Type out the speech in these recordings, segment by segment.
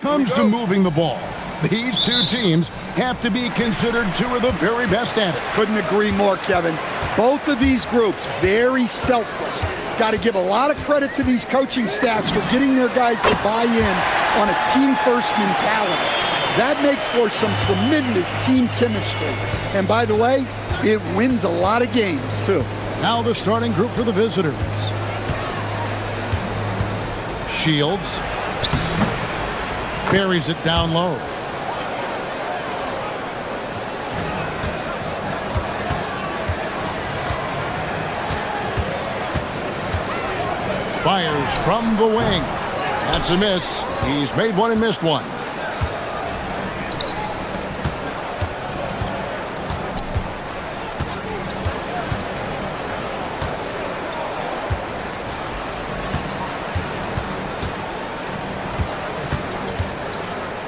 comes to moving the ball, these two teams have to be considered two of the very best at it. Couldn't agree more, Kevin. Both of these groups, very selfless. Got to give a lot of credit to these coaching staffs for getting their guys to buy in on a team-first mentality. That makes for some tremendous team chemistry. And by the way, it wins a lot of games, too. Now the starting group for the visitors. Shields. Buries it down low. Fires from the wing. That's a miss. He's made one and missed one.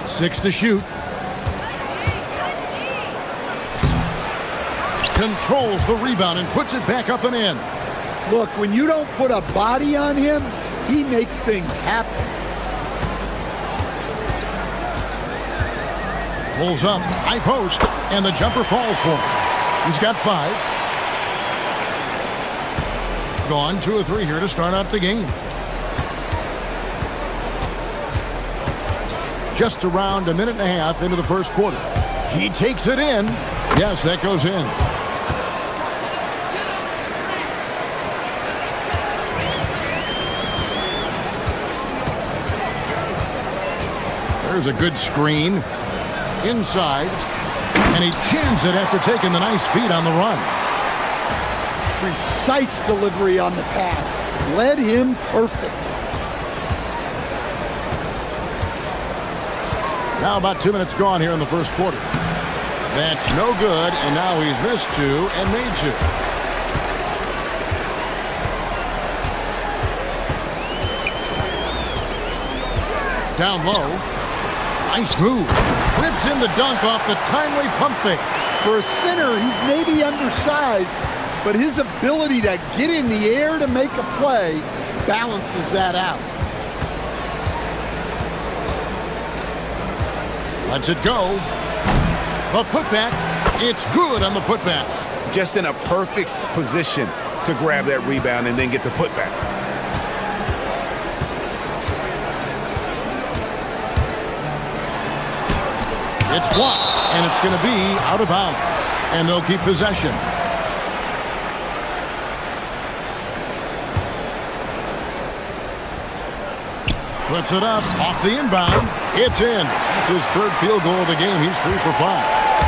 Six to shoot. Controls the rebound and puts it back up and in. Look, when you don't put a body on him, he makes things happen. Pulls up, high post, and the jumper falls for him. He's got 5. Gone 2 or 3 here to start out the game. Just around a minute and a half into the first quarter. He takes it in. Yes, that goes in. There's a good screen. Inside. And he jams it after taking the nice feed on the run. Precise delivery on the pass. Led him perfect. Now about 2 minutes gone here in the first quarter. That's no good, and now he's missed 2 and made 2. Down low. Nice move. Rips in the dunk off the timely pump fake. For a center, he's maybe undersized, but his ability to get in the air to make a play balances that out. Lets it go. The putback. It's good on the putback. Just in a perfect position to grab that rebound and then get the putback. It's blocked, and it's going to be out of bounds. And they'll keep possession. Puts it up off the inbound. It's in. That's his 3rd field goal of the game. He's 3 for 5.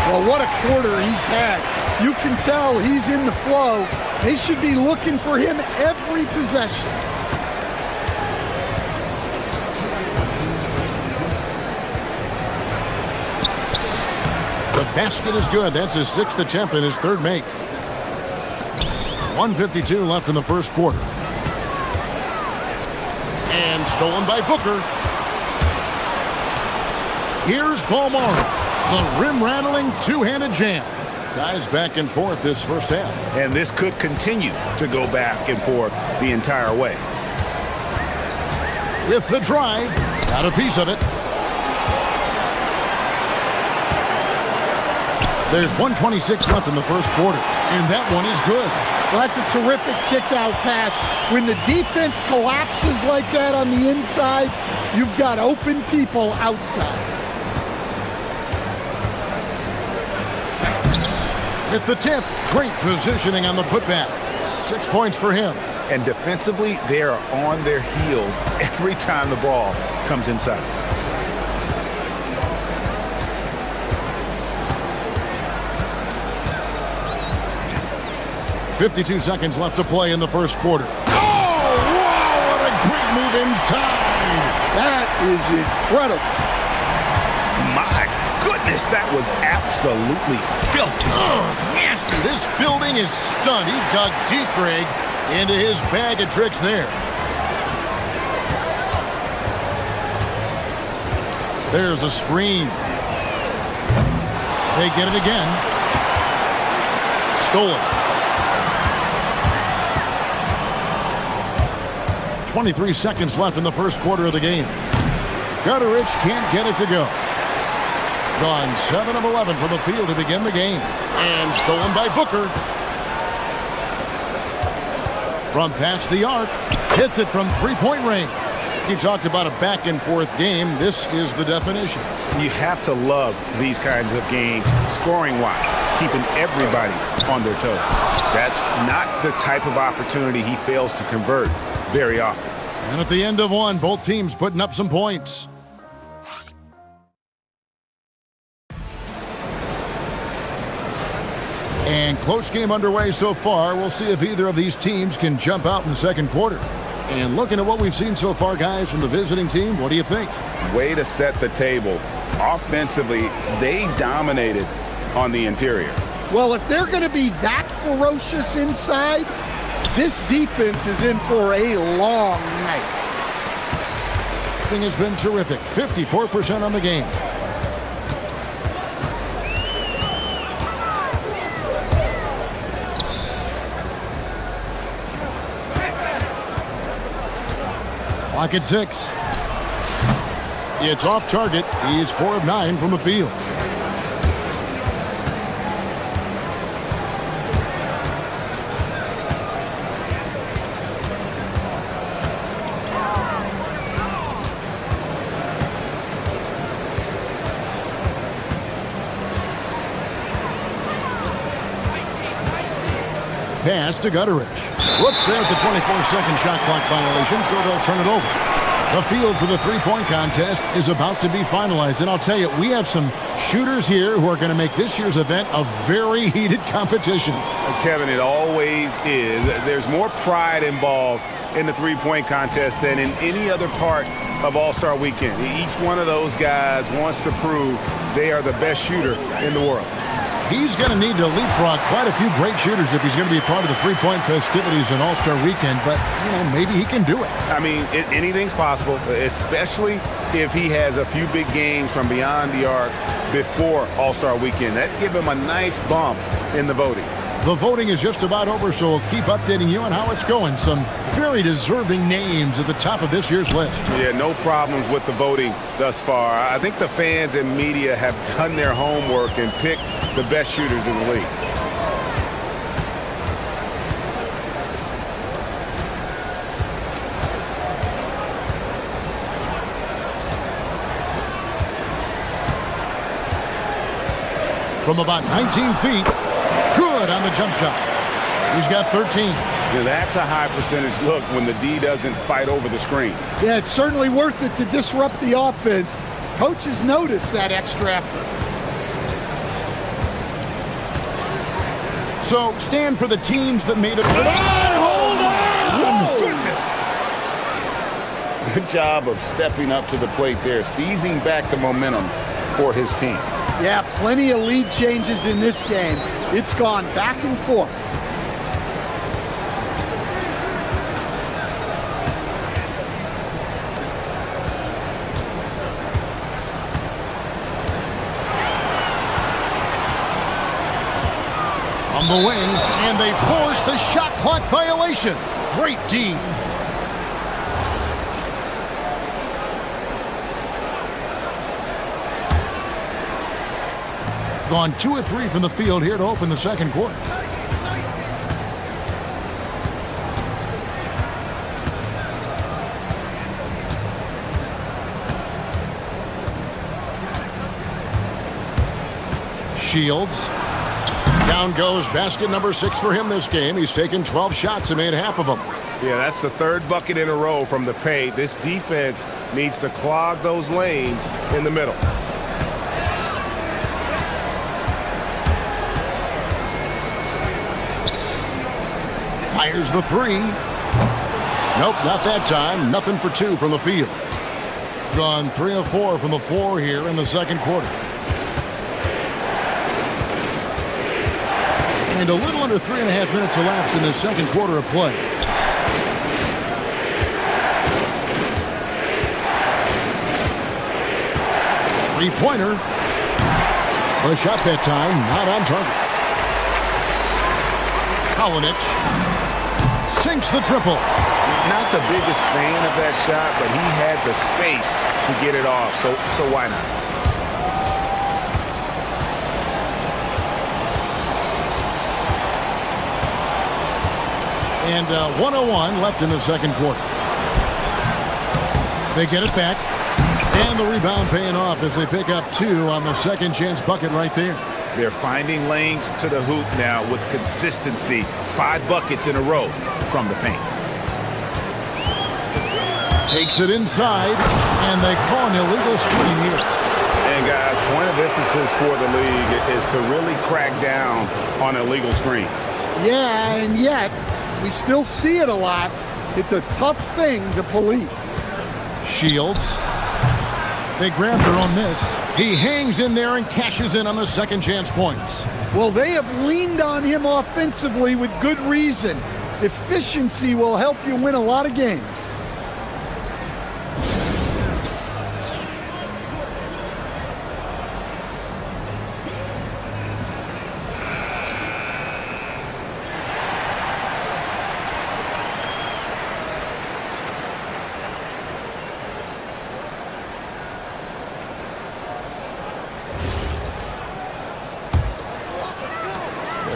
Well, what a quarter he's had. You can tell he's in the flow. They should be looking for him every possession. The basket is good. That's his 6th attempt and his 3rd make. 1:52 left in the first quarter. And stolen by Booker. Here's Balmora. The rim-rattling 2-handed jam. Guys back and forth this first half. And this could continue to go back and forth the entire way. With the drive. Got a piece of it. There's 1:26 left in the first quarter. And that one is good. Well, that's a terrific kick-out pass. When the defense collapses like that on the inside, you've got open people outside. With the tip, great positioning on the putback. 6 points for him. And defensively, they are on their heels every time the ball comes inside. .52 seconds left to play in the first quarter. Oh, wow, what a great move inside. That is incredible. My goodness, that was absolutely filthy. Oh, nasty. This building is stunned. He dug deep, Greg, into his bag of tricks there. There's a screen. They get it again. Stolen. 23 seconds left in the first quarter of the game. Gutterich can't get it to go. Gone 7 of 11 from the field to begin the game. And stolen by Booker. From past the arc. Hits it from three-point range. You talked about a back-and-forth game. This is the definition. You have to love these kinds of games, scoring-wise, keeping everybody on their toes. That's not the type of opportunity he fails to convert very often. And at the end of one, both teams putting up some points. And close game underway so far. We'll see if either of these teams can jump out in the second quarter. And looking at what we've seen so far, guys, from the visiting team, what do you think? Way to set the table. Offensively, they dominated on the interior. Well, if they're going to be that ferocious inside, this defense is in for a long night. Thing has been terrific. 54% on the game. Clock at 6. It's off target. He's 4 of 9 from the field. Pass to Gutterich. Whoops, there's the 24-second shot clock violation, so they'll turn it over. The field for the three-point contest is about to be finalized, and I'll tell you, we have some shooters here who are going to make this year's event a very heated competition. Kevin, it always is. There's more pride involved in the three-point contest than in any other part of All-Star Weekend. Each one of those guys wants to prove they are the best shooter in the world. He's going to need to leapfrog quite a few great shooters if he's going to be a part of the three-point festivities in All-Star Weekend, but, you know, maybe he can do it. I mean, anything's possible, especially if he has a few big games from beyond the arc before All-Star Weekend. That'd give him a nice bump in the voting. The voting is just about over, so we'll keep updating you on how it's going. Some very deserving names at the top of this year's list. Yeah, no problems with the voting thus far. I think the fans and media have done their homework and picked the best shooters in the league. From about 19 feet, good on the jump shot. He's got 13. Yeah, that's a high percentage look when the D doesn't fight over the screen. Yeah, it's certainly worth it to disrupt the offense. Coaches notice that extra effort. So stand for the teams that made it. Hold on! Goodness. Good job of stepping up to the plate there, seizing back the momentum for his team. Yeah, plenty of lead changes in this game. It's gone back and forth. On the wing, and they force the shot clock violation. Great D. Gone 2 of 3 from the field here to open the second quarter. Shields. Down goes basket number 6 for him this game. He's taken 12 shots and made half of them. Yeah, that's the third bucket in a row from the paint. This defense needs to clog those lanes in the middle. Fires the 3. Nope, not that time. Nothing for 2 from the field. Gone 3 of 4 from the floor here in the second quarter. And a little under 3.5 minutes elapsed in the second quarter of play. Three-pointer. The shot that time, not on target. Kalinic Sinks the triple. Not the biggest fan of that shot, but he had the space to get it off, so why not? And 1:01 left in the second quarter. They get it back. And the rebound paying off as they pick up 2 on the second chance bucket right there. They're finding lanes to the hoop now with consistency. 5 buckets in a row from the paint. Takes it inside, and they call an illegal screen here. And guys, point of emphasis for the league is to really crack down on illegal screens. Yeah, and yet we still see it a lot. It's a tough thing to police. Shields. They grab their own miss. He hangs in there and cashes in on the second chance points. Well, they have leaned on him offensively with good reason. Efficiency will help you win a lot of games.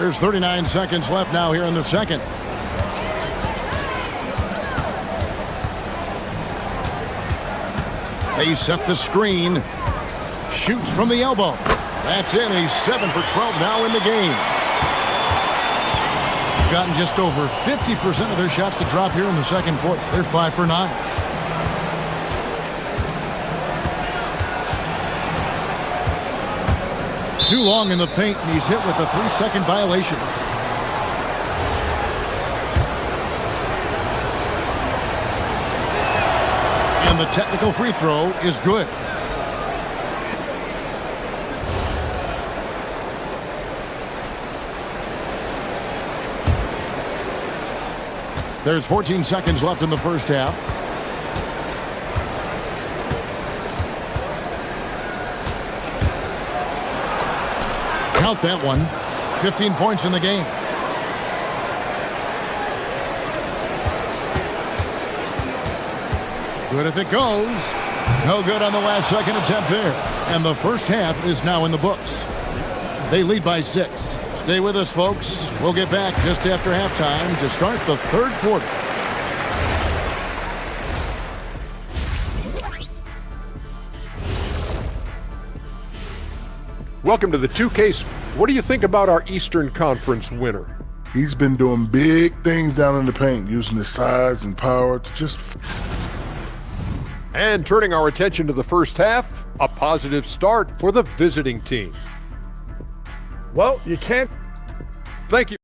There's 39 seconds left now here in the second. They set the screen. Shoots from the elbow. That's in. He's 7 for 12 now in the game. Gotten just over 50% of their shots to drop here in the second quarter. They're 5 for 9. Too long in the paint, and he's hit with a 3-second violation. And the technical free throw is good. There's 14 seconds left in the first half. Count that one. 15 points in the game. Good if it goes. No good on the last second attempt there. And the first half is now in the books. They lead by 6. Stay with us, folks. We'll get back just after halftime to start the third quarter. Welcome to the 2K. What do you think about our Eastern Conference winner? He's been doing big things down in the paint, using his size and power to just... And turning our attention to the first half, a positive start for the visiting team. Well, you can't... Thank you.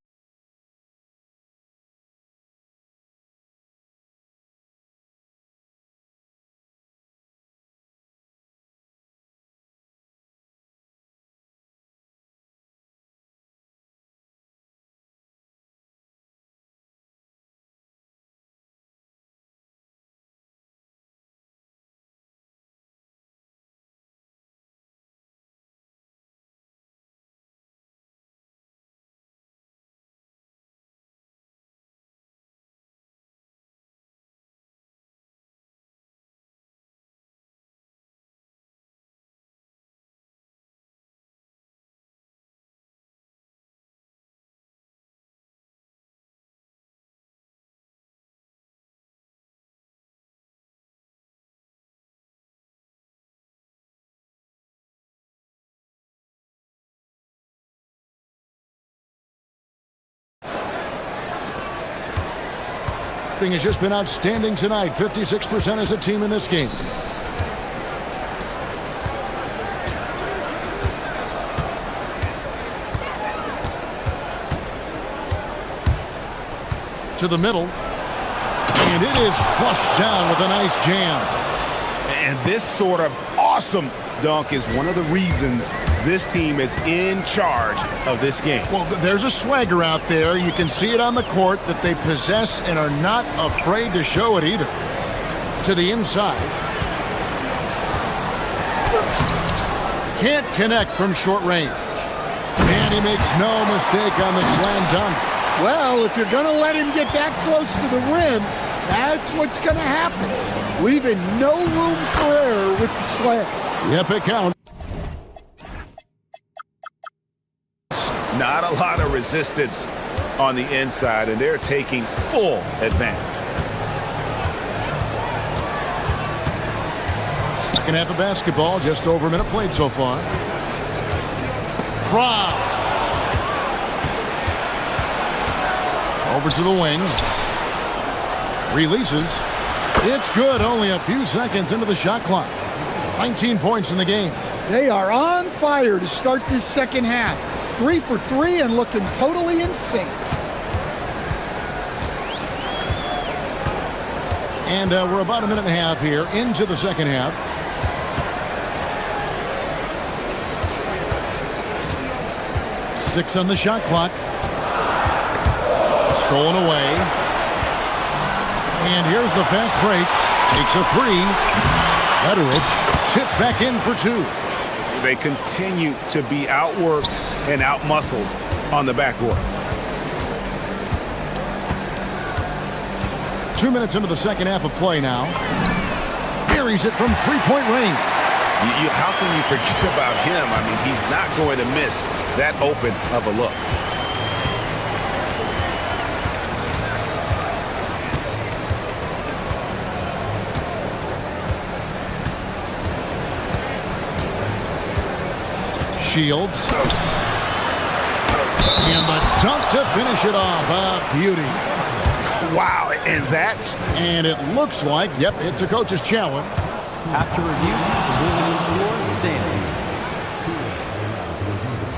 Has just been outstanding tonight. 56% as a team in this game. To the middle. And it is flushed down with a nice jam. And this sort of awesome dunk is one of the reasons this team is in charge of this game. Well, there's a swagger out there. You can see it on the court that they possess and are not afraid to show it either. To the inside. Can't connect from short range. And he makes no mistake on the slam dunk. Well, if you're going to let him get that close to the rim, that's what's going to happen. Leaving no room for error with the slam. Yep, it counts. Not a lot of resistance on the inside, and they're taking full advantage. Second half of basketball, just over a minute played so far. Rob. Over to the wing. Releases. It's good, only a few seconds into the shot clock. 19 points in the game. They are on fire to start this second half. 3 for 3 and looking totally in sync. And we're about a minute and a half here into the second half. Six on the shot clock. Stolen away. And here's the fast break. Takes a three. Betteridge tipped back in for two. They continue to be outworked and outmuscled on the backboard. 2 minutes into the second half of play now. Buries it from three-point range. How can you forget about him? I mean, he's not going to miss that open of a look. Shields. And the dunk to finish it off. A beauty. Wow, and that's... And it looks like, yep, it's a coach's challenge. After review, the ruling on the floor stands.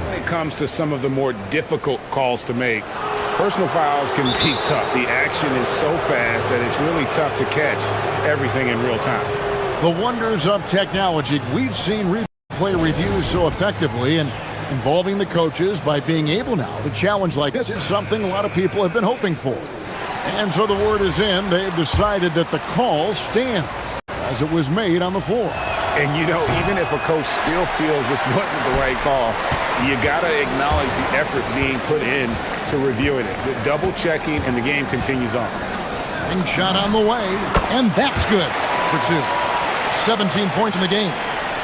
When it comes to some of the more difficult calls to make, personal fouls can be tough. The action is so fast that it's really tough to catch everything in real time. The wonders of technology. We've seen replay reviews so effectively, and involving the coaches by being able now to challenge like this is something a lot of people have been hoping for. And so the word is in. They've decided that the call stands as it was made on the floor. And, you know, even if a coach still feels this wasn't the right call, you got to acknowledge the effort being put in to reviewing it. The double checking, and the game continues on. Ring shot on the way, and that's good for two. 17 points in the game.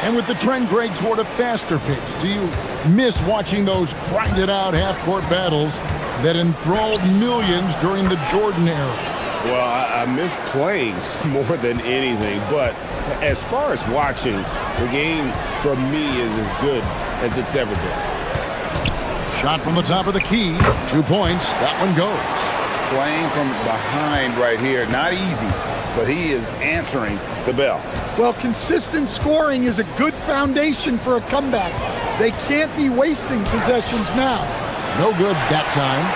And with the trend, Greg, toward a faster pace, do you miss watching those grinded-out half-court battles that enthralled millions during the Jordan era? Well, I miss playing more than anything, but as far as watching, the game for me is as good as it's ever been. Shot from the top of the key. 2 points. That one goes. Playing from behind right here, not easy, but he is answering the bell. Well, consistent scoring is a good foundation for a comeback. They can't be wasting possessions now. No good that time.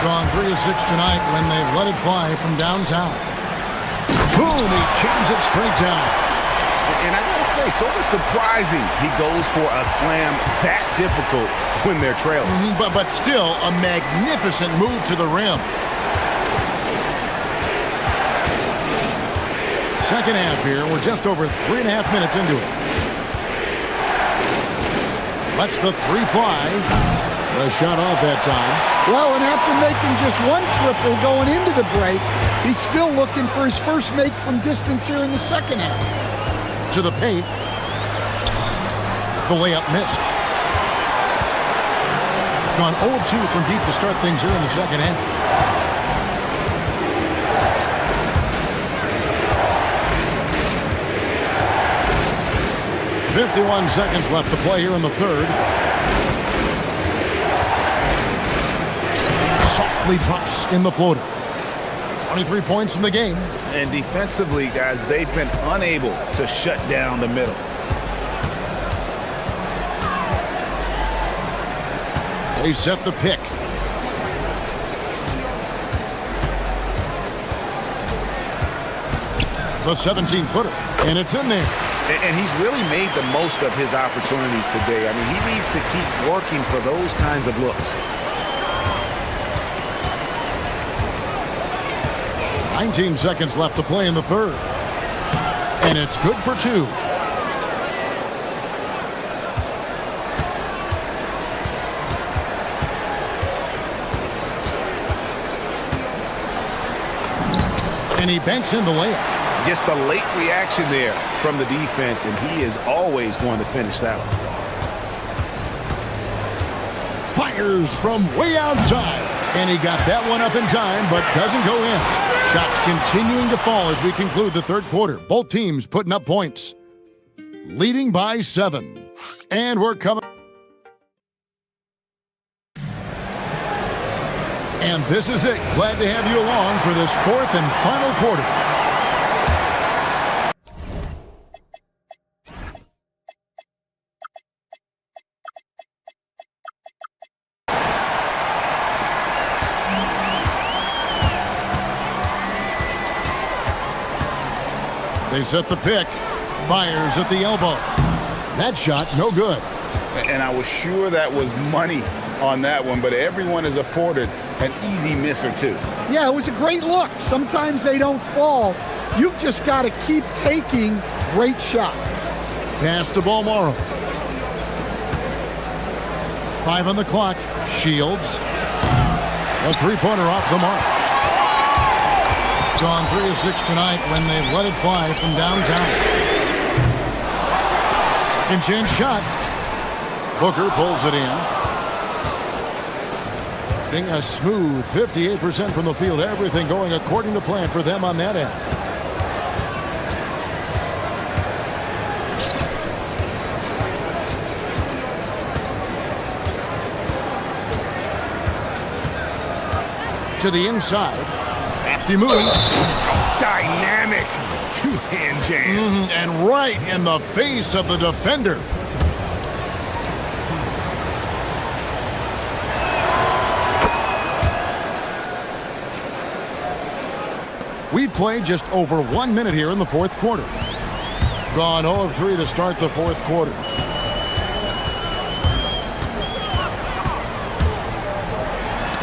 Gone 3 of 6 tonight when they've let it fly from downtown. Boom, he jams it straight down. And I gotta say, sort of surprising he goes for a slam that difficult when they're trailing. But still a magnificent move to the rim. Second half here. We're just over 3.5 minutes into it. Lets the three fly. The shot off that time. Well, and after making just one triple going into the break, he's still looking for his first make from distance here in the second half. To the paint. The layup missed. Gone 0 of 2 from deep to start things here in the second half. .51 seconds left to play here in the third. Softly drops in the floater. 23 points in the game. And defensively, guys, they've been unable to shut down the middle. They set the pick. The 17-footer, and it's in there. And he's really made the most of his opportunities today. I mean, he needs to keep working for those kinds of looks. 19 seconds left to play in the third. And it's good for two. And he banks in the layup. Just a late reaction there from the defense, and he is always going to finish that one. Fires from way outside. And he got that one up in time, but doesn't go in. Shots continuing to fall as we conclude the third quarter. Both teams putting up points. Leading by 7. And we're coming. And this is it. Glad to have you along for this fourth and final quarter. They set the pick. Fires at the elbow. That shot, no good. And I was sure that was money on that one, but everyone is afforded an easy miss or two. Yeah, it was a great look. Sometimes they don't fall. You've just got to keep taking great shots. Pass to Morrow. 5 on the clock. Shields. A three-pointer off the mark. Gone 3 of 6 tonight when they've let it fly from downtown. Second chance shot. Booker pulls it in. Getting a smooth 58% from the field. Everything going according to plan for them on that end. To the inside. Crafty move. Dynamic two-hand jam. And right in the face of the defender. We've played just over 1 minute here in the fourth quarter. Gone 0 of 3 to start the fourth quarter.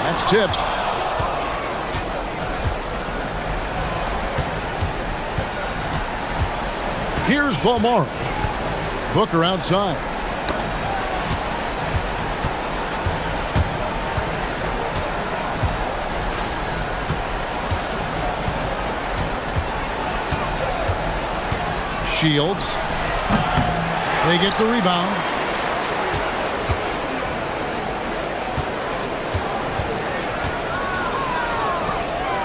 That's tipped. Here's Morrow. Booker outside. Shields. They get the rebound.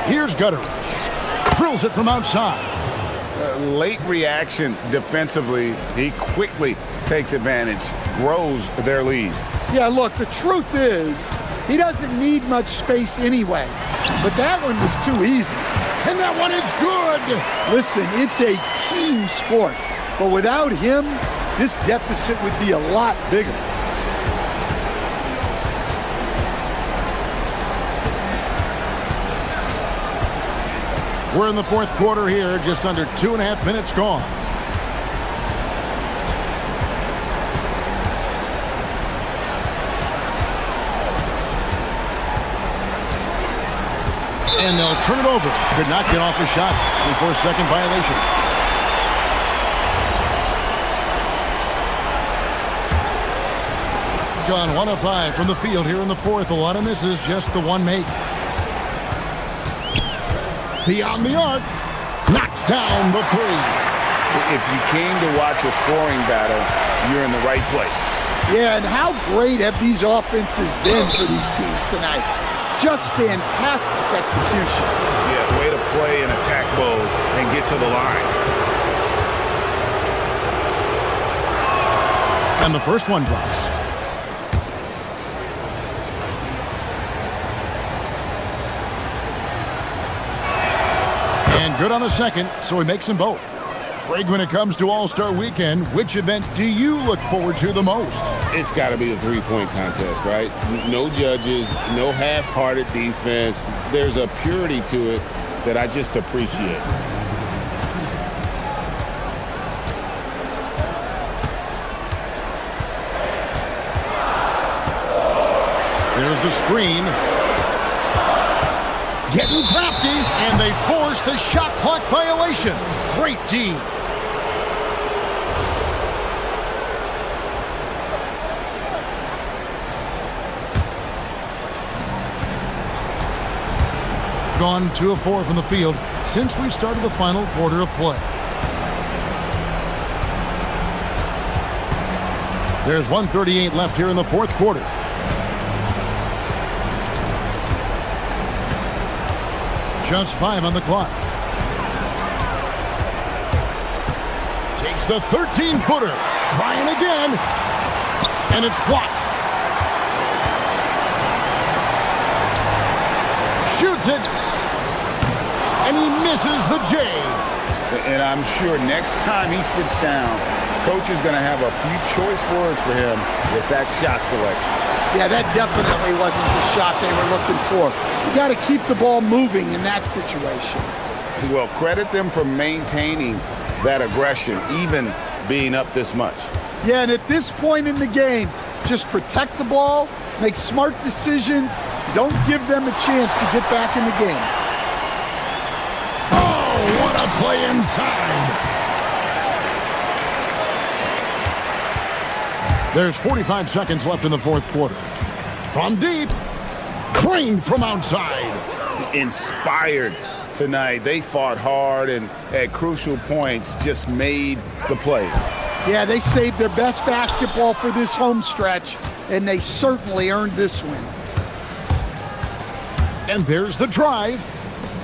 Here's Gutteridge. Drills it from outside. Late reaction defensively. He quickly takes advantage, grows their lead. Yeah, look, the truth is, he doesn't need much space anyway. But that one was too easy. And that one is good. Listen, it's a team sport. But without him, this deficit would be a lot bigger. We're in the fourth quarter here, just under 2.5 minutes gone. And they'll turn it over. Could not get off a shot. 24-second violation. Gone 1 of 5 from the field here in the fourth. A lot of misses, just the one make. Beyond the arc, knocks down the 3. If you came to watch a scoring battle, you're in the right place. Yeah, and how great have these offenses been for these teams tonight? Just fantastic execution. Yeah, way to play in attack mode and get to the line. And the first one drops. And good on the second, so he makes them both. Greg, when it comes to All-Star Weekend, which event do you look forward to the most? It's got to be the three-point contest, right? No judges, no half-hearted defense. There's a purity to it that I just appreciate. There's the screen. Getting crafty, and they force the shot clock violation. Great D. gone 2 of 4 from the field since we started the final quarter of play. There's 1:38 left here in the fourth quarter. Just 5 on the clock. Takes the 13-footer. Trying again. And it's blocked. Shoots it. And he misses the J. And I'm sure next time he sits down, coach is going to have a few choice words for him with that shot selection. Yeah, that definitely wasn't the shot they were looking for. You got to keep the ball moving in that situation. Well, credit them for maintaining that aggression, even being up this much. Yeah, and at this point in the game, just protect the ball, make smart decisions, don't give them a chance to get back in the game. Oh, what a play inside. There's 45 seconds left in the fourth quarter. From deep, Crane from outside. Inspired tonight. They fought hard and at crucial points just made the plays. Yeah, they saved their best basketball for this home stretch, and they certainly earned this win. And there's the drive.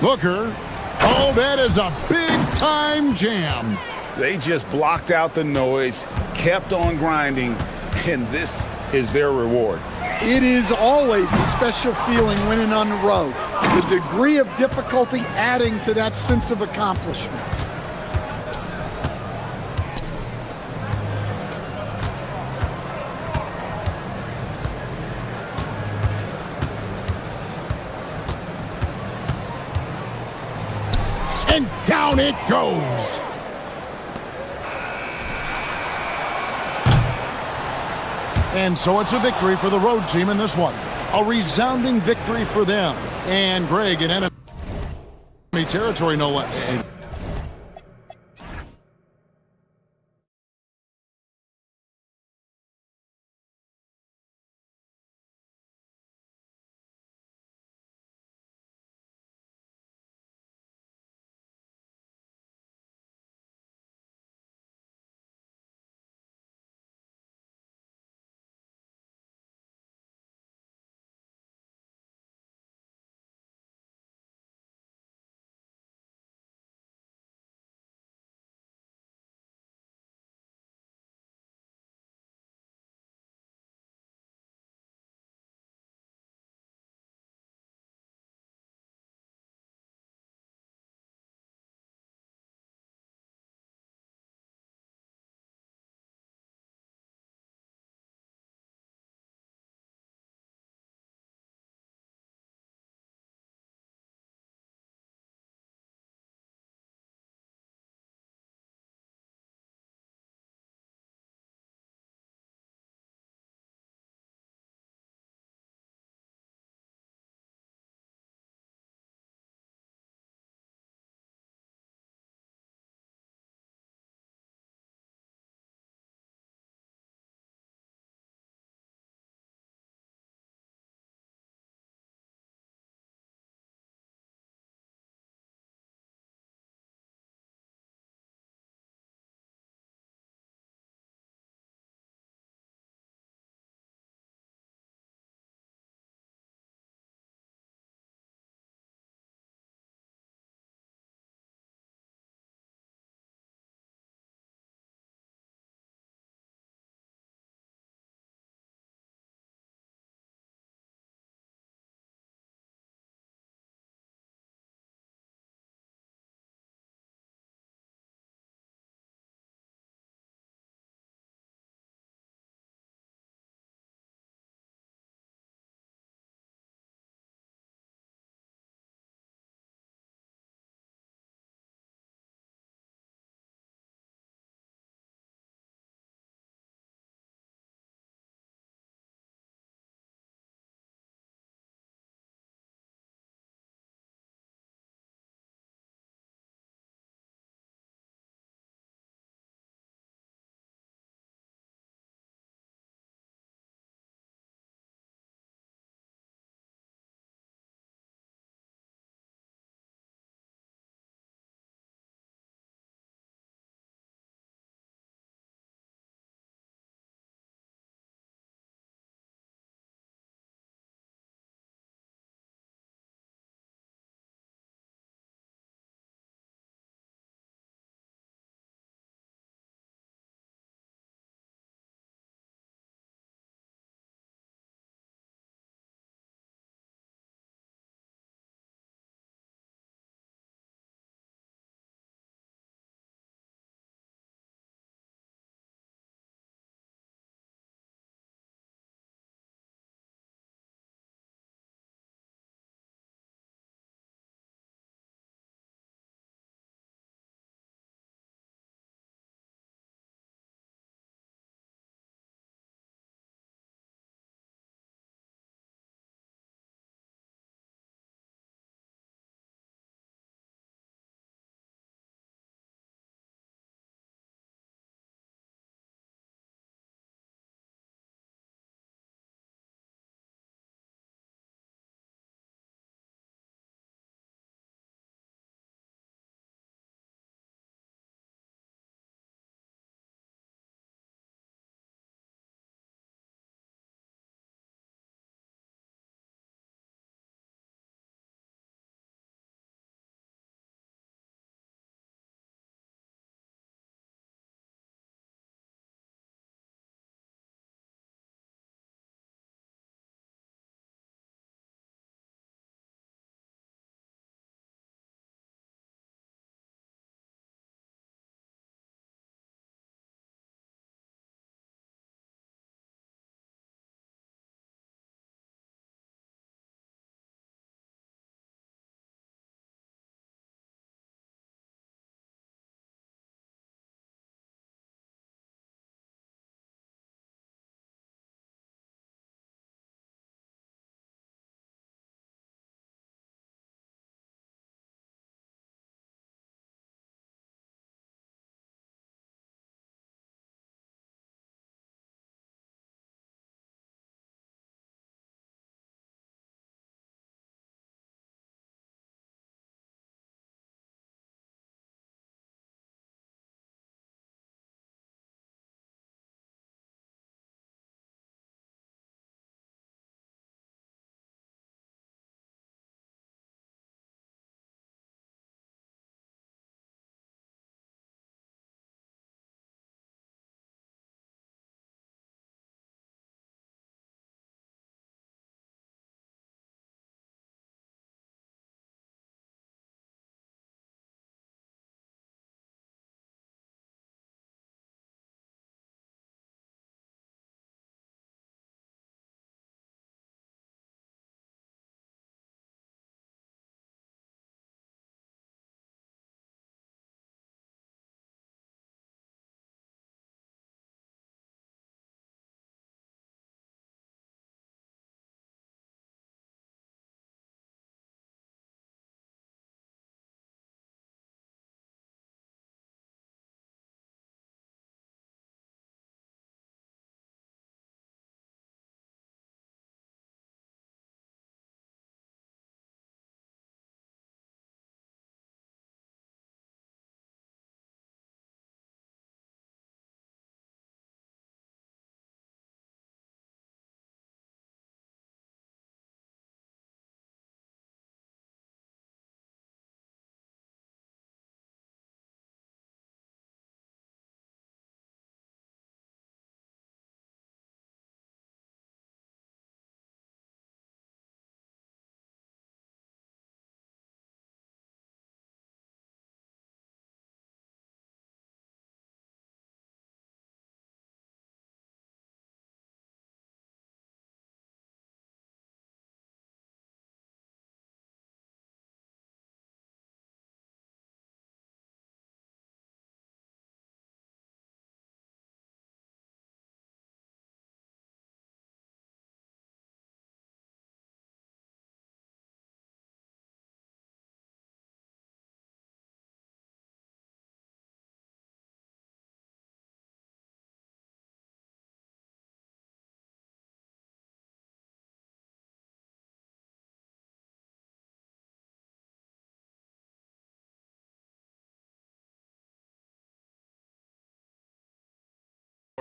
Booker. Oh, that is a big-time jam. They just blocked out the noise, kept on grinding, and this is their reward. It is always a special feeling winning on the road. The degree of difficulty adding to that sense of accomplishment. And down it goes. And so it's a victory for the road team in this one. A resounding victory for them. And Greg in enemy territory, no less.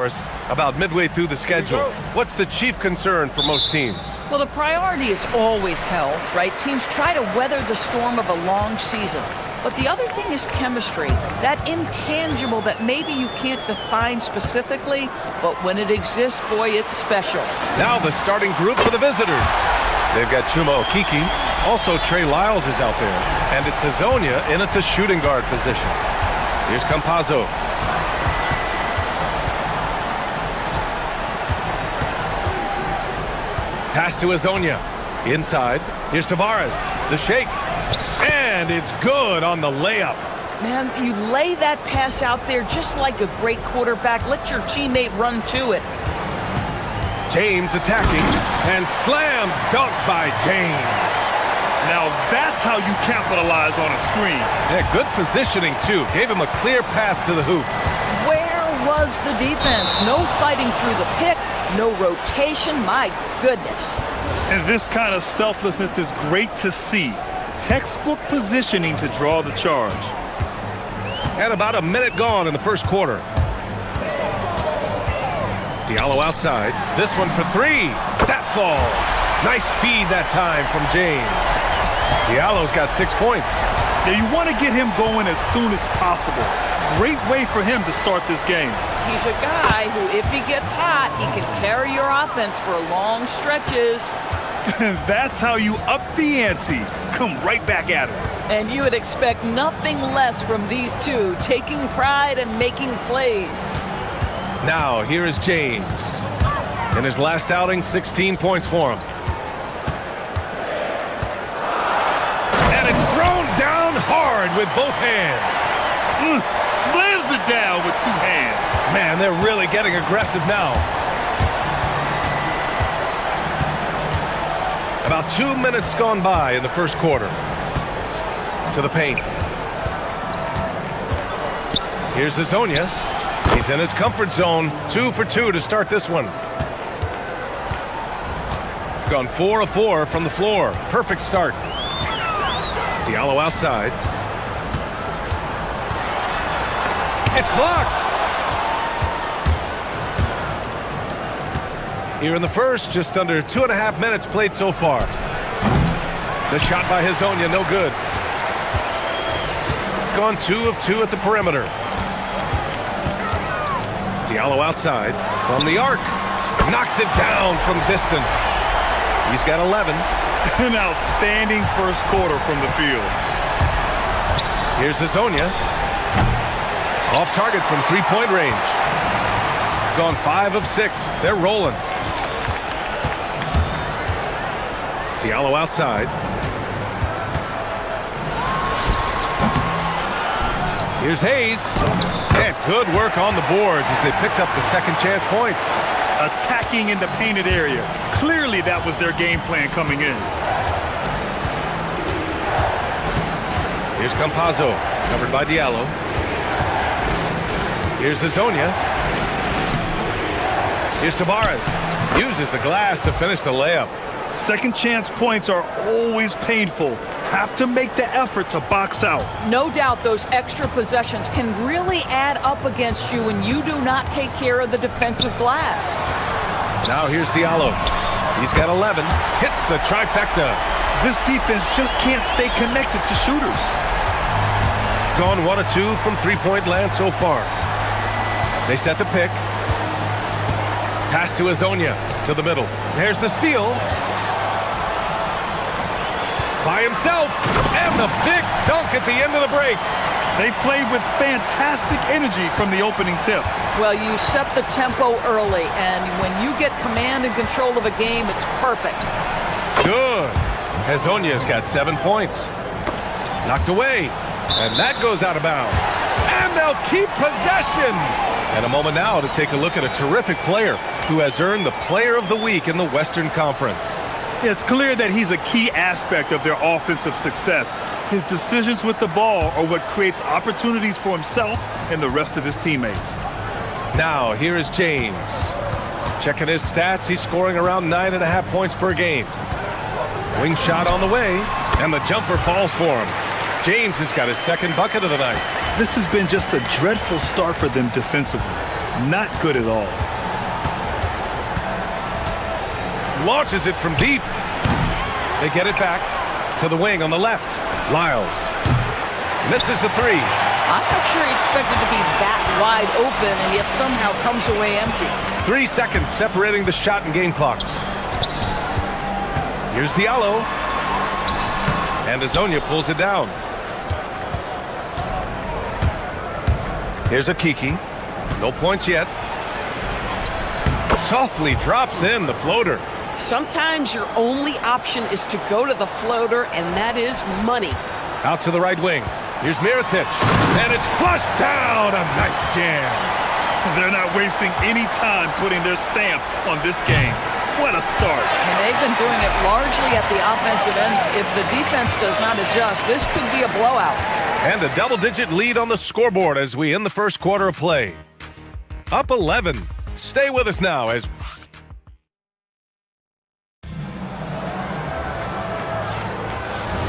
About midway through the schedule. What's the chief concern for most teams? Well, the priority is always health, right? Teams try to weather the storm of a long season. But the other thing is chemistry, that intangible that maybe you can't define specifically, but when it exists, boy, it's special. Now the starting group for the visitors. They've got Chuma Okiki. Also, Trey Lyles is out there. And it's Hazonia in at the shooting guard position. Here's Campazzo. Pass to Hazonia. Inside. Here's Tavares. The shake. And it's good on the layup. Man, you lay that pass out there just like a great quarterback. Let your teammate run to it. James attacking. And slam dunk by James. Now that's how you capitalize on a screen. Yeah, good positioning, too. Gave him a clear path to the hoop. Where was the defense? No fighting through the pick. No rotation. My goodness. And this kind of selflessness is great to see. Textbook positioning to draw the charge. And about a minute gone in the first quarter. Diallo outside. This one for three. That falls. Nice feed that time from James. Diallo's got 6 points. Now you want to get him going as soon as possible. Great way for him to start this game. He's a guy who, if he gets hot, he can carry your offense for long stretches. And that's how you up the ante. Come right back at him. And you would expect nothing less from these two, taking pride and making plays. Now, here is James. In his last outing, 16 points for him. And it's thrown down hard with both hands. Slams it down with two hands. Man, they're really getting aggressive now. About 2 minutes gone by in the first quarter. To the paint. Here's Hazonia. He's in his comfort zone. 2 for 2 to start this one. Gone 4 of 4 from the floor. Perfect start. Diallo outside. It's blocked. Here in the first, just under 2.5 minutes played so far. The shot by Hazonia, no good. Gone 2 of 2 at the perimeter. Diallo outside from the arc. Knocks it down from distance. He's got 11. An outstanding first quarter from the field. Here's Hazonia. Off target from three-point range. Gone 5 of 6. They're rolling. Diallo outside. Here's Hayes. And good work on the boards as they picked up the second chance points. Attacking in the painted area. Clearly that was their game plan coming in. Here's Campazzo, covered by Diallo. Here's Hazonia. Here's Tavares. Uses the glass to finish the layup. Second chance points are always painful. Have to make the effort to box out. No doubt those extra possessions can really add up against you when you do not take care of the defensive glass. Now here's Diallo. He's got 11. Hits the trifecta. This defense just can't stay connected to shooters. Gone 1 of 2 from three-point land so far. They set the pick. Pass to Hazonia to the middle. There's the steal. By himself. And the big dunk at the end of the break. They played with fantastic energy from the opening tip. Well, you set the tempo early, and when you get command and control of a game, it's perfect. Good. Hazonia's got 7 points. Knocked away. And that goes out of bounds. And they'll keep possession. And a moment now to take a look at a terrific player who has earned the Player of the Week in the Western Conference. It's clear that he's a key aspect of their offensive success. His decisions with the ball are what creates opportunities for himself and the rest of his teammates. Now, here is James. Checking his stats, he's scoring around 9.5 points per game. Wing shot on the way, and the jumper falls for him. James has got his second bucket of the night. This has been just a dreadful start for them defensively. Not good at all. Launches it from deep. They get it back to the wing on the left. Lyles misses the three. I'm not sure he expected to be that wide open and yet somehow comes away empty. 3 seconds separating the shot and game clocks. Here's Diallo. And Azonia pulls it down. Here's Akiki. No points yet. Softly drops in the floater. Sometimes your only option is to go to the floater, and that is money. Out to the right wing. Here's Mirotic. And it's flushed down. A nice jam. They're not wasting any time putting their stamp on this game. What a start. And they've been doing it largely at the offensive end. If the defense does not adjust, this could be a blowout. And a double-digit lead on the scoreboard as we end the first quarter of play. Up 11. Stay with us now as...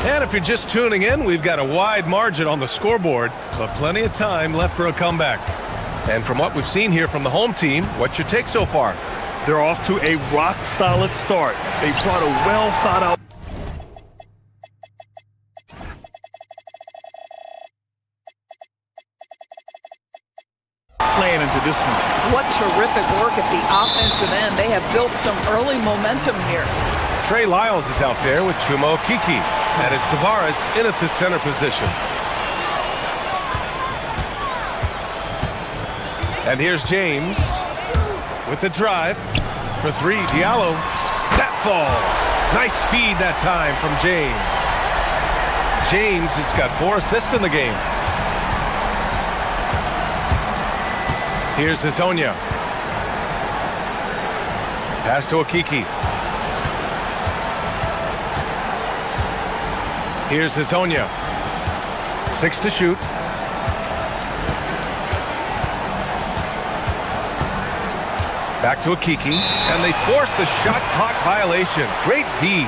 And if you're just tuning in, we've got a wide margin on the scoreboard, but plenty of time left for a comeback. And from what we've seen here from the home team, what's your take so far? They're off to a rock-solid start. They brought a well-thought-out plan into this one. What terrific work at the offensive end. They have built some early momentum here. Trey Lyles is out there with Chuma Okeke. And it's Tavares in at the center position. And here's James with the drive for three. Diallo. That falls. Nice feed that time from James. James has got 4 assists in the game. Here's Azonia. Pass to Okeke. Here's Azonia. 6 to shoot. Back to Okeke, and they force the shot clock violation. Great D.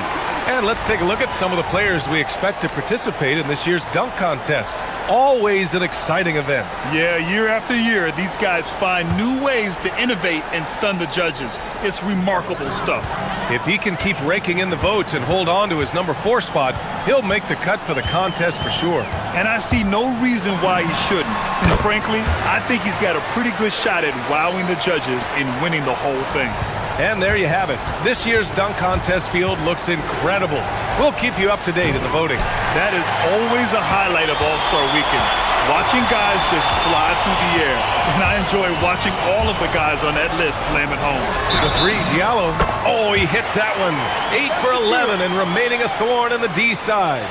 And let's take a look at some of the players we expect to participate in this year's dunk contest. Always an exciting event. Yeah, year after year, these guys find new ways to innovate and stun the judges. It's remarkable stuff. If he can keep raking in the votes and hold on to his number 4 spot, he'll make the cut for the contest for sure. And I see no reason why he shouldn't. And frankly, I think he's got a pretty good shot at wowing the judges and winning the whole thing. And there you have it. This year's dunk contest field looks incredible. We'll keep you up to date in the voting. That is always a highlight of All-Star Weekend. Watching guys just fly through the air. And I enjoy watching all of the guys on that list slam it home. The three, Diallo. Oh, he hits that one. 8 for 11 and remaining a thorn in the D side.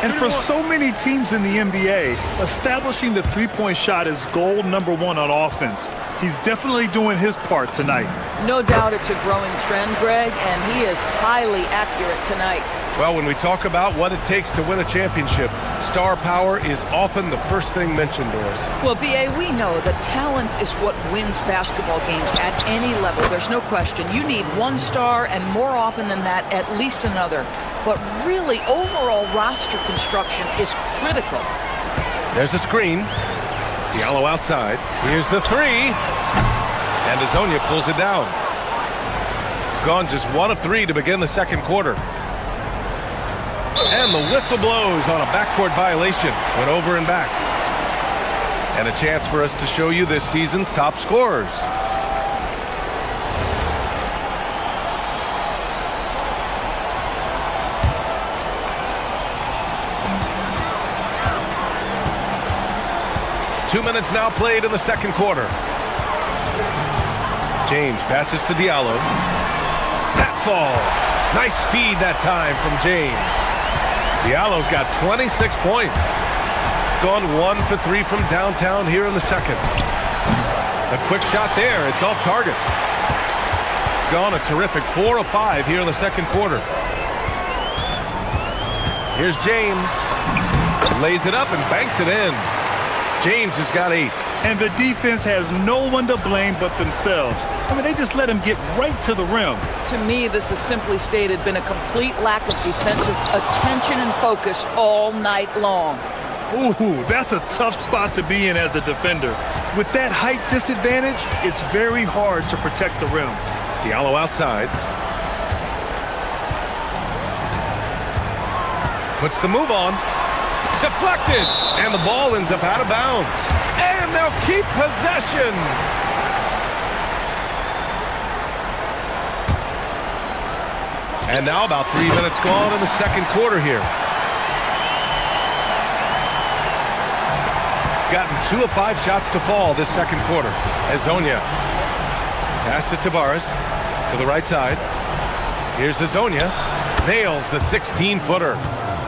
And for so many teams in the NBA, establishing the three-point shot is goal number 1 on offense. He's definitely doing his part tonight. No doubt it's a growing trend, Greg, and he is highly accurate tonight. Well, when we talk about what it takes to win a championship, star power is often the first thing mentioned, Doris. Well, B.A., we know that talent is what wins basketball games at any level. There's no question. You need one star, and more often than that, at least another. But really, overall roster construction is critical. There's a screen. Diallo outside. Here's the three. And Azonia pulls it down. Gone just 1 of 3 to begin the second quarter. And the whistle blows on a backcourt violation. Went over and back. And a chance for us to show you this season's top scorers. Two minutes now played in the second quarter. James passes to Diallo. That falls. Nice feed that time from James. Diallo's got 26 points. Gone 1 for 3 from downtown here in the second. A quick shot there. It's off target. Gone a terrific 4 of 5 here in the second quarter. Here's James. Lays it up and banks it in. James has got 8. And the defense has no one to blame but themselves. I mean, they just let him get right to the rim. To me, this has simply stated been a complete lack of defensive attention and focus all night long. Ooh, that's a tough spot to be in as a defender. With that height disadvantage, it's very hard to protect the rim. Diallo outside. Puts the move on. Deflected! And the ball ends up out of bounds. And they'll keep possession! And now about 3 minutes gone in the second quarter here. Gotten 2 of 5 shots to fall this second quarter. Hezonja. Pass to Tavares. To the right side. Here's Hezonja. Nails the 16-footer.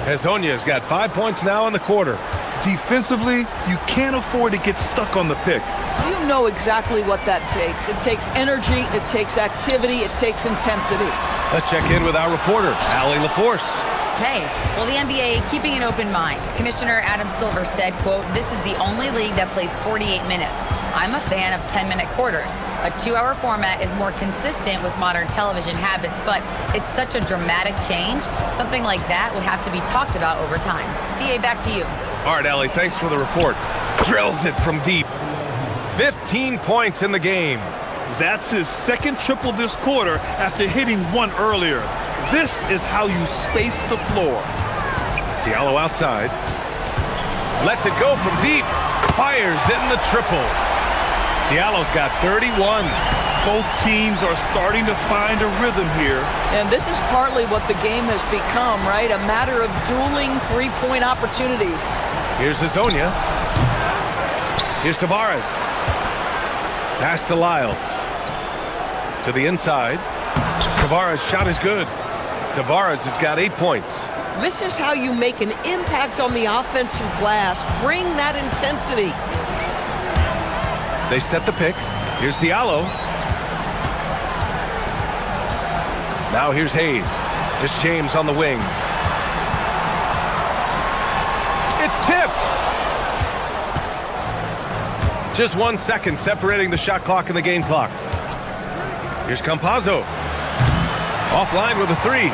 Hezonja's got 5 points now in the quarter. Defensively, you can't afford to get stuck on the pick. You know exactly what that takes. It takes energy, it takes activity, it takes intensity. Let's check in with our reporter, Allie LaForce. Hey, well, the NBA keeping an open mind. Commissioner Adam Silver said, quote, "This is the only league that plays 48 minutes. I'm a fan of 10-minute quarters. A 2-hour format is more consistent with modern television habits, but it's such a dramatic change. Something like that would have to be talked about over time." BA, back to you. All right, Allie, thanks for the report. Drills it from deep. 15 points in the game. That's his second triple this quarter after hitting one earlier. This is how you space the floor. Diallo outside. Lets it go from deep. Fires in the triple. Diallo's got 31. Both teams are starting to find a rhythm here. And this is partly what the game has become, right? A matter of dueling three-point opportunities. Here's Hezonja. Here's Tavares. Pass to Lyles. To the inside. Tavares' shot is good. Tavares has got 8 points. This is how you make an impact on the offensive glass. Bring that intensity. They set the pick. Here's Diallo. Now here's Hayes. It's James on the wing. It's tipped. Just 1 second separating the shot clock and the game clock. Here's Campazzo. Offline with a 3.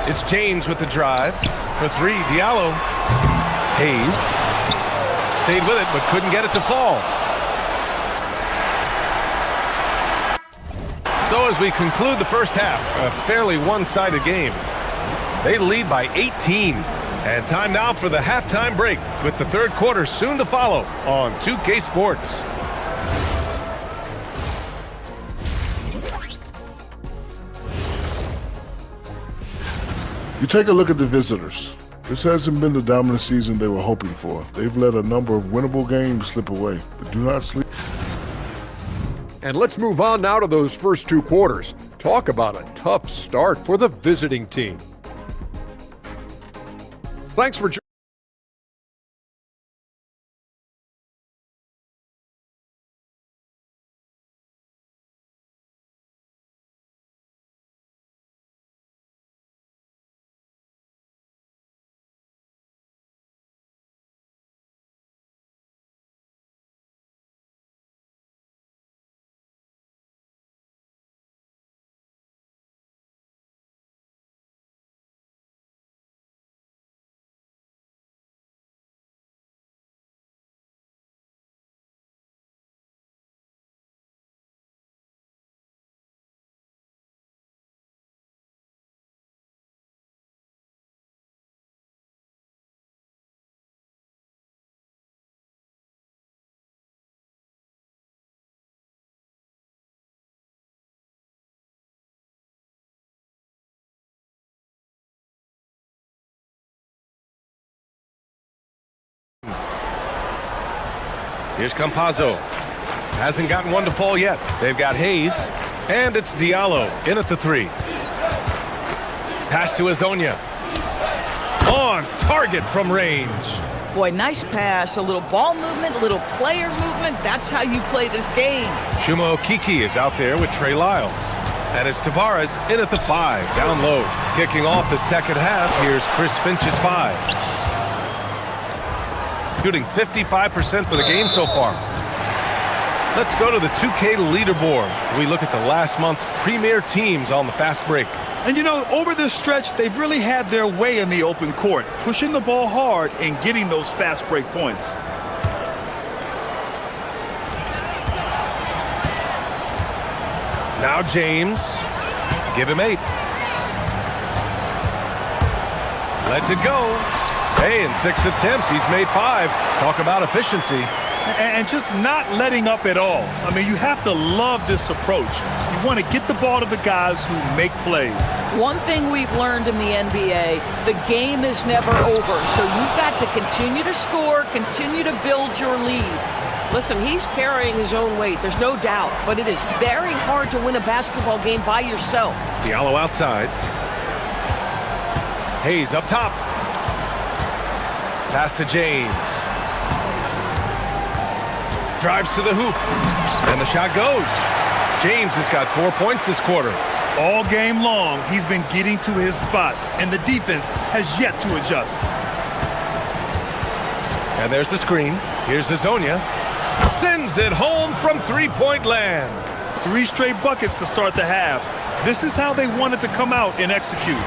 It's James with the drive. For 3, Diallo. Hayes. Stayed with it, but couldn't get it to fall. So as we conclude the first half, a fairly one-sided game. They lead by 18. And time now for the halftime break, with the third quarter soon to follow on 2K Sports. You take a look at the visitors. This hasn't been the dominant season they were hoping for. They've let a number of winnable games slip away, but do not sleep. And let's move on now to those first 2 quarters. Talk about a tough start for the visiting team. Thanks for joining. Here's Campazzo. Hasn't gotten one to fall yet. They've got Hayes, and it's Diallo in at the 3. Pass to Hezonja. On target from range. Boy, nice pass, a little ball movement, a little player movement. That's how you play this game. Chuma Okeke is out there with Trey Lyles. And it's Tavares in at the 5, down low. Kicking off the second half, here's Chris Finch's 5. Shooting 55% for the game so far. Let's go to the 2K leaderboard. We look at the last month's premier teams on the fast break. And you know, over this stretch, they've really had their way in the open court, pushing the ball hard and getting those fast break points. Now James, give him 8. Lets it go. Hey, in 6 attempts, he's made 5. Talk about efficiency. And just not letting up at all. I mean, you have to love this approach. You want to get the ball to the guys who make plays. One thing we've learned in the NBA, the game is never over. So you've got to continue to score, continue to build your lead. Listen, he's carrying his own weight, there's no doubt. But it is very hard to win a basketball game by yourself. Diallo outside. Hayes up top. Pass to James. Drives to the hoop. And the shot goes. James has got 4 points this quarter. All game long, he's been getting to his spots, and the defense has yet to adjust. And there's the screen. Here's Hazonia. Sends it home from three-point land. 3 straight buckets to start the half. This is how they wanted to come out and execute.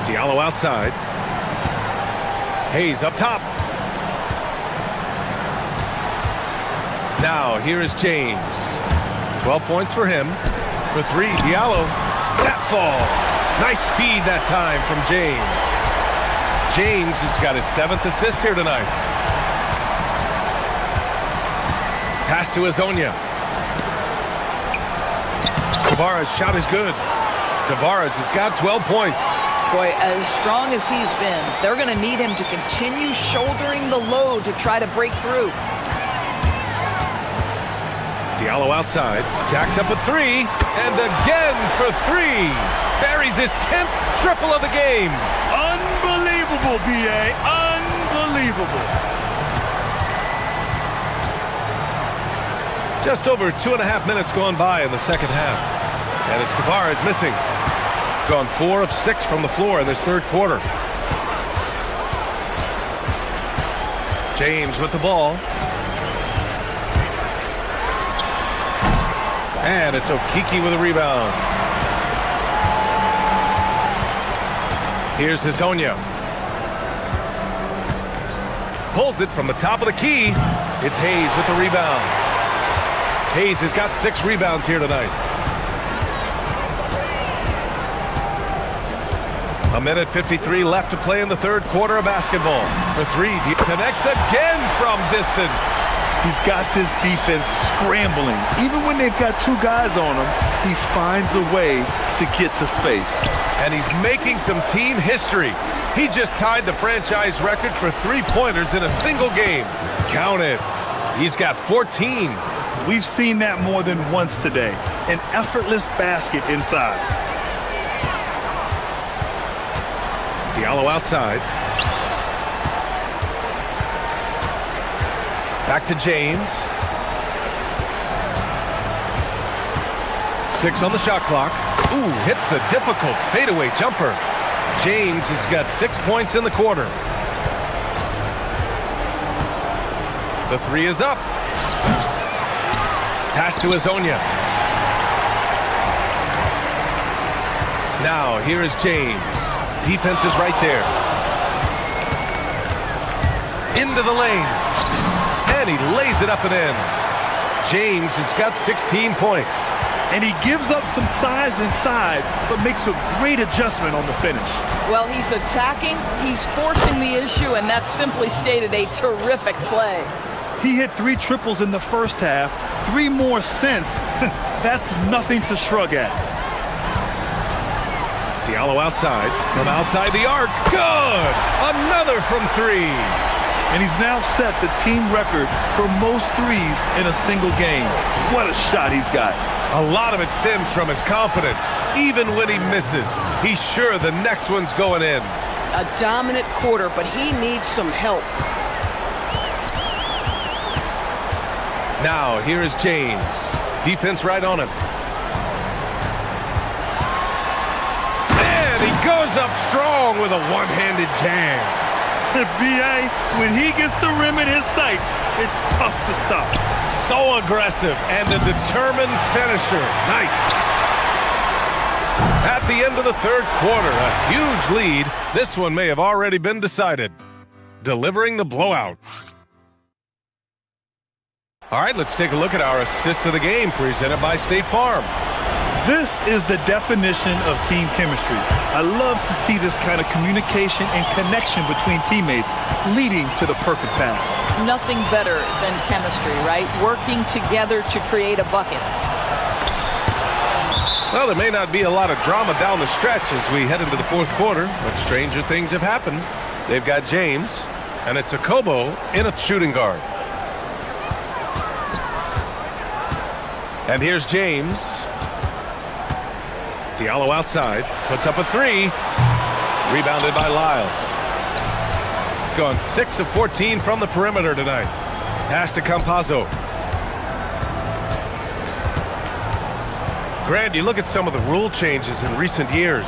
Diallo outside. Hayes up top. Now, here is James. 12 points for him. For 3, Diallo. That falls. Nice feed that time from James. James has got his 7th assist here tonight. Pass to Hazonia. Tavares' shot is good. Tavares has got 12 points. Boy, as strong as he's been, they're going to need him to continue shouldering the load to try to break through. Diallo outside, jacks up a 3, and again for 3. Buries his 10th triple of the game. Unbelievable, B.A. Unbelievable. Just over 2.5 minutes gone by in the second half. And it's Tavares missing. Gone 4 of 6 from the floor in this third quarter. James with the ball. And it's Okiki with a rebound. Here's Hazonia. Pulls it from the top of the key. It's Hayes with the rebound. Hayes has got 6 rebounds here tonight. 1:53 left to play in the third quarter of basketball. For 3, he connects again from distance. He's got this defense scrambling. Even when they've got 2 guys on him, he finds a way to get to space. And he's making some team history. He just tied the franchise record for 3-pointers in a single game. Count it. He's got 14. We've seen that more than once today. An effortless basket inside. Diallo outside. Back to James. 6 on the shot clock. Ooh, hits the difficult fadeaway jumper. James has got 6 points in the quarter. The 3 is up. Pass to Hazonia. Now, here is James. Defense is right there. Into the lane. And he lays it up and in. James has got 16 points. And he gives up some size inside, but makes a great adjustment on the finish. Well, he's attacking, he's forcing the issue, and that's simply stated a terrific play. He hit 3 triples in the first half, 3 more since. That's nothing to shrug at. Diallo outside, from outside the arc. Good! Another from 3. And he's now set the team record for most 3s in a single game. What a shot he's got. A lot of it stems from his confidence. Even when he misses, he's sure the next one's going in. A dominant quarter, but he needs some help. Now, here is James. Defense right on him. And he goes up strong with a one-handed jam. B.A., when he gets the rim in his sights, it's tough to stop. So aggressive and a determined finisher. Nice. At the end of the third quarter, a huge lead. This one may have already been decided. Delivering the blowout. All right, let's take a look at our assist of the game presented by State Farm. This is the definition of team chemistry. I love to see this kind of communication and connection between teammates leading to the perfect pass. Nothing better than chemistry, right? Working together to create a bucket. Well, there may not be a lot of drama down the stretch as we head into the fourth quarter, but stranger things have happened. They've got James, and it's a Kobo in a shooting guard. And here's James. Diallo outside, puts up a three. Rebounded by Lyles. Gone 6 of 14 from the perimeter tonight. Pass to Campazzo. Grant, you look at some of the rule changes in recent years.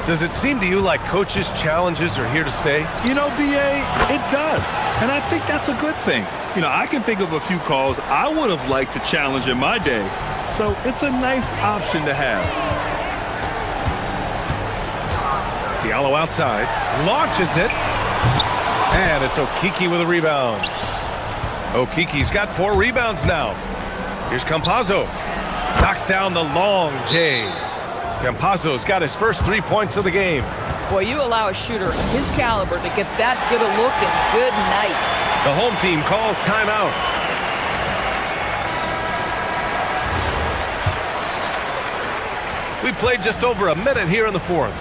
Does it seem to you like coaches' challenges are here to stay? You know, B.A., it does. And I think that's a good thing. You know, I can think of a few calls I would have liked to challenge in my day. So it's a nice option to have. Diallo outside, launches it, and it's Okiki with a rebound. Okiki's got 4 rebounds now. Here's Campazzo, knocks down the long J. Campazzo's got his first 3 points of the game. Boy, you allow a shooter of his caliber to get that good a look, and good night. The home team calls timeout. We played just over a minute here in the fourth.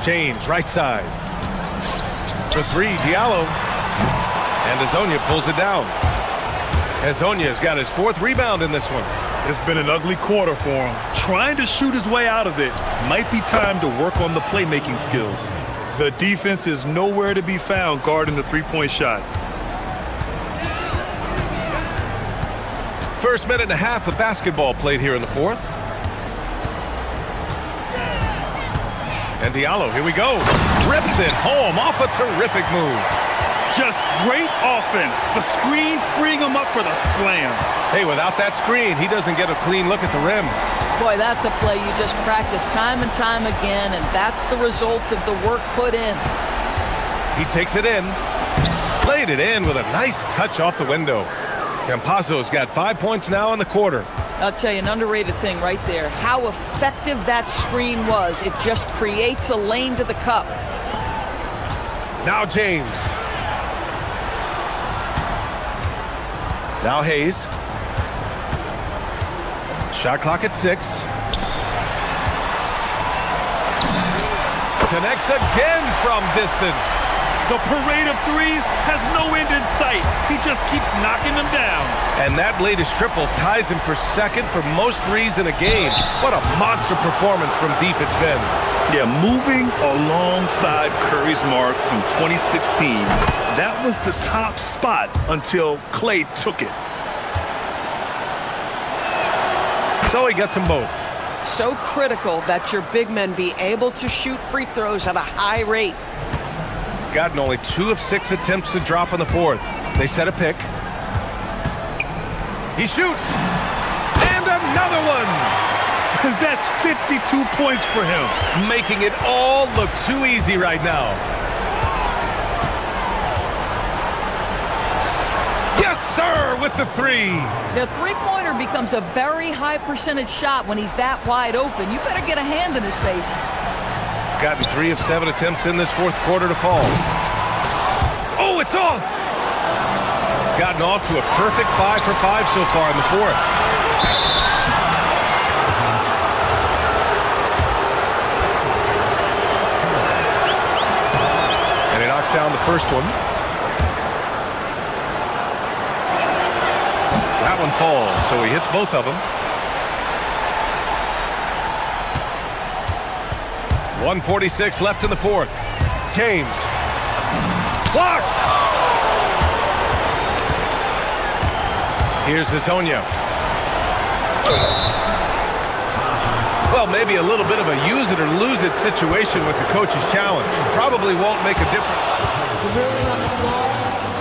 James, right side. For 3, Diallo. And Hezonja pulls it down. Hezonja's got his 4th rebound in this one. It's been an ugly quarter for him. Trying to shoot his way out of it. Might be time to work on the playmaking skills. The defense is nowhere to be found guarding the three-point shot. First minute and a half of basketball played here in the fourth. And Diallo, here we go. Rips it home off a terrific move. Just great offense. The screen freeing him up for the slam. Hey, without that screen, he doesn't get a clean look at the rim. Boy, that's a play you just practice time and time again, and that's the result of the work put in. He takes it in. Laid it in with a nice touch off the window. Campazzo's got 5 points now in the quarter. I'll tell you, an underrated thing right there. How effective that screen was. It just creates a lane to the cup. Now James. Now Hayes. Shot clock at 6. Connects again from distance. The parade of threes has no end in sight. He just keeps knocking them down. And that latest triple ties him for second for most threes in a game. What a monster performance from deep it's been. Yeah, moving alongside Curry's mark from 2016. That was the top spot until Clay took it. So he gets them both. So critical that your big men be able to shoot free throws at a high rate. Gotten only 2 of 6 attempts to drop in the fourth. They set a pick. He shoots. And another one. That's 52 points for him. Making it all look too easy right now. Yes, sir, with the 3. The three-pointer becomes a very high percentage shot when he's that wide open. You better get a hand in his face. Gotten 3 of 7 attempts in this fourth quarter to fall. Oh, it's off! Gotten off to a perfect 5 for 5 so far in the fourth. And he knocks down the first one. That one falls, so he hits both of them. 1:46 left in the fourth. James. Blocked! Here's Hezonja. Well, maybe a little bit of a use it or lose it situation with the coach's challenge. Probably won't make a difference. Ruling on the floor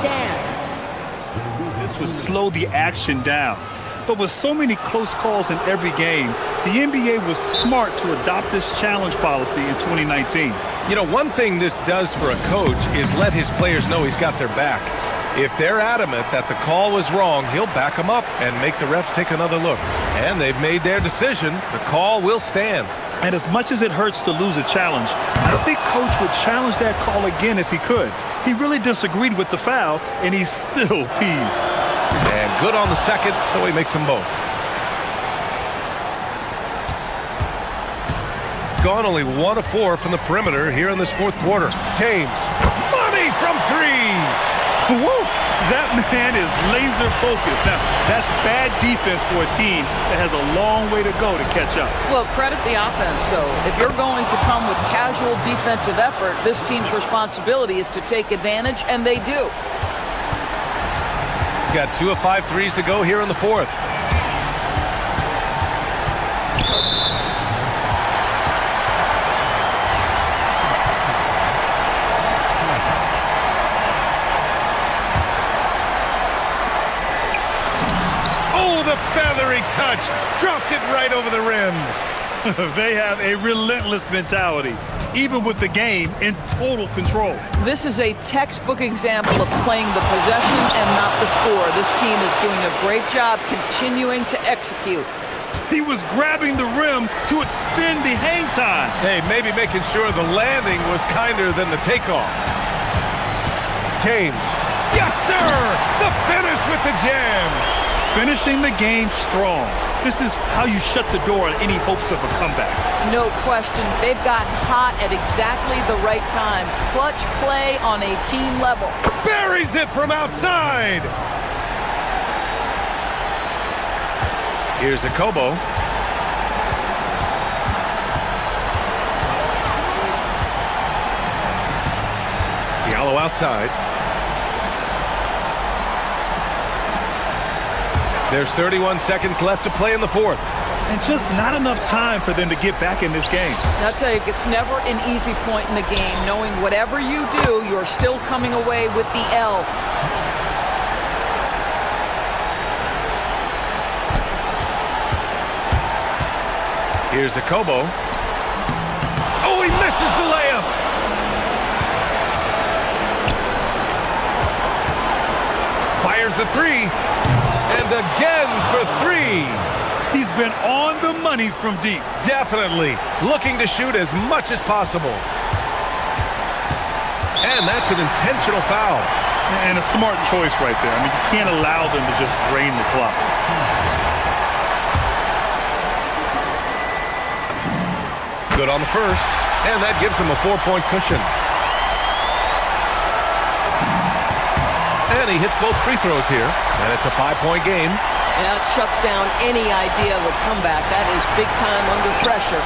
stands. This would slow the action down. But with so many close calls in every game, the NBA was smart to adopt this challenge policy in 2019. You know, one thing this does for a coach is let his players know he's got their back. If they're adamant that the call was wrong, he'll back them up and make the refs take another look. And they've made their decision. The call will stand. And as much as it hurts to lose a challenge, I think Coach would challenge that call again if he could. He really disagreed with the foul, and he's still peeved. And good on the second, so he makes them both. Gone only 1 of 4 from the perimeter here in this fourth quarter. James, money from 3! Woo! That man is laser focused. Now, that's bad defense for a team that has a long way to go to catch up. Well, credit the offense, though. If you're going to come with casual defensive effort, this team's responsibility is to take advantage, and they do. Got 2 of 5 threes to go here in the fourth. Feathery touch, dropped it right over the rim. They have a relentless mentality, even with the game in total control. This is a textbook example of playing the possession and not the score. This team is doing a great job continuing to execute. He was grabbing the rim to extend the hang time. Hey, maybe making sure the landing was kinder than the takeoff. James. Yes, sir! The finish with the jam. Finishing the game strong. This is how you shut the door on any hopes of a comeback. No question. They've gotten hot at exactly the right time. Clutch play on a team level. Buries it from outside. Here's Akobo. Diallo outside. There's 31 seconds left to play in the fourth. And just not enough time for them to get back in this game. I'll tell you, it's never an easy point in the game, knowing whatever you do, you're still coming away with the L. Here's Akobo. Oh, he misses the layup. Fires the three. And again for 3. He's been on the money from deep. Definitely. Looking to shoot as much as possible. And that's an intentional foul. And a smart choice right there. I mean, you can't allow them to just drain the clock. Good on the first. And that gives him a 4-point cushion. And he hits both free throws here. And it's a 5-point game. That shuts down any idea of a comeback. That is big time under pressure.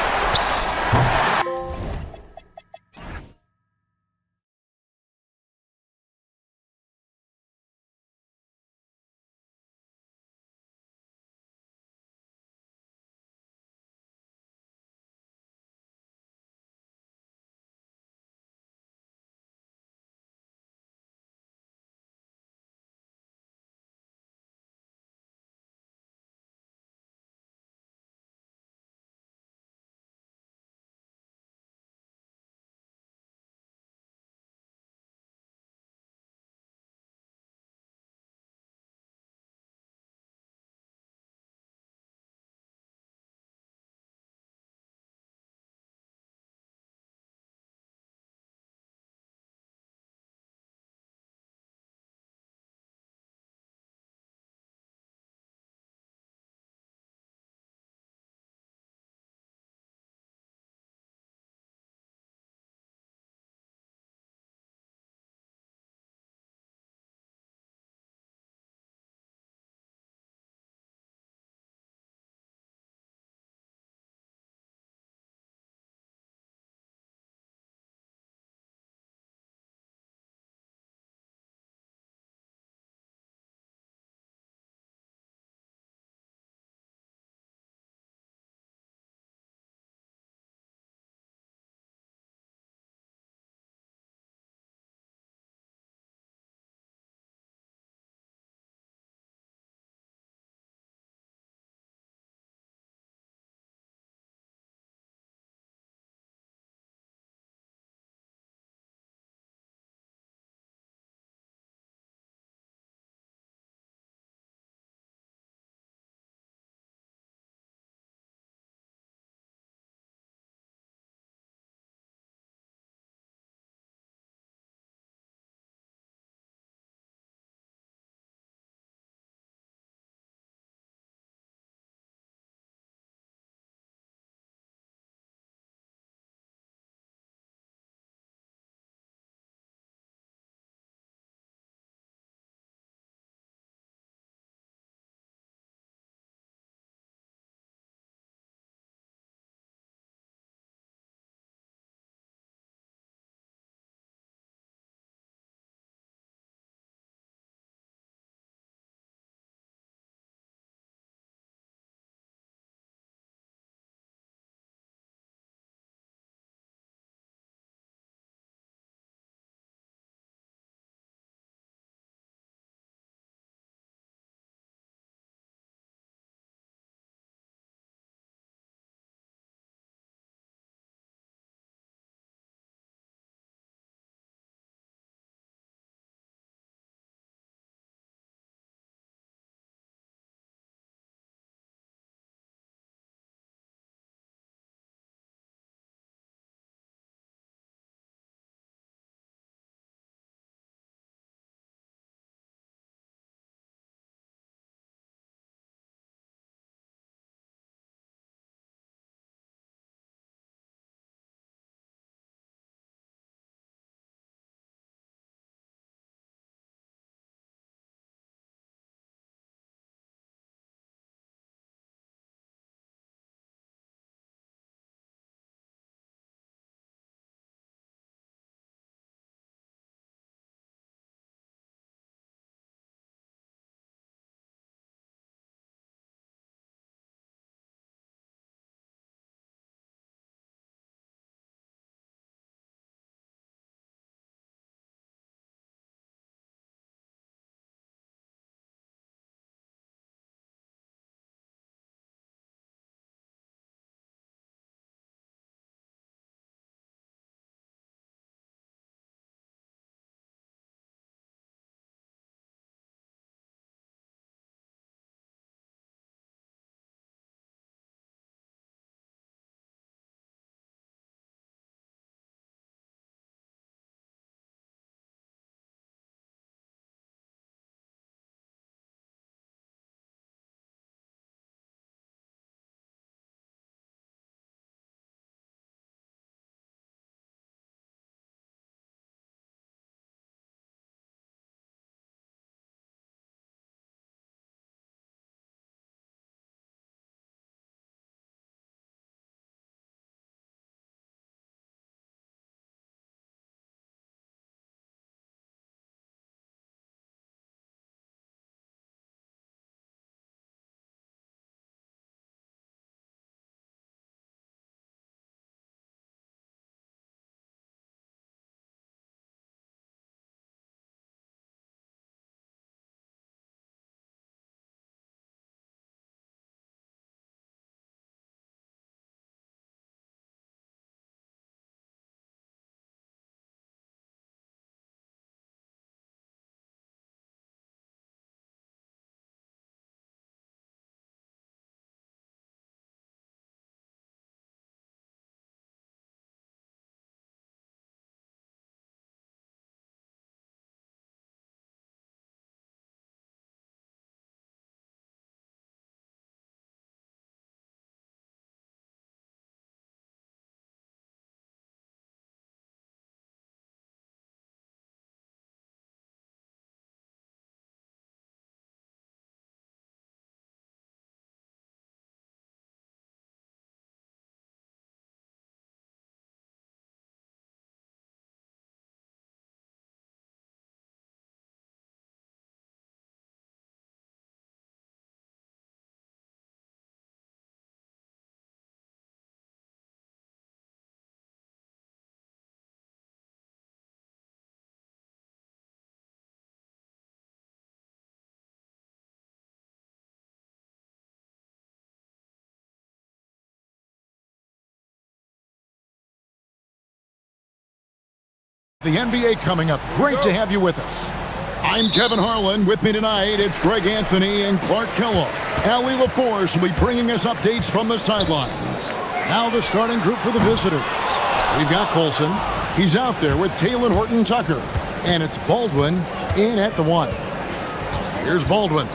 The NBA coming up. Great to have you with us. I'm Kevin Harlan. With me tonight, it's Greg Anthony and Clark Kellogg. Allie LaForce will be bringing us updates from the sidelines. Now the starting group for the visitors. We've got Colson. He's out there with Taylor Horton-Tucker. And it's Baldwin in at the 1. Here's Baldwin.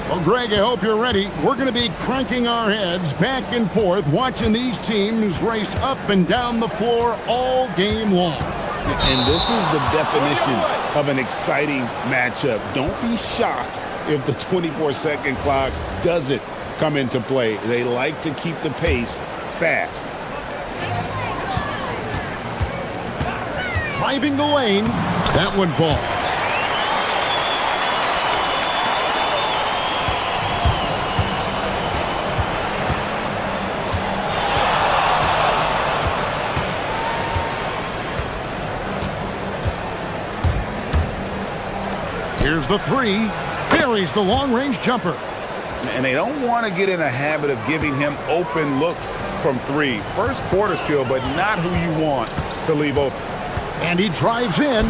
Well, Greg, I hope you're ready. We're going to be cranking our heads back and forth, watching these teams race up and down the floor all game long. And this is the definition of an exciting matchup. Don't be shocked if the 24-second clock doesn't come into play. They like to keep the pace fast. Driving the lane, that one falls. Here's the 3. Buries the long-range jumper. And they don't want to get in a habit of giving him open looks from 3. First quarter still, but not who you want to leave open. And he drives in,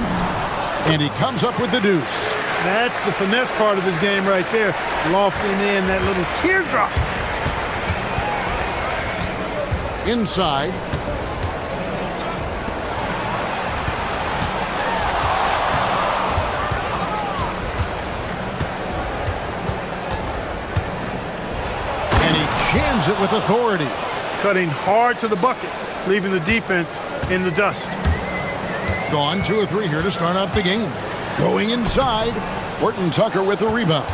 and he comes up with the deuce. That's the finesse part of his game right there. Lofting in that little teardrop. Inside. Jams it with authority. Cutting hard to the bucket, leaving the defense in the dust. Gone 2 or 3 here to start out the game. Going inside, Horton-Tucker with the rebound.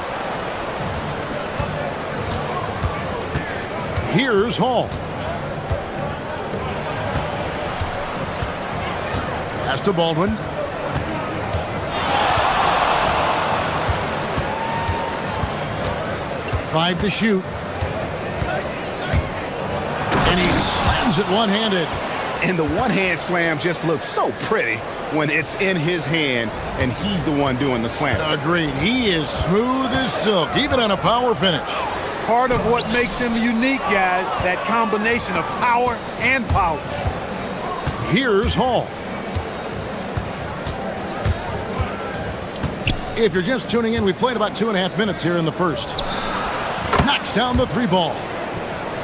Here's Hall. Pass to Baldwin. Five to shoot. And he slams it one-handed. And the one-hand slam just looks so pretty when it's in his hand and he's the one doing the slam. Agreed. He is smooth as silk, even on a power finish. Part of what makes him unique, guys, that combination of power and polish. Here's Hall. If you're just tuning in, we played about 2.5 minutes here in the first. Knocks down the 3 ball.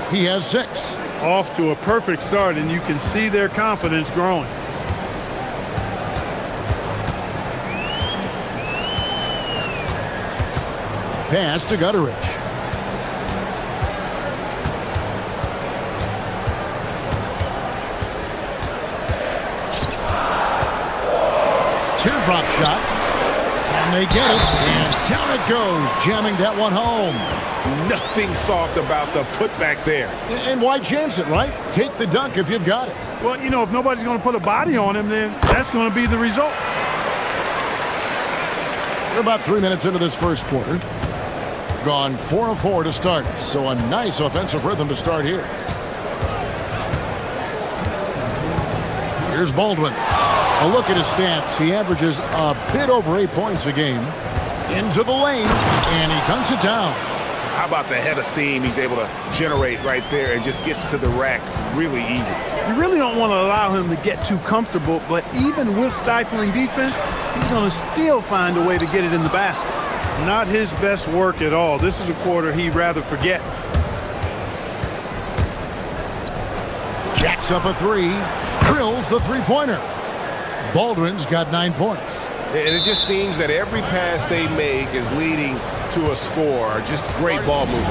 He has 6. Off to a perfect start, and you can see their confidence growing. Pass to Gutteridge. Teardrop shot. And they get it. And down it goes, jamming that one home. Nothing soft about the putback there. And why chance it, right? Take the dunk if you've got it. Well, you know, if nobody's going to put a body on him, then that's going to be the result. We're about 3 minutes into this first quarter. Gone 4 of 4 to start. So a nice offensive rhythm to start here. Here's Baldwin. A look at his stats. He averages a bit over 8 points a game. Into the lane, and he dunks it down. How about the head of steam he's able to generate right there and just gets to the rack really easy. You really don't want to allow him to get too comfortable, but even with stifling defense, he's going to still find a way to get it in the basket. Not his best work at all. This is a quarter he'd rather forget. Jacks up a 3, drills the 3-pointer. Baldwin's got 9 points. And it just seems that every pass they make is leading to a score. Just great ball movement.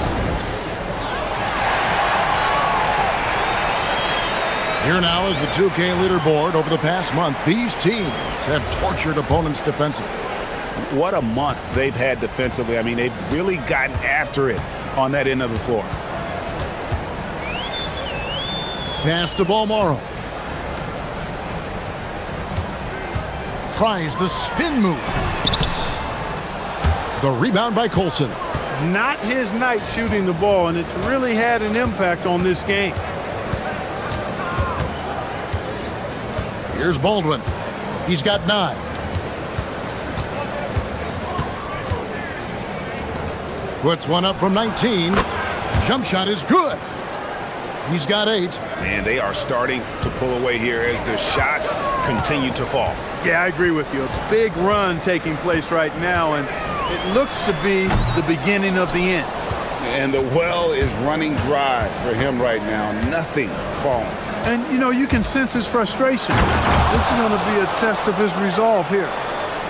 Here now is the 2K leaderboard. Over the past month, these teams have tortured opponents defensively. What a month they've had defensively. I mean, they've really gotten after it on that end of the floor. Pass to Balmoro. Tries the spin move. The rebound by Colson. Not his night shooting the ball, and it's really had an impact on this game. Here's Baldwin. He's got 9. Puts one up from 19. Jump shot is good. He's got 8. And they are starting to pull away here as the shots continue to fall. Yeah, I agree with you. A big run taking place right now, and it looks to be the beginning of the end. And the well is running dry for him right now. Nothing falling. And, you know, you can sense his frustration. This is going to be a test of his resolve here.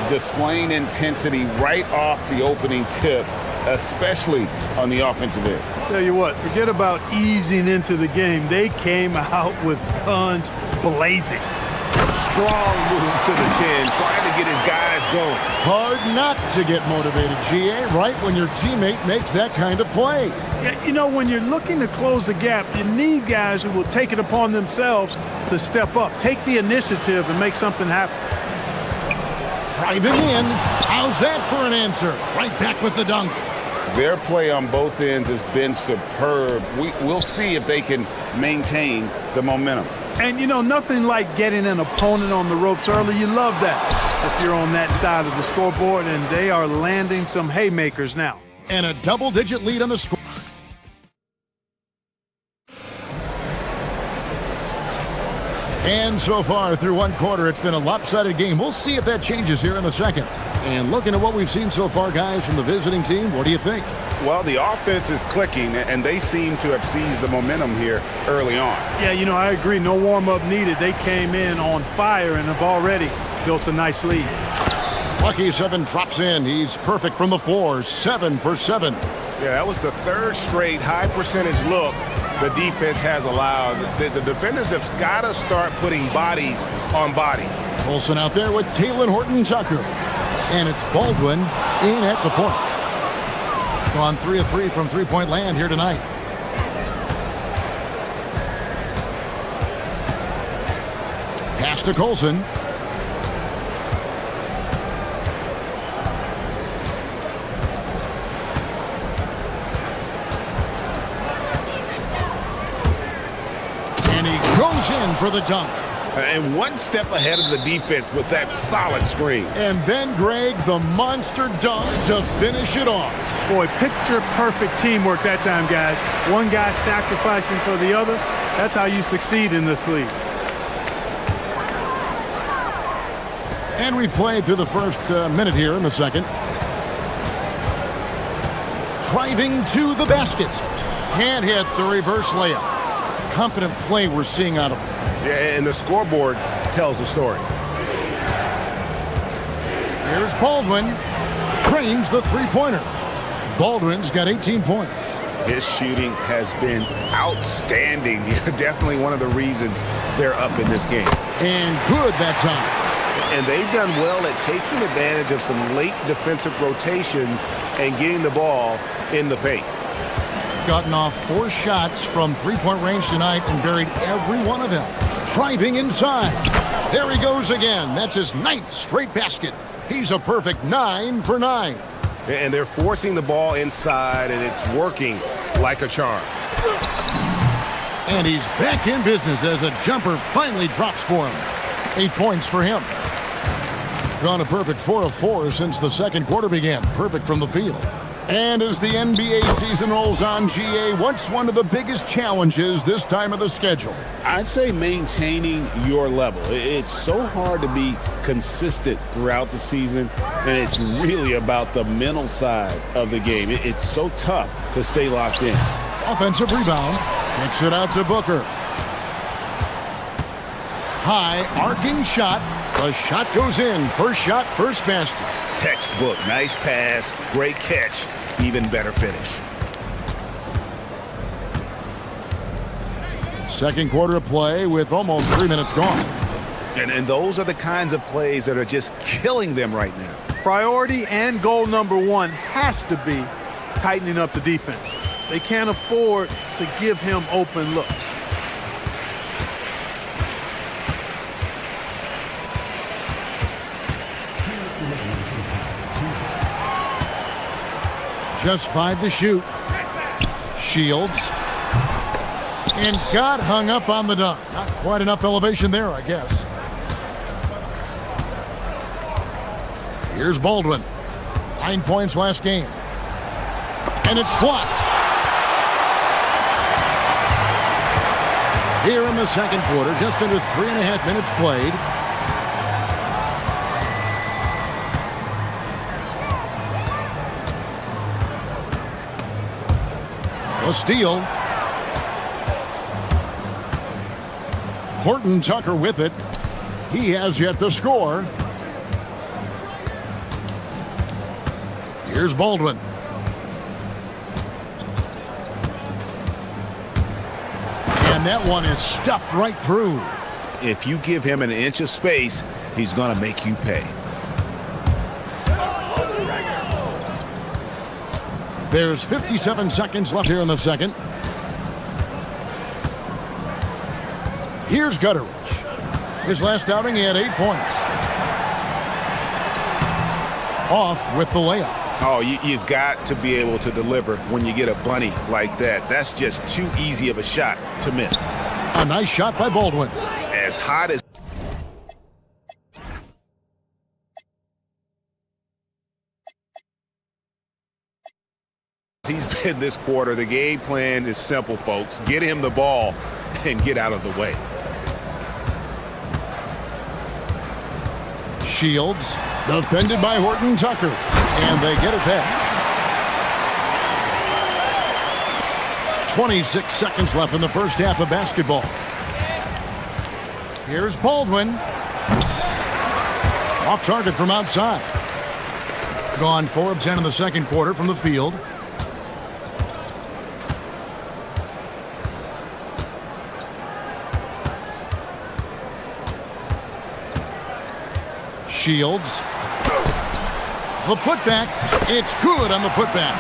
Displaying intensity right off the opening tip, especially on the offensive end. Tell you what, forget about easing into the game. They came out with guns blazing. Strong move to the 10, trying to get his guys going. Hard not to get motivated, GA, right when your teammate makes that kind of play. Yeah, you know, when you're looking to close the gap, you need guys who will take it upon themselves to step up, take the initiative, and make something happen. Driving in. How's that for an answer? Right back with the dunk. Their play on both ends has been superb. We'll see if they can maintain the momentum. And, you know, nothing like getting an opponent on the ropes early. You love that if you're on that side of the scoreboard, and they are landing some haymakers now. And a double-digit lead on the score. And so far through one quarter, it's been a lopsided game. We'll see if that changes here in the second. And looking at what we've seen so far, guys, from the visiting team, what do you think? Well, the offense is clicking, and they seem to have seized the momentum here early on. Yeah, you know, I agree. No warm-up needed. They came in on fire and have already built a nice lead. Lucky 7 drops in. He's perfect from the floor. 7 for 7. Yeah, that was the third straight high-percentage look the defense has allowed. The defenders have got to start putting bodies on bodies. Olsen out there with Taylor Horton-Tucker. And it's Baldwin in at the point. Gone 3 of 3 from three-point land here tonight. Pass to Colson. And he goes in for the dunk. And one step ahead of the defense with that solid screen. And then, Greg, the monster dunk to finish it off. Boy, picture perfect teamwork that time, guys. One guy sacrificing for the other. That's how you succeed in this league. And we've played through the first minute here in the second. Driving to the basket. Can't hit the reverse layup. Confident play we're seeing out of him. Yeah, and the scoreboard tells the story. Here's Baldwin. Drains the three-pointer. Baldwin's got 18 points. His shooting has been outstanding. Definitely one of the reasons they're up in this game. And good that time. And they've done well at taking advantage of some late defensive rotations and getting the ball in the paint. Gotten off 4 shots from three-point range tonight and buried every one of them. Driving inside. There he goes again. That's his 9th straight basket. He's a perfect 9 for 9. And they're forcing the ball inside, and it's working like a charm. And he's back in business as a jumper finally drops for him. 8 points for him. Gone a perfect 4 of 4 since the second quarter began. Perfect from the field. And as the NBA season rolls on, GA, what's one of the biggest challenges this time of the schedule? I'd say maintaining your level. It's so hard to be consistent throughout the season, and it's really about the mental side of the game. It's so tough to stay locked in. Offensive rebound. Kicks it out to Booker. High arcing shot. The shot goes in. First shot, first basket. Textbook. Nice pass. Great catch. Even better finish. Second quarter of play with almost 3 minutes gone. And those are the kinds of plays that are just killing them right now. Priority and goal number 1 has to be tightening up the defense. They can't afford to give him open looks. Just 5 to shoot. Shields. And got hung up on the dunk. Not quite enough elevation there, I guess. Here's Baldwin. 9 points last game. And it's blocked. Here in the second quarter, just under 3.5 minutes played. A steal. Horton Tucker with it. He has yet to score. Here's Baldwin. And that one is stuffed right through. If you give him an inch of space, he's going to make you pay. There's 57 seconds left here in the second. Here's Gutteridge. His last outing, he had 8 points. Off with the layup. Oh, you've got to be able to deliver when you get a bunny like that. That's just too easy of a shot to miss. A nice shot by Baldwin. As hot as... he's been this quarter, the game plan is simple, folks. Get him the ball and get out of the way. Shields, defended by Horton Tucker, and they get it back. 26 seconds left in the first half of basketball. Here's Baldwin. Off target from outside. Gone 4 of 10 in the second quarter from the field. Shields. The putback. It's good on the putback.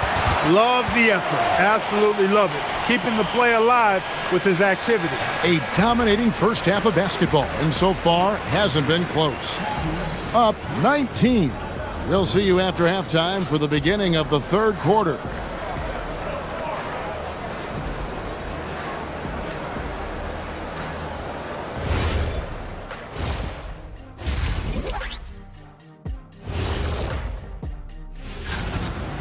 Love the effort. Absolutely love it. Keeping the play alive with his activity. A dominating first half of basketball, and so far hasn't been close. Up 19. We'll see you after halftime for the beginning of the third quarter.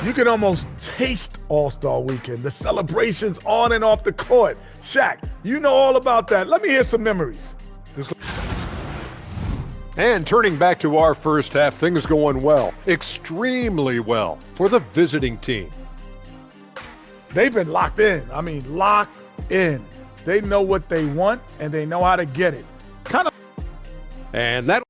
You can almost taste All-Star Weekend, the celebrations on and off the court. Shaq, you know all about that. Let me hear some memories. And turning back to our first half, things going well, extremely well for the visiting team. They've been locked in. I mean, locked in. They know what they want, and they know how to get it. And that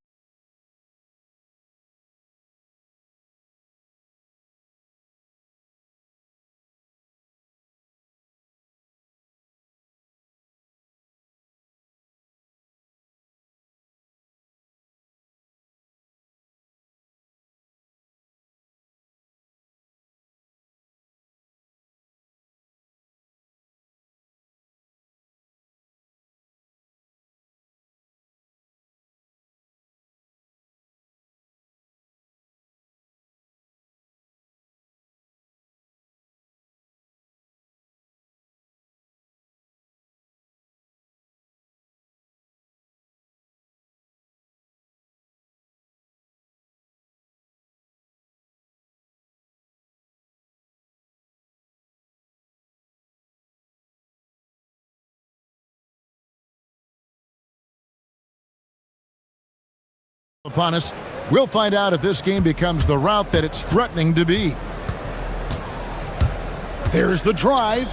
upon us. We'll find out if this game becomes the route that it's threatening to be. There's the drive.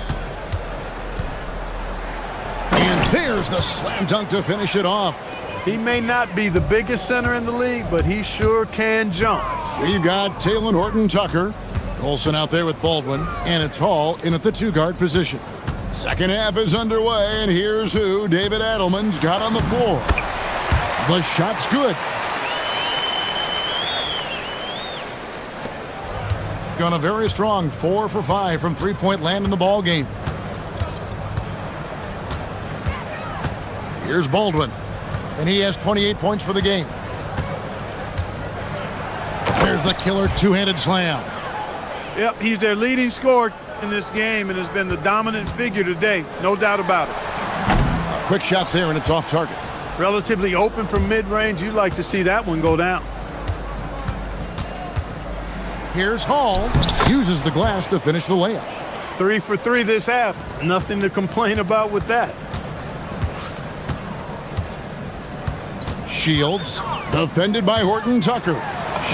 And there's the slam dunk to finish it off. He may not be the biggest center in the league, but he sure can jump. We've got Taylor Horton Tucker. Colson out there with Baldwin, and it's Hall in at the two-guard position. Second half is underway, and here's who David Adelman's got on the floor. The shot's good. Gone a very strong 4 for 5 from three-point land in the ball game. Here's Baldwin, and he has 28 points for the game. There's the killer two-handed slam. Yep, he's their leading scorer in this game and has been the dominant figure today, no doubt about it. A quick shot there, and it's off target. Relatively open from mid-range. You'd like to see that one go down. Here's Hall. Uses the glass to finish the layup. 3 for 3 this half. Nothing to complain about with that. Shields, defended by Horton Tucker.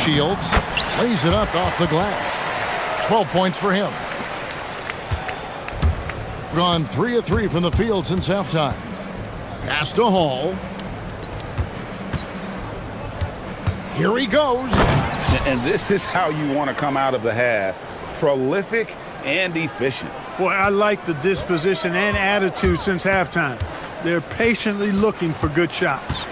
Shields lays it up off the glass. 12 points for him. Gone 3 of 3 from the field since halftime. Pass to Hall. Here he goes. And this is how you want to come out of the half. Prolific and efficient. Boy, I like the disposition and attitude since halftime. They're patiently looking for good shots.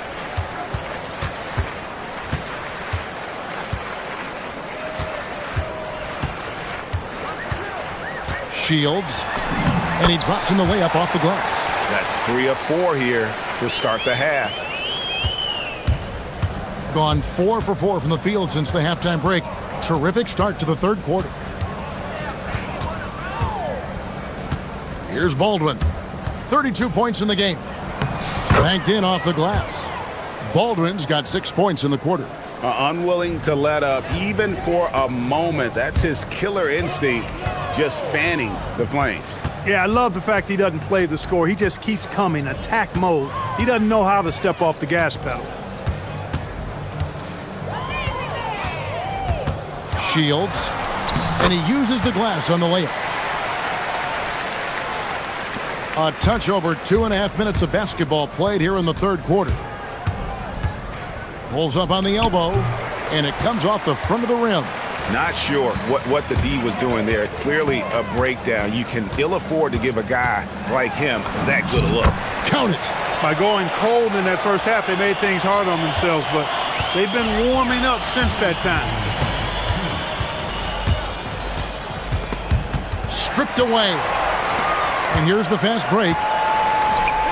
Shields, and he drops in the layup off the glass. That's 3 of 4 here to start the half. Gone 4 for 4 from the field since the halftime break. Terrific start to the third quarter. Here's Baldwin. 32 points in the game. Banked in off the glass. Baldwin's got 6 points in the quarter. Unwilling to let up even for a moment. That's his killer instinct, just fanning the flames. Yeah, I love the fact he doesn't play the score. He just keeps coming, attack mode. He doesn't know how to step off the gas pedal. Shields, and he uses the glass on the layup. A touch over 2.5 minutes of basketball played here in the third quarter. Pulls up on the elbow, and it comes off the front of the rim. Not sure what the D was doing there. Clearly a breakdown. You can ill afford to give a guy like him that good a look. Count it. By going cold in that first half, they made things hard on themselves, but they've been warming up since that time. Stripped away. And here's the fast break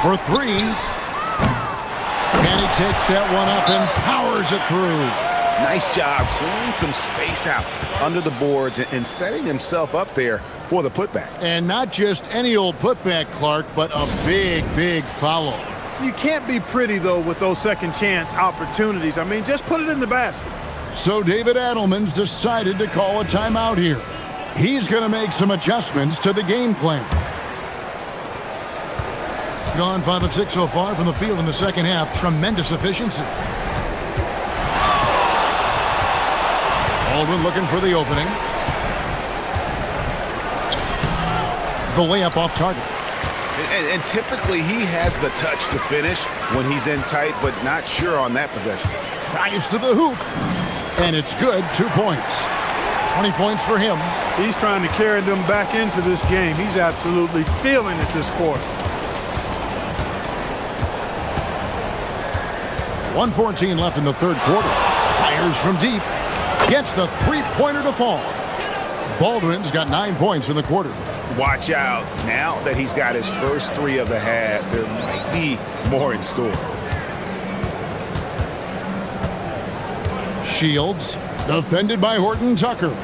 for 3. And he takes that one up and powers it through. Nice job clearing some space out under the boards and setting himself up there for the putback. And not just any old putback, Clark, but a big, big follow. You can't be pretty, though, with those second chance opportunities. I mean, just put it in the basket. So David Adelman's decided to call a timeout here. He's going to make some adjustments to the game plan. Gone 5 of 6 so far from the field in the second half. Tremendous efficiency. Baldwin looking for the opening. The layup off target. And typically he has the touch to finish when he's in tight, but not sure on that possession. Drives to the hoop. And it's good. 2 points. 20 points for him. He's trying to carry them back into this game. He's absolutely feeling it this quarter. 1:14 left in the third quarter. Fires from deep. Gets the three-pointer to fall. Baldwin's got 9 points in the quarter. Watch out. Now that he's got his first 3 of the half, there might be more in store. Shields, defended by Horton Tucker.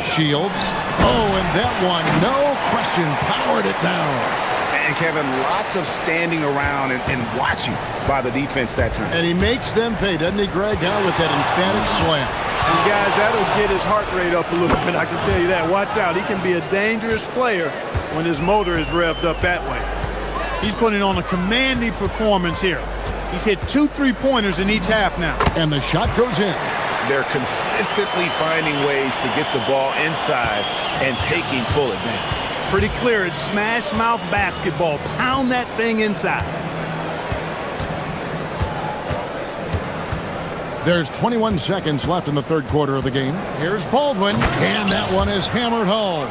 Shields. Oh, and that one, no question, powered it down. And Kevin, lots of standing around and watching by the defense that time. And he makes them pay, doesn't he, Greg? Out with that emphatic slam. And guys, that'll get his heart rate up a little bit, I can tell you that. Watch out. He can be a dangerous player when his motor is revved up that way. He's putting on a commanding performance here. He's hit 2 3-pointers in each half now. And the shot goes in. They're consistently finding ways to get the ball inside and taking full advantage. Pretty clear, it's smash mouth basketball. Pound that thing inside. There's 21 seconds left in the third quarter of the game. Here's Baldwin, and that one is hammered home.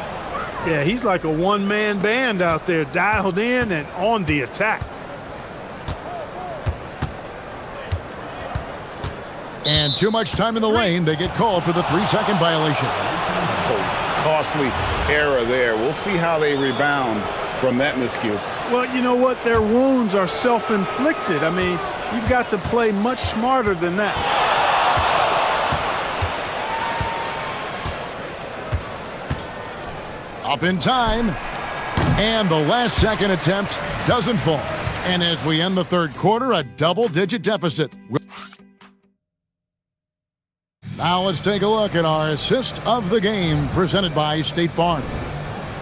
Yeah, he's like a one-man band out there, dialed in and on the attack. And too much time in the lane. They get called for the 3-second violation. Costly error there. We'll see how they rebound from that miscue. Well, you know what? Their wounds are self-inflicted. I mean, you've got to play much smarter than that. Up in time. And the last second attempt doesn't fall. And as we end the third quarter, a double-digit deficit. Now let's take a look at our assist of the game presented by State Farm.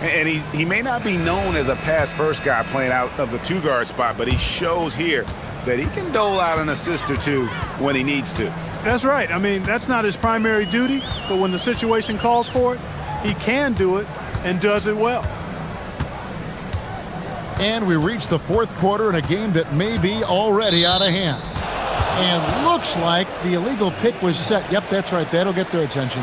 And he may not be known as a pass-first guy playing out of the 2-guard spot, but he shows here that he can dole out an assist or two when he needs to. That's right. I mean, that's not his primary duty, but when the situation calls for it, he can do it and does it well. And we reach the fourth quarter in a game that may be already out of hand. And looks like the illegal pick was set. Yep, that's right. That'll get their attention.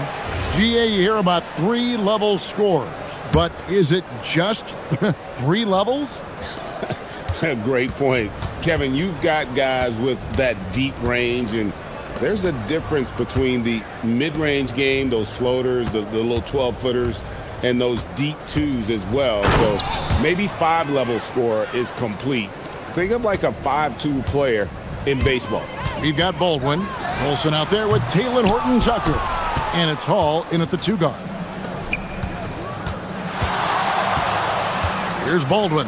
GA, you hear about 3 level scores. But is it just 3 levels? Great point. Kevin, you've got guys with that deep range, and there's a difference between the mid-range game, those floaters, the little 12-footers, and those deep twos as well. So maybe 5-level score is complete. Think of like a 5-2 player in baseball. We've got Baldwin. Olsen out there with Taylor Horton-Tucker. And it's Hall in at the 2 guard. Here's Baldwin.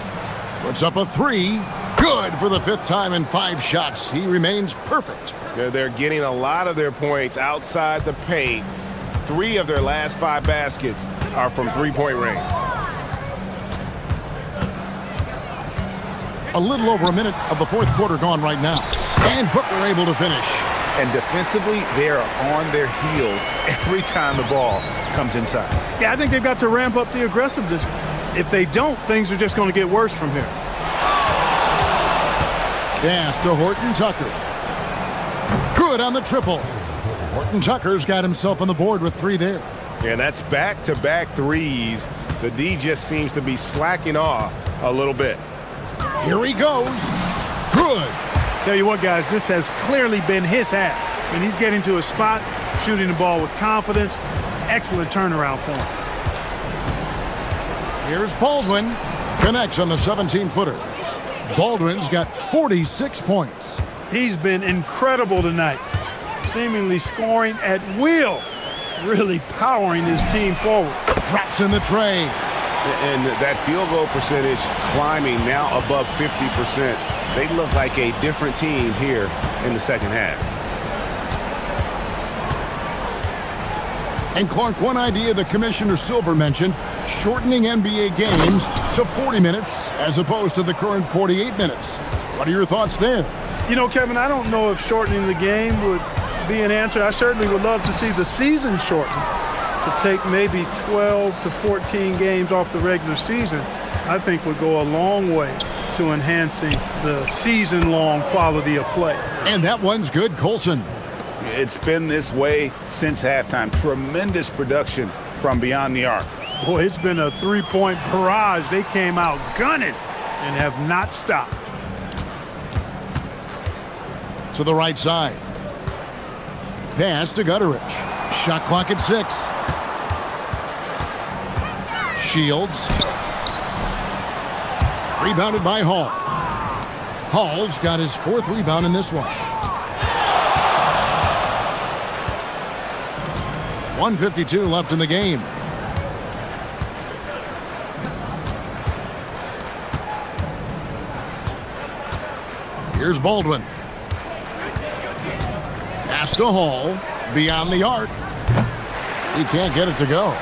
Puts up a 3. Good for the 5th time in 5 shots. He remains perfect. They're getting a lot of their points outside the paint. 3 of their last 5 baskets are from 3-point range. A little over a minute of the fourth quarter gone right now. And Booker able to finish. And defensively, they are on their heels every time the ball comes inside. Yeah, I think they've got to ramp up the aggressiveness. If they don't, things are just going to get worse from here. Pass to Horton-Tucker. Good on the triple. Horton-Tucker's got himself on the board with 3 there. And that's back-to-back threes. The D just seems to be slacking off a little bit. Here he goes. Good. Tell you what, guys, this has clearly been his half. And he's getting to a spot, shooting the ball with confidence. Excellent turnaround for him. Here's Baldwin. Connects on the 17-footer. Baldwin's got 46 points. He's been incredible tonight. Seemingly scoring at will. Really powering his team forward. Drops in the tray. And that field goal percentage climbing now above 50%. They look like a different team here in the second half. And Clark, one idea that Commissioner Silver mentioned, shortening NBA games to 40 minutes as opposed to the current 48 minutes. What are your thoughts there? You know, Kevin, I don't know if shortening the game would be an answer. I certainly would love to see the season shortened to take maybe 12 to 14 games off the regular season. I think would go a long way to enhancing the season-long quality of play. And that one's good, Colson. It's been this way since halftime. Tremendous production from beyond the arc. Boy, it's been a 3-point barrage. They came out gunning and have not stopped. To the right side. Pass to Gutteridge. Shot clock at 6. Shields. Rebounded by Hall. Hall's got his 4th rebound in this one. 1:52 left in the game. Here's Baldwin. Pass to Hall. Beyond the arc. He can't get it to go.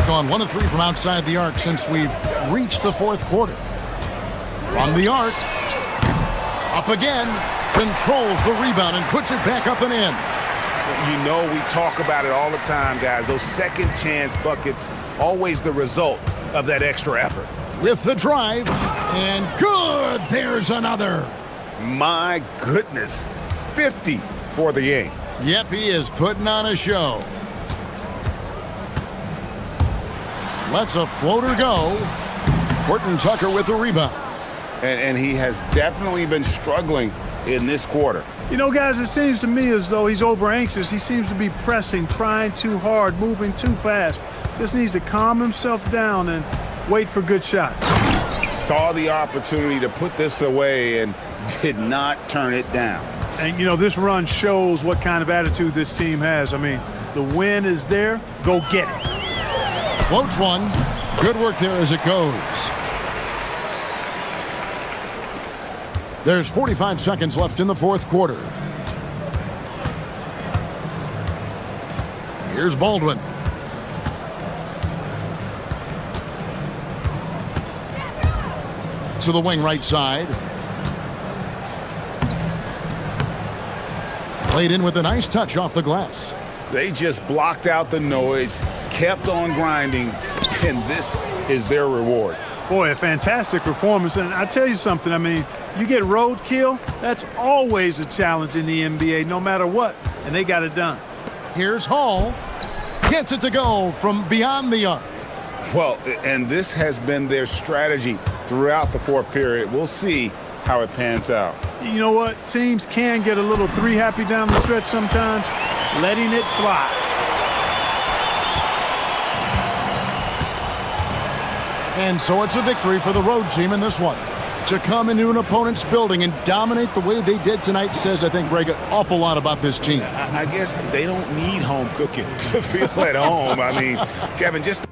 Gone 1 of 3 from outside the arc since we've reached the fourth quarter. From the arc. Up again. Controls the rebound and puts it back up and in. You know we talk about it all the time, guys. Those second chance buckets, always the result of that extra effort. With the drive. And good. There's another. My goodness. 50 for the game. Yep, he is putting on a show. Lets a floater go. Horton-Tucker with the rebound. And he has definitely been struggling in this quarter. You know, guys, it seems to me as though he's over anxious. He seems to be pressing, trying too hard, moving too fast. Just needs to calm himself down and wait for good shots. Saw the opportunity to put this away and did not turn it down. And, you know, this run shows what kind of attitude this team has. I mean, the win is there. Go get it. Floats one. Good work there as it goes. There's 45 seconds left in the fourth quarter. Here's Baldwin. To the wing right side. Laid in with a nice touch off the glass. They just blocked out the noise, kept on grinding, and this is their reward. Boy, a fantastic performance. And I tell you something, I mean, you get roadkill, that's always a challenge in the NBA, no matter what, and they got it done. Here's Hall. Gets it to go from beyond the arc. Well, and this has been their strategy throughout the fourth period. We'll see how it pans out. You know what? Teams can get a little three happy down the stretch sometimes, letting it fly. And so it's a victory for the road team in this one. To come into an opponent's building and dominate the way they did tonight says, I think, Greg, an awful lot about this team. I guess they don't need home cooking to feel at home. I mean, Kevin, just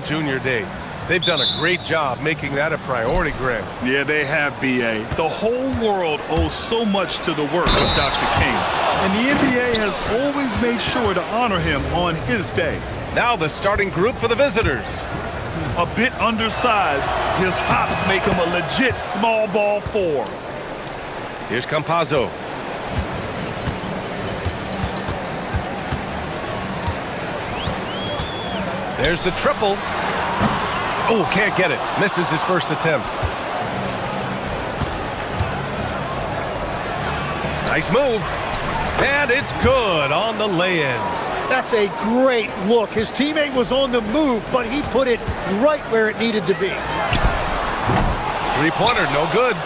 junior day. They've done a great job making that a priority, Grant. Yeah, they have, B.A. The whole world owes so much to the work of Dr. King. And the NBA has always made sure to honor him on his day. Now the starting group for the visitors. A bit undersized, his hops make him a legit small ball 4. Here's Campazzo. There's the triple. Oh, can't get it. Misses his first attempt. Nice move. And it's good on the lay-in. That's a great look. His teammate was on the move, but he put it right where it needed to be. Three-pointer, no good.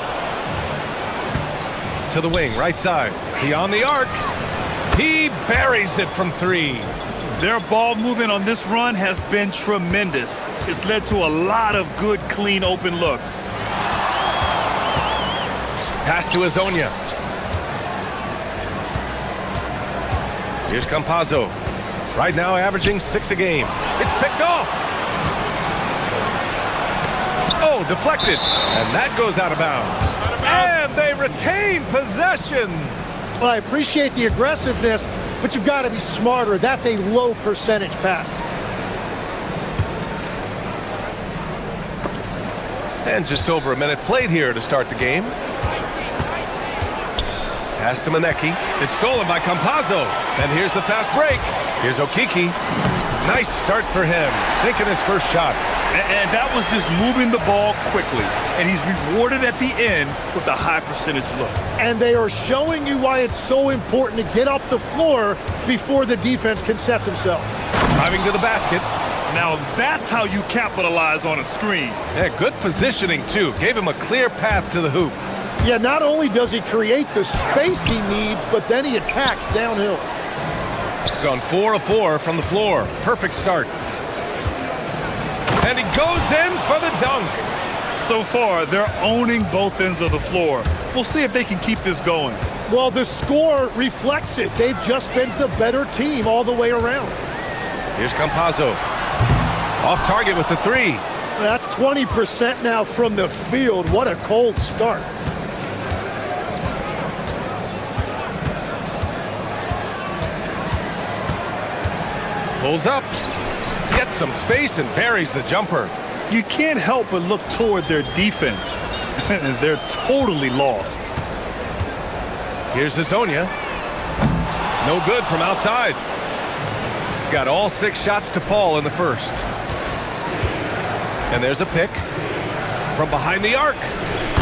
To the wing, right side. He on the arc. He buries it from 3. Their ball movement on this run has been tremendous. It's led to a lot of good, clean, open looks. Pass to Azonia. Here's Campazzo. Right now averaging 6 a game. It's picked off. Oh, deflected. And that goes out of bounds. And they retain possession. Well, I appreciate the aggressiveness, but you've got to be smarter. That's a low percentage pass. And just over a minute played here to start the game. Pass to Manecki. It's stolen by Campazzo. And here's the fast break. Here's Okiki. Nice start for him. Sinking his first shot. And that was just moving the ball quickly. And he's rewarded at the end with a high percentage look. And they are showing you why it's so important to get up the floor before the defense can set themselves. Driving to the basket. Now that's how you capitalize on a screen. Yeah, good positioning too. Gave him a clear path to the hoop. Yeah, not only does he create the space he needs, but then he attacks downhill. Gone 4 of 4 from the floor. Perfect start. And he goes in for the dunk. So far, they're owning both ends of the floor. We'll see if they can keep this going. Well, the score reflects it. They've just been the better team all the way around. Here's Campazzo. Off target with the 3. That's 20% now from the field. What a cold start. Pulls up. Gets some space and buries the jumper. You can't help but look toward their defense. They're totally lost. Here's Azonia. No good from outside. Got all 6 shots to fall in the first. And there's a pick from behind the arc.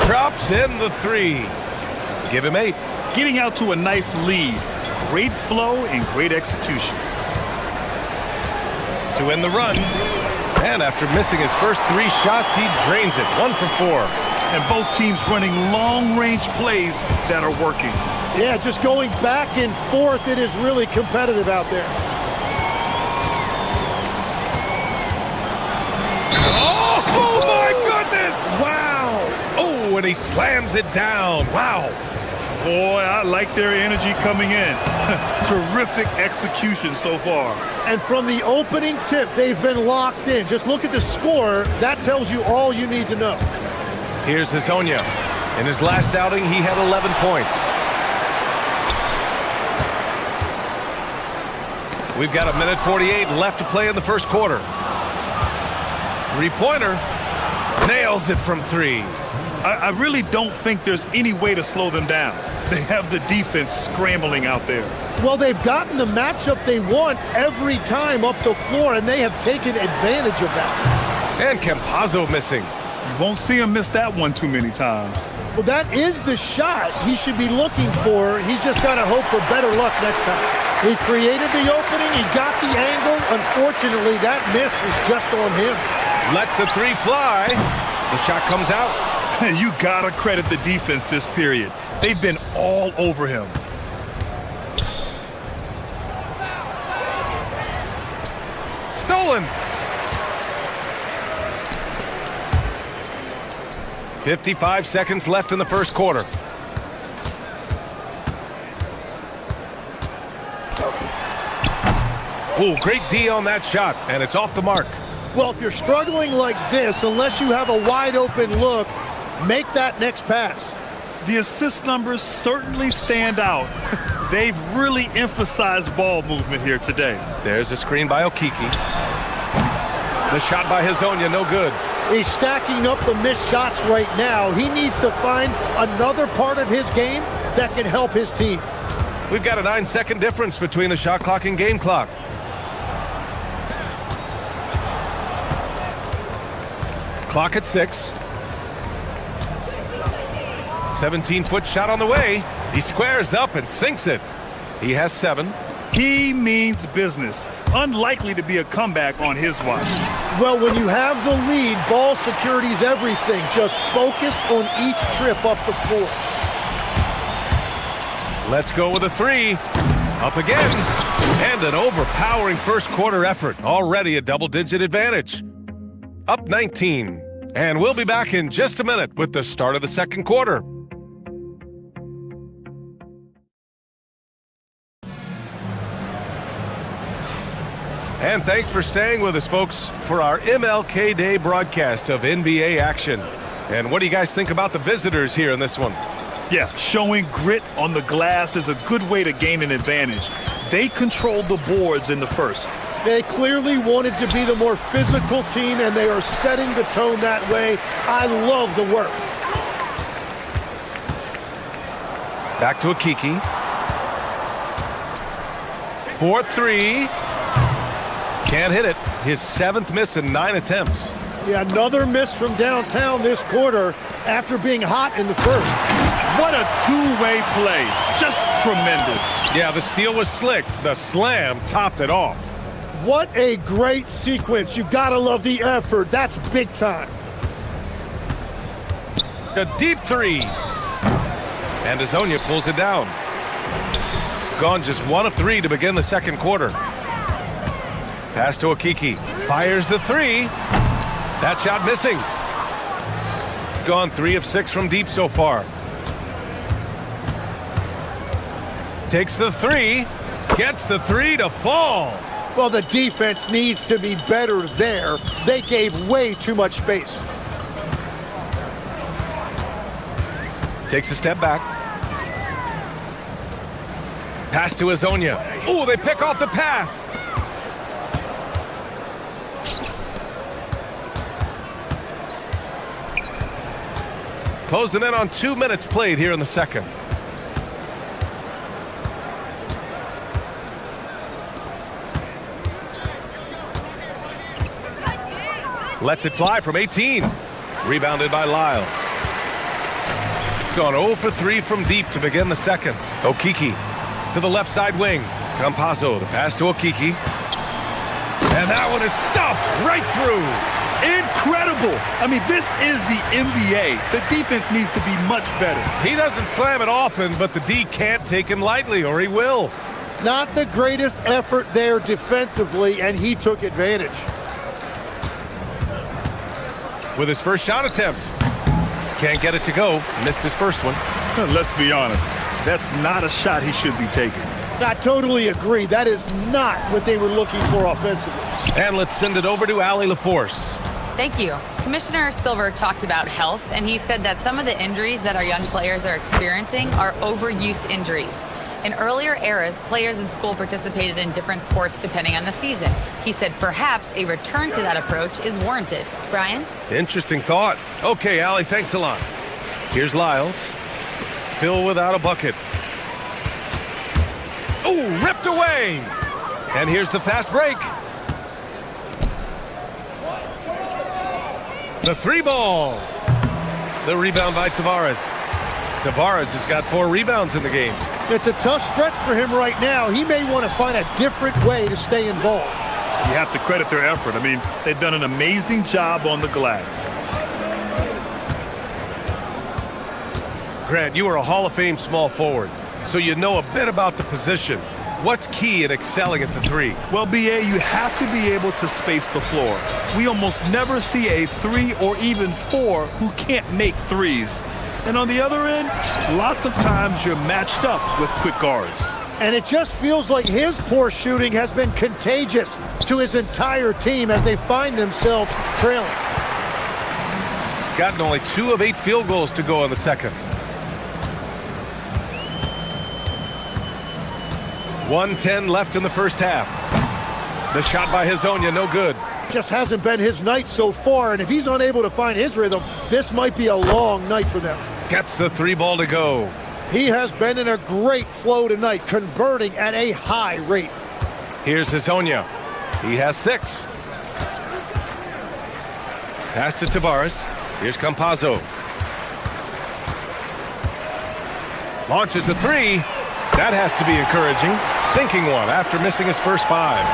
Drops in the 3. Give him 8. Getting out to a nice lead. Great flow and great execution. To end the run. And after missing his first 3 shots, he drains it. 1 for 4. And both teams running long-range plays that are working. Yeah, just going back and forth. It is really competitive out there. Oh my goodness! Wow! Oh, and he slams it down. Wow! Boy, I like their energy coming in. Terrific execution so far. And from the opening tip, they've been locked in. Just look at the score. That tells you all you need to know. Here's Azonia. In his last outing, he had 11 points. We've got 1:48 left to play in the first quarter. 3-pointer. Nails it from 3. I really don't think there's any way to slow them down. They have the defense scrambling out there. Well, they've gotten the matchup they want every time up the floor, and they have taken advantage of that. And Campazzo missing. You won't see him miss that one too many times. Well, that is the shot he should be looking for. He's just got to hope for better luck next time. He created the opening. He got the angle. Unfortunately, that miss was just on him. Lets the 3 fly. The shot comes out. You gotta credit the defense this period. They've been all over him. Stolen. 55 seconds left in the first quarter. Oh, great D on that shot, and it's off the mark. Well, if you're struggling like this, unless you have a wide open look, make that next pass. The assist numbers certainly stand out. They've really emphasized ball movement here today. There's a screen by Okiki. The shot by Hazonia, no good. He's stacking up the missed shots right now. He needs to find another part of his game that can help his team. We've got a 9-second difference between the shot clock and game clock. Clock at 6. 17-foot shot on the way. He squares up and sinks it. He has 7. He means business. Unlikely to be a comeback on his watch. Well, when you have the lead, ball security's everything. Just focus on each trip up the floor. Let's go with a 3. Up again. And an overpowering first quarter effort. Already a double-digit advantage. Up 19. And we'll be back in just a minute with the start of the second quarter. And thanks for staying with us, folks, for our MLK Day broadcast of NBA action. And what do you guys think about the visitors here in this one? Yeah, showing grit on the glass is a good way to gain an advantage. They controlled the boards in the first. They clearly wanted to be the more physical team, and they are setting the tone that way. I love the work. Back to Okiki. 4-3. Can't hit it. His 7th miss in 9 attempts. Yeah, another miss from downtown this quarter after being hot in the first. What a two-way play. Just tremendous. Yeah, the steal was slick. The slam topped it off. What a great sequence. You gotta love the effort. That's big time. A deep 3. And Hazonia pulls it down. Gone just 1 of 3 to begin the second quarter. Pass to Okiki. Fires the 3. That shot missing. Gone 3 of 6 from deep so far. Takes the 3. Gets the 3 to fall. Well, the defense needs to be better there. They gave way too much space. Takes a step back. Pass to Hazonia. Oh, they pick off the pass. Closing in on 2 minutes played here in the second. Lets it fly from 18. Rebounded by Lyles. Gone 0 for 3 from deep to begin the second. Okiki to the left side wing. Campazzo to pass to Okiki. And that one is stuffed right through. Incredible. I mean, this is the NBA. The defense needs to be much better. He doesn't slam it often, but the D can't take him lightly, or he will. Not the greatest effort there defensively, and he took advantage. With his first shot attempt. Can't get it to go. Missed his first one. Let's be honest. That's not a shot he should be taking. I totally agree. That is not what they were looking for offensively. And let's send it over to Allie LaForce. Thank you. Commissioner Silver talked about health, and he said that some of the injuries that our young players are experiencing are overuse injuries. In earlier eras, players in school participated in different sports depending on the season. He said perhaps a return to that approach is warranted. Brian? Interesting thought. Okay, Allie, thanks a lot. Here's Lyles. Still without a bucket. Ooh, ripped away! And here's the fast break. The 3 ball. The rebound by Tavares. Tavares has got 4 rebounds in the game. It's a tough stretch for him right now. He may want to find a different way to stay involved. You have to credit their effort. I mean, they've done an amazing job on the glass. Grant, you are a Hall of Fame small forward, so you know a bit about the position. What's key in excelling at the 3? Well, BA, you have to be able to space the floor. We almost never see a 3 or even 4 who can't make 3s. And on the other end, lots of times you're matched up with quick guards. And it just feels like his poor shooting has been contagious to his entire team as they find themselves trailing. Gotten only 2 of 8 field goals to go in the second. 1:10 left in the first half. The shot by Hezonja, no good. Just hasn't been his night so far, and if he's unable to find his rhythm, this might be a long night for them. Gets the 3 ball to go. He has been in a great flow tonight, converting at a high rate. Here's Hezonja. He has 6. Pass to Tavares. Here's Campazzo. Launches a 3. That has to be encouraging. Sinking one after missing his first 5.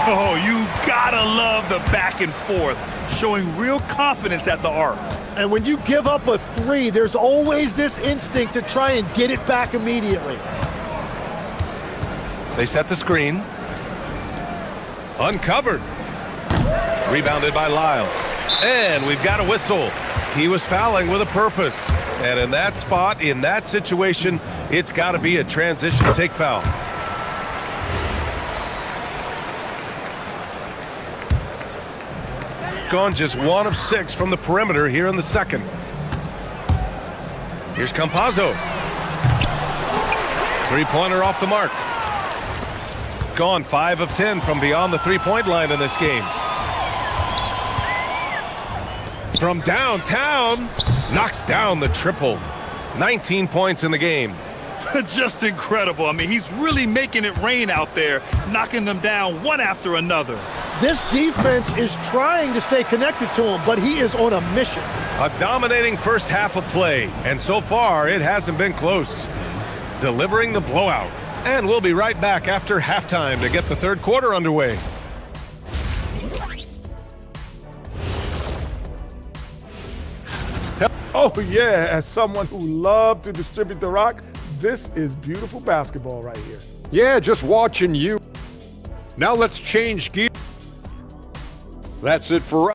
Oh, you gotta love the back and forth, showing real confidence at the arc. And when you give up a 3, there's always this instinct to try and get it back immediately. They set the screen. Uncovered. Rebounded by Lyles. And we've got a whistle. He was fouling with a purpose. And in that spot, in that situation, it's got to be a transition take foul. Gone just 1 of 6 from the perimeter here in the second. Here's Campazzo. 3-pointer off the mark. Gone 5 of 10 from beyond the 3-point line in this game. From downtown, knocks down the triple. 19 points in the game. Just incredible. I mean, he's really making it rain out there, knocking them down one after another. This defense is trying to stay connected to him, but he is on a mission. A dominating first half of play, and so far it hasn't been close. Delivering the blowout. And we'll be right back after halftime to get the third quarter underway. Oh yeah, as someone who loved to distribute the rock, this is beautiful basketball right here. Yeah, just watching you. Now let's change gear. That's it for us.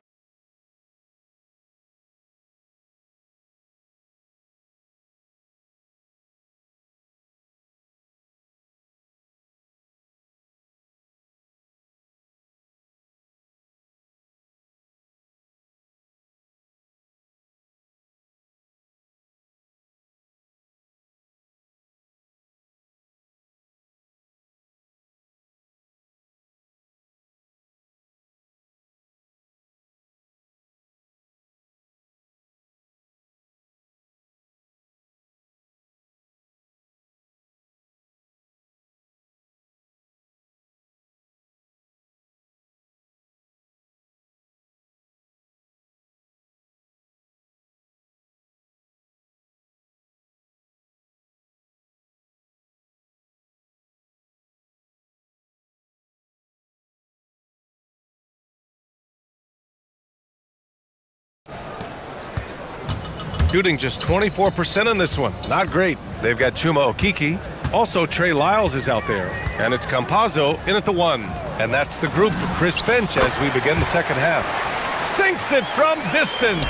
Shooting just 24% in this one. Not great. They've got Chuma Okeke. Also, Trey Lyles is out there. And it's Campazzo in at the 1. And that's the group for Chris Finch as we begin the second half. Sinks it from distance.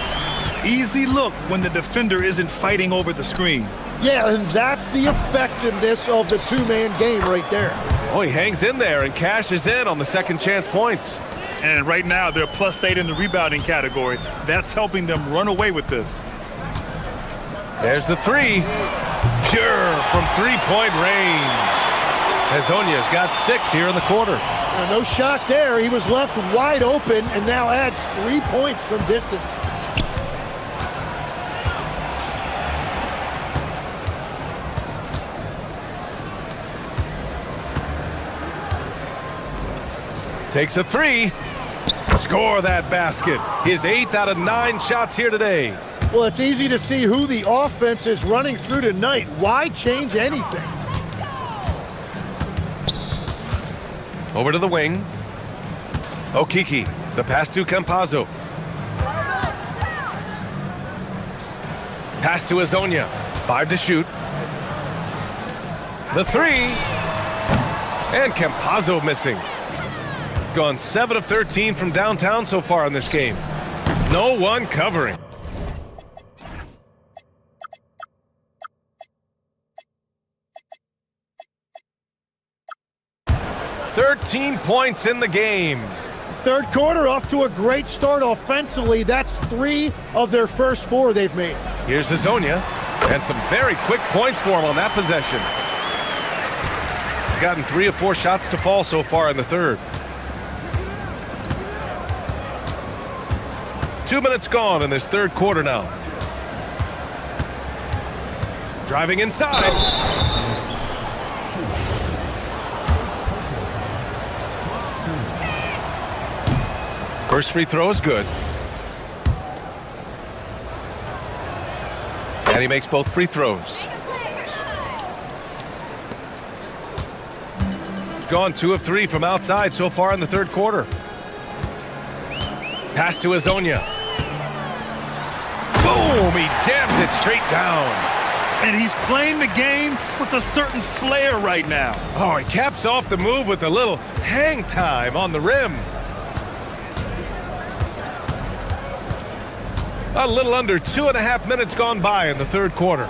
Easy look when the defender isn't fighting over the screen. Yeah, and that's the effectiveness of the two-man game right there. Oh, he hangs in there and cashes in on the second chance points. And right now, they're +8 in the rebounding category. That's helping them run away with this. There's the 3. Pure from 3-point range. Hezonja's got 6 here in the quarter. No shot there. He was left wide open and now adds 3 points from distance. Takes a 3. Score that basket. His 8th out of 9 shots here today. Well, it's easy to see who the offense is running through tonight. Why change anything? Over to the wing. Okeke, the pass to Campazzo. Pass to Hezonja. 5 to shoot. The 3. And Campazzo missing. Gone 7 of 13 from downtown so far in this game. No one covering. 13 points in the game. Third quarter off to a great start offensively. That's 3 of their first 4 they've made. Here's Hazonia, and some very quick points for him on that possession. He's gotten 3 of 4 shots to fall so far in the third. 2 minutes gone in this third quarter now. Driving inside. First free throw is good. And he makes both free throws. Gone 2 of 3 from outside so far in the third quarter. Pass to Hazonia. Boom! He jams it straight down. And he's playing the game with a certain flair right now. Oh, he caps off the move with a little hang time on the rim. A little under 2.5 minutes gone by in the third quarter.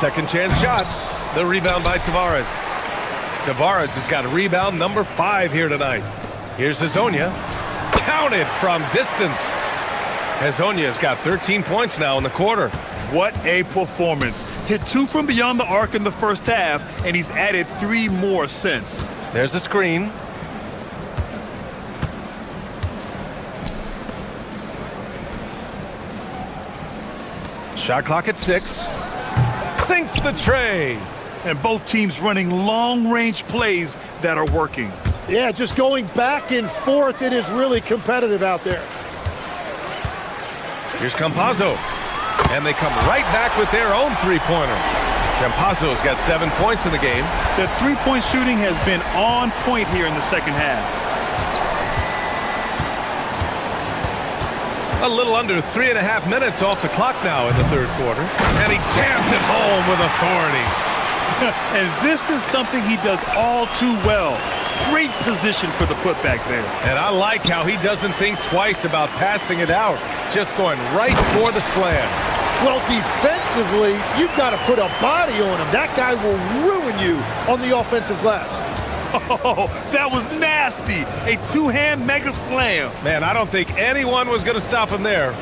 Second chance shot. The rebound by Tavares. Tavares has got rebound number 5 here tonight. Here's Hazonia. Counted from distance. Hazonia's got 13 points now in the quarter. What a performance. Hit 2 from beyond the arc in the first half, and he's added 3 more since. There's a screen. Shot clock at 6. Sinks the tray. And both teams running long-range plays that are working. Yeah, just going back and forth. It is really competitive out there. Here's Campazzo. And they come right back with their own three-pointer. Campazzo's got 7 points in the game. The three-point shooting has been on point here in the second half. A little under 3.5 minutes off the clock now in the third quarter. And he jams it home with authority. And this is something he does all too well. Great position for the putback there. And I like how he doesn't think twice about passing it out. Just going right for the slam. Well, defensively, you've got to put a body on him. That guy will ruin you on the offensive glass. Oh, that was nasty. A two-hand mega slam. Man, I don't think anyone was going to stop him there.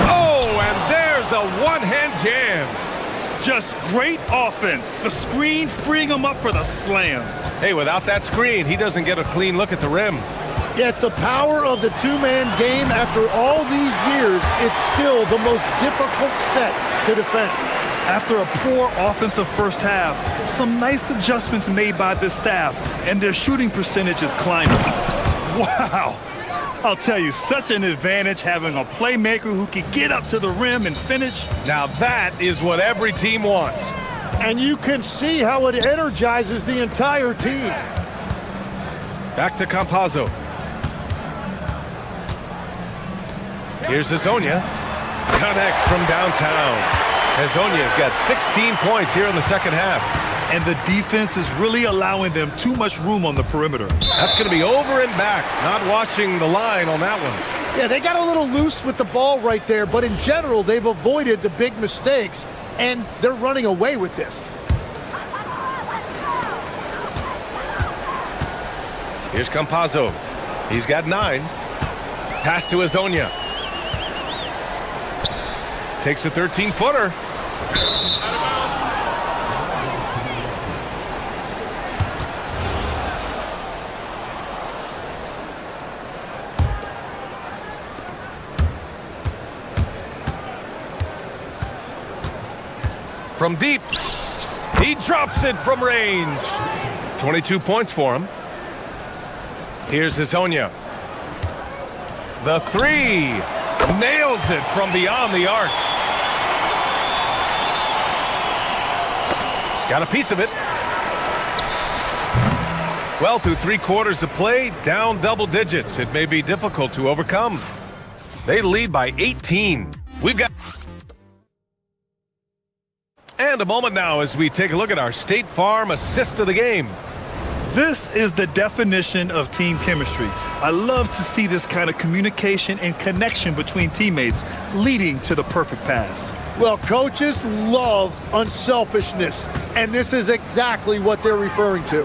Oh, and there's a one-hand jam. Just great offense. The screen freeing him up for the slam. Hey, without that screen, he doesn't get a clean look at the rim. Yeah, it's the power of the two-man game. After all these years, it's still the most difficult set to defend. After a poor offensive first half, some nice adjustments made by this staff, and their shooting percentage is climbing. Wow. I'll tell you, such an advantage having a playmaker who can get up to the rim and finish. Now that is what every team wants. And you can see how it energizes the entire team. Back to Campazzo. Here's Hazonia. Connects from downtown. Hazonia's got 16 points here in the second half. And the defense is really allowing them too much room on the perimeter. That's going to be over and back. Not watching the line on that one. Yeah, they got a little loose with the ball right there, but in general, they've avoided the big mistakes, and they're running away with this. Here's Campazzo. He's got 9. Pass to Hazonia. Takes a 13-footer. From deep, he drops it from range. 22 points for him. Here's Hazonia. The 3. Nails it from beyond the arc. Got a piece of it. Well, through 3 quarters of play, down double digits. It may be difficult to overcome. They lead by 18. We've got... And a moment now as we take a look at our State Farm assist of the game. This is the definition of team chemistry. I love to see this kind of communication and connection between teammates leading to the perfect pass. Well, coaches love unselfishness, and this is exactly what they're referring to.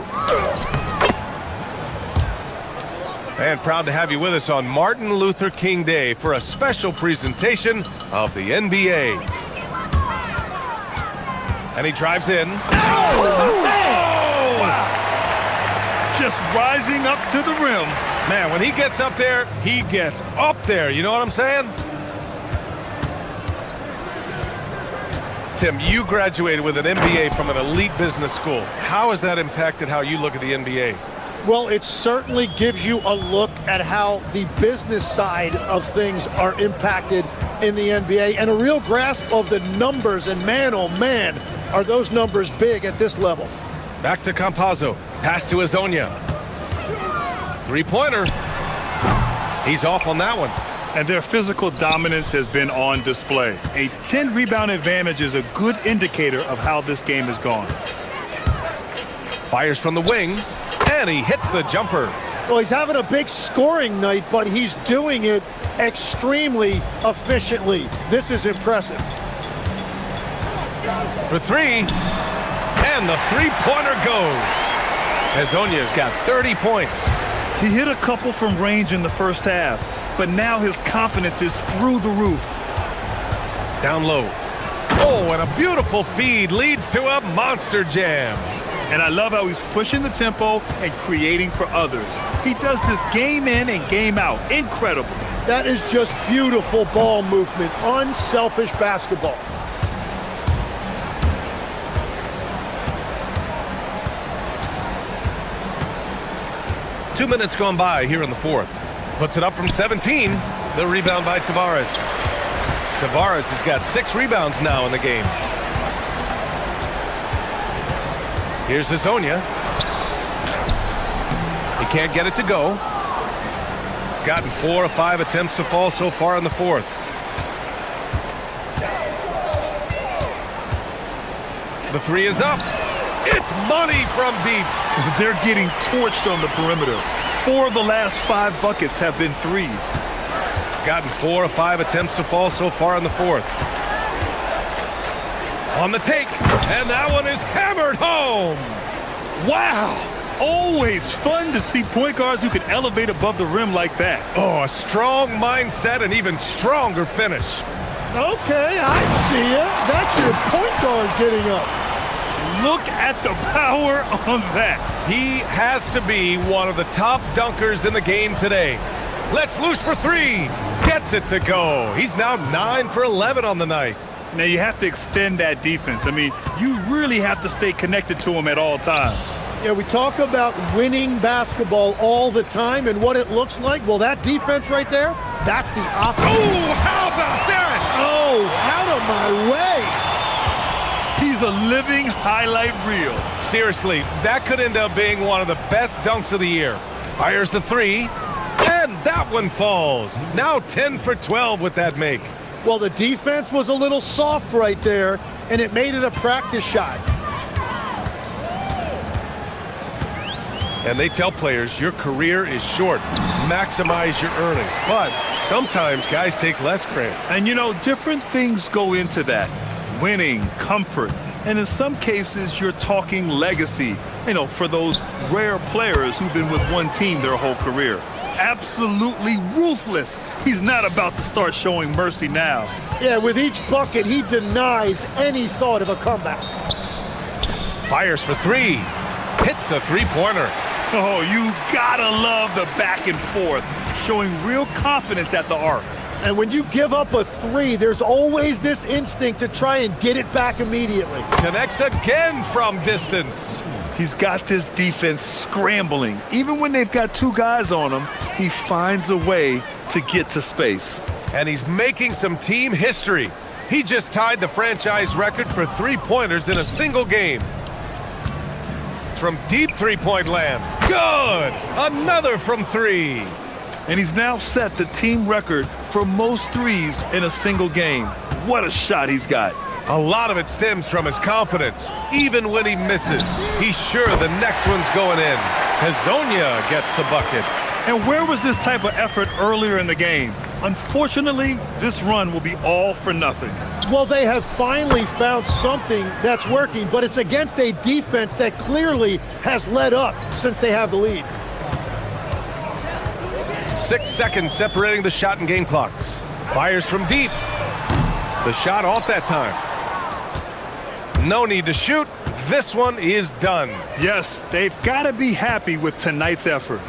And proud to have you with us on Martin Luther King Day for a special presentation of the NBA. And he drives in. Oh! Wow. Just rising up to the rim. Man, when he gets up there, he gets up there. You know what I'm saying? Tim, you graduated with an MBA from an elite business school. How has that impacted how you look at the NBA? Well, it certainly gives you a look at how the business side of things are impacted in the NBA and a real grasp of the numbers. And man, oh man, are those numbers big at this level. Back to Campazzo. Pass to Azonia. Three-pointer. He's off on that one. And their physical dominance has been on display. A 10-rebound advantage is a good indicator of how this game has gone. Fires from the wing. And he hits the jumper. Well, he's having a big scoring night, but he's doing it extremely efficiently. This is impressive. For three, and the three-pointer goes. Azonia's got 30 points. He hit a couple from range in the first half, but now his confidence is through the roof. Down low. Oh, and a beautiful feed leads to a monster jam. And I love how he's pushing the tempo and creating for others. He does this game in and game out. Incredible. That is just beautiful ball movement, unselfish basketball. Two minutes gone by here in the fourth. Puts it up from 17. The rebound by Tavares. Tavares has got 6 rebounds now in the game. Here's Azonia. He can't get it to go. Gotten 4 or 5 attempts to fall so far in the fourth. The three is up. It's money from deep. They're getting torched on the perimeter. 4 of the last 5 buckets have been threes. He's gotten 4 or 5 attempts to fall so far in the fourth. On the take, and that one is hammered home. Wow! Always fun to see point guards who can elevate above the rim like that. Oh, a strong mindset and even stronger finish. Okay, I see it. That's your point guard getting up. Look at the power on that. He has to be one of the top dunkers in the game today. Let's loose for 3. Gets it to go. He's now 9 for 11 on the night. Now you have to extend that defense. I mean, you really have to stay connected to him at all times. Yeah, we talk about winning basketball all the time and what it looks like. Well, that defense right there, that's the opposite. Oh, how about that? Oh, out of my way. He's a living highlight reel. Seriously, that could end up being one of the best dunks of the year. Fires the 3, and that one falls. Now 10 for 12 with that make. Well, the defense was a little soft right there, and it made it a practice shot. And they tell players your career is short. Maximize your earnings. But sometimes guys take less credit. And you know, different things go into that. Winning, comfort, and in some cases you're talking legacy, you know, for those rare players who've been with one team their whole career. Absolutely ruthless. He's not about to start showing mercy now. Yeah, with each bucket he denies any thought of a comeback. Fires for 3. Hits a three-pointer. Oh, you gotta love the back and forth, showing real confidence at the arc. And when you give up a 3, there's always this instinct to try and get it back immediately. Connects again from distance. He's got this defense scrambling. Even when they've got 2 guys on him, he finds a way to get to space. And he's making some team history. He just tied the franchise record for three-pointers in a single game. From deep three-point land. Good! Another from 3. And he's now set the team record for most threes in a single game. What a shot he's got. A lot of it stems from his confidence. Even when he misses, he's sure the next one's going in. Azonia gets the bucket. And where was this type of effort earlier in the game? Unfortunately, this run will be all for nothing. Well, they have finally found something that's working, but it's against a defense that clearly has let up since they have the lead. 6 seconds separating the shot and game clocks. Fires from deep. The shot off that time. No need to shoot. This one is done. Yes, they've got to be happy with tonight's effort.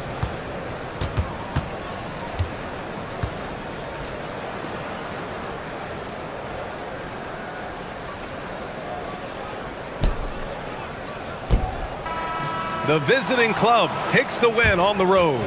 The visiting club takes the win on the road.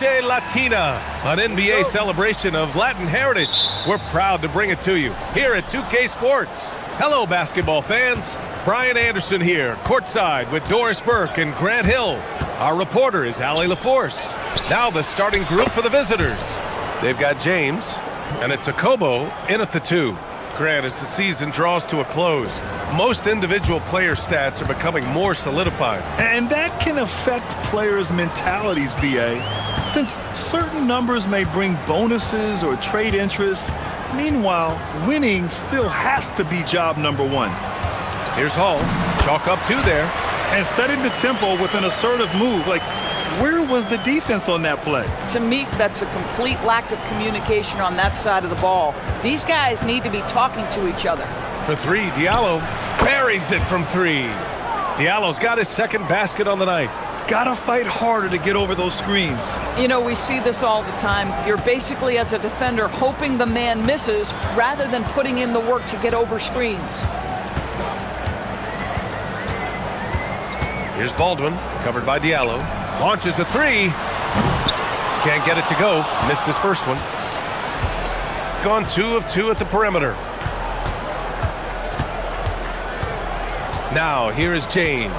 Noche Latina, an NBA celebration of Latin heritage. We're proud to bring it to you here at 2K Sports. Hello, basketball fans. Brian Anderson here, courtside with Doris Burke and Grant Hill. Our reporter is Allie LaForce. Now the starting group for the visitors. They've got James, and it's Akobo in at the 2. Grant, as the season draws to a close, most individual player stats are becoming more solidified. And that can affect players' mentalities, BA, since certain numbers may bring bonuses or trade interests. Meanwhile, winning still has to be job number one. Here's Hall, chalk up 2 there. And setting the tempo with an assertive move. Like, where was the defense on that play? To me, that's a complete lack of communication on that side of the ball. These guys need to be talking to each other. For 3, Diallo buries it from 3. Diallo's got his second basket on the night. Gotta fight harder to get over those screens. You know, we see this all the time. You're basically, as a defender, hoping the man misses rather than putting in the work to get over screens. Here's Baldwin, covered by Diallo. Launches a 3. Can't get it to go. Missed his first one. Gone 2 of 2 at the perimeter. Now, here is James.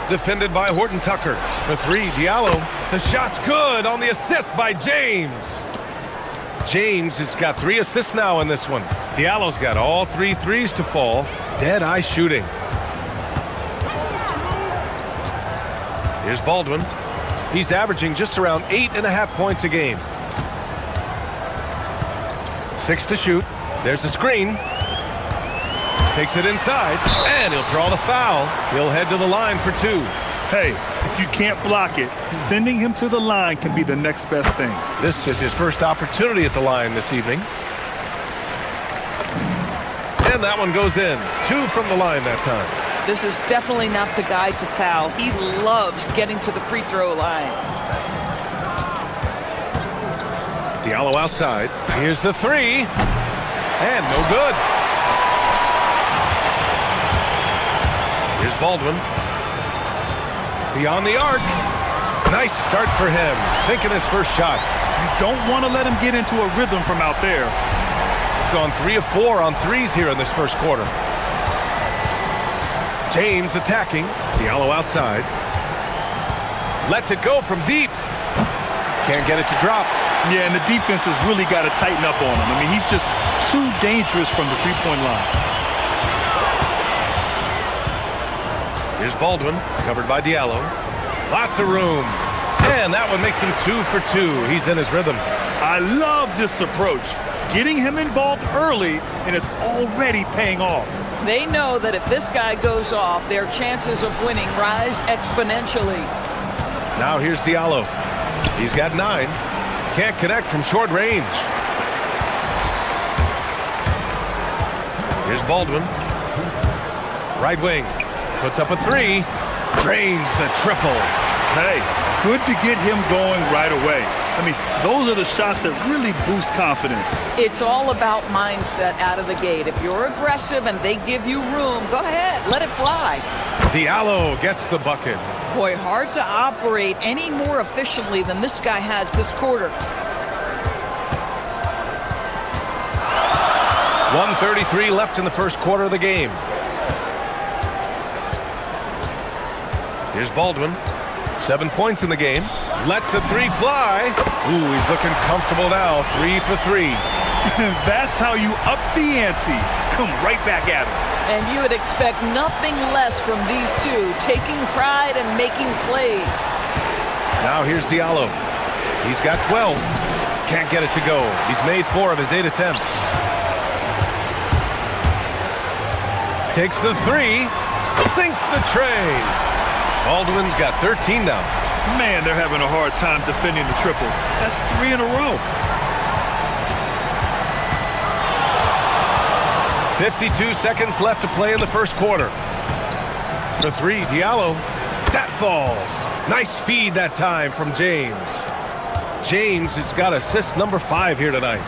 Defended by Horton Tucker. For 3, Diallo. The shot's good on the assist by James. James has got 3 assists now in this one. Diallo's got all 3 threes to fall. Dead-eye shooting. Here's Baldwin. He's averaging just around 8.5 points a game. 6 to shoot. There's the screen. Takes it inside, and he'll draw the foul. He'll head to the line for 2. Hey, if you can't block it, sending him to the line can be the next best thing. This is his first opportunity at the line this evening. And that one goes in. 2 from the line that time. This is definitely not the guy to foul. He loves getting to the free throw line. Diallo outside. Here's the 3. And no good. Here's Baldwin. Beyond the arc. Nice start for him. Sinking his first shot. You don't want to let him get into a rhythm from out there. Gone 3 of 4 on threes here in this first quarter. James attacking. Diallo outside. Lets it go from deep. Can't get it to drop. Yeah, and the defense has really got to tighten up on him. I mean, he's just too dangerous from the three-point line. Here's Baldwin, covered by Diallo. Lots of room. And that one makes him 2 for 2. He's in his rhythm. I love this approach. Getting him involved early, and it's already paying off. They know that if this guy goes off, their chances of winning rise exponentially. Now here's Diallo. He's got 9. Can't connect from short range. Here's Baldwin. Right wing. Puts up a 3. Drains the triple. Hey, good to get him going right away. I mean, those are the shots that really boost confidence. It's all about mindset out of the gate. If you're aggressive and they give you room, go ahead, let it fly. Diallo gets the bucket. Boy, hard to operate any more efficiently than this guy has this quarter. 1:33 left in the first quarter of the game. Here's Baldwin. 7 points in the game. Lets the 3 fly. Ooh, he's looking comfortable now. 3 for 3. That's how you up the ante. Come right back at him. And you would expect nothing less from these two, taking pride and making plays. Now here's Diallo. He's got 12. Can't get it to go. He's made 4 of his 8 attempts. Takes the 3. Sinks the tray. Baldwin's got 13 now. Man, they're having a hard time defending the triple. That's 3 in a row. 52 seconds left to play in the first quarter. For 3, Diallo. That falls. Nice feed that time from James. James has got assist number 5 here tonight.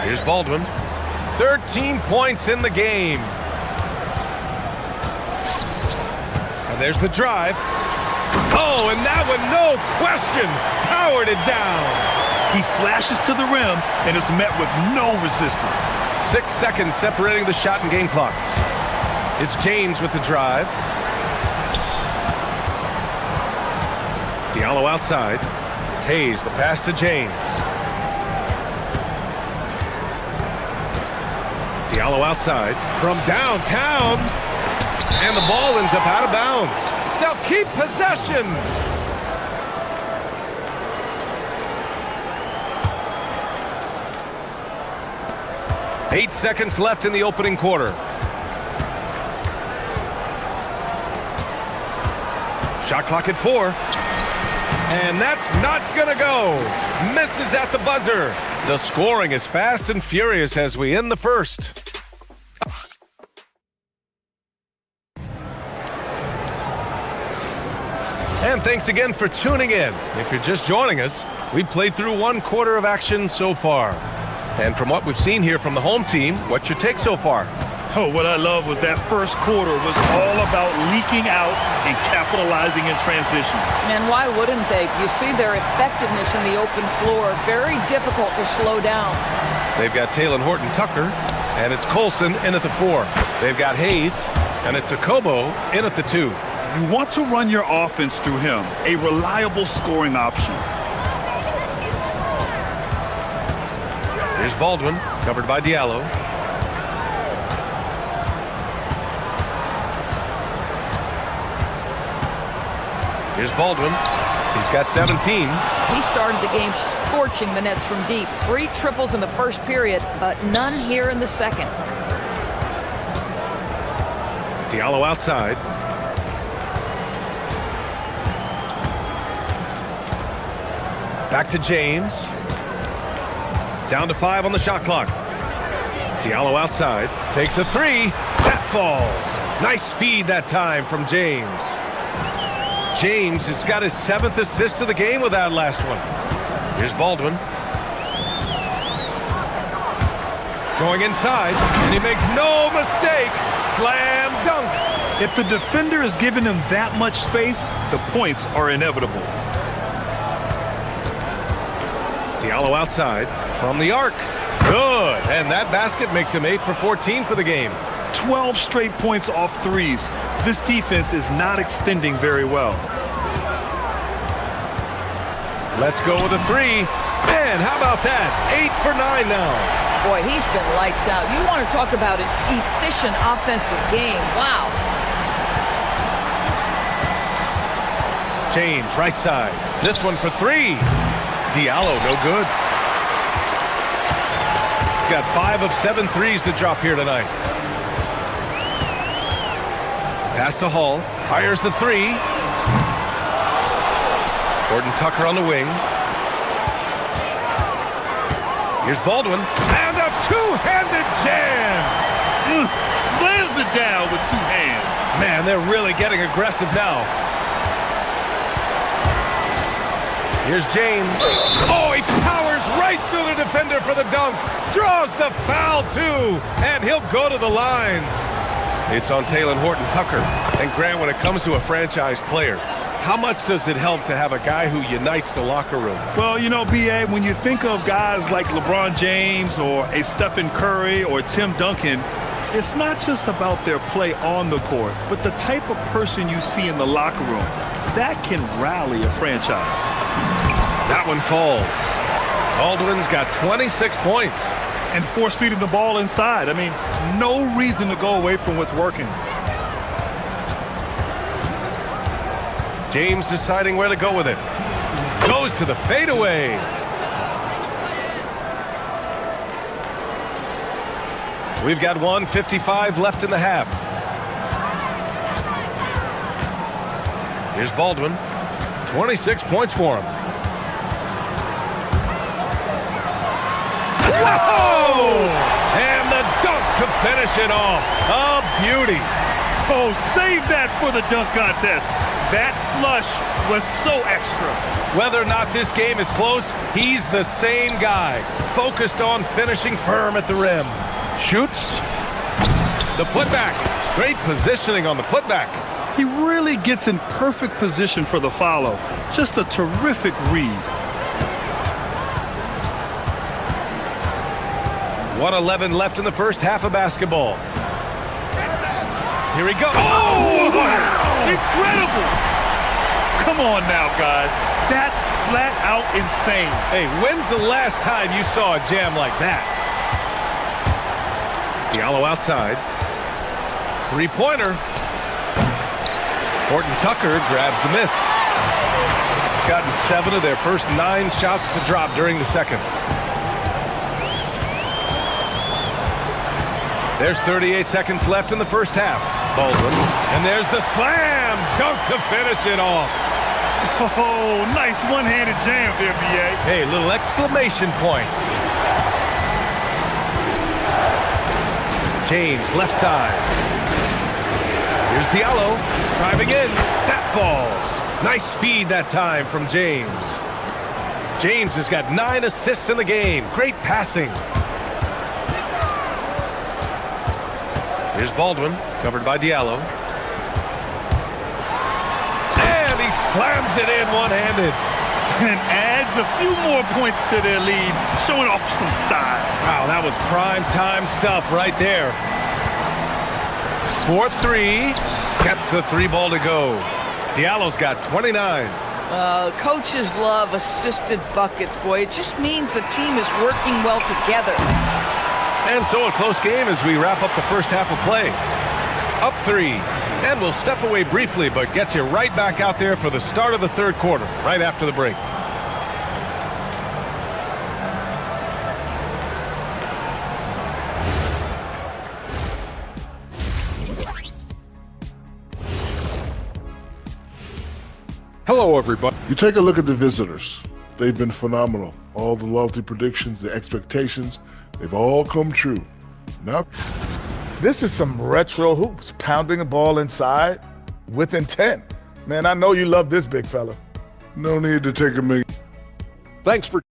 Here's Baldwin. 13 points in the game. And there's the drive. Oh, and that one, no question, powered it down. He flashes to the rim and is met with no resistance. 6 seconds separating the shot and game clocks. It's James with the drive. Diallo outside. Hayes, the pass to James. Diallo outside from downtown. And the ball ends up out of bounds. They'll keep possession. Eight seconds left in the opening quarter. Shot clock at 4. And that's not gonna go. Misses at the buzzer. The scoring is fast and furious as we end the first. And thanks again for tuning in. If you're just joining us, we've played through 1 quarter of action so far. And from what we've seen here from the home team, what's your take so far? Oh, what I love was that first quarter was all about leaking out and capitalizing in transition. And why wouldn't they? You see their effectiveness in the open floor. Very difficult to slow down. They've got Taylor Horton-Tucker, and it's Colson in at the 4. They've got Hayes, and it's Akobo in at the 2. You want to run your offense through him, a reliable scoring option. Here's Baldwin, covered by Diallo. Here's Baldwin. He's got 17. He started the game scorching the nets from deep. 3 triples in the first period, but none here in the second. Diallo outside. Back to James. Down to 5 on the shot clock. Diallo outside. Takes a 3. That falls. Nice feed that time from James. James has got his 7th assist of the game with that last one. Here's Baldwin. Going inside, and he makes no mistake. Slam dunk. If the defender is giving him that much space, the points are inevitable. Diallo outside from the arc. Good. And that basket makes him 8 for 14 for the game. 12 straight points off threes. This defense is not extending very well. Let's go with a 3. Man, how about that? 8 for 9 now. Boy, he's been lights out. You want to talk about an efficient offensive game. Wow. James, right side. This one for 3. Diallo, no good. Got 5 of 7 threes to drop here tonight. Pass to Hall. Fires the 3. Horton-Tucker on the wing. Here's Baldwin. And a two-handed jam! Slams it down with 2 hands. Man, they're really getting aggressive now. Here's James. Oh, he powers right through the defender for the dunk. Draws the foul, too. And he'll go to the line. It's on Taylor Horton-Tucker. And Grant, when it comes to a franchise player, how much does it help to have a guy who unites the locker room? Well, you know, B.A., when you think of guys like LeBron James or a Stephen Curry or Tim Duncan, it's not just about their play on the court, but the type of person you see in the locker room. That can rally a franchise. That one falls. Baldwin's got 26 points. And force-feeding the ball inside. I mean, no reason to go away from what's working. James deciding where to go with it. Goes to the fadeaway. We've got 1:55 left in the half. Here's Baldwin. 26 points for him. Whoa! And the dunk to finish it off. A beauty. Oh, save that for the dunk contest. That flush was so extra. Whether or not this game is close, he's the same guy. Focused on finishing firm at the rim. Shoots. The putback. Great positioning on the putback. He really gets in perfect position for the follow. Just a terrific read. 1:11 left in the first half of basketball. Here he goes. Oh, wow! Incredible! Come on now, guys. That's flat out insane. Hey, when's the last time you saw a jam like that? Diallo outside. Three-pointer. Horton Tucker grabs the miss. Gotten 7 of their first 9 shots to drop during the second. There's 38 seconds left in the first half. Baldwin. And there's the slam dunk to finish it off. Oh, nice one-handed jam there, B.A. Hey, little exclamation point. James, left side. Here's Diallo, driving in. That falls. Nice feed that time from James. James has got 9 assists in the game. Great passing. Here's Baldwin, covered by Diallo. And he slams it in one-handed. And adds a few more points to their lead, showing off some style. Wow, that was prime-time stuff right there. 4-3, gets the 3-ball to go. Diallo's got 29. Coaches love assisted buckets, boy. It just means the team is working well together. And so a close game as we wrap up the first half of play. Up 3, and we'll step away briefly, but get you right back out there for the start of the third quarter, right after the break. Hello, everybody. You take a look at the visitors. They've been phenomenal. All the lofty predictions, the expectations, they've all come true. Now, this is some retro hoops, pounding the ball inside with intent. Man, I know you love this big fella. No need to take a minute. Thanks for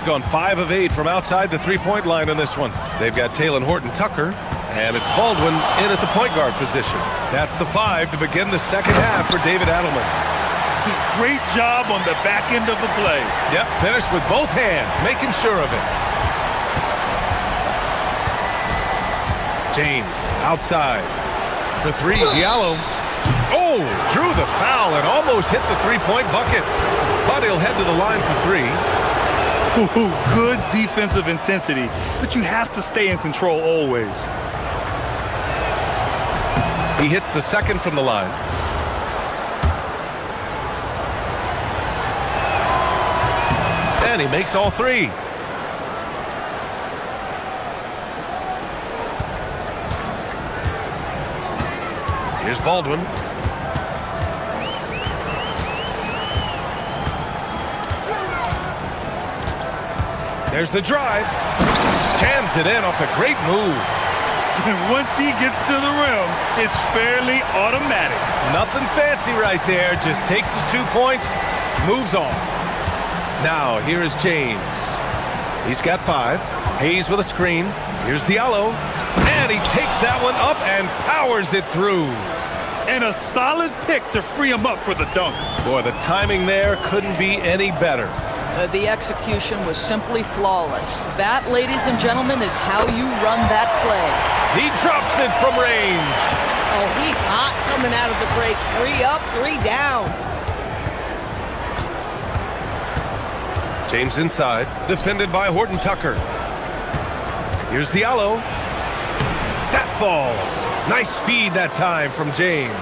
Gone 5 of 8 from outside the three-point line on this one. They've got Taylor Horton Tucker, and it's Baldwin in at the point guard position. That's the 5 to begin the second half for David Adelman. Great job on the back end of the play. Yep, finished with both hands, making sure of it. James, outside. For 3, Diallo. Oh, drew the foul and almost hit the three-point bucket. But he'll head to the line for 3. Ooh, good defensive intensity, but you have to stay in control always. He hits the second from the line. And he makes all 3. Here's Baldwin. There's the drive. Jams it in off a great move. And once he gets to the rim, it's fairly automatic. Nothing fancy right there. Just takes his 2 points, moves on. Now, here is James. He's got 5. Hayes with a screen. Here's Diallo. And he takes that one up and powers it through. And a solid pick to free him up for the dunk. Boy, the timing there couldn't be any better. The execution was simply flawless. That, ladies and gentlemen, is how you run that play. He drops it from range. Oh, he's hot coming out of the break. 3 up, 3 down. James inside, defended by Horton Tucker. Here's Diallo. That falls. Nice feed that time from James.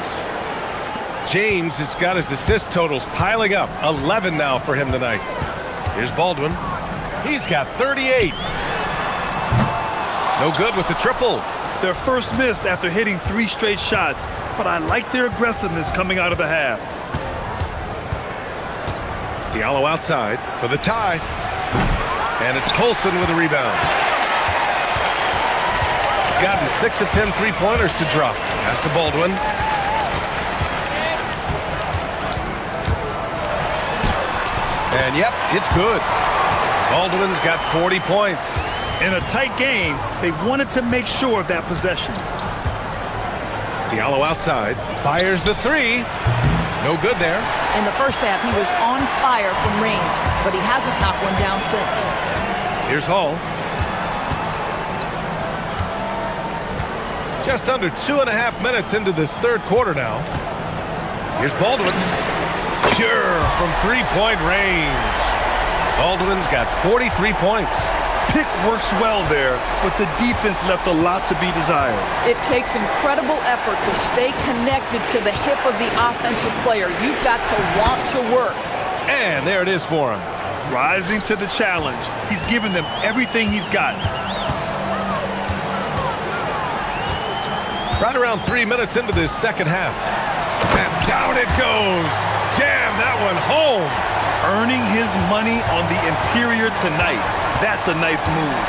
James has got his assist totals piling up. 11 now for him tonight. Here's Baldwin. He's got 38. No good with the triple. Their first missed after hitting 3 straight shots, but I like their aggressiveness coming out of the half. Diallo outside for the tie. And it's Colson with a rebound. Gotten 6 of 10 three-pointers to drop. Pass to Baldwin. And yep, it's good. Baldwin's got 40 points. In a tight game, they wanted to make sure of that possession. Diallo outside, fires the 3. No good there. In the first half, he was on fire from range, but he hasn't knocked one down since. Here's Hall. Just under 2.5 minutes into this third quarter now. Here's Baldwin. Pure from three-point range. Baldwin's got 43 points. Pick works well there, but the defense left a lot to be desired. It takes incredible effort to stay connected to the hip of the offensive player. You've got to want to work. And there it is for him. Rising to the challenge. He's given them everything he's got. Right around 3 minutes into this second half. And down it goes. Jam that one home. Earning his money on the interior tonight. That's a nice move.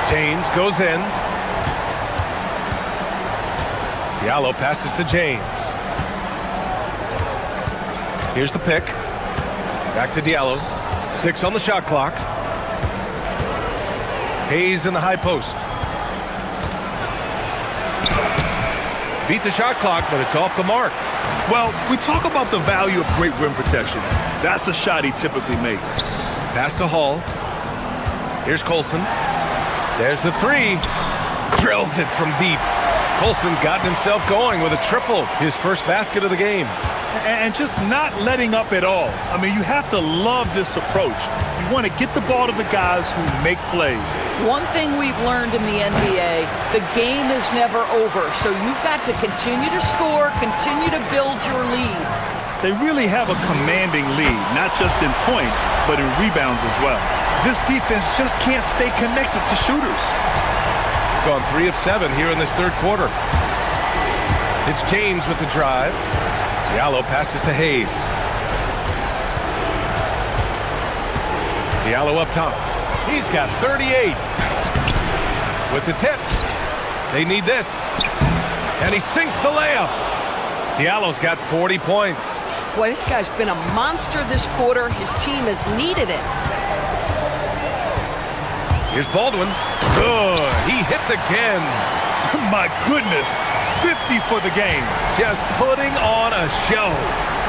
James goes in. Diallo passes to James. Here's the pick. Back to Diallo. 6 on the shot clock. Hayes in the high post. Beat the shot clock, but it's off the mark. Well, we talk about the value of great rim protection. That's a shot he typically makes. Pass to Hall. Here's Colson. There's the 3. Drills it from deep. Colson's gotten himself going with a triple. His first basket of the game. And just not letting up at all. I mean, you have to love this approach. You want to get the ball to the guys who make plays. One thing we've learned in the NBA, the game is never over. So you've got to continue to score, continue to build your lead. They really have a commanding lead, not just in points, but in rebounds as well. This defense just can't stay connected to shooters. Gone 3 of 7 here in this third quarter. It's James with the drive. Diallo passes to Hayes. Diallo up top. He's got 38. With the tip. They need this. And he sinks the layup. Diallo's got 40 points. Boy, this guy's been a monster this quarter. His team has needed it. Here's Baldwin. Good. He hits again. My goodness. 50 for the game. Just putting on a show.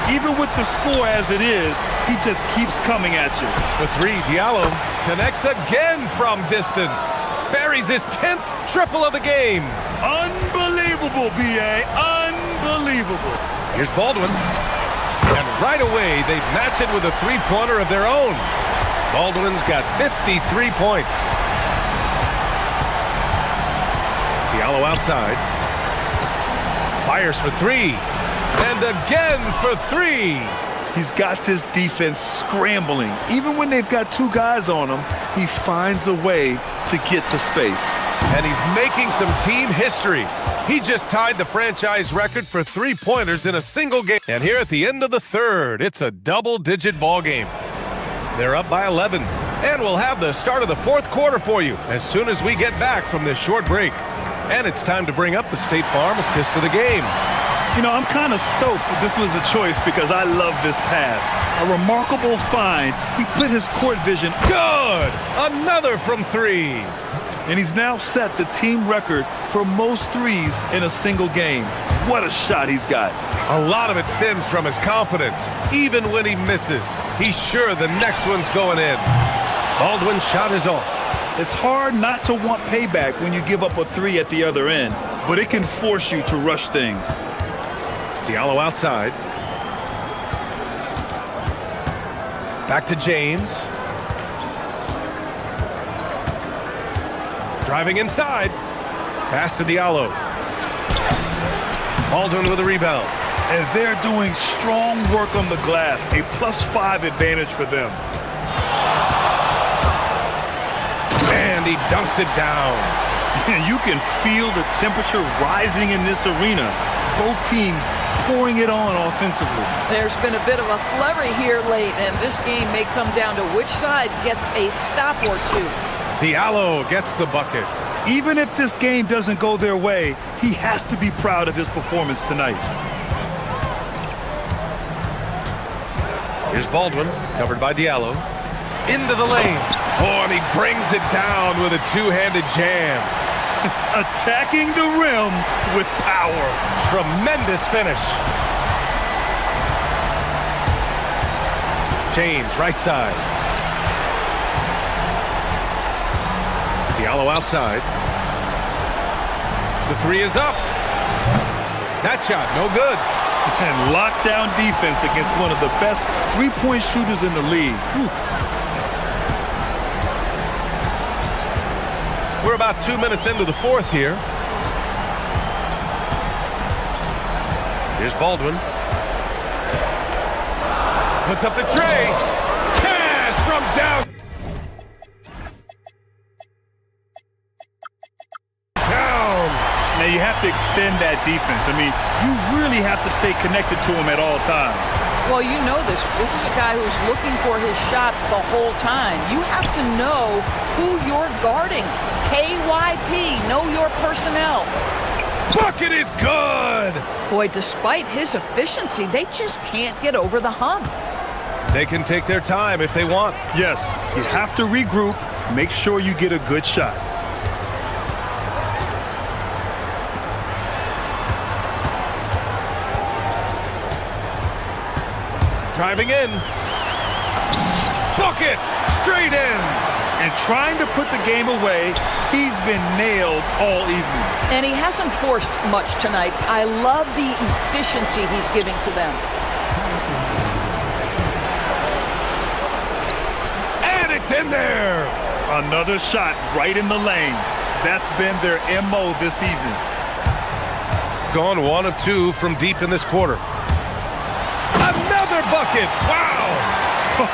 Even with the score as it is, he just keeps coming at you. The 3, Diallo connects again from distance. Buries his 10th triple of the game. Unbelievable, B.A. Unbelievable. Here's Baldwin. And right away, they match it with a three-pointer of their own. Baldwin's got 53 points. Diallo outside. Fires for 3. And again for 3. He's got this defense scrambling. Even when they've got 2 guys on him, he finds a way to get to space. And he's making some team history. He just tied the franchise record for three-pointers in a single game. And here at the end of the third, it's a double-digit ball game. They're up by 11. And we'll have the start of the fourth quarter for you as soon as we get back from this short break. And it's time to bring up the State Farm assist of the game. You know, I'm kind of stoked that this was a choice because I love this pass. A remarkable find. He put his court vision. Good! Another from 3. And he's now set the team record for most threes in a single game. What a shot he's got. A lot of it stems from his confidence. Even when he misses, he's sure the next one's going in. Baldwin's shot is off. It's hard not to want payback when you give up a three at the other end, but it can force you to rush things. Diallo outside. Back to James. Driving inside. Pass to Diallo. Baldwin with a rebound. And they're doing strong work on the glass. A +5 advantage for them. And he dunks it down. You can feel the temperature rising in this arena. Both teams pouring it on offensively. There's been a bit of a flurry here late, and this game may come down to which side gets a stop or two. Diallo gets the bucket. Even if this game doesn't go their way, he has to be proud of his performance tonight. Here's Baldwin, covered by Diallo. Into the lane. Oh, and he brings it down with a two-handed jam. Attacking the rim with power. Tremendous finish. James, right side. Diallo outside. The three is up. That shot, no good. And lockdown defense against one of the best three-point shooters in the league. We're about 2 minutes into the fourth here. Here's Baldwin. Puts up the tray. Cash from down. Now you have to extend that defense. I mean, you really have to stay connected to him at all times. Well, you know this. This is a guy who's looking for his shot the whole time. You have to know who you're guarding. KYP, know your personnel. Bucket is good! Boy, despite his efficiency, they just can't get over the hump. They can take their time if they want. Yes, you have to regroup, make sure you get a good shot. Driving in. Bucket! Straight in! And trying to put the game away, he's been nails all evening. And he hasn't forced much tonight. I love the efficiency he's giving to them. And it's in there! Another shot right in the lane. That's been their MO this evening. Gone 1 of 2 from deep in this quarter. Another bucket! Wow!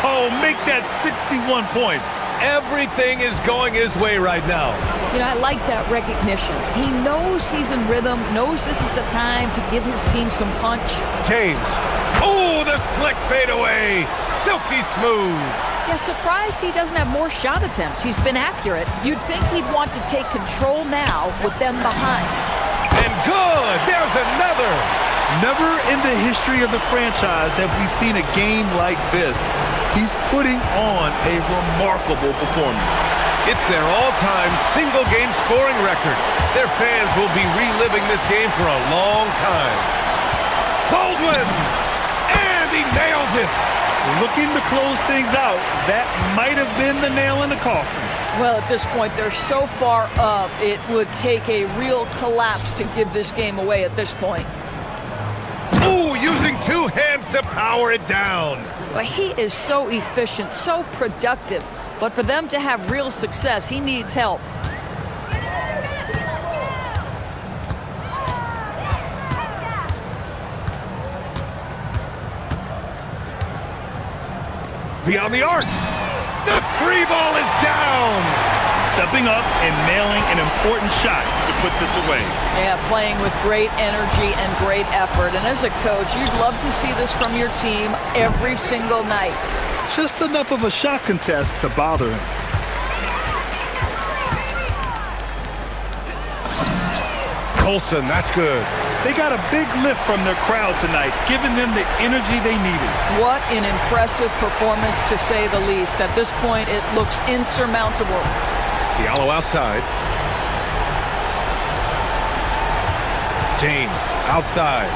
Oh, make that 61 points. Everything is going his way right now. You know, I like that recognition. He knows he's in rhythm, knows this is the time to give his team some punch. James. Oh, the slick fadeaway. Silky smooth. Yeah, surprised he doesn't have more shot attempts. He's been accurate. You'd think he'd want to take control now with them behind. And good! There's another! Never in the history of the franchise have we seen a game like this. He's putting on a remarkable performance. It's their all-time single-game scoring record. Their fans will be reliving this game for a long time. Baldwin! And he nails it! Looking to close things out. That might have been the nail in the coffin. Well, at this point, they're so far up, it would take a real collapse to give this game away at this point. Ooh, using 2 hands to power it down. But he is so efficient, so productive. But for them to have real success, he needs help. Beyond the arc. The 3 ball is down. Stepping up and nailing an important shot to put this away. Yeah, playing with great energy and great effort. And as a coach, you'd love to see this from your team every single night. Just enough of a shot contest to bother him. Colson, that's good. They got a big lift from their crowd tonight, giving them the energy they needed. What an impressive performance, to say the least. At this point, it looks insurmountable. Diallo outside. James outside.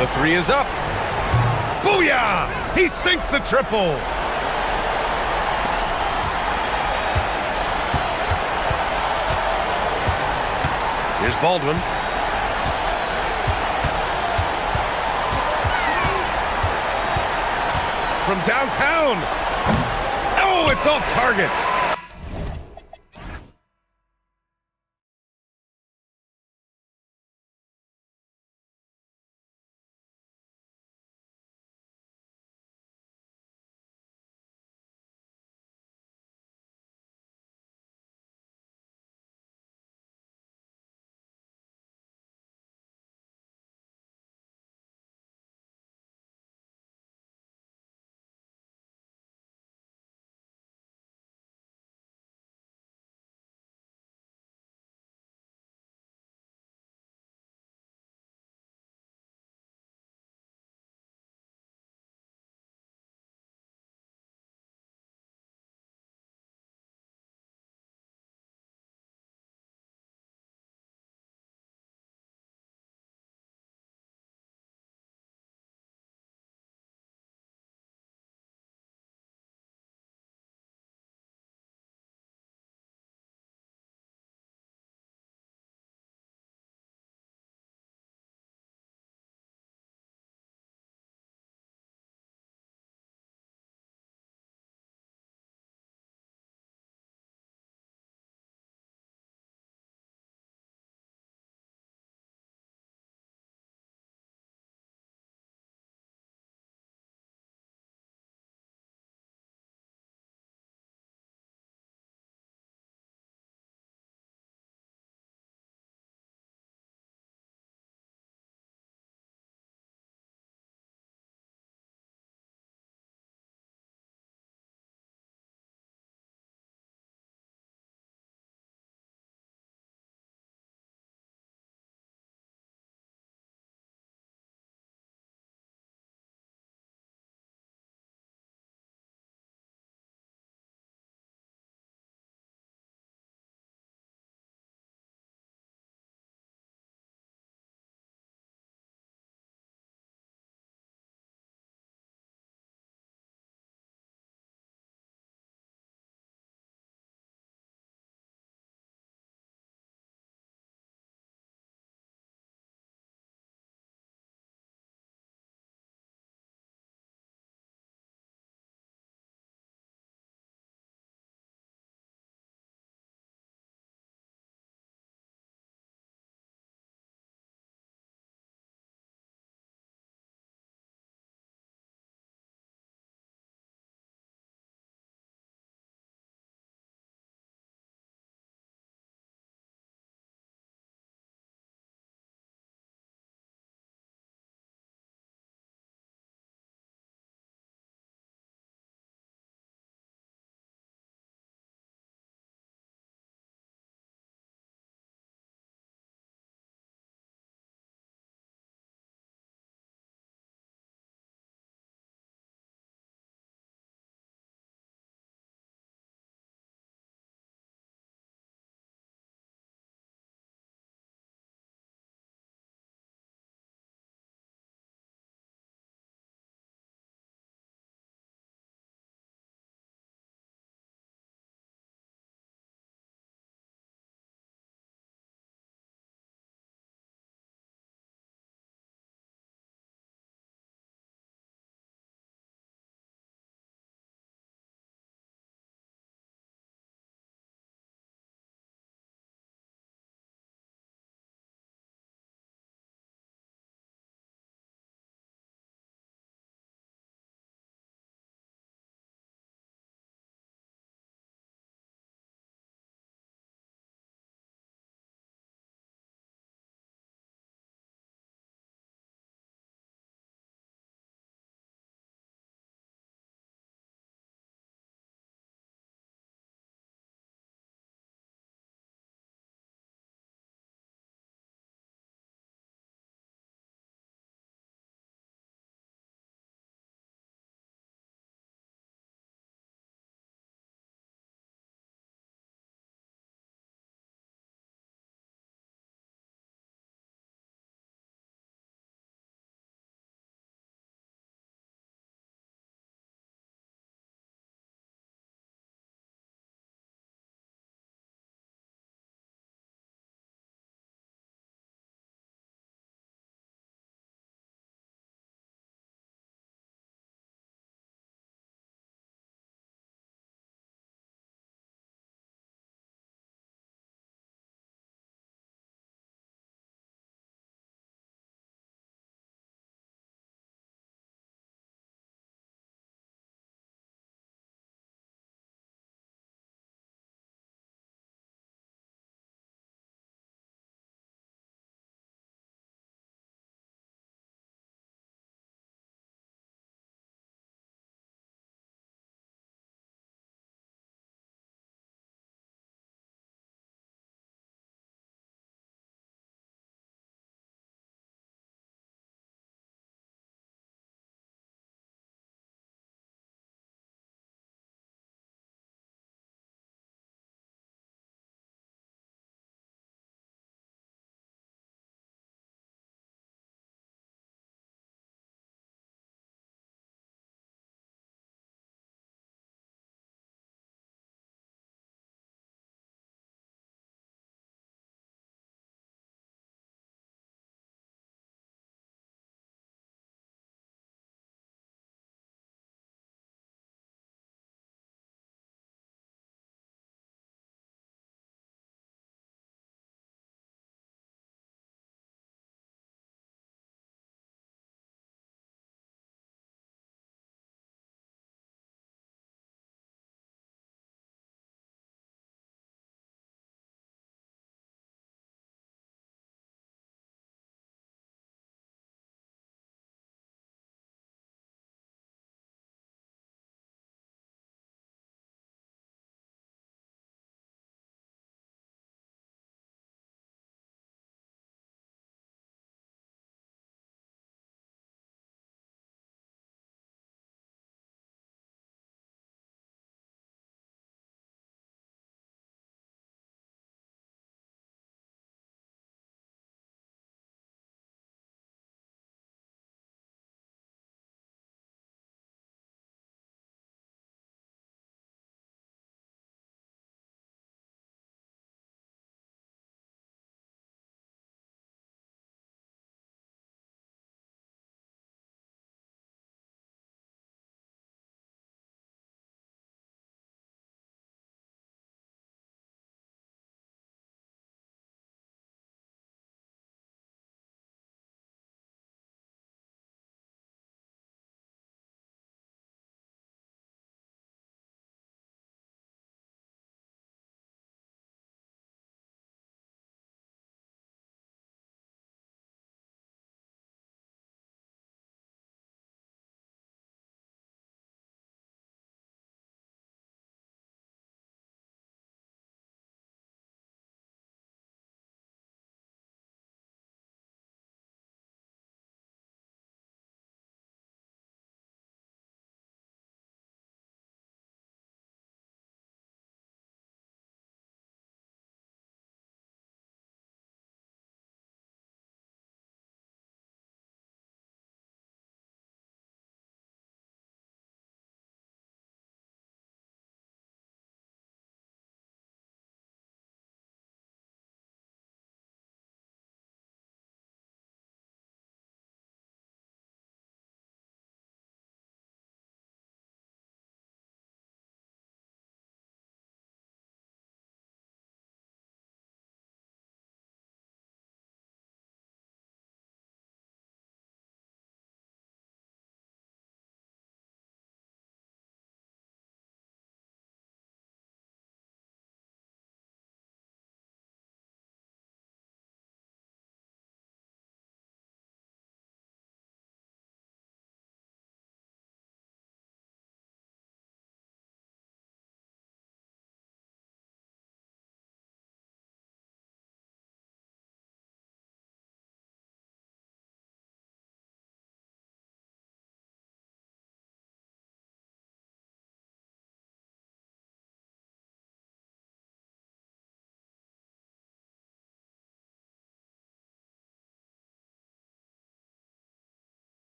The three is up. Booyah! He sinks the triple. Here's Baldwin. From downtown. Oh, it's off target.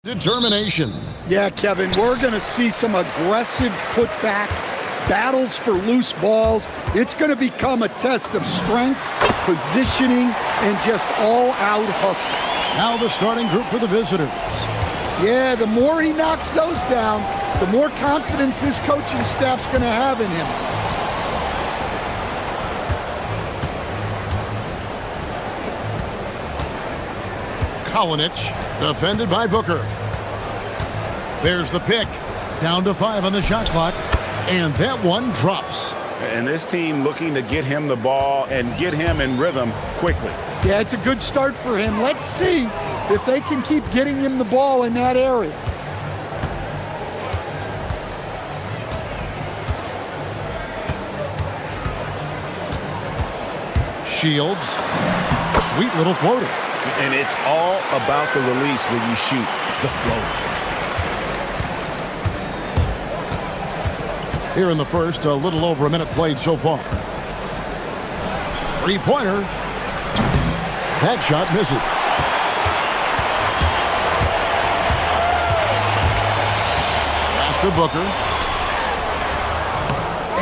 Determination. Yeah, Kevin, we're going to see some aggressive putbacks, battles for loose balls. It's going to become a test of strength, positioning, and just all-out hustle. Now the starting group for the visitors. Yeah, the more he knocks those down, the more confidence this coaching staff's going to have in him. Kalinic, defended by Booker. There's the pick. Down to 5 on the shot clock, and that one drops. And this team looking to get him the ball and get him in rhythm quickly. Yeah, it's a good start for him. Let's see if they can keep getting him the ball in that area. Shields, sweet little floater. And it's all about the release when you shoot the floater. Here in the first, a little over a minute played so far. Three-pointer. That shot misses. Pass to Booker.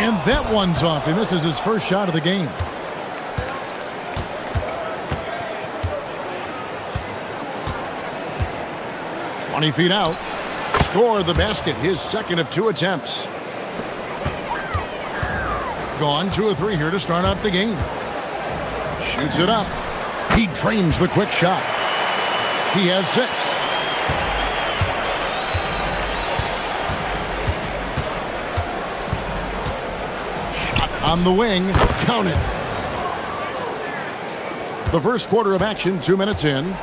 And that one's off. He misses his first shot of the game. Feet out. Scored the basket, his second of 2 attempts. Gone 2 of 3 here to start out the game. Shoots it up. He drains the quick shot. He has 6. Shot on the wing. Count it. The first quarter of action, 2 minutes in.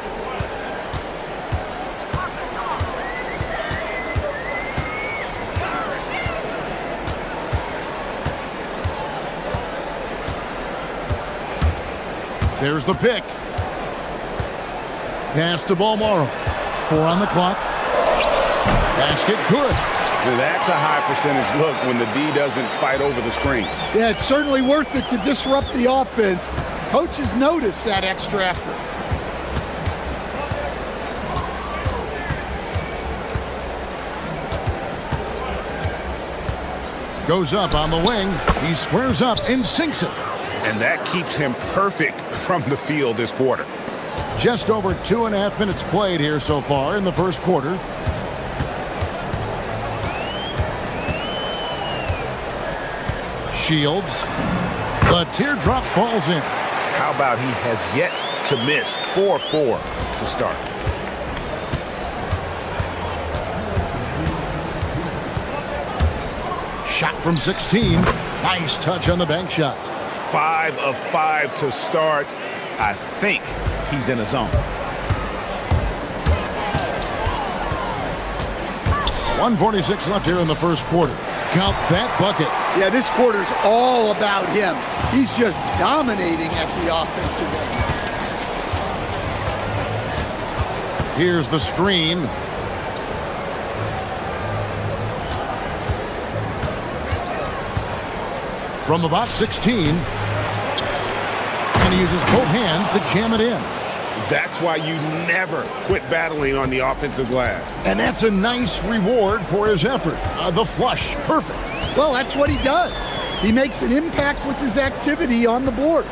There's the pick. Pass to Balmaro. 4 on the clock. Basket good. That's a high percentage look when the D doesn't fight over the screen. Yeah, it's certainly worth it to disrupt the offense. Coaches notice that extra effort. Goes up on the wing. He squares up and sinks it. And that keeps him perfect from the field this quarter. Just over 2.5 minutes played here so far in the first quarter. Shields. The teardrop falls in. How about he has yet to miss 4-4 to start. Shot from 16. Nice touch on the bank shot. 5 of 5 to start. I think he's in a zone. 1:46 left here in the first quarter. Count that bucket. Yeah, this quarter's all about him. He's just dominating at the offensive end. Here's the screen. From about 16. And he uses both hands to jam it in. That's why you never quit battling on the offensive glass. And that's a nice reward for his effort. The flush, perfect. Well, that's what he does. He makes an impact with his activity on the boards.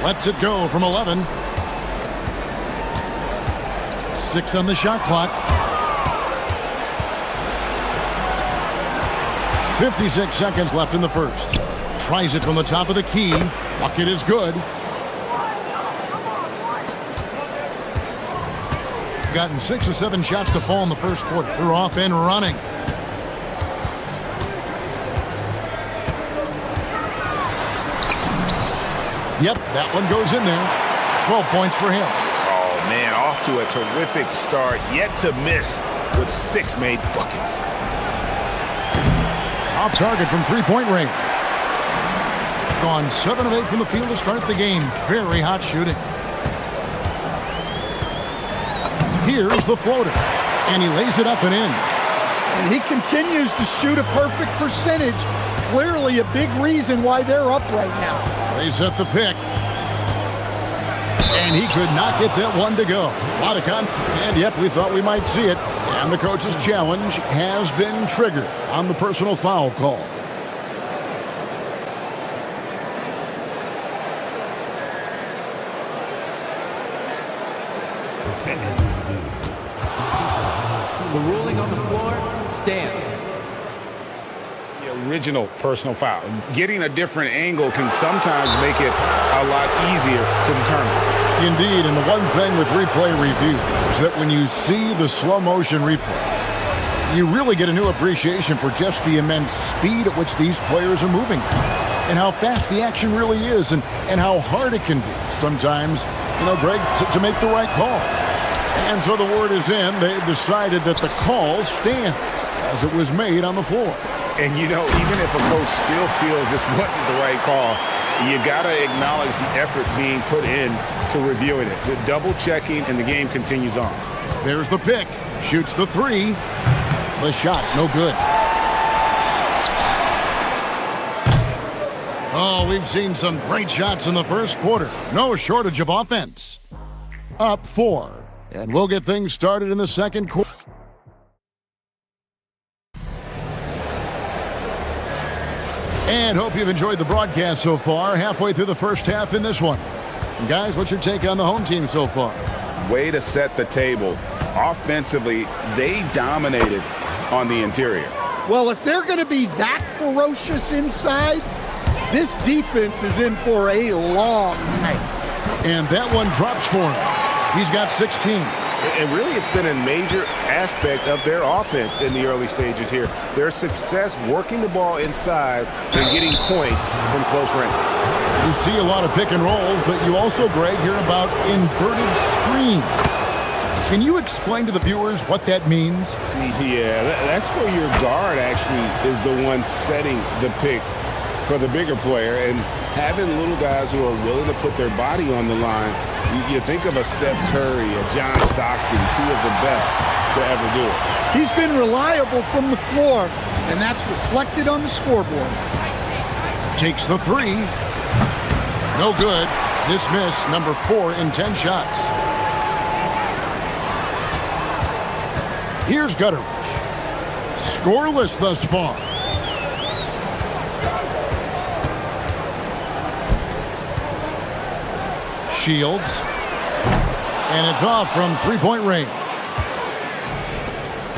Lets it go from 11. 6 on the shot clock. 56 seconds left in the first. Tries it from the top of the key. Bucket is good. Gotten 6 or 7 shots to fall in the first quarter. They're off and running. Yep, that one goes in there. 12 points for him. Oh, man, off to a terrific start. Yet to miss with 6 made buckets. Off target from three-point range. Gone 7 of 8 from the field to start the game. Very hot shooting. Here's the floater. And he lays it up and in. And he continues to shoot a perfect percentage. Clearly a big reason why they're up right now. They set the pick. And he could not get that one to go. A lot of and yep, we thought we might see it. And the coach's challenge has been triggered on the personal foul call. The ruling on the floor stands. The original personal foul. Getting a different angle can sometimes make it a lot easier to determine. Indeed, and the one thing with replay review is that when you see the slow motion replay, you really get a new appreciation for just the immense speed at which these players are moving and how fast the action really is and how hard it can be sometimes, Greg, to make the right call. And so the word is in. They've decided that the call stands as it was made on the floor. And, even if a coach still feels this wasn't the right call, you got to acknowledge the effort being put in to reviewing it. The double checking, and the game continues on. There's the pick. Shoots the three. The shot, no good. Oh, we've seen some great shots in the first quarter. No shortage of offense. Up 4. And we'll get things started in the second quarter. And hope you've enjoyed the broadcast so far. Halfway through the first half in this one. And guys, what's your take on the home team so far? Way to set the table. Offensively, they dominated on the interior. Well, if they're going to be that ferocious inside, this defense is in for a long night. And that one drops for him. He's got 16. And really, it's been a major aspect of their offense in the early stages here. Their success working the ball inside and getting points from close range. You see a lot of pick and rolls, but you also, Greg, hear about inverted screens. Can you explain to the viewers what that means? Yeah, that's where your guard actually is the one setting the pick for the bigger player, and having little guys who are willing to put their body on the line. You think of a Steph Curry, a John Stockton, two of the best to ever do it. He's been reliable from the floor, and that's reflected on the scoreboard. Takes the three. No good. Dismiss, number 4 in 10 shots. Here's Gutteridge. Scoreless thus far. Shields. And it's off from three-point range.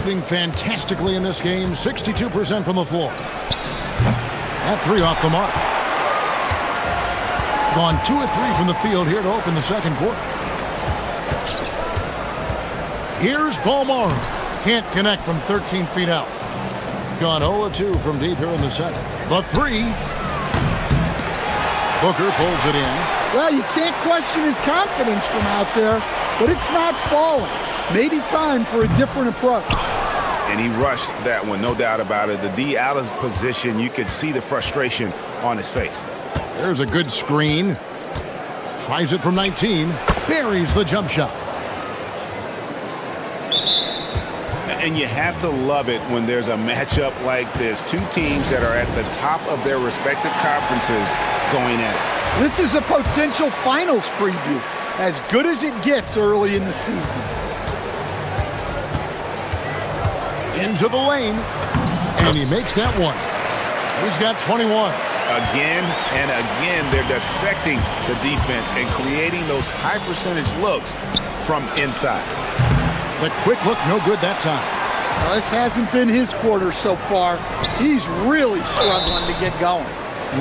Doing fantastically in this game, 62% from the floor. That three off the mark. Gone 2 of 3 from the field here to open the second quarter. Here's Balmaro. Can't connect from 13 feet out. Gone 0 of 2 from deep here in the second. The three. Booker pulls it in. Well, you can't question his confidence from out there, but it's not falling. Maybe time for a different approach. And he rushed that one, no doubt about it. The D out of position, you could see the frustration on his face. There's a good screen. Tries it from 19. Buries the jump shot. And you have to love it when there's a matchup like this. Two teams that are at the top of their respective conferences going at it. This is a potential finals preview, as good as it gets early in the season. Into the lane, and he makes that one. He's got 21. Again and again, they're dissecting the defense and creating those high percentage looks from inside. The quick look, no good that time. Well, this hasn't been his quarter so far. He's really struggling to get going.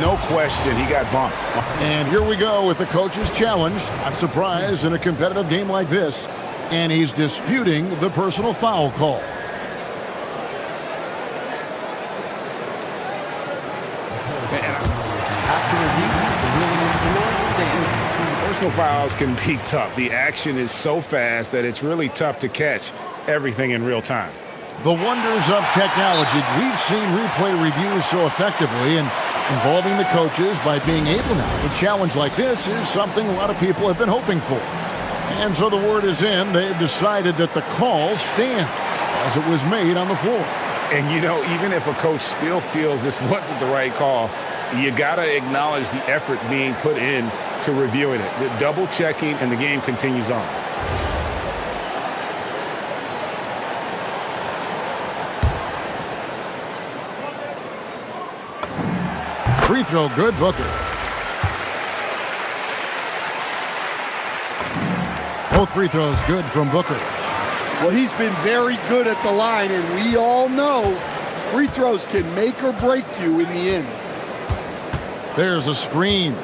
No question, he got bumped. And here we go with the coach's challenge. Not surprised in a competitive game like this. And he's disputing the personal foul call. After review, the ruling on the floor stands. Personal fouls can be tough. The action is so fast that it's really tough to catch everything in real time. The wonders of technology. We've seen replay reviews so effectively and involving the coaches by being able now. A challenge like this is something a lot of people have been hoping for. And so the word is in. They've decided that the call stands as it was made on the floor. And, even if a coach still feels this wasn't the right call, you got to acknowledge the effort being put in to reviewing it, double checking, and the game continues on. Free throw good, Booker. Both free throws good from Booker. Well, he's been very good at the line, and we all know free throws can make or break you in the end. There's a screen.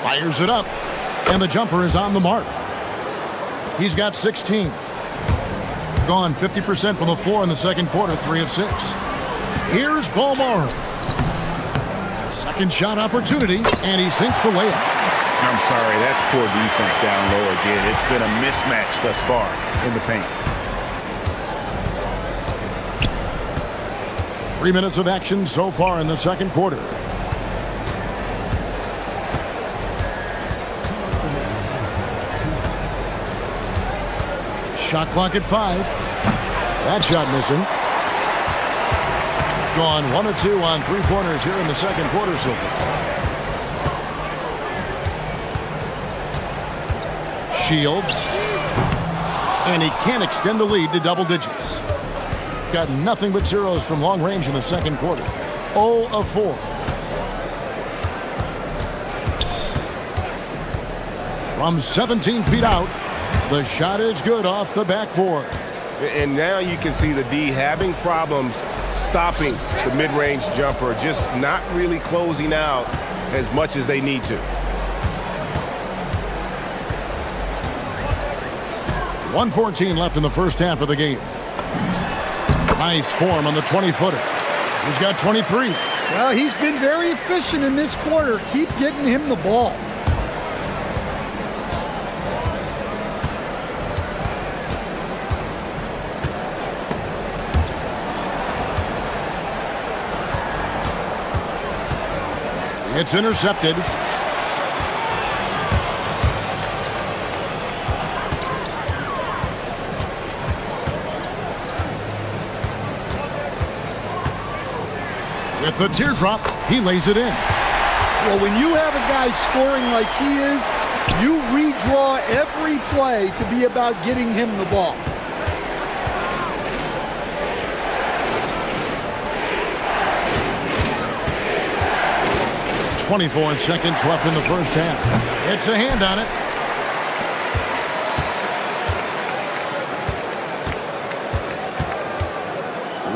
Fires it up, and the jumper is on the mark. He's got 16. Gone 50% from the floor in the second quarter, 3 of 6. Here's Ballmore. Second shot opportunity, and he sinks the layup. I'm sorry, that's poor defense down low again. It's been a mismatch thus far in the paint. 3 minutes of action so far in the second quarter. Shot clock at 5. That shot missing. Gone 1 of 2 on 3-pointers here in the second quarter so far. Shields. And he can't extend the lead to double digits. Got nothing but zeros from long range in the second quarter. 0 of 4. From 17 feet out, the shot is good off the backboard. And now you can see the D having problems stopping the mid-range jumper, just not really closing out as much as they need to. 1:14 left in the first half of the game. Nice form on the 20-footer. He's got 23. Well, he's been very efficient in this quarter. Keep getting him the ball. It's intercepted. With the teardrop, he lays it in. Well, when you have a guy scoring like he is, you redraw every play to be about getting him the ball. .24 seconds left in the first half. It's a hand on it.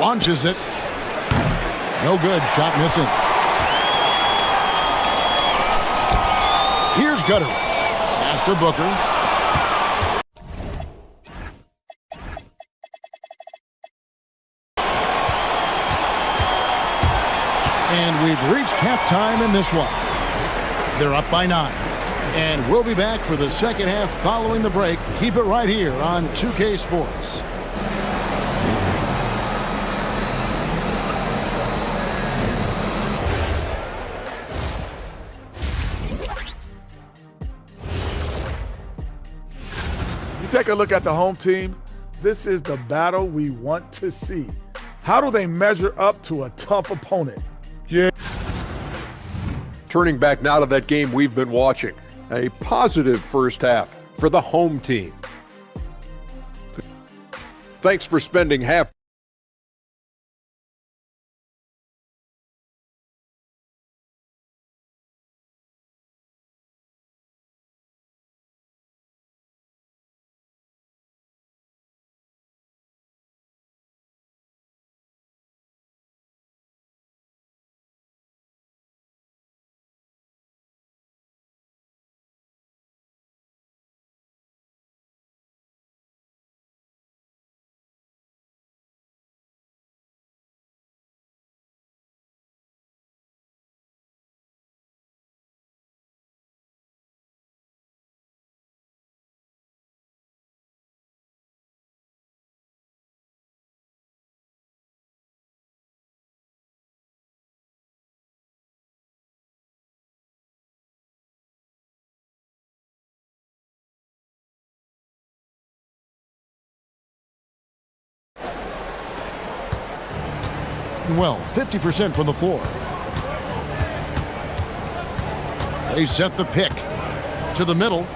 Launches it. No good. Shot missing. Here's Gutter. Pass to Booker. And we've reached halftime in this one. They're up by 9. And we'll be back for the second half following the break. Keep it right here on 2K Sports. You take a look at the home team. This is the battle we want to see. How do they measure up to a tough opponent? Yeah. Turning back now to that game we've been watching. A positive first half for the home team. Thanks for spending half shooting well, 50% from the floor. They set the pick to the middle.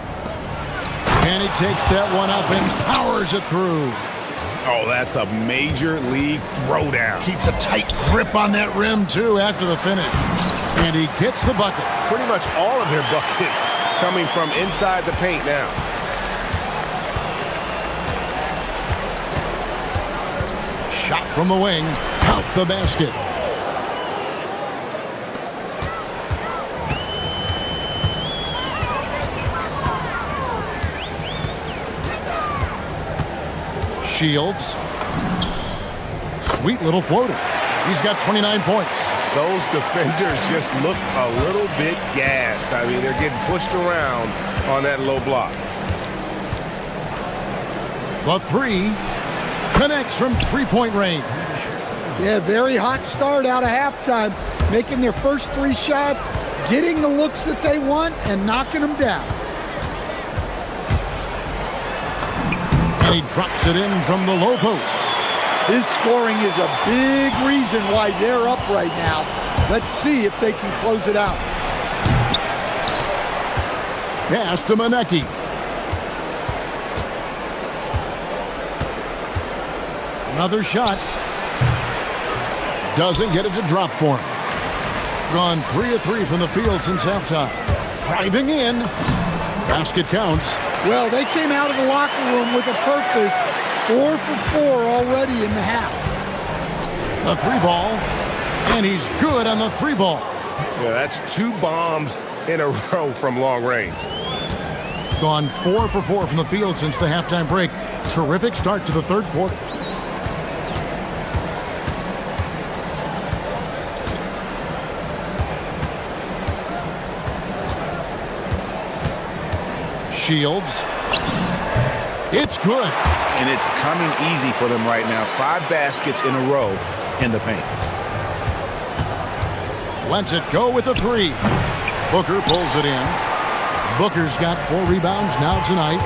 And he takes that one up and powers it through. Oh, that's a major league throwdown. Keeps a tight grip on that rim, too, after the finish. And he gets the bucket. Pretty much all of their buckets coming from inside the paint now. Shot from the wing, out the basket. Shields. Sweet little floater. He's got 29 points. Those defenders just look a little bit gassed. I mean, they're getting pushed around on that low block. The three connects from three-point range. Yeah, very hot start out of halftime. Making their first three shots, getting the looks that they want, and knocking them down. And he drops it in from the low post. His scoring is a big reason why they're up right now. Let's see if they can close it out. Pass to Manecki. Another shot. Doesn't get it to drop for him. Gone 3 of 3 from the field since halftime. Driving in. Basket counts. Well, they came out of the locker room with a purpose. 4 for 4 already in the half. The three ball. And he's good on the three ball. Yeah, that's 2 bombs in a row from long range. Gone 4 for 4 from the field since the halftime break. Terrific start to the third quarter. Shields. It's good. And it's coming easy for them right now. 5 baskets in a row in the paint. Lets it go with the three. Booker pulls it in. Booker's got 4 rebounds now tonight.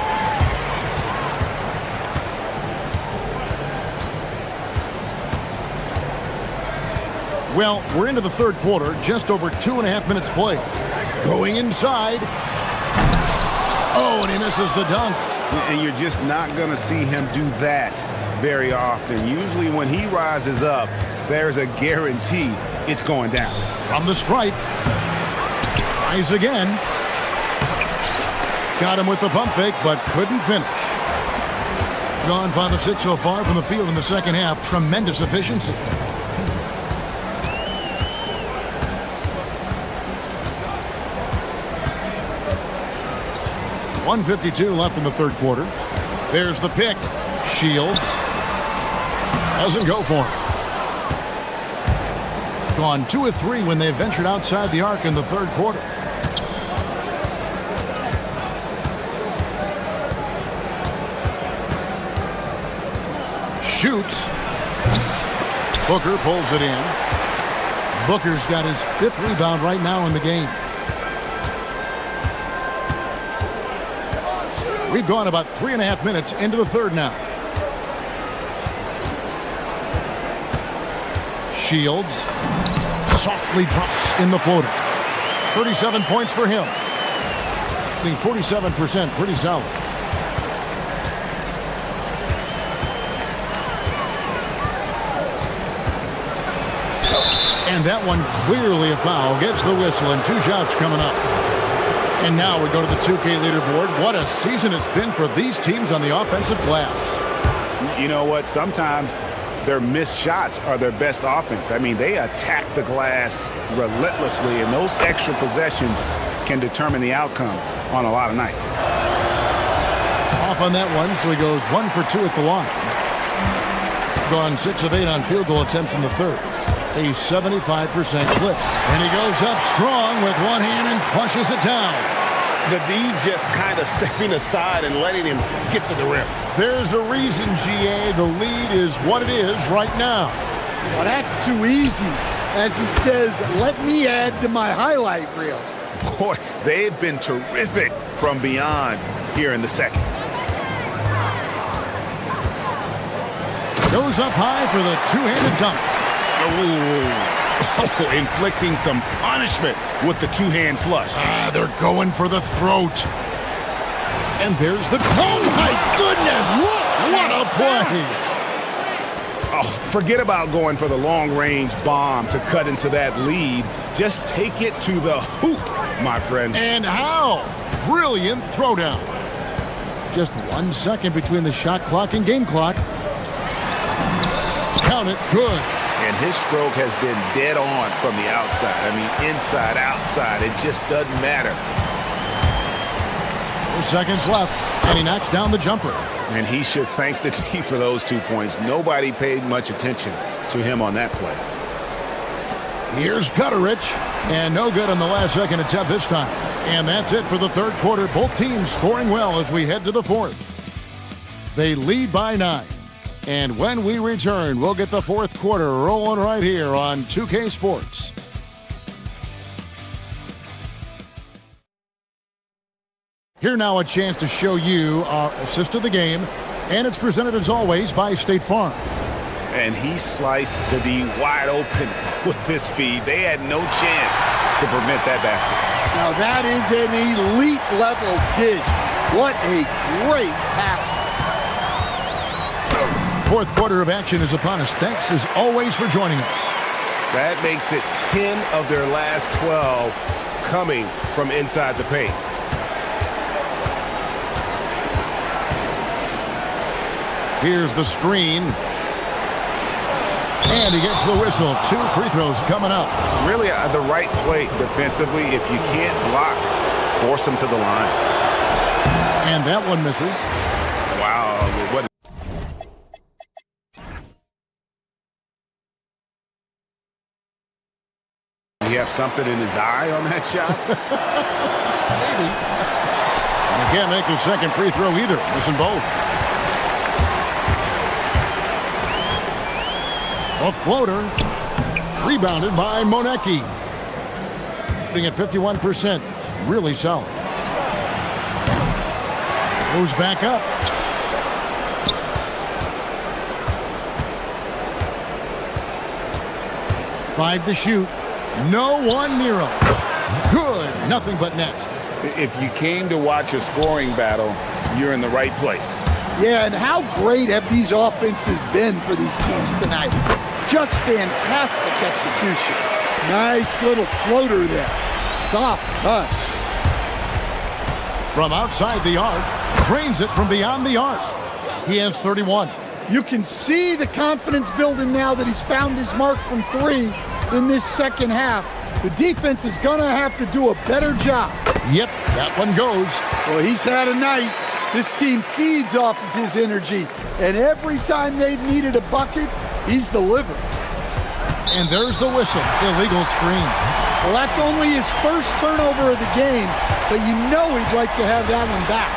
Well, we're into the third quarter, just over 2.5 minutes played. Going inside. Oh, and he misses the dunk. And you're just not going to see him do that very often. Usually when he rises up, there's a guarantee it's going down. From the stripe. Tries again. Got him with the pump fake, but couldn't finish. Gone 5 of 6 so far from the field in the second half. Tremendous efficiency. .152 left in the third quarter. There's the pick. Shields. Doesn't go for him. Gone 2 of 3 when they ventured outside the arc in the third quarter. Shoots. Booker pulls it in. Booker's got his 5th rebound right now in the game. We've gone about 3.5 minutes into the third now. Shields softly drops in the floater. 37 points for him. Being 47%, pretty solid. And that one clearly a foul. Gets the whistle and 2 shots coming up. And now we go to the 2K leaderboard. What a season it's been for these teams on the offensive glass. You know what? Sometimes their missed shots are their best offense. I mean, they attack the glass relentlessly, and those extra possessions can determine the outcome on a lot of nights. Off on that one, so he goes 1 for 2 at the line. Gone 6 of 8 on field goal attempts in the third. A 75% clip. And he goes up strong with one hand and flushes it down. The D just kind of stepping aside and letting him get to the rim. There's a reason, GA, the lead is what it is right now. Well, that's too easy. As he says, let me add to my highlight reel. Boy, they've been terrific from beyond here in the second. Goes up high for the two-handed dunk. Oh, inflicting some punishment with the two-hand flush. They're going for the throat. And there's the... Oh, my goodness! What a play! Oh, forget about going for the long-range bomb to cut into that lead. Just take it to the hoop, my friend. And how? Brilliant throwdown. Just 1 second between the shot clock and game clock. Count it. Good. And his stroke has been dead on from the outside. I mean, inside, outside. It just doesn't matter. 4 seconds left, and he knocks down the jumper. And he should thank the team for those 2 points. Nobody paid much attention to him on that play. Here's Gutterich, and no good on the last second attempt this time. And that's it for the third quarter. Both teams scoring well as we head to the fourth. They lead by 9. And when we return, we'll get the fourth quarter rolling right here on 2K Sports. Here now a chance to show you our assist of the game, and it's presented as always by State Farm. And he sliced the D wide open with this feed. They had no chance to prevent that basket. Now that is an elite level dish. What a great pass. Fourth quarter of action is upon us. Thanks as always for joining us. That makes it 10 of their last 12 coming from inside the paint. Here's the screen. And he gets the whistle. 2 free throws coming up. Really the right play defensively. If you can't block, force them to the line. And that one misses. Wow. What? He have something in his eye on that shot? Maybe. And he can't make the second free throw either. Missing both. A floater. Rebounded by Monecki. Putting at 51%. Really solid. Goes back up. Five to shoot. No one near him. Good. Nothing but net. If you came to watch a scoring battle, you're in the right place. Yeah, and how great have these offenses been for these teams tonight? Just fantastic execution. Nice little floater there. Soft touch. From outside the arc, drains it from beyond the arc. He has 31. You can see the confidence building now that he's found his mark from 3 in this second half. The defense is going to have to do a better job. Yep, that one goes. Well, he's had a night. This team feeds off of his energy, and every time they've needed a bucket, he's delivered. And there's the whistle. Illegal screen. Well, that's only his first turnover of the game, but you know he'd like to have that one back.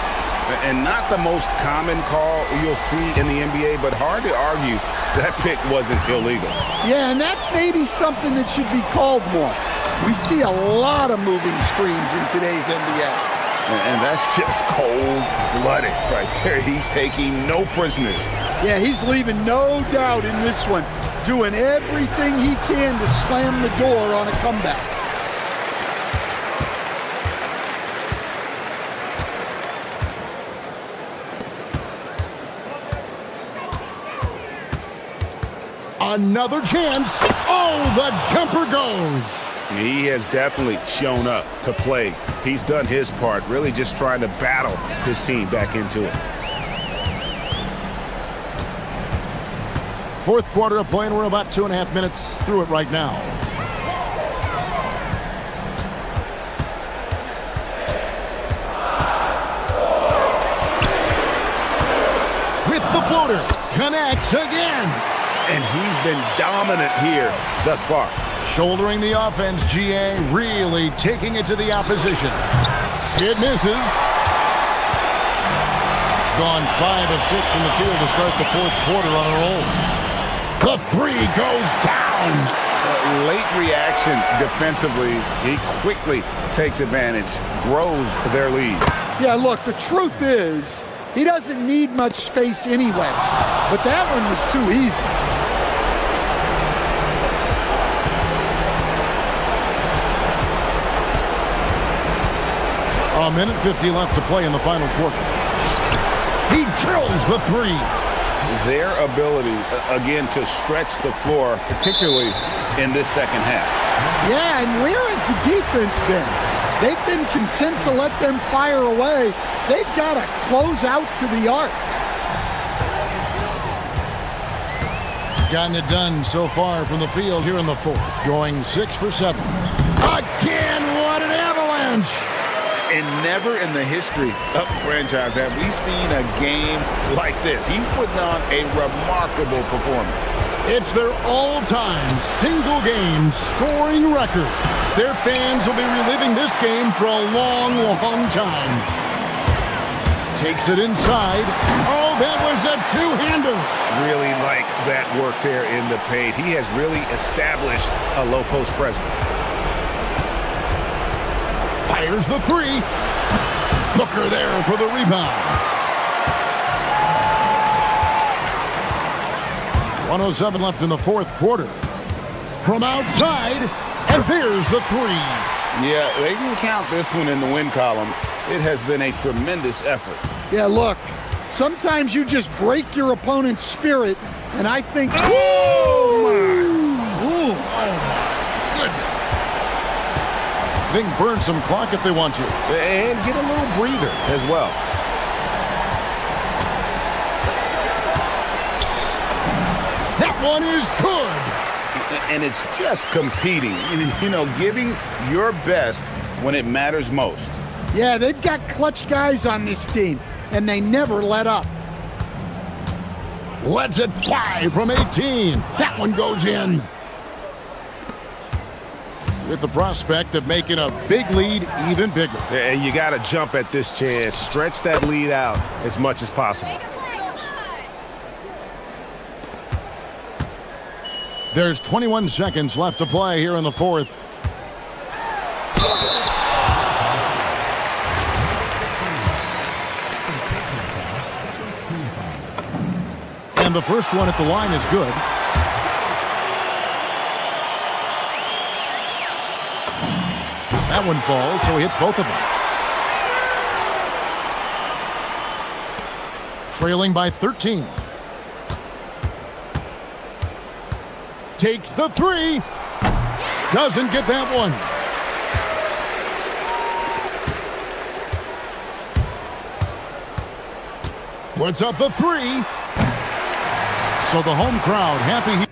And not the most common call you'll see in the NBA, but hard to argue that pick wasn't illegal. Yeah, and that's maybe something that should be called more. We see a lot of moving screens in today's NBA. And that's just cold-blooded right there. He's taking no prisoners. Yeah, he's leaving no doubt in this one, doing everything he can to slam the door on a comeback. Another chance. Oh, the jumper goes. He has definitely shown up to play. He's done his part, really just trying to battle his team back into it. Fourth quarter of play, and we're about 2.5 minutes through it right now. With the floater, connects again. And he's been dominant here thus far. Shouldering the offense, GA really taking it to the opposition. It misses. Gone 5 of 6 from the field to start the fourth quarter on a roll. The 3 goes down. Late reaction defensively. He quickly takes advantage, grows their lead. Yeah, look, the truth is, he doesn't need much space anyway. But that one was too easy. A minute 50 left to play in the final quarter. He drills the three. Their ability, again, to stretch the floor, particularly in this second half. Yeah, and where has the defense been? They've been content to let them fire away. They've got to close out to the arc. Gotten it done so far from the field here in the fourth, going 6 for 7. Again, what an avalanche! And never in the history of the franchise have we seen a game like this. He's putting on a remarkable performance. It's their all-time single-game scoring record. Their fans will be reliving this game for a long, long time. Takes it inside. Oh, that was a two-hander. Really like that work there in the paint. He has really established a low-post presence. Fires the three. Booker there for the rebound. 1:07 left in the fourth quarter. From outside, and there's the three. Yeah, they can count this one in the win column. It has been a tremendous effort. Yeah, look, sometimes you just break your opponent's spirit, and I think... Oh, my goodness. They can burn some clock if they want to. And get a little breather as well. That one is good. And it's just competing, you know, giving your best when it matters most. Yeah, they've got clutch guys on this team, and they never let up. Lets it fly from 18. That one goes in. With the prospect of making a big lead even bigger. And you got to jump at this chance. Stretch that lead out as much as possible. There's 21 seconds left to play here in the fourth. And the first one at the line is good. That one falls, so he hits both of them. Trailing by 13. Takes the three. Doesn't get that one. Puts up the three. So the home crowd happy.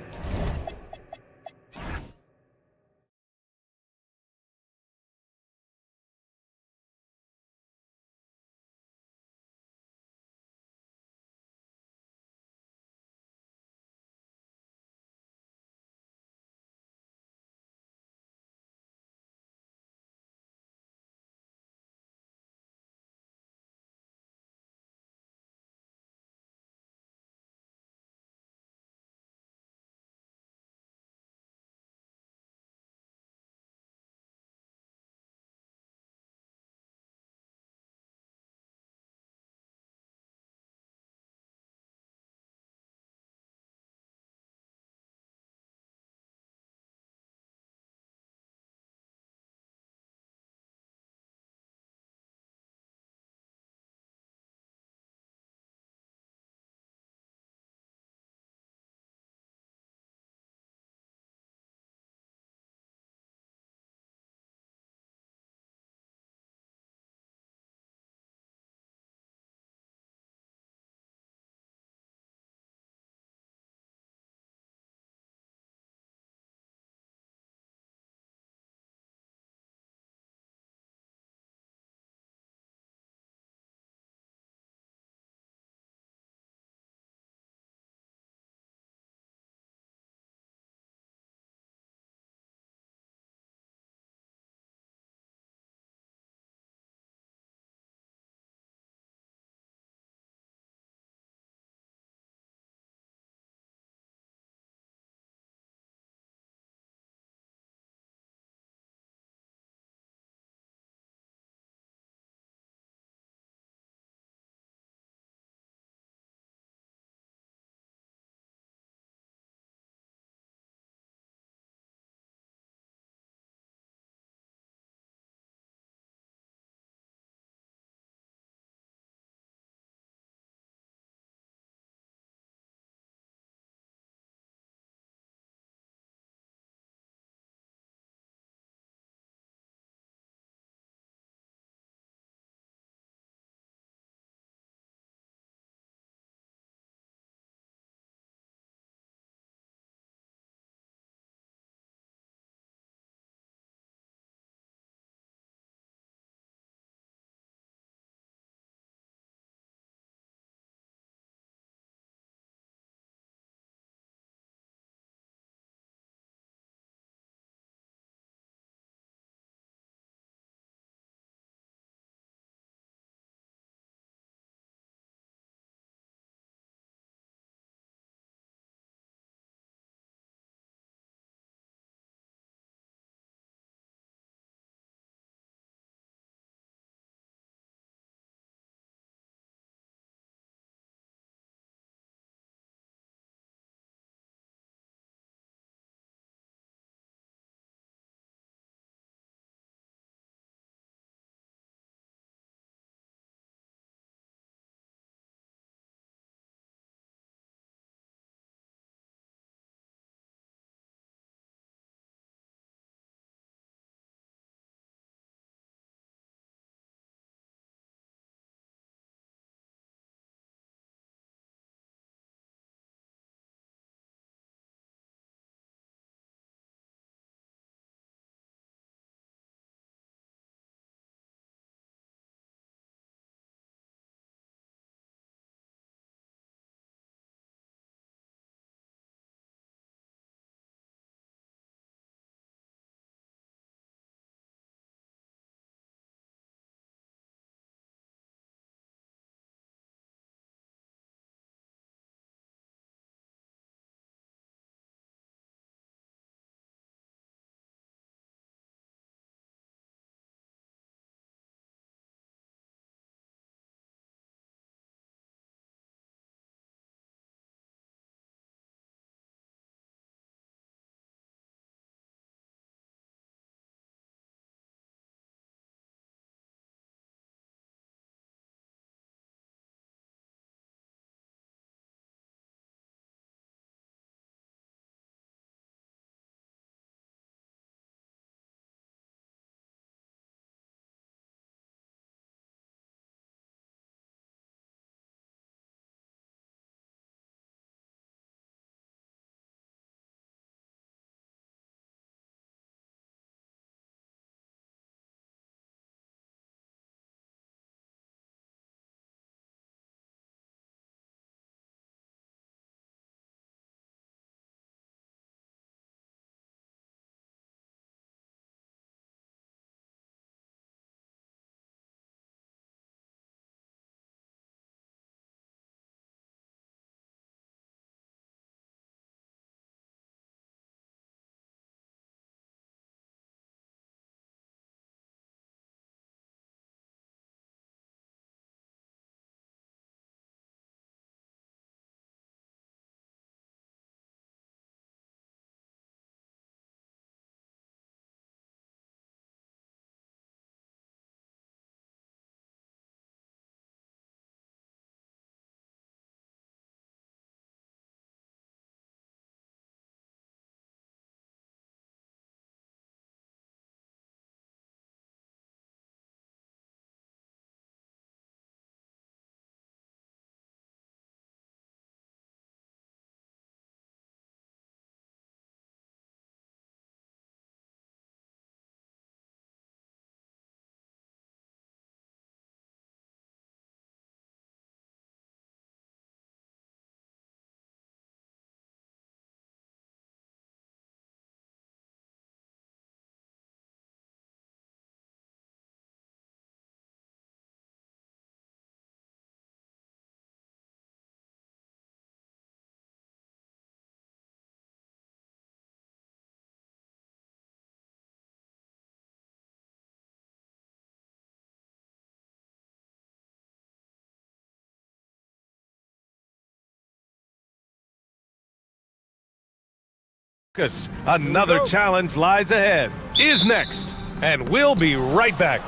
Another challenge lies ahead. Is next. And we'll be right back.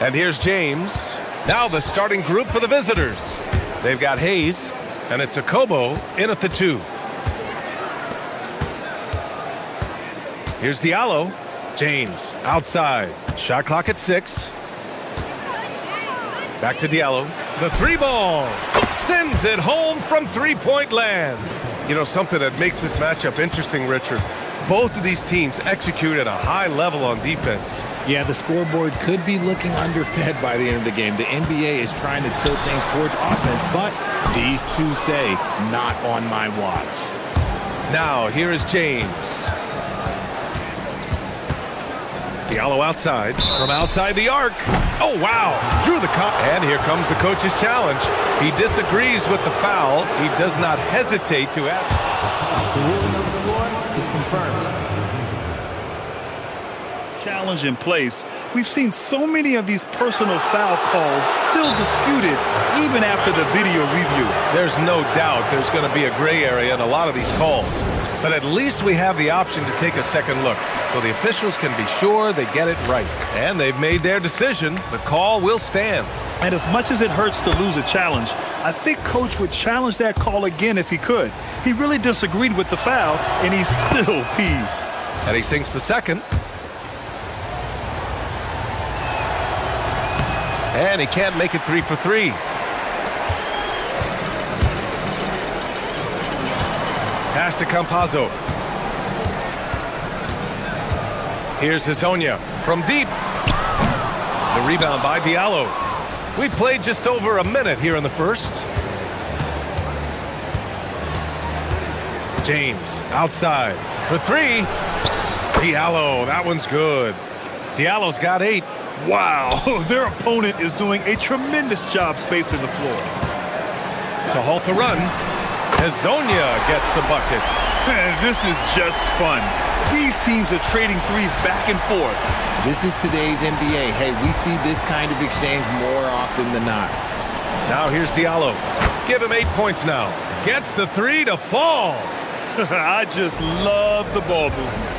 And here's James. Now the starting group for the visitors. They've got Hayes, and it's Akobo in at the 2. Here's Diallo. James outside. Shot clock at 6. Back to Diallo. The 3 ball. Sends it home from three-point land. You know, something that makes this matchup interesting, Richard. Both of these teams execute at a high level on defense. Yeah, the scoreboard could be looking underfed by the end of the game. The NBA is trying to tilt things towards offense, but these two say, not on my watch. Now, here is James. Diallo outside, from outside the arc. Oh, wow. Drew the cup. And here comes the coach's challenge. He disagrees with the foul. He does not hesitate to ask. The ruling on the floor is confirmed. Challenge in place. We've seen so many of these personal foul calls still disputed even after the video review. There's no doubt there's going to be a gray area in a lot of these calls. But at least we have the option to take a second look, so the officials can be sure they get it right. And they've made their decision. The call will stand. And as much as it hurts to lose a challenge, I think Coach would challenge that call again if he could. He really disagreed with the foul, and he's still peeved. And he sinks the second. And he can't make it 3 for 3. Pass to Campazzo. Here's Hezonja from deep. The rebound by Diallo. We played just over a minute here in the first. James outside for 3. Diallo, that one's good. Diallo's got 8. Wow, their opponent is doing a tremendous job spacing the floor. To halt the run, Hezonja gets the bucket. Man, this is just fun. These teams are trading threes back and forth. This is today's NBA. Hey, we see this kind of exchange more often than not. Now here's Diallo. Give him 8 points now. Gets the 3 to fall. I just love the ball movement.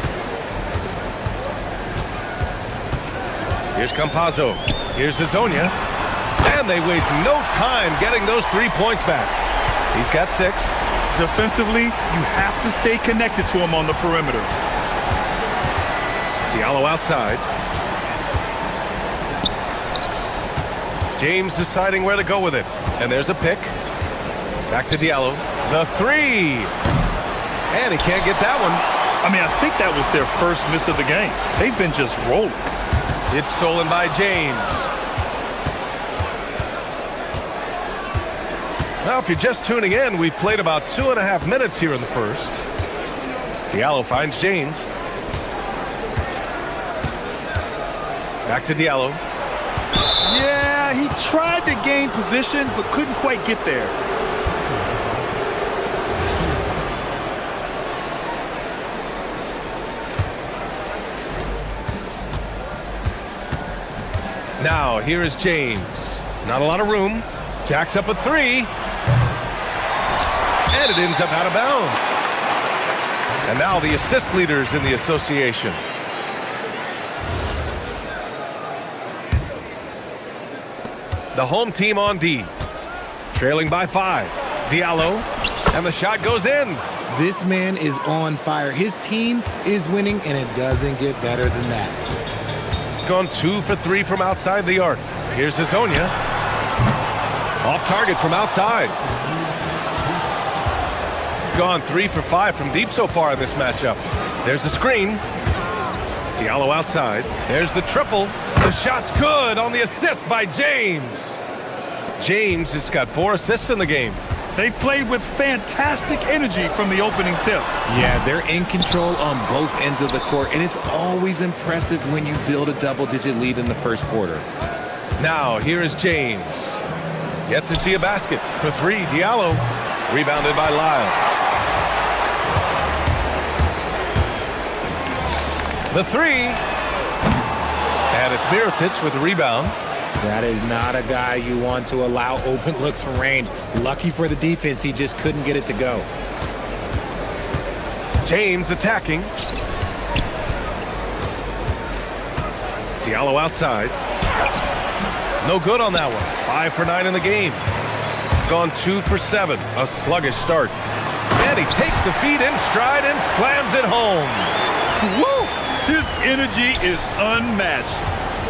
Here's Campazzo. Here's Hezonja. And they waste no time getting those 3 points back. He's got 6. Defensively, you have to stay connected to him on the perimeter. Diallo outside. James deciding where to go with it. And there's a pick. Back to Diallo. The 3. And he can't get that one. I mean, I think that was their first miss of the game. They've been just rolling. It's stolen by James. Now, if you're just tuning in, we've played about 2.5 minutes here in the first. Diallo finds James. Back to Diallo. Yeah, he tried to gain position, but couldn't quite get there. Now, here is James. Not a lot of room. Jacks up a 3. And it ends up out of bounds. And now the assist leaders in the association. The home team on D. Trailing by 5. Diallo. And the shot goes in. This man is on fire. His team is winning, and it doesn't get better than that. Gone 2 for 3 from outside the arc. Here's Hezonja. Off target from outside. Gone 3 for 5 from deep so far in this matchup. There's the screen. Diallo outside. There's the triple. The shot's good on the assist by James. James has got 4 assists in the game. They played with fantastic energy from the opening tip. Yeah, they're in control on both ends of the court, and it's always impressive when you build a double-digit lead in the first quarter. Now, here is James. Yet to see a basket for 3. Diallo. Rebounded by Lyles. The 3. And it's Mirotic with the rebound. That is not a guy you want to allow open looks from range. Lucky for the defense, he just couldn't get it to go. James attacking. Diallo outside. No good on that one. 5 for 9 in the game. Gone 2 for 7. A sluggish start. And he takes the feed in stride and slams it home. Woo! His energy is unmatched.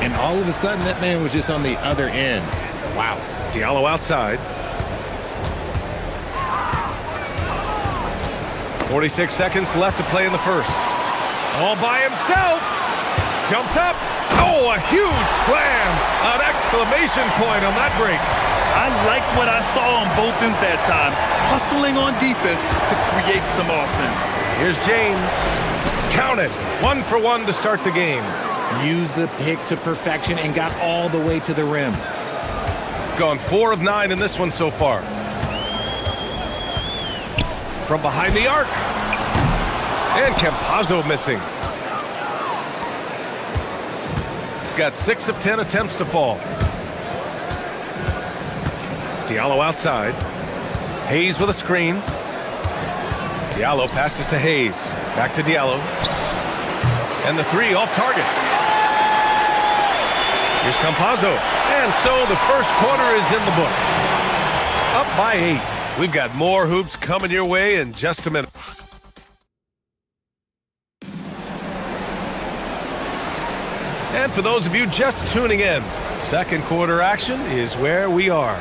And all of a sudden, that man was just on the other end. Wow. Diallo outside. 46 seconds left to play in the first. All by himself. Jumps up. Oh, a huge slam. An exclamation point on that break. I like what I saw on both ends that time. Hustling on defense to create some offense. Here's James. Count it. 1 for 1 to start the game. Used the pick to perfection and got all the way to the rim. Gone 4 of 9 in this one so far. From behind the arc. And Campazzo missing. Got 6 of 10 attempts to fall. Diallo outside. Hayes with a screen. Diallo passes to Hayes. Back to Diallo. And the 3 off target. Here's Campazzo. And so the first quarter is in the books. Up by 8. We've got more hoops coming your way in just a minute. And for those of you just tuning in, second quarter action is where we are.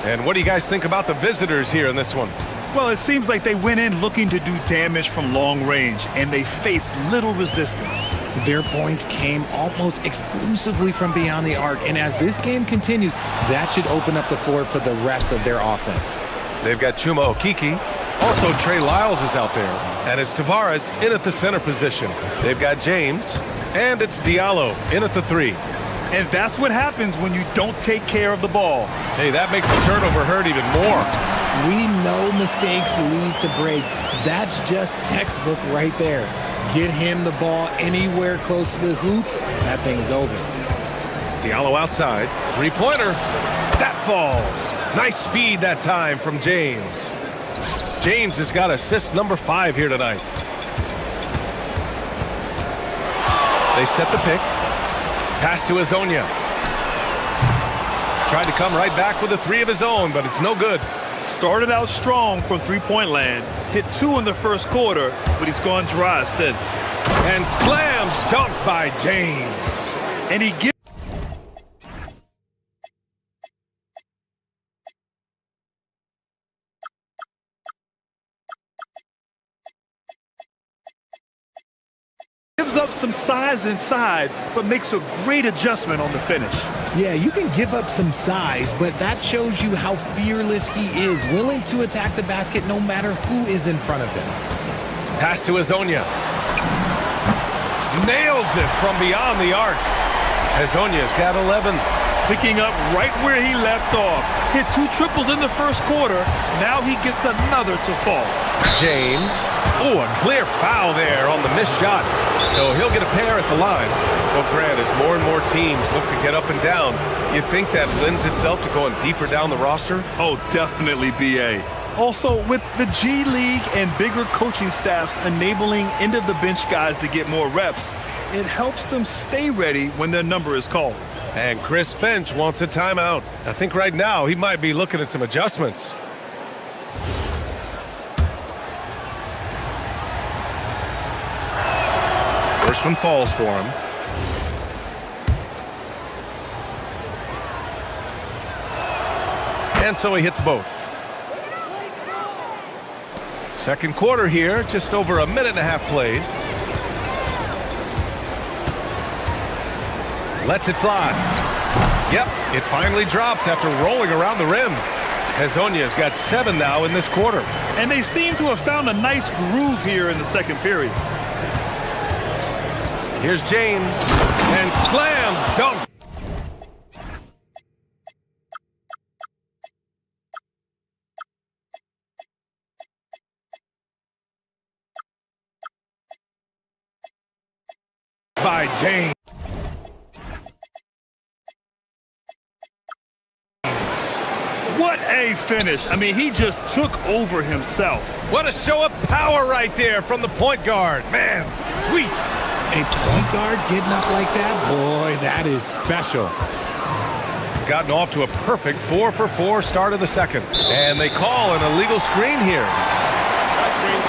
And what do you guys think about the visitors here in this one? Well, it seems like they went in looking to do damage from long range, and they faced little resistance. Their points came almost exclusively from beyond the arc, and as this game continues, that should open up the floor for the rest of their offense. They've got Chuma Okiki. Also, Trey Lyles is out there. And it's Tavares in at the center position. They've got James, and it's Diallo in at the 3. And that's what happens when you don't take care of the ball. Hey, that makes the turnover hurt even more. We know mistakes lead to breaks. That's just textbook right there. Get him the ball anywhere close to the hoop, that thing is over. Diallo outside. 3-pointer. That falls. Nice feed that time from James. James has got assist number 5 here tonight. They set the pick. Pass to Azonia. Tried to come right back with a 3 of his own, but it's no good. Started out strong from three-point land. Hit 2 in the first quarter, but he's gone dry since. And slams dunked by James. And he gives up some size inside, but makes a great adjustment on the finish. Yeah, you can give up some size, but that shows you how fearless he is, willing to attack the basket no matter who is in front of him. Pass to Azonia. Nails it from beyond the arc. Azonia's got 11. Picking up right where he left off. Hit 2 triples in the first quarter. Now he gets another to fall. James. Oh, a clear foul there on the missed shot. So he'll get a pair at the line. Well, Grant, as more and more teams look to get up and down, you think that lends itself to going deeper down the roster? Oh, definitely, BA. Also, with the G League and bigger coaching staffs enabling end-of-the-bench guys to get more reps, it helps them stay ready when their number is called. And Chris Finch wants a timeout. I think right now he might be looking at some adjustments. First one falls for him. And so he hits both. Second quarter here, just over a minute and a half played. Lets it fly. Yep, it finally drops after rolling around the rim. Azonia's got 7 now in this quarter. And they seem to have found a nice groove here in the second period. Here's James. And slam dunk. By James. A finish. I mean, he just took over himself. What a show of power right there from the point guard. Man, sweet. A point guard getting up like that? Boy, that is special. Gotten off to a perfect 4-for-4 start of the second. And they call an illegal screen here.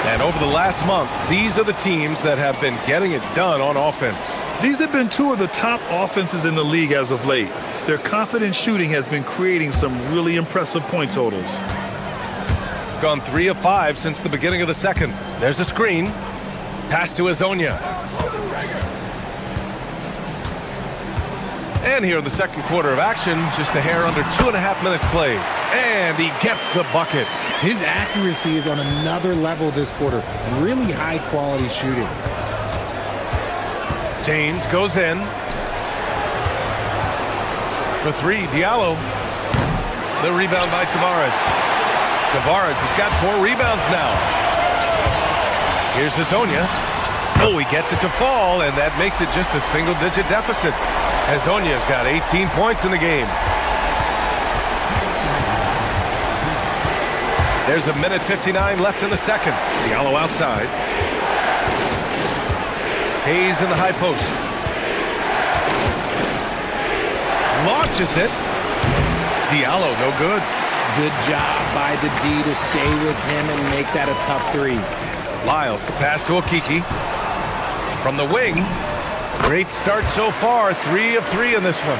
And over the last month, these are the teams that have been getting it done on offense. These have been two of the top offenses in the league as of late. Their confident shooting has been creating some really impressive point totals. Gone 3 of 5 since the beginning of the second. There's a screen. Pass to Hezonja. And here in the second quarter of action, just a hair under 2.5 minutes played. And he gets the bucket. His accuracy is on another level this quarter. Really high quality shooting. James goes in. For 3, Diallo. The rebound by Tavares. Tavares has got 4 rebounds now. Here's Hezonja. Oh, he gets it to fall, and that makes it just a single-digit deficit. Hezonja's got 18 points in the game. There's a minute 59 left in the second. Diallo outside. Hayes in the high post. Launches it. Diallo, no good. Good job by the D to stay with him and make that a tough 3. Lyles, the pass to Okiki. From the wing. Great start so far. 3 of 3 in this one.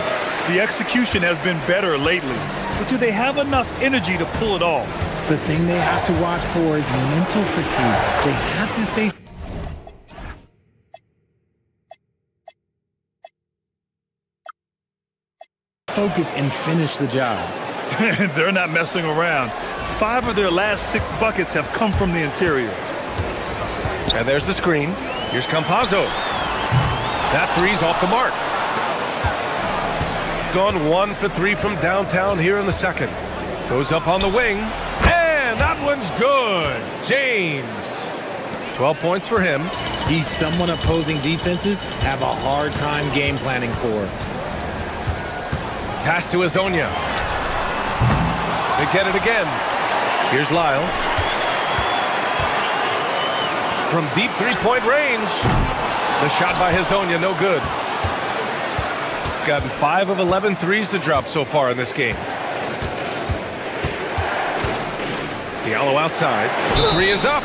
The execution has been better lately. But do they have enough energy to pull it off? The thing they have to watch for is mental fatigue. They have to stay focused and finish the job. They're not messing around. 5 of their last 6 buckets have come from the interior. And there's the screen. Here's Campazzo. That 3's off the mark. Gone 1 for 3 from downtown here in the second. Goes up on the wing. And that one's good. James. 12 points for him. He's someone opposing defenses have a hard time game planning for. Pass to Hezonja. They get it again. Here's Lyles. From deep three-point range. The shot by Hezonja, no good. Gotten 5 of 11 threes to drop so far in this game. Diallo outside. The 3 is up.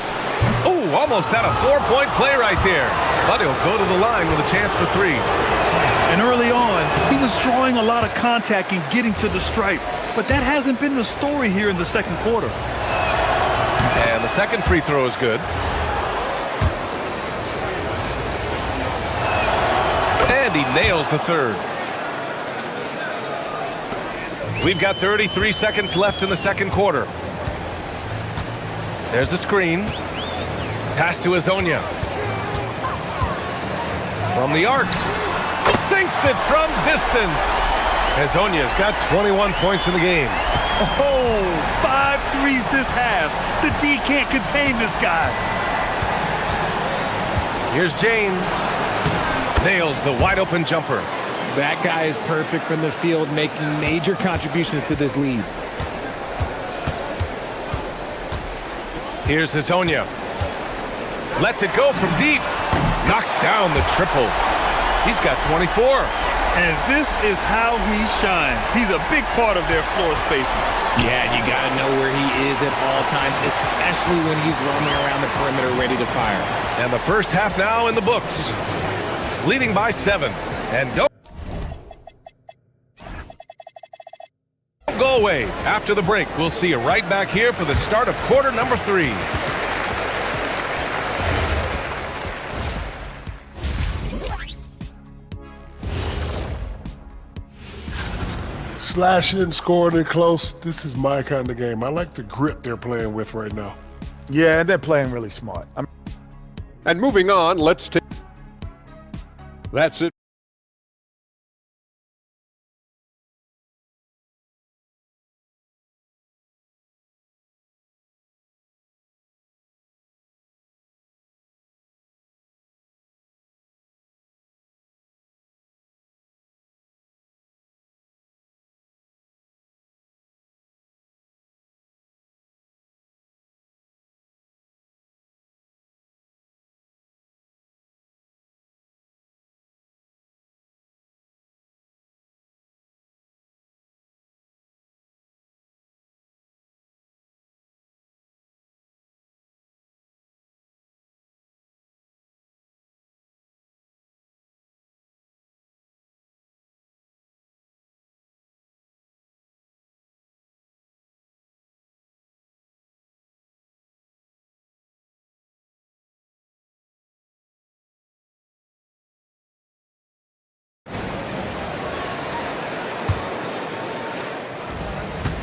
Oh, almost had a 4-point play right there. But he'll go to the line with a chance for 3. And early on, he was drawing a lot of contact and getting to the stripe. But that hasn't been the story here in the second quarter. And the second free throw is good. And he nails the third. We've got 33 seconds left in the second quarter. There's a screen. Pass to Hezonja. From the arc. Sinks it from distance. Hezonja's got 21 points in the game. Oh, 5 threes this half. The D can't contain this guy. Here's James. Nails the wide open jumper. That guy is perfect from the field, making major contributions to this lead. Here's Hezonja. Lets it go from deep. Knocks down the triple. He's got 24. And this is how he shines. He's a big part of their floor spacing. Yeah, you got to know where he is at all times, especially when he's roaming around the perimeter ready to fire. And the first half now in the books. Leading by 7. And don't go away. After the break, we'll see you right back here for the start of quarter number 3. Slashing, scoring it close. This is my kind of game. I like the grit they're playing with right now. Yeah, they're playing really smart. And moving on, let's take... That's it.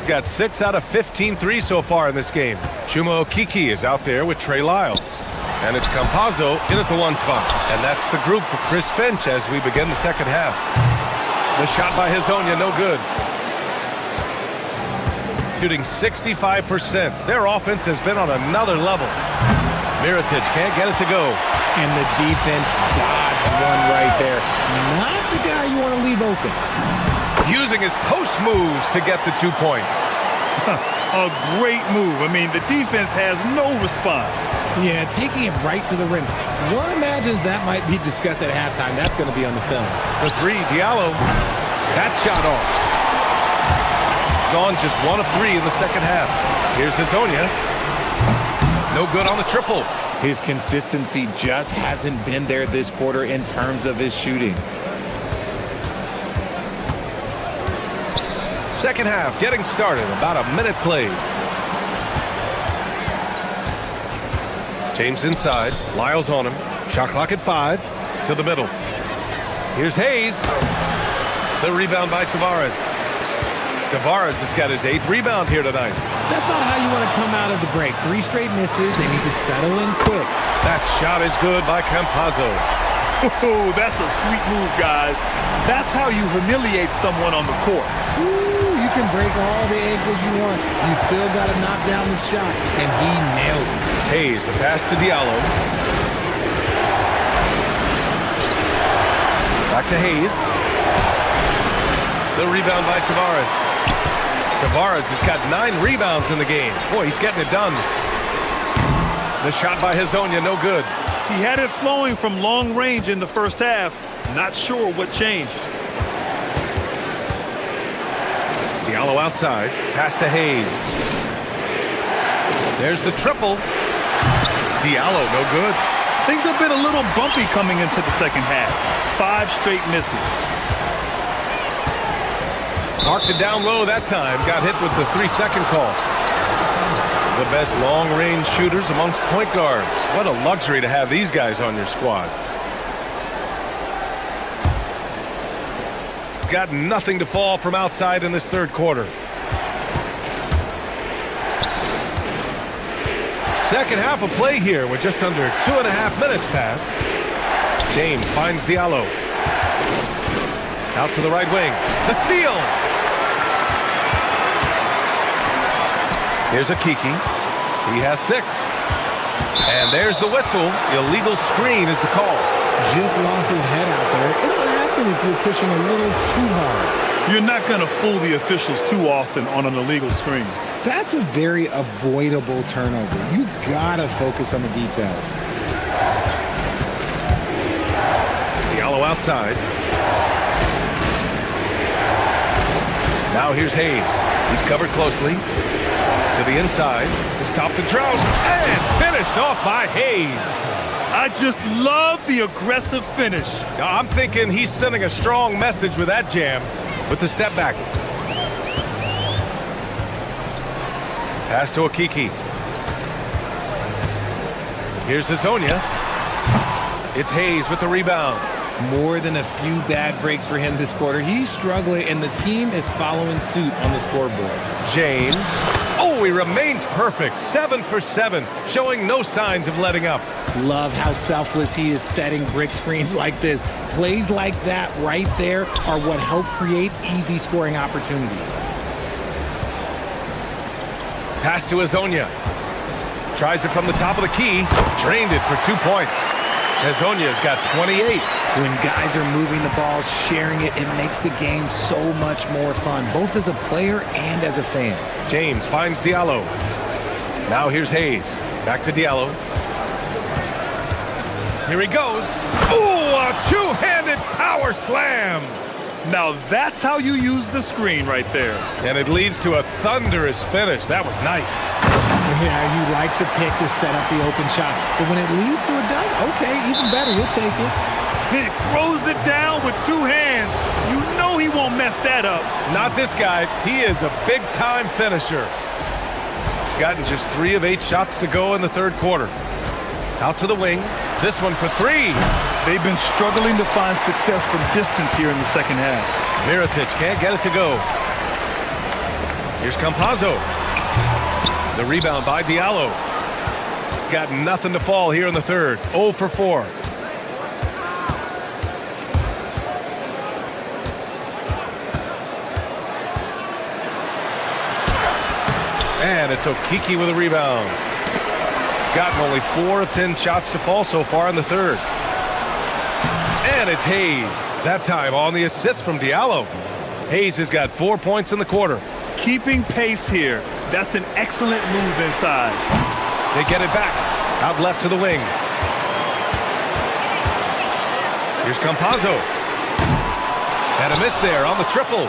got 6 out of 15 threes so far in this game. Chuma Okeke is out there with Trey Lyles. And it's Campazzo in at the 1 spot. And that's the group for Chris Finch as we begin the second half. The shot by Hezonja, no good. Shooting 65%. Their offense has been on another level. Mirotic can't get it to go. And the defense dodged one right there. Not the guy you want to leave open. Using his post moves to get the 2 points. A great move. I mean, the defense has no response. Yeah, taking it right to the rim. One imagines that might be discussed at halftime. That's going to be on the film. For 3, Diallo. That shot off. Gone just 1 of 3 in the second half. Here's Hezonja. No good on the triple. His consistency just hasn't been there this quarter in terms of his shooting. Second half getting started. About a minute played. James inside. Lyles on him. Shot clock at 5. To the middle. Here's Hayes. The rebound by Tavares. Tavares has got his 8th rebound here tonight. That's not how you want to come out of the break. 3 straight misses. They need to settle in quick. That shot is good by Campazzo. Oh, that's a sweet move, guys. That's how you humiliate someone on the court. Ooh, you can break all the ankles you want. You still got to knock down the shot, and he nails it. Hayes, the pass to Diallo. Back to Hayes. The rebound by Tavares. Tavares has got 9 rebounds in the game. Boy, he's getting it done. The shot by Hezonja, no good. He had it flowing from long range in the first half. Not sure what changed. Diallo outside. Pass to Hayes. There's the triple. Diallo, no good. Things have been a little bumpy coming into the second half. 5 straight misses. Marked it down low that time. Got hit with the 3-second call. The best long-range shooters amongst point guards. What a luxury to have these guys on your squad. Got nothing to fall from outside in this third quarter. Second half of play here with just under 2.5 minutes passed. James finds Diallo. Out to the right wing. The steal! Here's Okeke. He has 6. And there's the whistle. Illegal screen is the call. Just lost his head out there. It'll happen if you're pushing a little too hard. You're not going to fool the officials too often on an illegal screen. That's a very avoidable turnover. You gotta focus on the details. Diallo outside. Now here's Hayes. He's covered closely. To the inside to stop the drought. And finished off by Hayes. I just love the aggressive finish. I'm thinking he's sending a strong message with that jam. With the step back. Pass to Okeke. Here's Hezonja. It's Hayes with the rebound. More than a few bad breaks for him this quarter. He's struggling, and the team is following suit on the scoreboard. James. Oh, he remains perfect. 7 for 7, showing no signs of letting up. Love how selfless he is setting brick screens like this. Plays like that right there are what help create easy scoring opportunities. Pass to Hezonja. Tries it from the top of the key. Drained it for 2 points. Hezonja's got 28. When guys are moving the ball, sharing it, it makes the game so much more fun, both as a player and as a fan. James finds Diallo. Now here's Hayes. Back to Diallo. Here he goes. Ooh, a two-handed power slam. Now that's how you use the screen right there. And it leads to a thunderous finish. That was nice. Yeah, you like the pick to set up the open shot. But when it leads to a dunk, okay, even better, you'll take it. He throws it down with 2 hands. You know he won't mess that up. Not this guy. He is a big-time finisher. Gotten just 3 of 8 shots to go in the third quarter. Out to the wing. This one for 3. They've been struggling to find success from distance here in the second half. Mirotic can't get it to go. Here's Campazzo. The rebound by Diallo. Got nothing to fall here in the third. 0 for 4. And it's Okiki with a rebound. Gotten only 4 of 10 shots to fall so far in the third. And it's Hayes. That time on the assist from Diallo. Hayes has got 4 points in the quarter. Keeping pace here. That's an excellent move inside. They get it back. Out left to the wing. Here's Campazzo. And a miss there on the triple.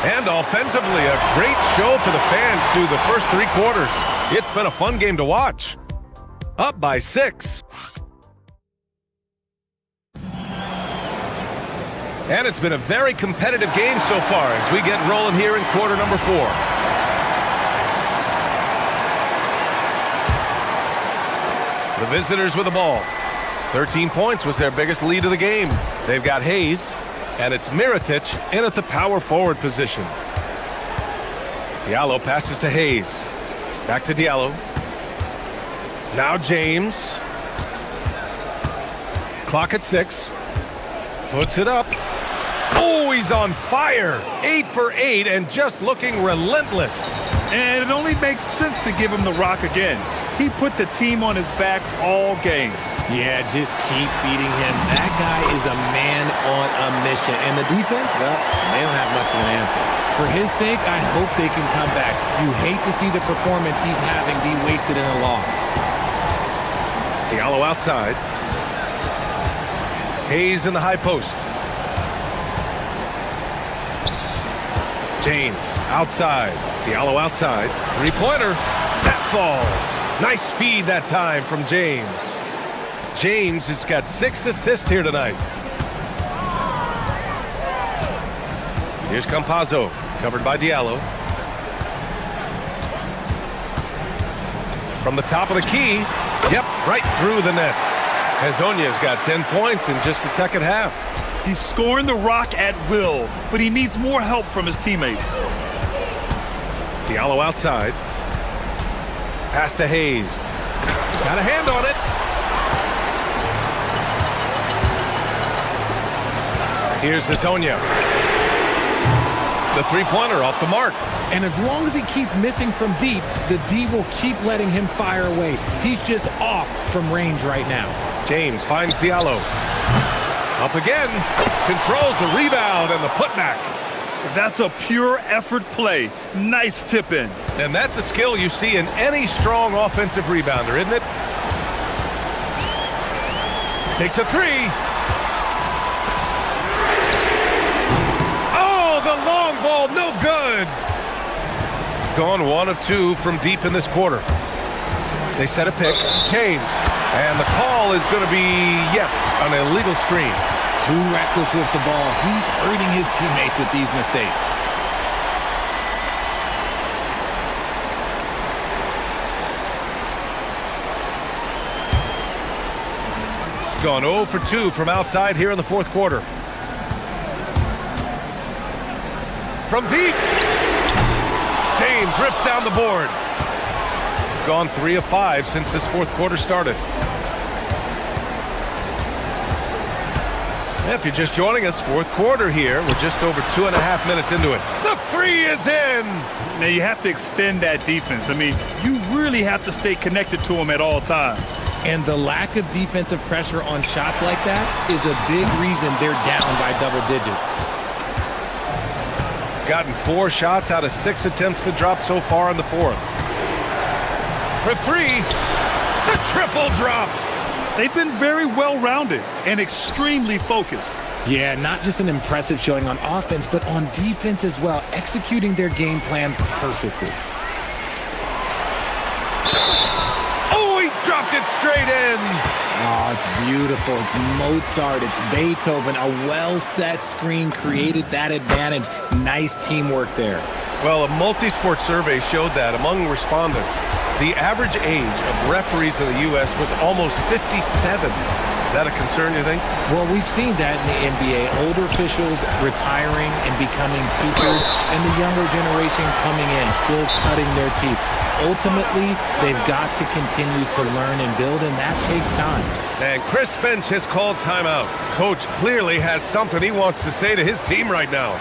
And offensively, a great show for the fans through the first 3 quarters. It's been a fun game to watch. Up by 6. And it's been a very competitive game so far as we get rolling here in quarter number 4. The visitors with the ball. 13 points was their biggest lead of the game. They've got Hayes, and it's Mirotic in at the power forward position. Diallo passes to Hayes. Back to Diallo. Now James. Clock at 6. Puts it up. Oh, he's on fire. 8 for 8 and just looking relentless. And it only makes sense to give him the rock again. He put the team on his back all game. Yeah, just keep feeding him. That guy is a man on a mission. And the defense, well, they don't have much of an answer. For his sake, I hope they can come back. You hate to see the performance he's having be wasted in a loss. Diallo outside. Hayes in the high post. James outside. Diallo outside. Three-pointer. That falls. Nice feed that time from James. James has got 6 assists here tonight. Here's Campazzo, covered by Diallo. From the top of the key. Yep, right through the net. Hezonja's got 10 points in just the second half. He's scoring the rock at will, but he needs more help from his teammates. Diallo outside. Pass to Hayes. Got a hand on it. Here's Hezonja. The three-pointer off the mark. And as long as he keeps missing from deep, the D will keep letting him fire away. He's just off from range right now. James finds Diallo. Up again. Controls the rebound and the putback. That's a pure effort play. Nice tip in. And that's a skill you see in any strong offensive rebounder, isn't it? Takes a three. Oh, the long ball, no good. Gone 1 of 2 from deep in this quarter. They set a pick. James. And the call is going to be, yes, an illegal screen. Too reckless with the ball. He's hurting his teammates with these mistakes. Gone 0 for 2 from outside here in the fourth quarter. From deep. James rips down the board. Gone 3 of 5 since this fourth quarter started. If you're just joining us, fourth quarter here. We're just over 2.5 minutes into it. The three is in! Now you have to extend that defense. I mean, you really have to stay connected to him at all times. And the lack of defensive pressure on shots like that is a big reason they're down by double digits. Gotten 4 shots out of 6 attempts to drop so far in the fourth. For 3, the triple drops. They've been very well-rounded and extremely focused. Yeah, not just an impressive showing on offense, but on defense as well, executing their game plan perfectly. Oh, he dropped it straight in. Oh, it's beautiful. It's Mozart. It's Beethoven. A well-set screen created that advantage. Nice teamwork there. Well, a multi-sport survey showed that among respondents, the average age of referees in the U.S. was almost 57. Is that a concern, you think? Well, we've seen that in the NBA. Older officials retiring and becoming teachers, and the younger generation coming in, still cutting their teeth. Ultimately, they've got to continue to learn and build, and that takes time. And Chris Finch has called timeout. Coach clearly has something he wants to say to his team right now.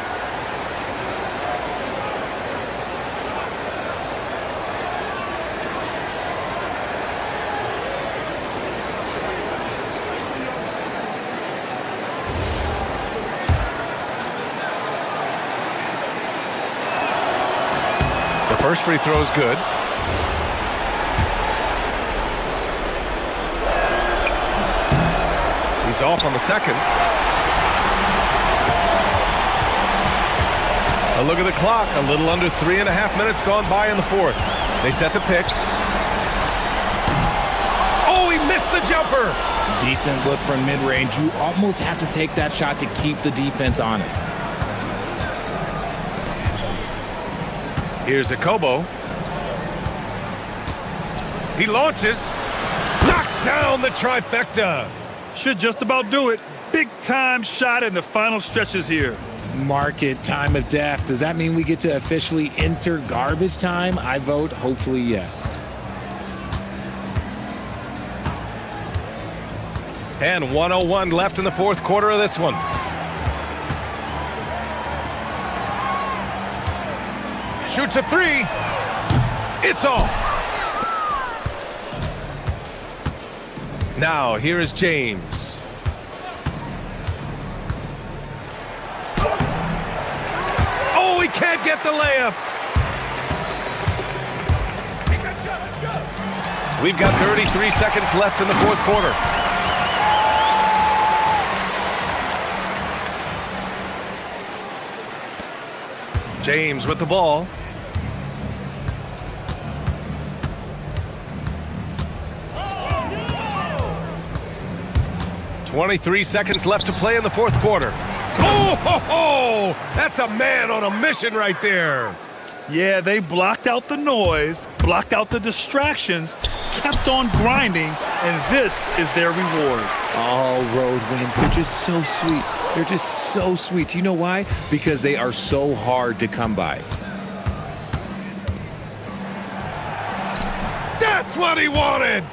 The first free throw is good. He's off on the second. A look at the clock. A little under 3.5 minutes gone by in the fourth. They set the pick. Oh, he missed the jumper. Decent look from mid-range. You almost have to take that shot to keep the defense honest. Here's a Kobo. He launches. Knocks down the trifecta. Should just about do it. Big time shot in the final stretches here. Mark it, time of death. Does that mean we get to officially enter garbage time? I vote hopefully yes. And 1:01 left in the fourth quarter of this one. Shoots a three. It's off. Now, here is James. Oh, he can't get the layup. We've got 33 seconds left in the fourth quarter. James with the ball. "23 seconds left to play in the fourth quarter. Oh, ho, ho! That's a man on a mission right there. Yeah, they blocked out the noise, blocked out the distractions, kept on grinding, and this is their reward. All road wins. They're just so sweet. They're just so sweet. You know why? Because they are so hard to come by. That's what he wanted.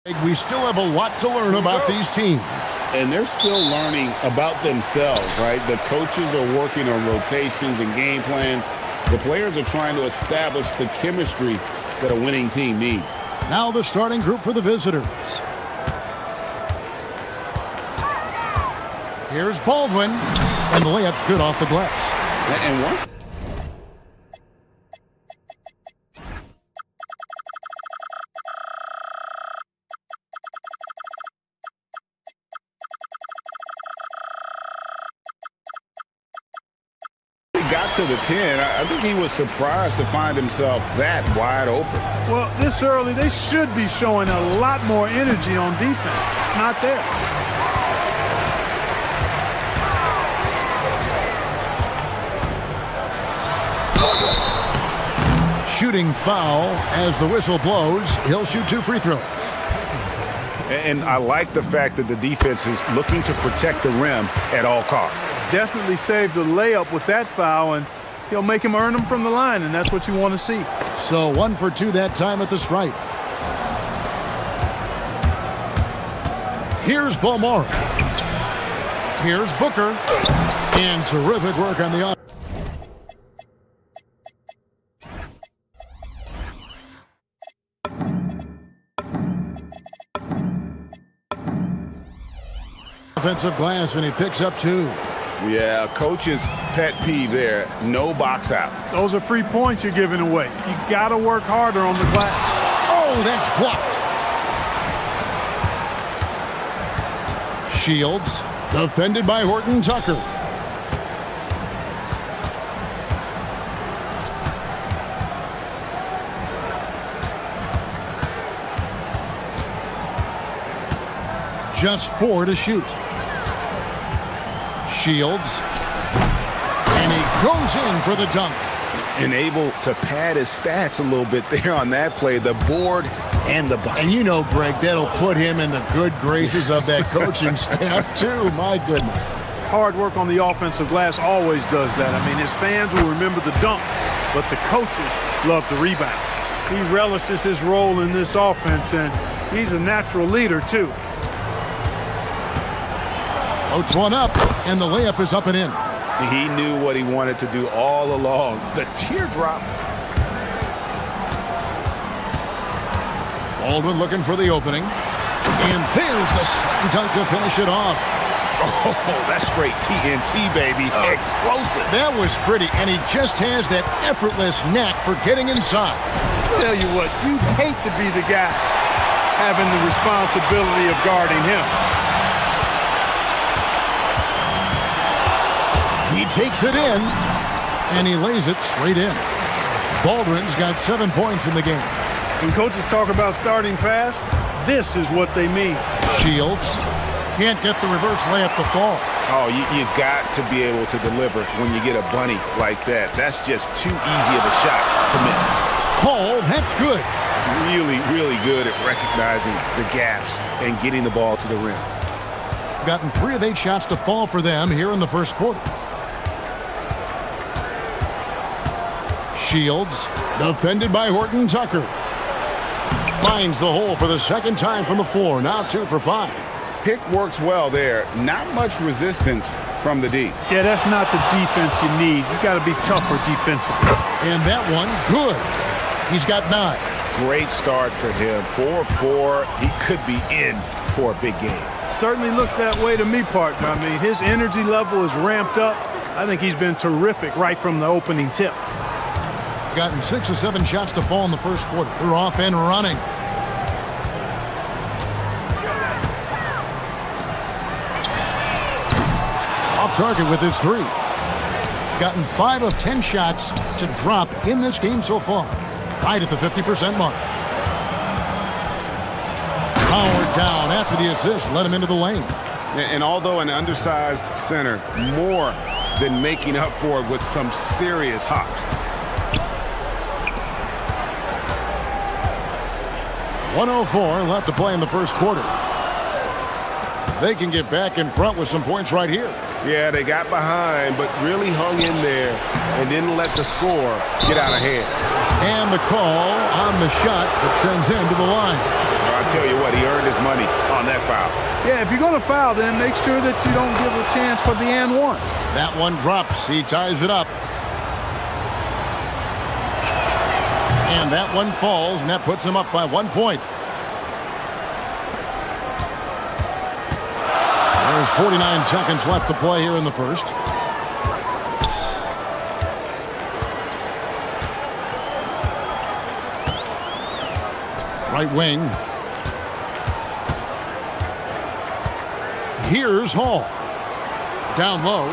We still have a lot to learn about these teams. And they're still learning about themselves, right? The coaches are working on rotations and game plans. The players are trying to establish the chemistry that a winning team needs. Now the starting group for the visitors. Here's Baldwin, and the layup's good off the glass. And once got to the 10, I think he was surprised to find himself that wide open. Well, this early, they should be showing a lot more energy on defense. It's not there. Shooting foul as the whistle blows. He'll shoot 2 free throws. And I like the fact that the defense is looking to protect the rim at all costs. Definitely saved the layup with that foul, and he'll make him earn them from the line, and that's what you want to see. So 1 for 2 that time at the stripe. Here's Bomar. Here's Booker. And terrific work on the offensive glass, and he picks up 2. Yeah, coach's pet peeve there. No box out. Those are free points you're giving away. You got to work harder on the glass. Oh, that's blocked. Shields, defended by Horton Tucker. Just 4 to shoot. Shields, and he goes in for the dunk. And able to pad his stats a little bit there on that play, the board and the bucket. And you know, Greg, that'll put him in the good graces of that coaching staff too. My goodness. Hard work on the offensive glass always does that. I mean, his fans will remember the dunk, but the coaches love the rebound. He relishes his role in this offense, and he's a natural leader too. Floats one up, and the layup is up and in. He knew what he wanted to do all along. The teardrop. Baldwin looking for the opening. And there's the slam dunk to finish it off. Oh, that's straight TNT, baby. Explosive. That was pretty, and he just has that effortless knack for getting inside. Tell you what, you'd hate to be the guy having the responsibility of guarding him. He takes it in, and he lays it straight in. Baldwin's got 7 points in the game. When coaches talk about starting fast, this is what they mean. Shields can't get the reverse layup to fall. Oh, you've got to be able to deliver when you get a bunny like that. That's just too easy of a shot to miss. Paul, that's good. Really, really good at recognizing the gaps and getting the ball to the rim. Gotten 3 of 8 shots to fall for them here in the first quarter. Shields, defended by Horton Tucker. Finds the hole for the second time from the floor. Now 2 for 5. Pick works well there. Not much resistance from the D. Yeah, that's not the defense you need. You got to be tougher defensively. And that one, good. He's got 9. Great start for him. 4-4. He could be in for a big game. Certainly looks that way to me, partner. I mean, his energy level is ramped up. I think he's been terrific right from the opening tip. Gotten 6 or 7 shots to fall in the first quarter. They're off and running. Off target with his 3. Gotten 5 of 10 shots to drop in this game so far. Right at the 50% mark. Powered down after the assist. Let him into the lane. And although an undersized center, more than making up for it with some serious hops. 1:04 left to play in the first quarter. They can get back in front with some points right here. Yeah, they got behind, but really hung in there and didn't let the score get out of hand. And the call on the shot that sends him to the line. I'll tell you what, he earned his money on that foul. Yeah, if you're going to foul, then make sure that you don't give a chance for the and one. That one drops. He ties it up. And that one falls, and that puts him up by 1 point. There's 49 seconds left to play here in the first. Right wing. Here's Hall. Down low.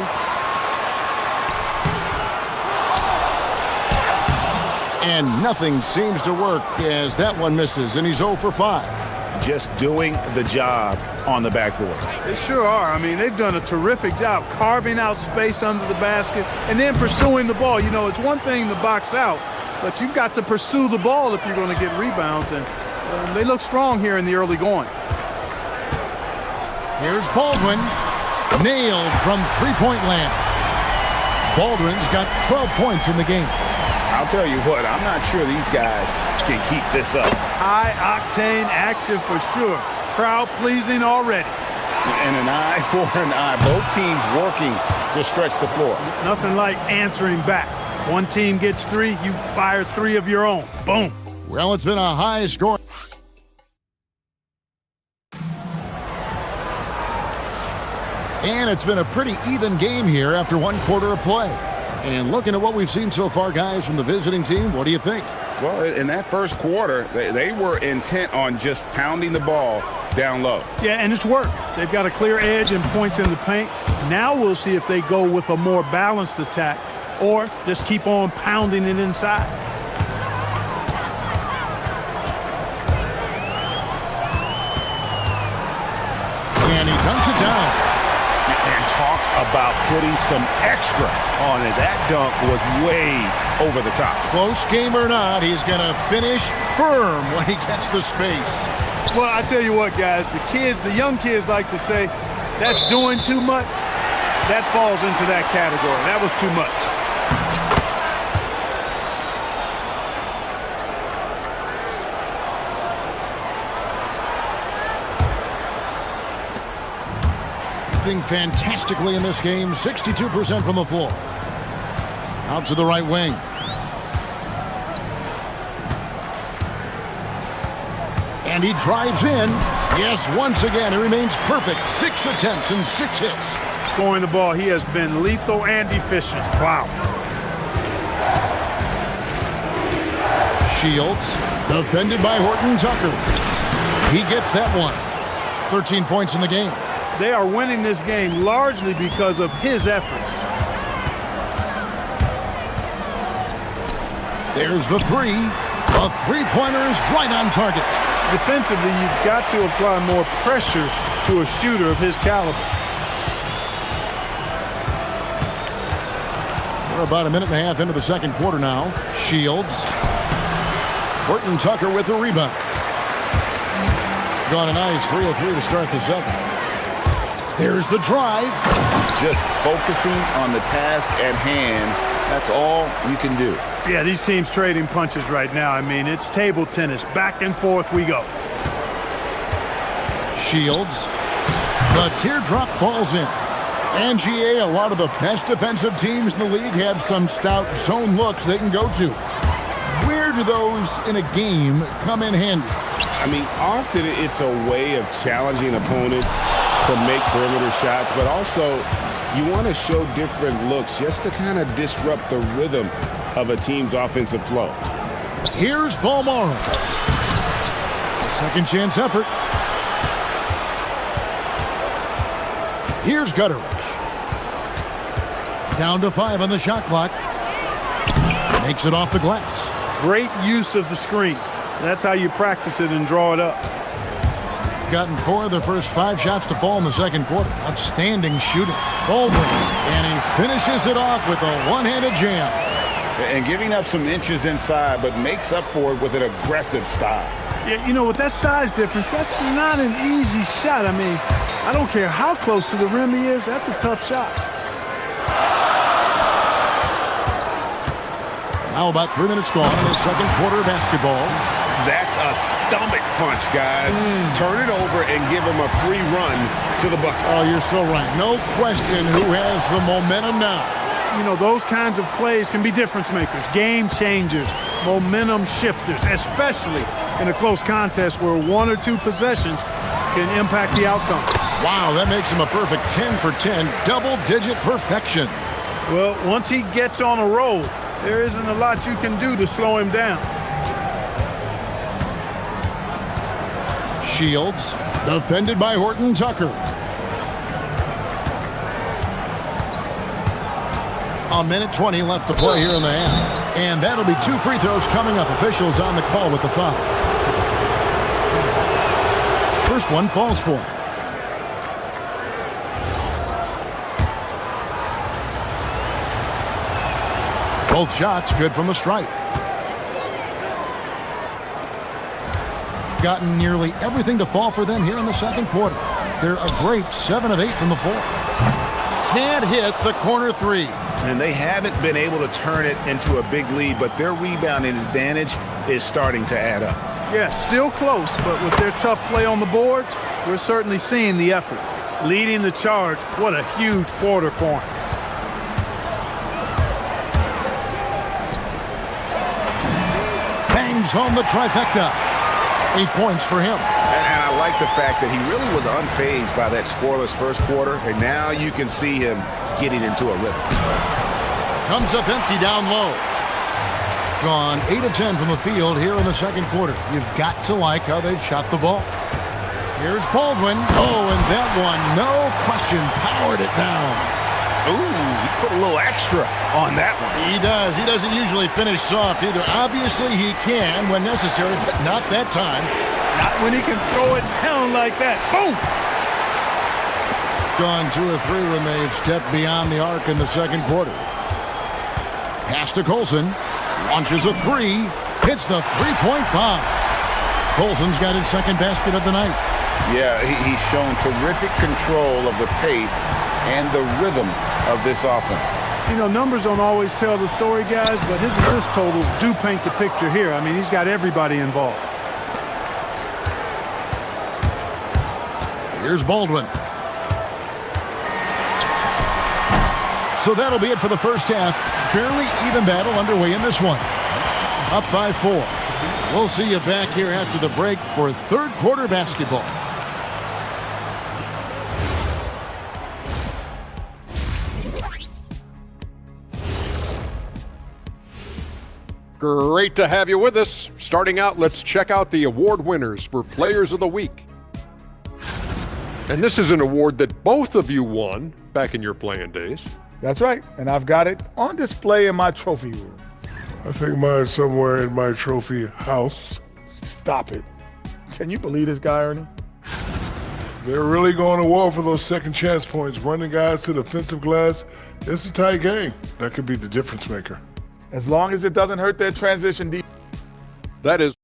And nothing seems to work as that one misses, and he's 0 for 5. Just doing the job on the backboard. They sure are. I mean, they've done a terrific job carving out space under the basket and then pursuing the ball. You know, it's one thing to box out, but you've got to pursue the ball if you're going to get rebounds, and they look strong here in the early going. Here's Baldwin. Nailed from three-point land. Baldwin's got 12 points in the game. I'll tell you what, I'm not sure these guys can keep this up. High-octane action for sure. Crowd-pleasing already. And an eye for an eye. Both teams working to stretch the floor. Nothing like answering back. One team gets 3, you fire 3 of your own. Boom. Well, it's been a high score. And it's been a pretty even game here after 1 quarter of play. And looking at what we've seen so far, guys, from the visiting team, what do you think? Well, in that first quarter, they were intent on just pounding the ball down low. Yeah, and it's worked. They've got a clear edge and points in the paint. Now we'll see if they go with a more balanced attack or just keep on pounding it inside. And he dunks it down. And talk about putting some extra on it. That dunk was way over the top. Close game or not, he's going to finish firm when he gets the space. Well, I tell you what, guys, the young kids like to say, that's doing too much. That falls into that category. That was too much. Shooting fantastically in this game, 62% from the floor. Out to the right wing. And he drives in. Yes, once again, he remains perfect. 6 attempts and 6 hits. Scoring the ball, he has been lethal and efficient. Wow. Shields, defended by Horton Tucker. He gets that one. 13 points in the game. They are winning this game largely because of his efforts. There's the 3. The three-pointer is right on target. Defensively, you've got to apply more pressure to a shooter of his caliber. We're about a minute and a half into the second quarter now. Shields. Horton Tucker with the rebound. Got a nice 3 of 3 to start the second. There's the drive. Just focusing on the task at hand. That's all you can do. Yeah, these teams trading punches right now. I mean, it's table tennis. Back and forth we go. Shields. The teardrop falls in. NGA, a lot of the best defensive teams in the league have some stout zone looks they can go to. Where do those in a game come in handy? I mean, often it's a way of challenging opponents to make perimeter shots, but also you want to show different looks just to kind of disrupt the rhythm of a team's offensive flow. Here's Balmaro. Second chance effort. Here's Gutteridge. Down to 5 on the shot clock. Makes it off the glass. Great use of the screen. That's how you practice it and draw it up. Gotten 4 of the first 5 shots to fall in the second quarter. Outstanding shooting. Baldwin. And he finishes it off with a one-handed jam. And giving up some inches inside, but makes up for it with an aggressive style. Yeah, you know, with that size difference, that's not an easy shot. I mean, I don't care how close to the rim he is, that's a tough shot. Now about 3 minutes gone in the second quarter of basketball. That's a stomach punch, guys. Turn it over and give him a free run to the bucket. Oh, you're so right. No question who has the momentum now. You know, those kinds of plays can be difference makers, game changers, momentum shifters, especially in a close contest where 1 or 2 possessions can impact the outcome. Wow, that makes him a perfect 10 for 10, double-digit perfection. Well, once he gets on a roll, there isn't a lot you can do to slow him down. Shields, defended by Horton Tucker. A minute 20 left to play here in the half. And that'll be 2 free throws coming up. Officials on the call with the foul. First one falls for him. Both shots good from the stripe. Gotten nearly everything to fall for them here in the second quarter. They're a great 7 of 8 from the floor. Can't hit the corner 3. And they haven't been able to turn it into a big lead, but their rebounding advantage is starting to add up. Yeah, still close, but with their tough play on the boards, we're certainly seeing the effort. Leading the charge, what a huge quarter for him. Bangs home the trifecta. 8 points for him. And I like the fact that he really was unfazed by that scoreless first quarter, and now you can see him getting into a rhythm. Comes up empty down low. Gone 8 of 10 from the field here in the second quarter. You've got to like how they've shot the ball. Here's Baldwin. Oh, and that one, no question, powered it down. Ooh, he put a little extra on that one. He does. He doesn't usually finish soft either. Obviously, he can when necessary, but not that time. Not when he can throw it down like that. Boom! Gone 2 of 3 when they've stepped beyond the arc in the second quarter. Pass to Colson. Launches a 3. Hits the three-point bomb. Colson's got his second basket of the night. Yeah, he's shown terrific control of the pace and the rhythm of this offense. You know, numbers don't always tell the story, guys, but his assist totals do paint the picture here. I mean, he's got everybody involved. Here's Baldwin. So that'll be it for the first half. Fairly even battle underway in this one. Up by 4. We'll see you back here after the break for third quarter basketball. Great to have you with us. Starting out, let's check out the award winners for Players of the Week. And this is an award that both of you won back in your playing days. That's right, and I've got it on display in my trophy room. I think mine's somewhere in my trophy house. Stop it. Can you believe this guy, Ernie? They're really going to war for those second chance points, running guys to the offensive glass. It's a tight game. That could be the difference maker. As long as it doesn't hurt their transition defense. That is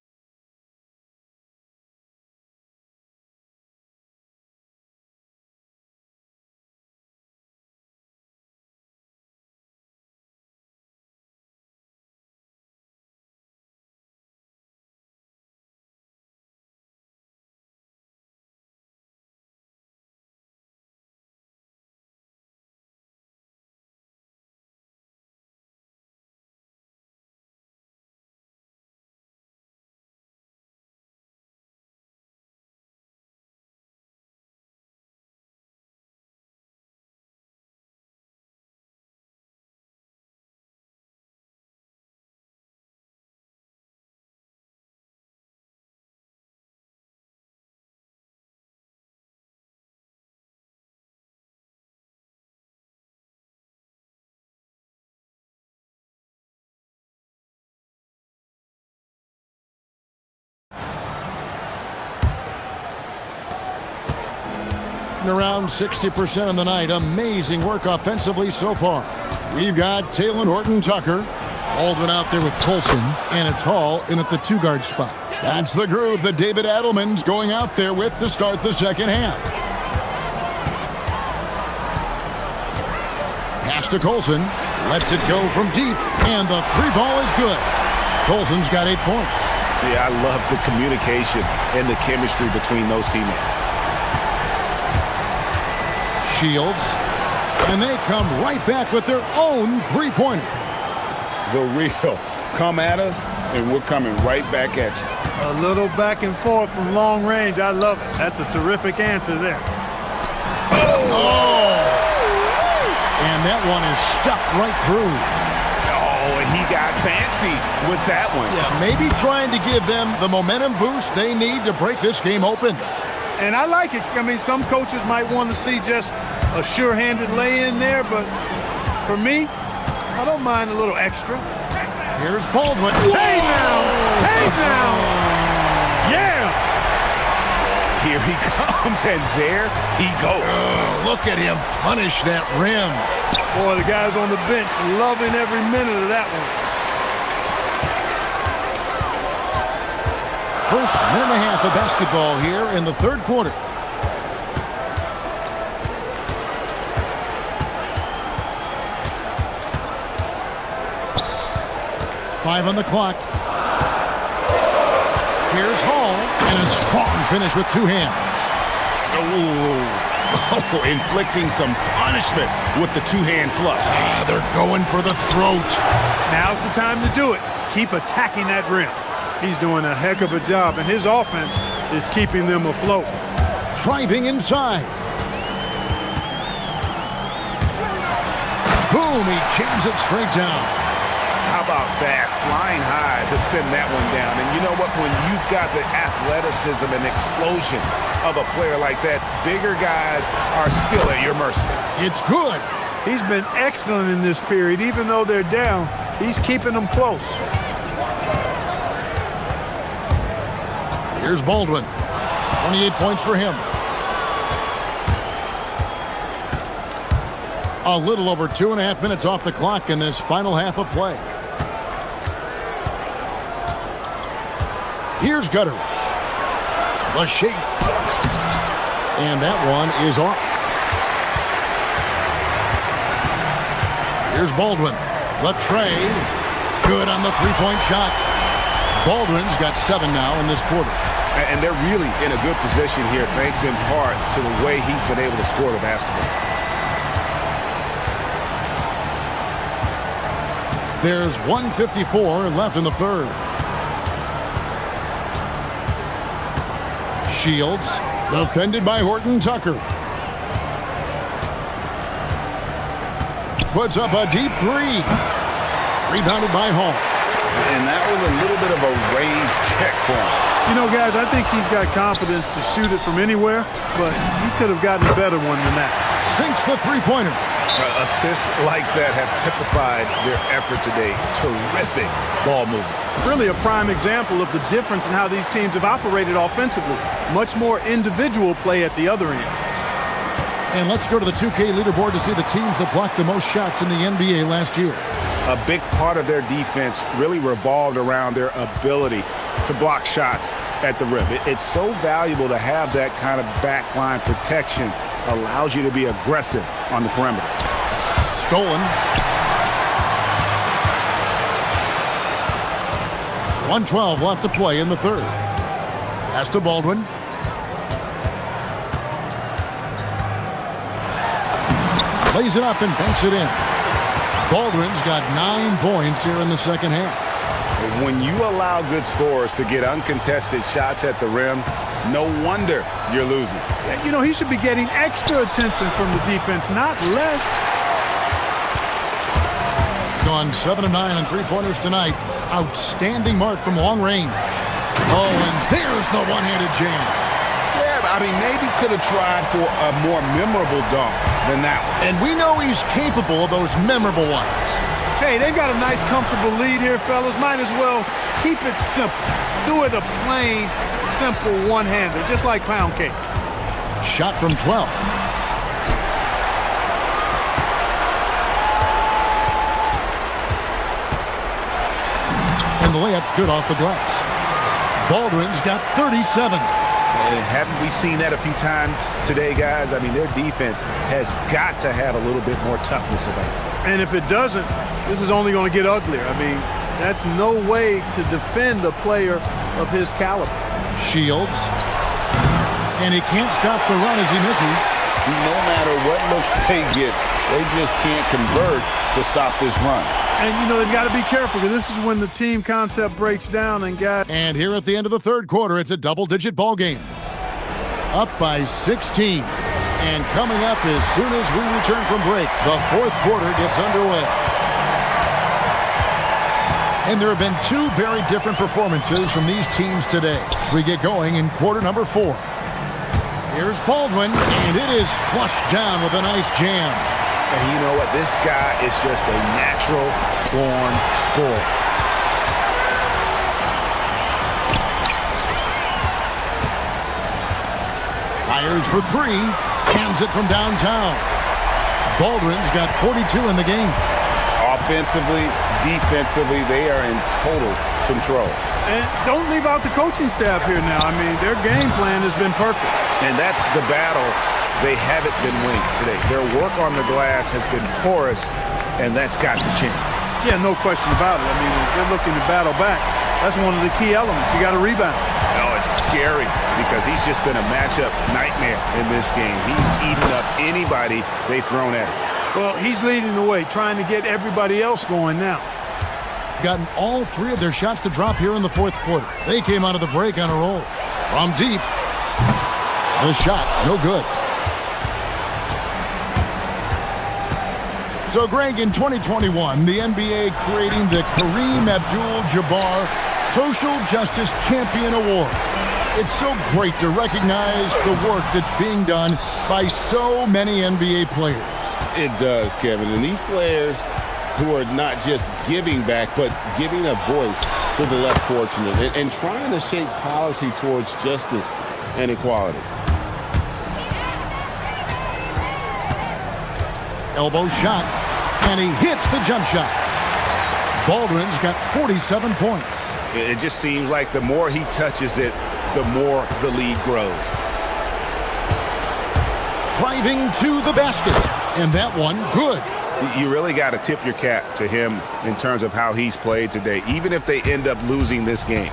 around 60% of the night. Amazing work offensively so far. We've got Taylor Horton Tucker. Baldwin out there with Colson, and it's Hall in at the 2-guard spot. That's the group that David Adelman's going out there with to start the second half. Pass to Colson. Lets it go from deep, and the 3 ball is good. Colson's got 8 points. Yeah, I love the communication and the chemistry between those teammates. Shields, and they come right back with their own three-pointer. The real. Come at us, and we're coming right back at you. A little back and forth from long range. I love it. That's a terrific answer there. Oh! And that one is stuffed right through. Oh, and he got fancy with that one. Yeah, maybe trying to give them the momentum boost they need to break this game open. And I like it. I mean, some coaches might want to see just a sure-handed lay-in there, but for me, I don't mind a little extra. Here's Baldwin. Hey now! Hey now! Yeah! Here he comes, and there he goes. Look at him punish that rim. Boy, the guys on the bench loving every minute of that one. First minute and a half of basketball here in the third quarter. Five on the clock. Here's Hall, and a strong finish with two hands. Oh, inflicting some punishment with the two-hand flush. They're going for the throat. Now's the time to do it. Keep attacking that rim. He's doing a heck of a job, and his offense is keeping them afloat. Driving inside. Boom, he jams it straight down. How about that? Flying high to send that one down. And you know what? When you've got the athleticism and explosion of a player like that, bigger guys are still at your mercy. It's good. He's been excellent in this period. Even though they're down, he's keeping them close. Here's Baldwin. 28 points for him. A little over 2.5 minutes off the clock in this final half of play. Here's Gutteridge. The shake. And that one is off. Here's Baldwin. The tray. Good on the three-point shot. Baldwin's got 7 now in this quarter. And they're really in a good position here, thanks in part to the way he's been able to score the basketball. There's 1:54 left in the third. Shields, defended by Horton Tucker. Puts up a deep three. Rebounded by Hall. And that was a little bit of a range check for him. You know, guys, I think he's got confidence to shoot it from anywhere, but he could have gotten a better one than that. Sinks the three-pointer. Assists like that have typified their effort today. Terrific ball movement. Really a prime example of the difference in how these teams have operated offensively. Much more individual play at the other end. And let's go to the 2K leaderboard to see the teams that blocked the most shots in the NBA last year. A big part of their defense really revolved around their ability to block shots at the rim. It's so valuable to have that kind of backline protection. Allows you to be aggressive on the perimeter. Stolen. 1:12 left to play in the third. Pass to Baldwin. Lays it up and banks it in. Baldwin's got 9 points here in the second half. When you allow good scorers to get uncontested shots at the rim, no wonder you're losing. You know, he should be getting extra attention from the defense, not less. Gone 7 of 9 on three-pointers tonight. Outstanding mark from long range. Oh, and there's the one-handed jam. Yeah, I mean, maybe could have tried for a more memorable dunk than that one. And we know he's capable of those memorable ones. Hey, they've got a nice, comfortable lead here, fellas. Might as well keep it simple. Do it a plain, simple one-hander, just like pound cake. Shot from 12. And the layup's good off the glass. Baldwin's got 37. And haven't we seen that a few times today, guys? I mean, their defense has got to have a little bit more toughness about it. And if it doesn't, this is only going to get uglier. I mean, that's no way to defend a player of his caliber. Shields. And he can't stop the run as he misses. No matter what looks they get, they just can't convert to stop this run. And, you know, they've got to be careful because this is when the team concept breaks down and And here at the end of the third quarter, it's a double-digit ball game. Up by 16. And coming up as soon as we return from break, the fourth quarter gets underway. And there have been two very different performances from these teams today. We get going in quarter number 4. Here's Baldwin, and it is flushed down with a nice jam. And you know what? This guy is just a natural-born scorer. Fires for 3, hands it from downtown. Baldwin's got 42 in the game. Offensively, defensively, they are in total control. And don't leave out the coaching staff here now. I mean, their game plan has been perfect. And that's the battle they haven't been winning today. Their work on the glass has been porous, and that's got to change. Yeah, no question about it. I mean, if they're looking to battle back, that's one of the key elements. You got to rebound. No, it's scary because he's just been a matchup nightmare in this game. He's eaten up anybody they've thrown at him. Well, he's leading the way, trying to get everybody else going now. Gotten all 3 of their shots to drop here in the fourth quarter. They came out of the break on a roll. From deep. The shot, no good. So, Greg, in 2021, the NBA creating the Kareem Abdul-Jabbar Social Justice Champion Award. It's so great to recognize the work that's being done by so many NBA players. It does, Kevin. And these players who are not just giving back, but giving a voice to the less fortunate and trying to shape policy towards justice and equality. Elbow shot, and he hits the jump shot. Baldwin's got 47 points. It just seems like the more he touches it, the more the lead grows. Driving to the basket, and that one good. You really got to tip your cap to him in terms of how he's played today, even if they end up losing this game.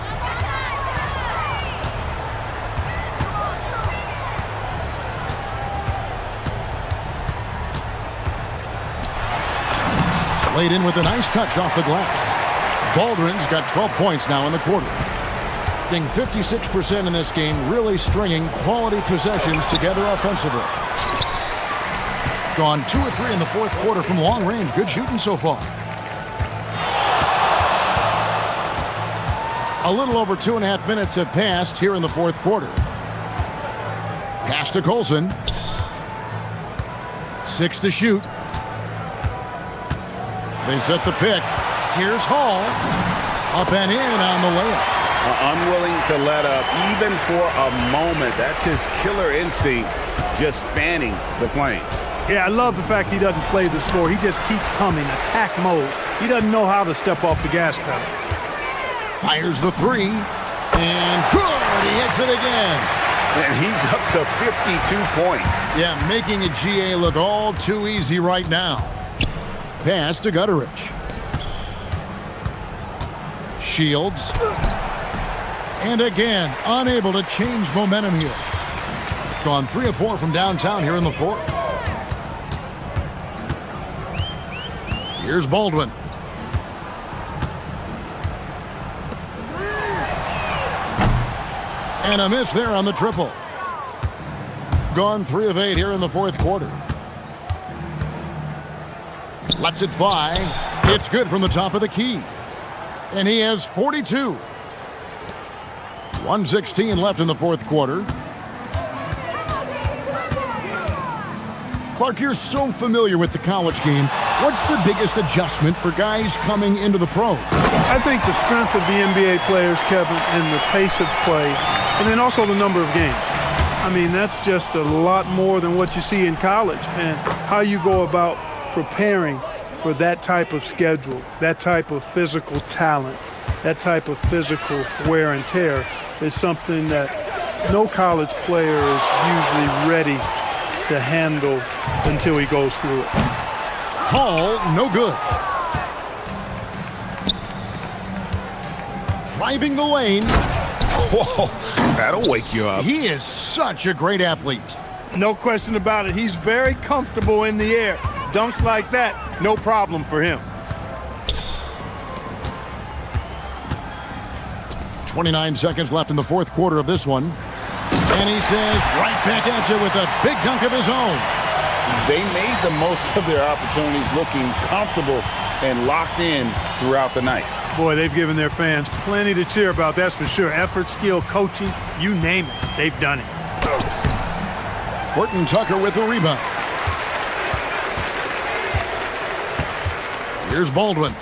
Laid in with a nice touch off the glass. Baldwin's got 12 points now in the quarter. Being 56% in this game, really stringing quality possessions together offensively. Gone 2 or 3 in the fourth quarter from long range. Good shooting so far. A little over 2.5 minutes have passed here in the fourth quarter. Pass to Colson. 6 to shoot. They set the pick. Here's Hall. Up and in on the layup. Unwilling to let up, even for a moment. That's his killer instinct, just fanning the flame. Yeah, I love the fact he doesn't play the score. He just keeps coming, attack mode. He doesn't know how to step off the gas pedal. Fires the 3. And good! He hits it again. And he's up to 52 points. Yeah, making a GA look all too easy right now. Pass to Gutteridge. Shields. And again, unable to change momentum here. Gone 3 of 4 from downtown here in the fourth. Here's Baldwin. And a miss there on the triple. Gone 3 of 8 here in the fourth quarter. Lets it fly. It's good from the top of the key. And he has 42. 1:16 left in the fourth quarter. Clark, you're so familiar with the college game. What's the biggest adjustment for guys coming into the pros? I think the strength of the NBA players, Kevin, and the pace of play, and then also the number of games. I mean, that's just a lot more than what you see in college, and how you go about preparing for that type of schedule, that type of physical talent, that type of physical wear and tear is something that no college player is usually ready to handle until he goes through it. Hall, no good. Driving the lane, Whoa, that'll wake you up. He is such a great athlete. No question about it. He's very comfortable in the air. Dunks like that, no problem for him. 29 seconds left in the fourth quarter of this one. And he says right back at you with a big dunk of his own. They made the most of their opportunities, looking comfortable and locked in throughout the night. Boy, they've given their fans plenty to cheer about, that's for sure. Effort, skill, coaching, you name it, they've done it. Horton Tucker with the rebound. Here's Baldwin.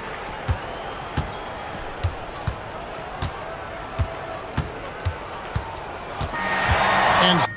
And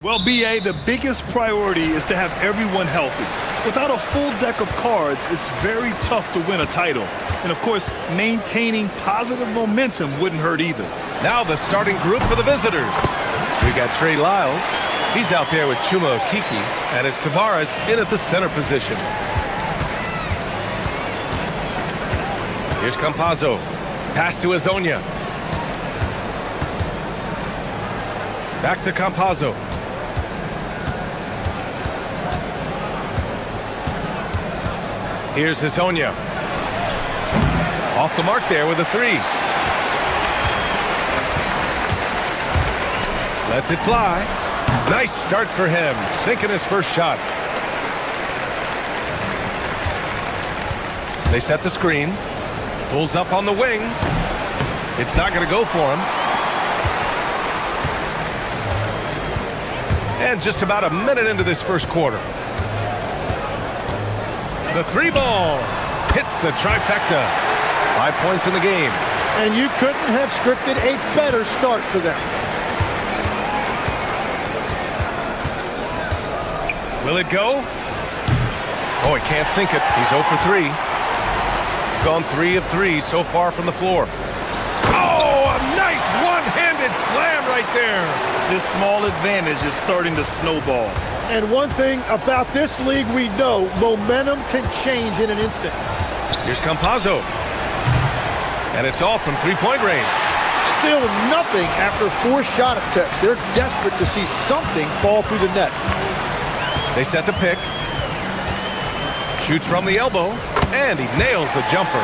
Well, BA, the biggest priority is to have everyone healthy. Without a full deck of cards, it's very tough to win a title. And of course, maintaining positive momentum wouldn't hurt either. Now the starting group for the visitors. We got Trey Lyles. He's out there with Chuma Okiki. And it's Tavares in at the center position. Here's Campazzo. Pass to Azonia. Back to Campazzo. Here's Azonia. Off the mark there with a three. Lets it fly. Nice start for him, sinking his first shot. They set the screen. Pulls up on the wing. It's not going to go for him. And just about a minute into this first quarter. The three ball hits the trifecta. 5 points in the game. And you couldn't have scripted a better start for them. Will it go? Oh, he can't sink it. He's 0 for 3. Gone 3 of 3 so far from the floor. Oh, a nice one-handed slam right there. This small advantage is starting to snowball. And one thing about this league we know, momentum can change in an instant. Here's Campazzo. And it's all from three-point range. Still nothing after 4 shot attempts. They're desperate to see something fall through the net. They set the pick. Shoots from the elbow. And he nails the jumper.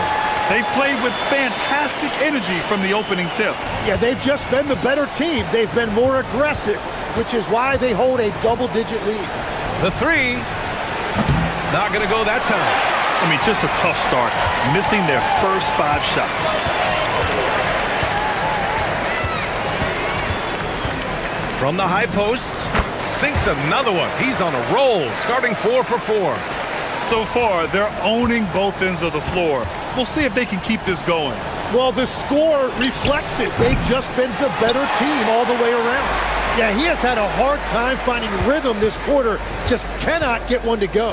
They played with fantastic energy from the opening tip. Yeah, they've just been the better team. They've been more aggressive, which is why they hold a double-digit lead. The three, not going to go that time. I mean, just a tough start, missing their first 5 shots. From the high post, sinks another one. He's on a roll, starting 4 for 4. So far, they're owning both ends of the floor. We'll see if they can keep this going. Well, the score reflects it. They've just been the better team all the way around. Yeah, he has had a hard time finding rhythm this quarter. Just cannot get one to go.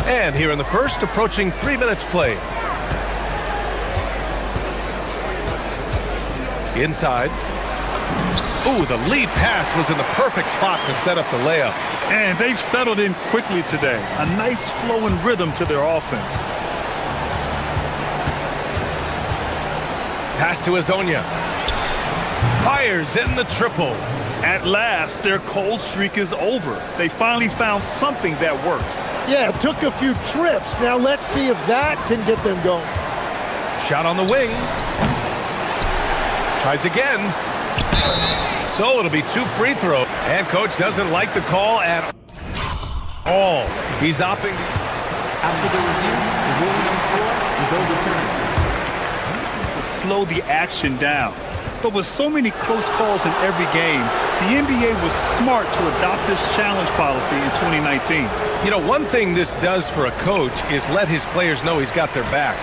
And here in the first, approaching 3 minutes play. Inside. Ooh, the lead pass was in the perfect spot to set up the layup. And they've settled in quickly today. A nice flowing rhythm to their offense. Pass to Azonia. Fires in the triple. At last, their cold streak is over. They finally found something that worked. Yeah, it took a few trips. Now let's see if that can get them going. Shot on the wing. Tries again. So it'll be 2 free throws. And coach doesn't like the call at all. He's opting. After the review, the ruling on the floor is overturned. Slow the action down. But with so many close calls in every game, the NBA was smart to adopt this challenge policy in 2019. You know, one thing this does for a coach is let his players know he's got their back.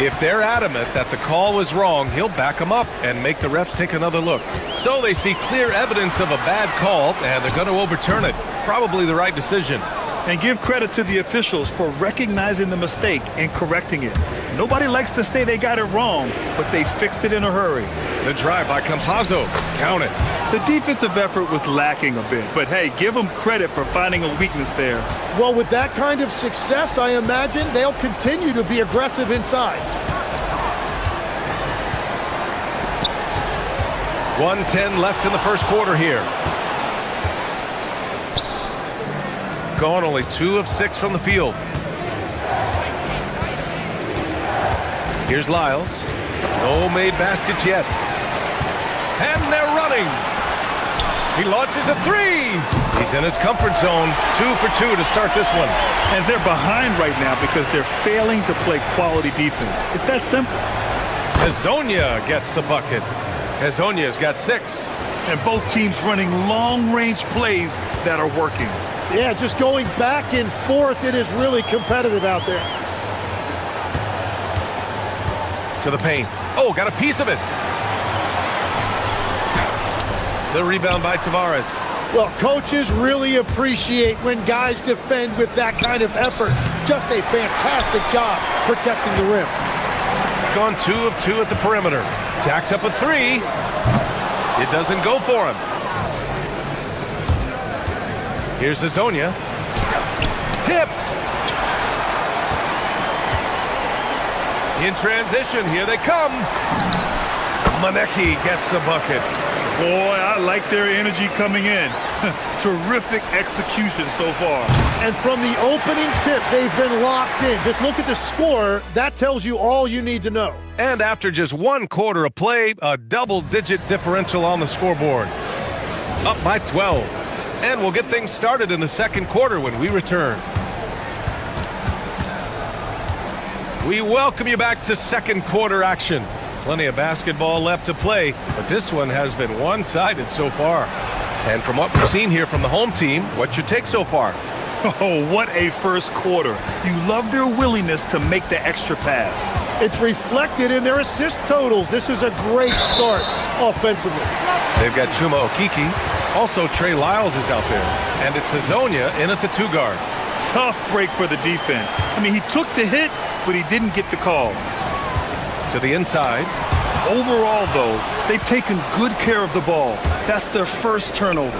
If they're adamant that the call was wrong, he'll back them up and make the refs take another look. So they see clear evidence of a bad call, and they're going to overturn it. Probably the right decision. And give credit to the officials for recognizing the mistake and correcting it. Nobody likes to say they got it wrong, but they fixed it in a hurry. The drive by Campazzo. Count it. The defensive effort was lacking a bit, but hey, give them credit for finding a weakness there. Well, with that kind of success, I imagine they'll continue to be aggressive inside. 1:10 left in the first quarter here. Gone only 2 of 6 from the field. Here's Lyles. No made baskets yet. And they're running. He launches a 3. He's in his comfort zone. 2 for 2 to start this one. And they're behind right now because they're failing to play quality defense. It's that simple. Azonia gets the bucket. Azonia's got 6. And both teams running long-range plays that are working. Yeah, just going back and forth, it is really competitive out there. To the paint. Oh, got a piece of it. The rebound by Tavares. Well, coaches really appreciate when guys defend with that kind of effort. Just a fantastic job protecting the rim. Gone 2 of 2 at the perimeter. Jacks up a 3. It doesn't go for him. Here's Hazonia. Tipped. In transition, here they come. Maneki gets the bucket. Boy, I like their energy coming in. Terrific execution so far. And from the opening tip, they've been locked in. Just look at the score. That tells you all you need to know. And after just 1 quarter of play, a double-digit differential on the scoreboard. Up by 12. And we'll get things started in the second quarter when we return. We welcome you back to second quarter action. Plenty of basketball left to play, but this one has been one-sided so far. And from what we've seen here from the home team, what's your take so far? Oh, what a first quarter. You love their willingness to make the extra pass. It's reflected in their assist totals. This is a great start offensively. They've got Chuma Okiki. Also, Trey Lyles is out there. And it's Hazonia in at the 2 guard. Tough break for the defense. I mean, he took the hit, but he didn't get the call. To the inside. Overall, though, they've taken good care of the ball. That's their first turnover.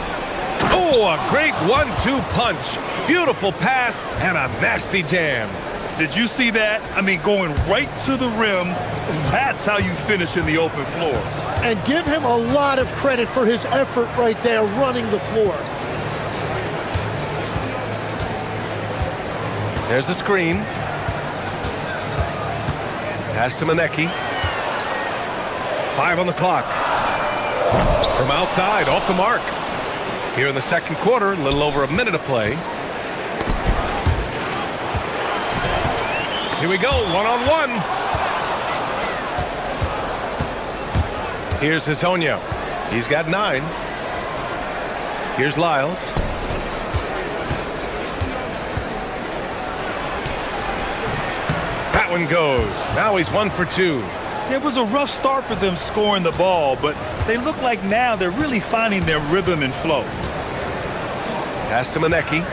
Oh, a great 1-2 punch. Beautiful pass and a nasty jam. Did you see that? I mean, going right to the rim. That's how you finish in the open floor. And give him a lot of credit for his effort right there running the floor. There's the screen. Pass to Maneki. 5 on the clock. From outside, off the mark. Here in the second quarter, a little over a minute of play. Here we go, 1-on-1. Here's Hazonia. He's got 9. Here's Lyles. That one goes. Now he's 1 for 2. It was a rough start for them scoring the ball, but they look like now they're really finding their rhythm and flow. Pass to Maneki.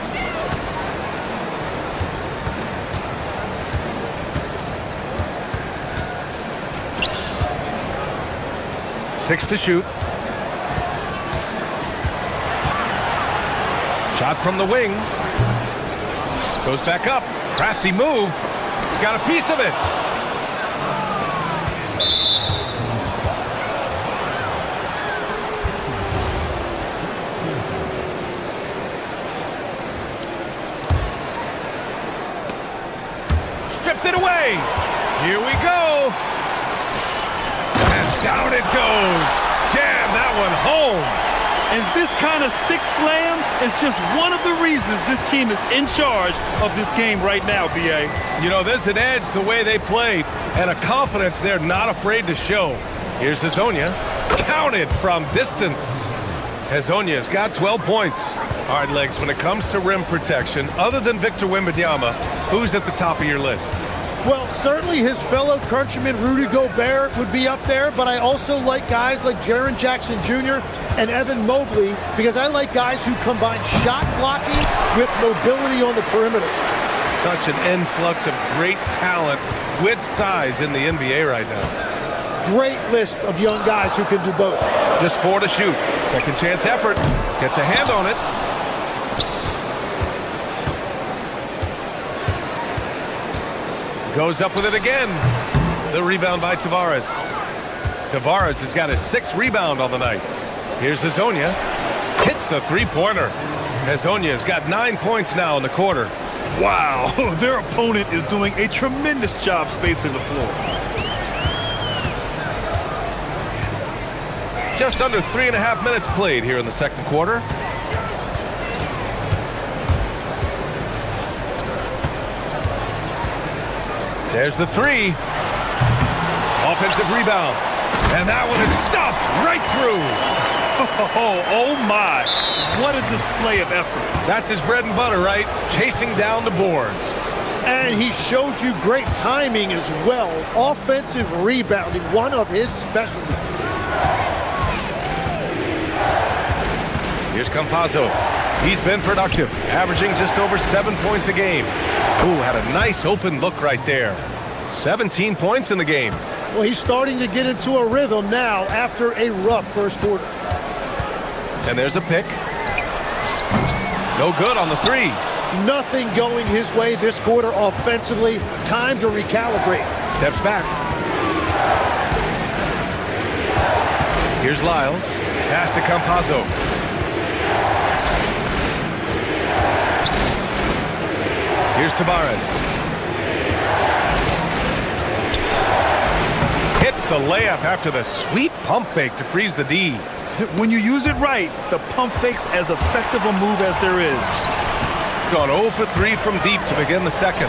Six to shoot. Shot from the wing. Goes back up. Crafty move. Got a piece of it. Stripped it away. Here we go. And down it goes. Jam that one home. And this kind of six slam is just one of the reasons this team is in charge of this game right now, B.A. You know, there's an edge the way they play and a confidence they're not afraid to show. Here's Hazonia. Counted from distance. Hazonia's got 12 points. All right, Legs, when it comes to rim protection, other than Victor Wembanyama, who's at the top of your list? Well, certainly his fellow countryman Rudy Gobert would be up there, but I also like guys like Jaren Jackson Jr. and Evan Mobley because I like guys who combine shot blocking with mobility on the perimeter. Such an influx of great talent with size in the NBA right now. Great list of young guys who can do both. Just 4 to shoot. Second chance effort. Gets a hand on it. Goes up with it again. The rebound by Tavares. Tavares has got his 6th rebound on the night. Here's Hazonia. Hits the three-pointer. Hazonia's got 9 points now in the quarter. Wow, their opponent is doing a tremendous job spacing the floor. Just under 3.5 minutes played here in the second quarter. There's the 3. Offensive rebound. And that one is stuffed right through. Oh my. What a display of effort. That's his bread and butter, right? Chasing down the boards. And he showed you great timing as well. Offensive rebounding, one of his specialties. Here's Campazzo. He's been productive, averaging just over 7 points a game. Ooh, had a nice open look right there. 17 points in the game. Well, he's starting to get into a rhythm now after a rough first quarter. And there's a pick. No good on the three. Nothing going his way this quarter offensively. Time to recalibrate. Steps back. Here's Lyles. Pass to Campazzo. Here's Tavares. Hits the layup after the sweet pump fake to freeze the D. When you use it right, the pump fake's as effective a move as there is. Gone 0 for 3 from deep to begin the second.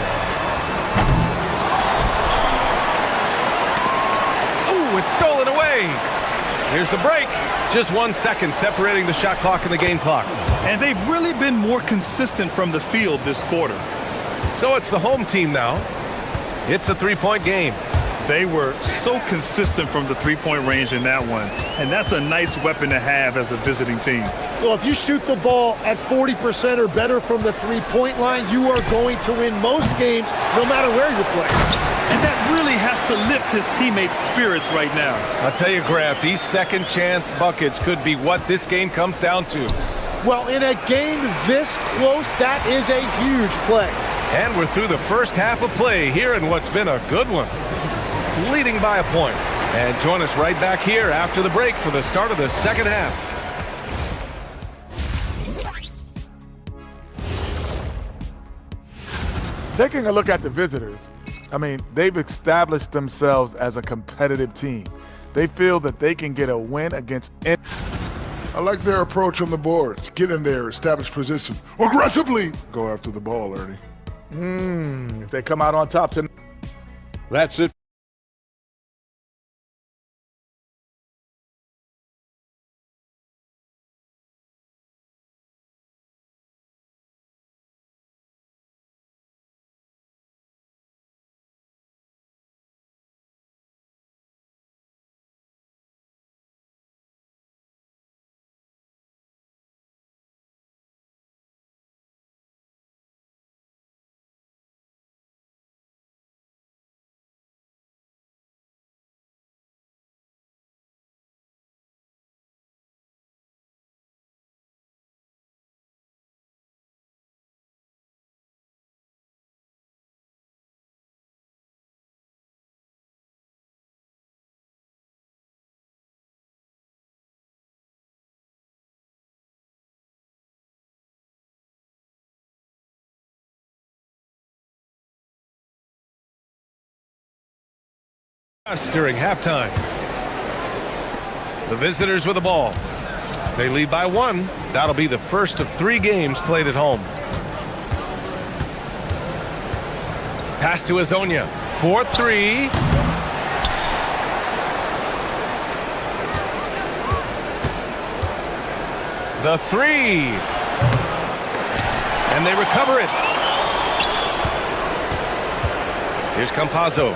Ooh, it's stolen away. Here's the break. Just 1 second separating the shot clock and the game clock. And they've really been more consistent from the field this quarter. So it's the home team now. It's a three-point game. They were so consistent from the three-point range in that one. And that's a nice weapon to have as a visiting team. Well, if you shoot the ball at 40% or better from the three-point line, you are going to win most games no matter where you're playing. And that really has to lift his teammates' spirits right now. I'll tell you, Grant, these second chance buckets could be what this game comes down to. Well, in a game this close, that is a huge play. And we're through the first half of play here in what's been a good one. Leading by a point. And join us right back here after the break for the start of the second half. Taking a look at the visitors, I mean, they've established themselves as a competitive team. They feel that they can get a win against any. I like their approach on the boards. Get in there, establish position. Aggressively go after the ball, Ernie. If they come out on top tonight. That's it. During halftime. The visitors with the ball. They lead by 1. That'll be the first of 3 games played at home. Pass to Azonia. 4-3. The 3. And they recover it. Here's Campazzo.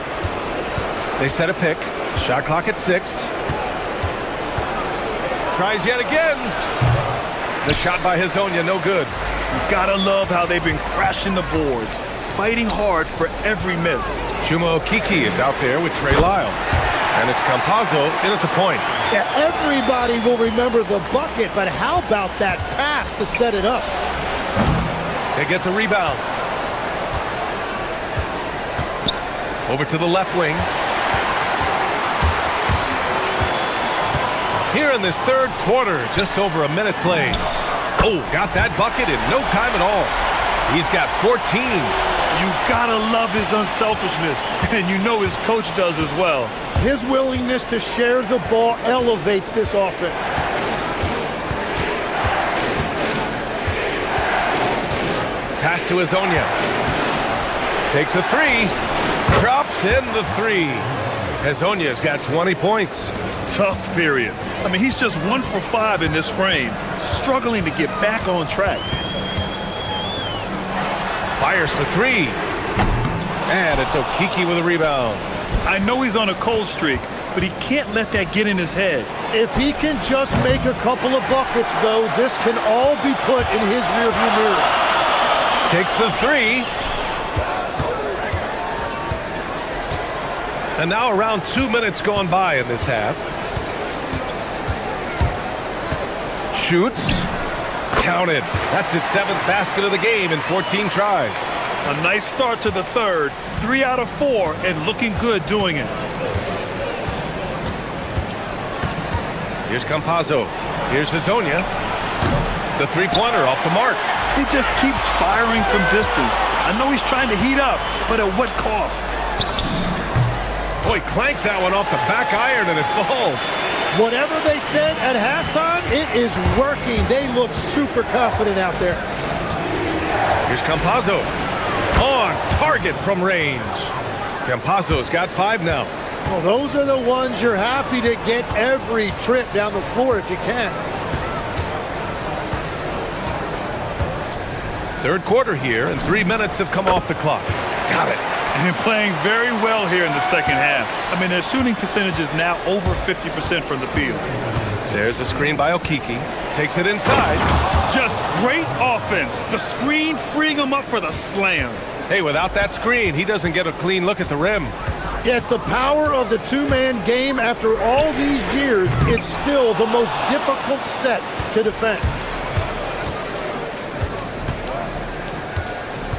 They set a pick. Shot clock at 6. Tries yet again. The shot by Hazonia, no good. You gotta love how they've been crashing the boards, fighting hard for every miss. Chuma Okiki is out there with Trey Lyles. And it's Campazzo in at the point. Yeah, everybody will remember the bucket, but how about that pass to set it up? They get the rebound. Over to the left wing. Here in this third quarter, just over a minute played. Oh, got that bucket in no time at all. He's got 14. You gotta love his unselfishness, and you know his coach does as well. His willingness to share the ball elevates this offense. Pass to Azonia. Takes a 3. Drops in the 3. Azonia's got 20 points. Tough period. I mean, he's just 1 for 5 in this frame, struggling to get back on track. Fires for 3. And it's Okiki with a rebound. I know he's on a cold streak, but he can't let that get in his head. If he can just make a couple of buckets, though, this can all be put in his rearview mirror. Takes the three. And now around 2 minutes gone by in this half. Shoots. Counted. That's his 7th basket of the game in 14 tries. A nice start to the third. 3 out of 4 and looking good doing it. Here's Campazzo. Here's Hazonia. The three-pointer off the mark. He just keeps firing from distance. I know he's trying to heat up, but at what cost? Boy, clanks that one off the back iron and it falls. Whatever they said at halftime, it is working. They look super confident out there. Here's Campazzo. On target from range. Campazzo's got 5 now. Well, those are the ones you're happy to get every trip down the floor if you can. Third quarter here, and 3 minutes have come off the clock. Got it. And playing very well here in the second half. I mean, their shooting percentage is now over 50% from the field. There's a screen by Okiki. Takes it inside. Just great offense. The screen freeing him up for the slam. Hey, without that screen, he doesn't get a clean look at the rim. Yeah, it's the power of the two-man game. After all these years, it's still the most difficult set to defend.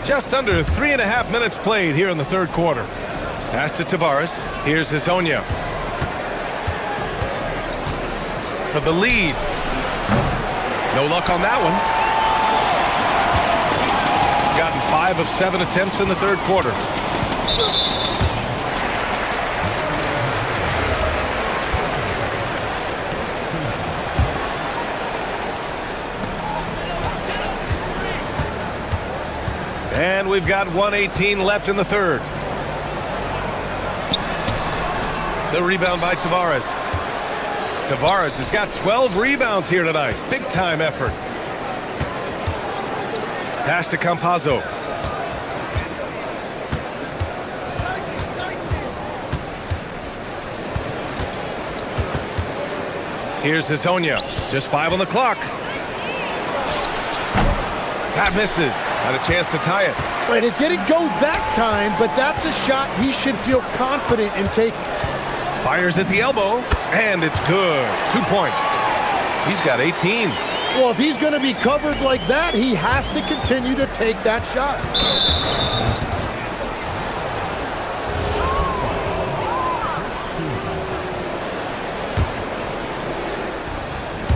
Just under 3.5 minutes played here in the third quarter. Pass to Tavares. Here's Hazonia. For the lead. No luck on that one. Gotten 5 of 7 attempts in the third quarter. And we've got 1:18 left in the third. The rebound by Tavares. Tavares has got 12 rebounds here tonight. Big time effort. Pass to Campazzo. Here's Hazonia. Just 5 on the clock. That misses. Had a chance to tie it. Right, it didn't go that time, but that's a shot he should feel confident in taking. Fires at the elbow, and it's good. 2 points. He's got 18. Well, if he's going to be covered like that, he has to continue to take that shot.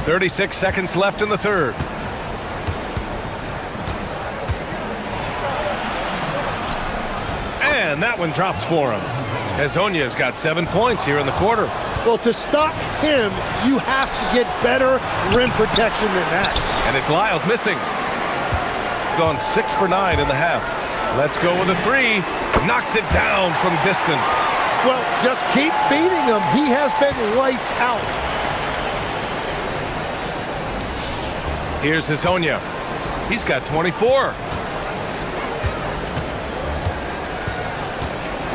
.36 seconds left in the third. And that one drops for him. Hazonia's got 7 points here in the quarter. Well, to stop him, you have to get better rim protection than that. And it's Lyles missing. Gone 6 for 9 in the half. Let's go with a 3. Knocks it down from distance. Well, just keep feeding him. He has been lights out. Here's Hazonia. He's got 24.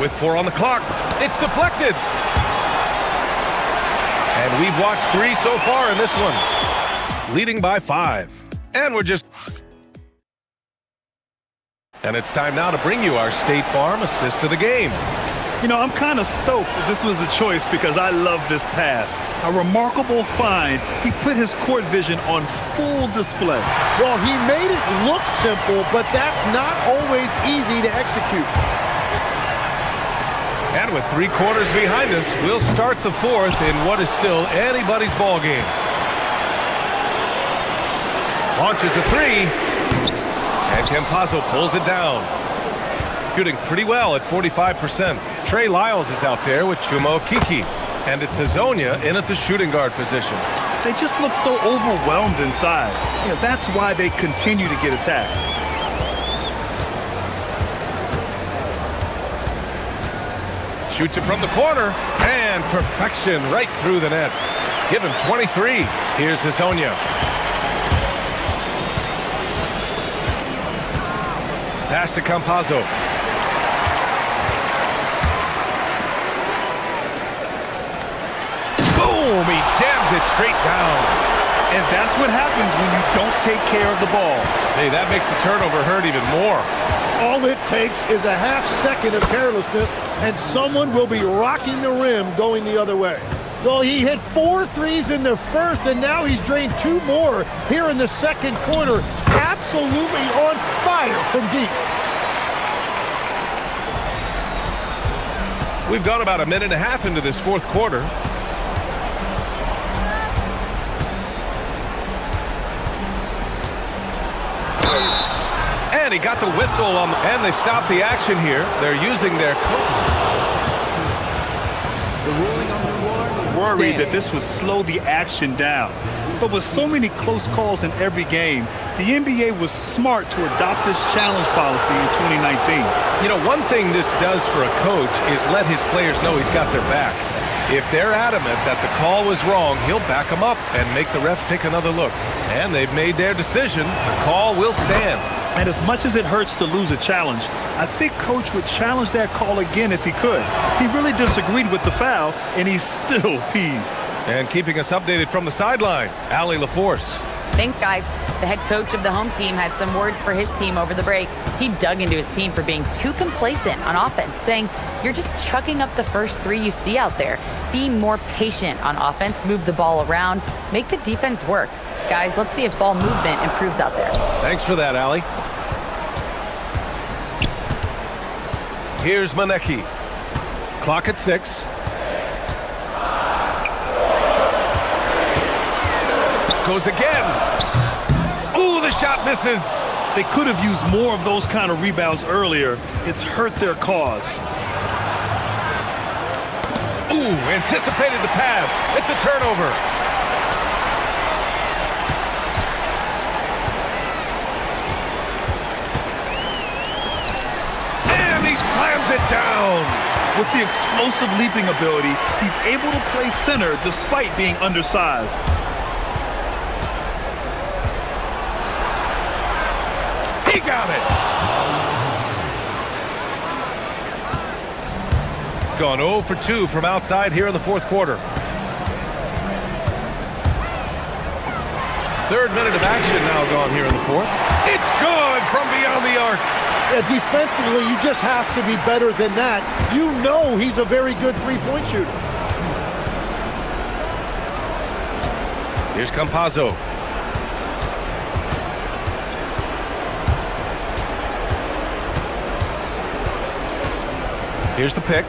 With 4 on the clock, it's deflected. And we've watched 3 so far in this one. Leading by 5. And we're just... And it's time now to bring you our State Farm assist to the game. You know, I'm kind of stoked that this was a choice because I love this pass. A remarkable find. He put his court vision on full display. Well, he made it look simple, but that's not always easy to execute. And with 3 quarters behind us, we'll start the fourth in what is still anybody's ball game. Launches a 3, and Campazzo pulls it down. Shooting pretty well at 45%. Trey Lyles is out there with Chuma Okiki, and it's Hazonia in at the shooting guard position. They just look so overwhelmed inside. You know, that's why they continue to get attacked. Shoots it from the corner, and perfection right through the net. Give him 23. Here's Hazonia. Pass to Campazzo. it straight down. And that's what happens when you don't take care of the ball. Hey, that makes the turnover hurt even more. All it takes is a half second of carelessness, and someone will be rocking the rim going the other way. Well, he hit 4 threes in the first, and now he's drained 2 more here in the second quarter. Absolutely on fire from deep. We've gone about a minute and a half into this fourth quarter. And he got the whistle on, and they've stopped the action here. They're using their The ruling on the floor. Worried that this would slow the action down. But with so many close calls in every game, the NBA was smart to adopt this challenge policy in 2019. You know, one thing this does for a coach is let his players know he's got their back. If they're adamant that the call was wrong, he'll back them up and make the refs take another look. And they've made their decision. The call will stand. And as much as it hurts to lose a challenge, I think Coach would challenge that call again if he could. He really disagreed with the foul, and he's still peeved. And keeping us updated from the sideline, Allie LaForce. Thanks, guys. The head coach of the home team had some words for his team over the break. He dug into his team for being too complacent on offense, saying, "You're just chucking up the first 3 you see out there. Be more patient on offense, move the ball around, make the defense work." Guys, let's see if ball movement improves out there. Thanks for that, Allie. Here's Maneki. Clock at 6. Goes again. Ooh, the shot misses. They could have used more of those kind of rebounds earlier. It's hurt their cause. Ooh, anticipated the pass. It's a turnover. And he slams it down. With the explosive leaping ability, he's able to play center despite being undersized. He got it. Gone 0 for 2 from outside here in the fourth quarter. Third minute of action now gone here in the fourth. It's good from beyond the arc. Yeah, defensively, you just have to be better than that. You know he's a very good three-point shooter. Here's Campazzo. Here's the pick.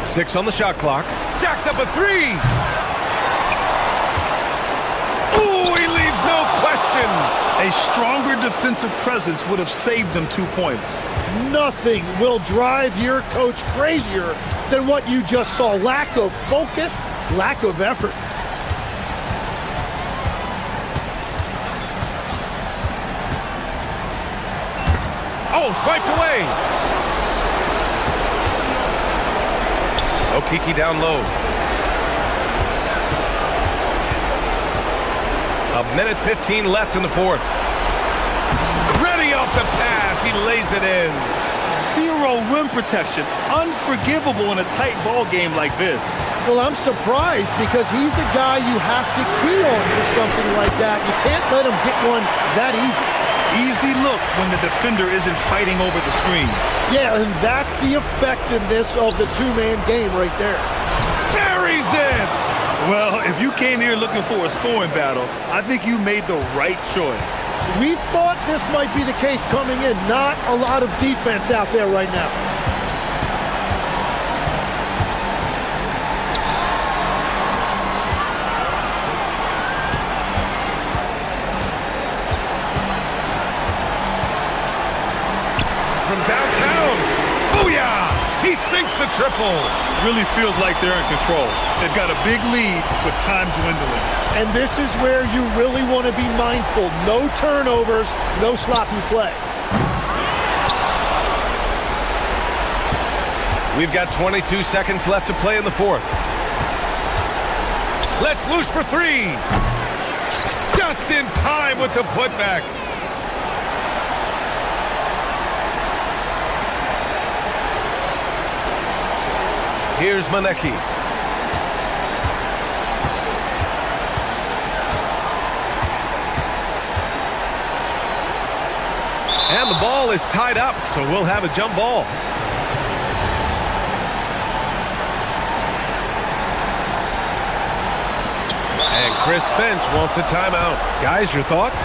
6 on the shot clock. Jacks up a 3. Ooh, he leaves no question. A stronger defensive presence would have saved them 2 points. Nothing will drive your coach crazier than what you just saw. Lack of focus, lack of effort. Oh, swiped away. Okiki down low. A minute 15 left in the fourth. Ready off the pass. He lays it in. 0 rim protection. Unforgivable in a tight ball game like this. Well, I'm surprised because he's a guy you have to key on for something like that. You can't let him get one that easy. Easy look when the defender isn't fighting over the screen. Yeah, and that's the effectiveness of the two-man game right there. Buries it! Well, if you came here looking for a scoring battle, I think you made the right choice. We thought this might be the case coming in. Not a lot of defense out there right now. From downtown. Booyah! He sinks the triple. Really feels like they're in control. They've got a big lead with time dwindling. And this is where you really want to be mindful. No turnovers, no sloppy play. We've got 22 seconds left to play in the fourth. Let's loose for 3. Just in time with the putback. Here's Maneki. And the ball is tied up, so we'll have a jump ball. And Chris Finch wants a timeout. Guys, your thoughts?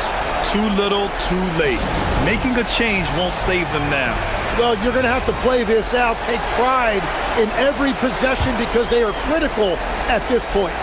Too little, too late. Making a change won't save them now. Well, you're going to have to play this out, take pride in every possession because they are critical at this point.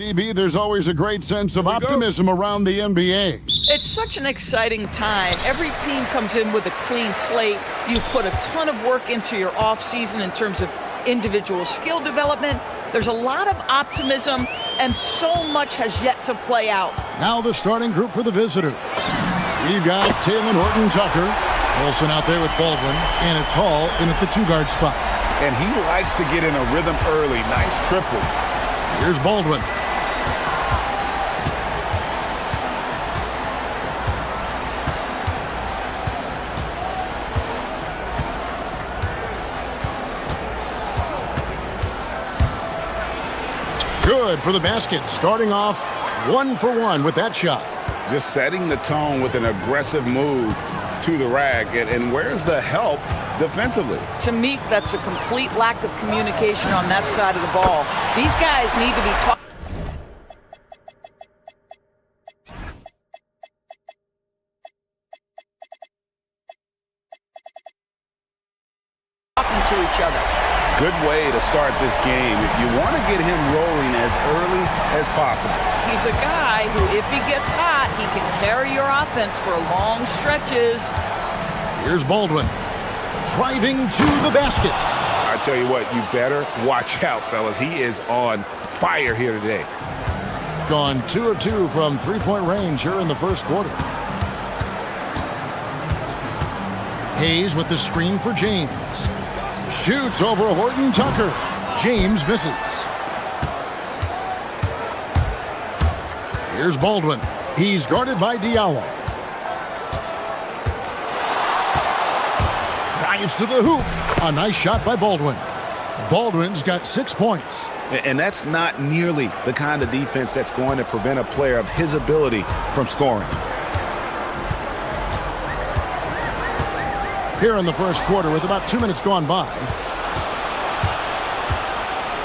DB, there's always a great sense of optimism around the NBA. It's such an exciting time. Every team comes in with a clean slate. You've put a ton of work into your offseason in terms of individual skill development. There's a lot of optimism, and so much has yet to play out. Now the starting group for the visitors. We've got Taylor Horton-Tucker, Olsen out there with Baldwin, and it's Hall in at the two-guard spot. And he likes to get in a rhythm early. Nice triple. Here's Baldwin. Good for the basket, starting off 1 for 1 with that shot. Just setting the tone with an aggressive move to the rack. And where's the help defensively? To me, that's a complete lack of communication on that side of the ball. These guys need to be talking to each other. Good way to start this game. If you want to get him rolling as early as possible. He's a guy who, if he gets hot, he can carry your offense for long stretches. Here's Baldwin, driving to the basket. I tell you what, you better watch out, fellas. He is on fire here today. Gone 2 of 2 from three-point range here in the first quarter. Hayes with the screen for James. Shoots over Horton-Tucker. James misses. Here's Baldwin. He's guarded by Diallo. Drives to the hoop. A nice shot by Baldwin. Baldwin's got 6 points. And that's not nearly the kind of defense that's going to prevent a player of his ability from scoring. Here in the first quarter with about 2 minutes gone by.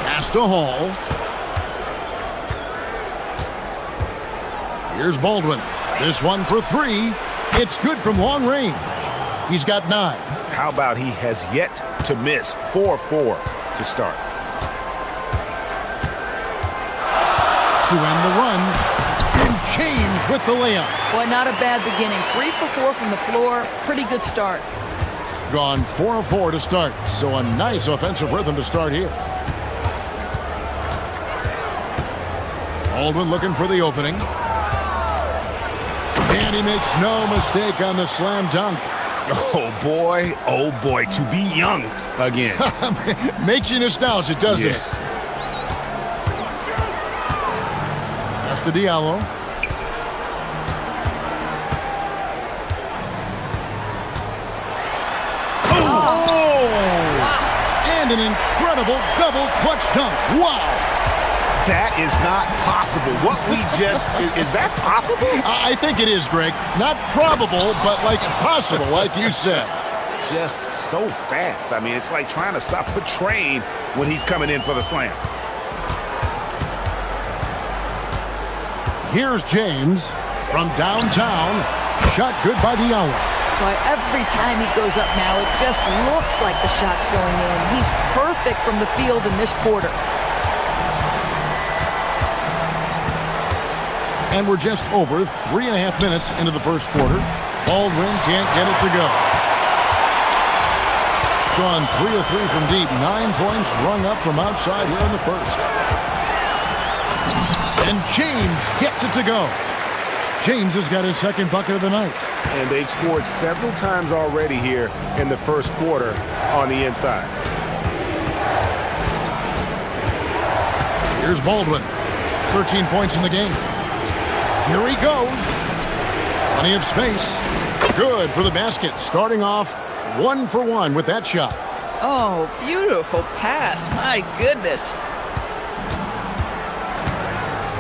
Pass to Hall. Here's Baldwin. This one for 3. It's good from long range. He's got 9. How about he has yet to miss 4-4 to start. To end the run. And James with the layup. Boy, not a bad beginning. 3 for 4 from the floor. Pretty good start. Gone 4 of 4 to start, so a nice offensive rhythm to start here. Baldwin looking for the opening. And he makes no mistake on the slam dunk. Oh boy, to be young again. Makes you nostalgic, doesn't it? That's to Diallo. And an incredible double clutch dunk. Wow. That is not possible. What we just, is that possible? I think it is, Greg. Not probable, but like possible, like you said. Just so fast. I mean, it's like trying to stop a train when he's coming in for the slam. Here's James from downtown. Shot good by Diallo. Boy, every time he goes up now, it just looks like the shot's going in. He's perfect from the field in this quarter. And we're just over 3.5 minutes into the first quarter. Baldwin can't get it to go. Gone 3 of 3 from deep. 9 points rung up from outside here in the first. And James gets it to go. James has got his second bucket of the night. And they've scored several times already here in the first quarter on the inside. Here's Baldwin. 13 points in the game. Here he goes. Plenty of space. Good for the basket. Starting off 1 for 1 with that shot. Oh, beautiful pass. My goodness.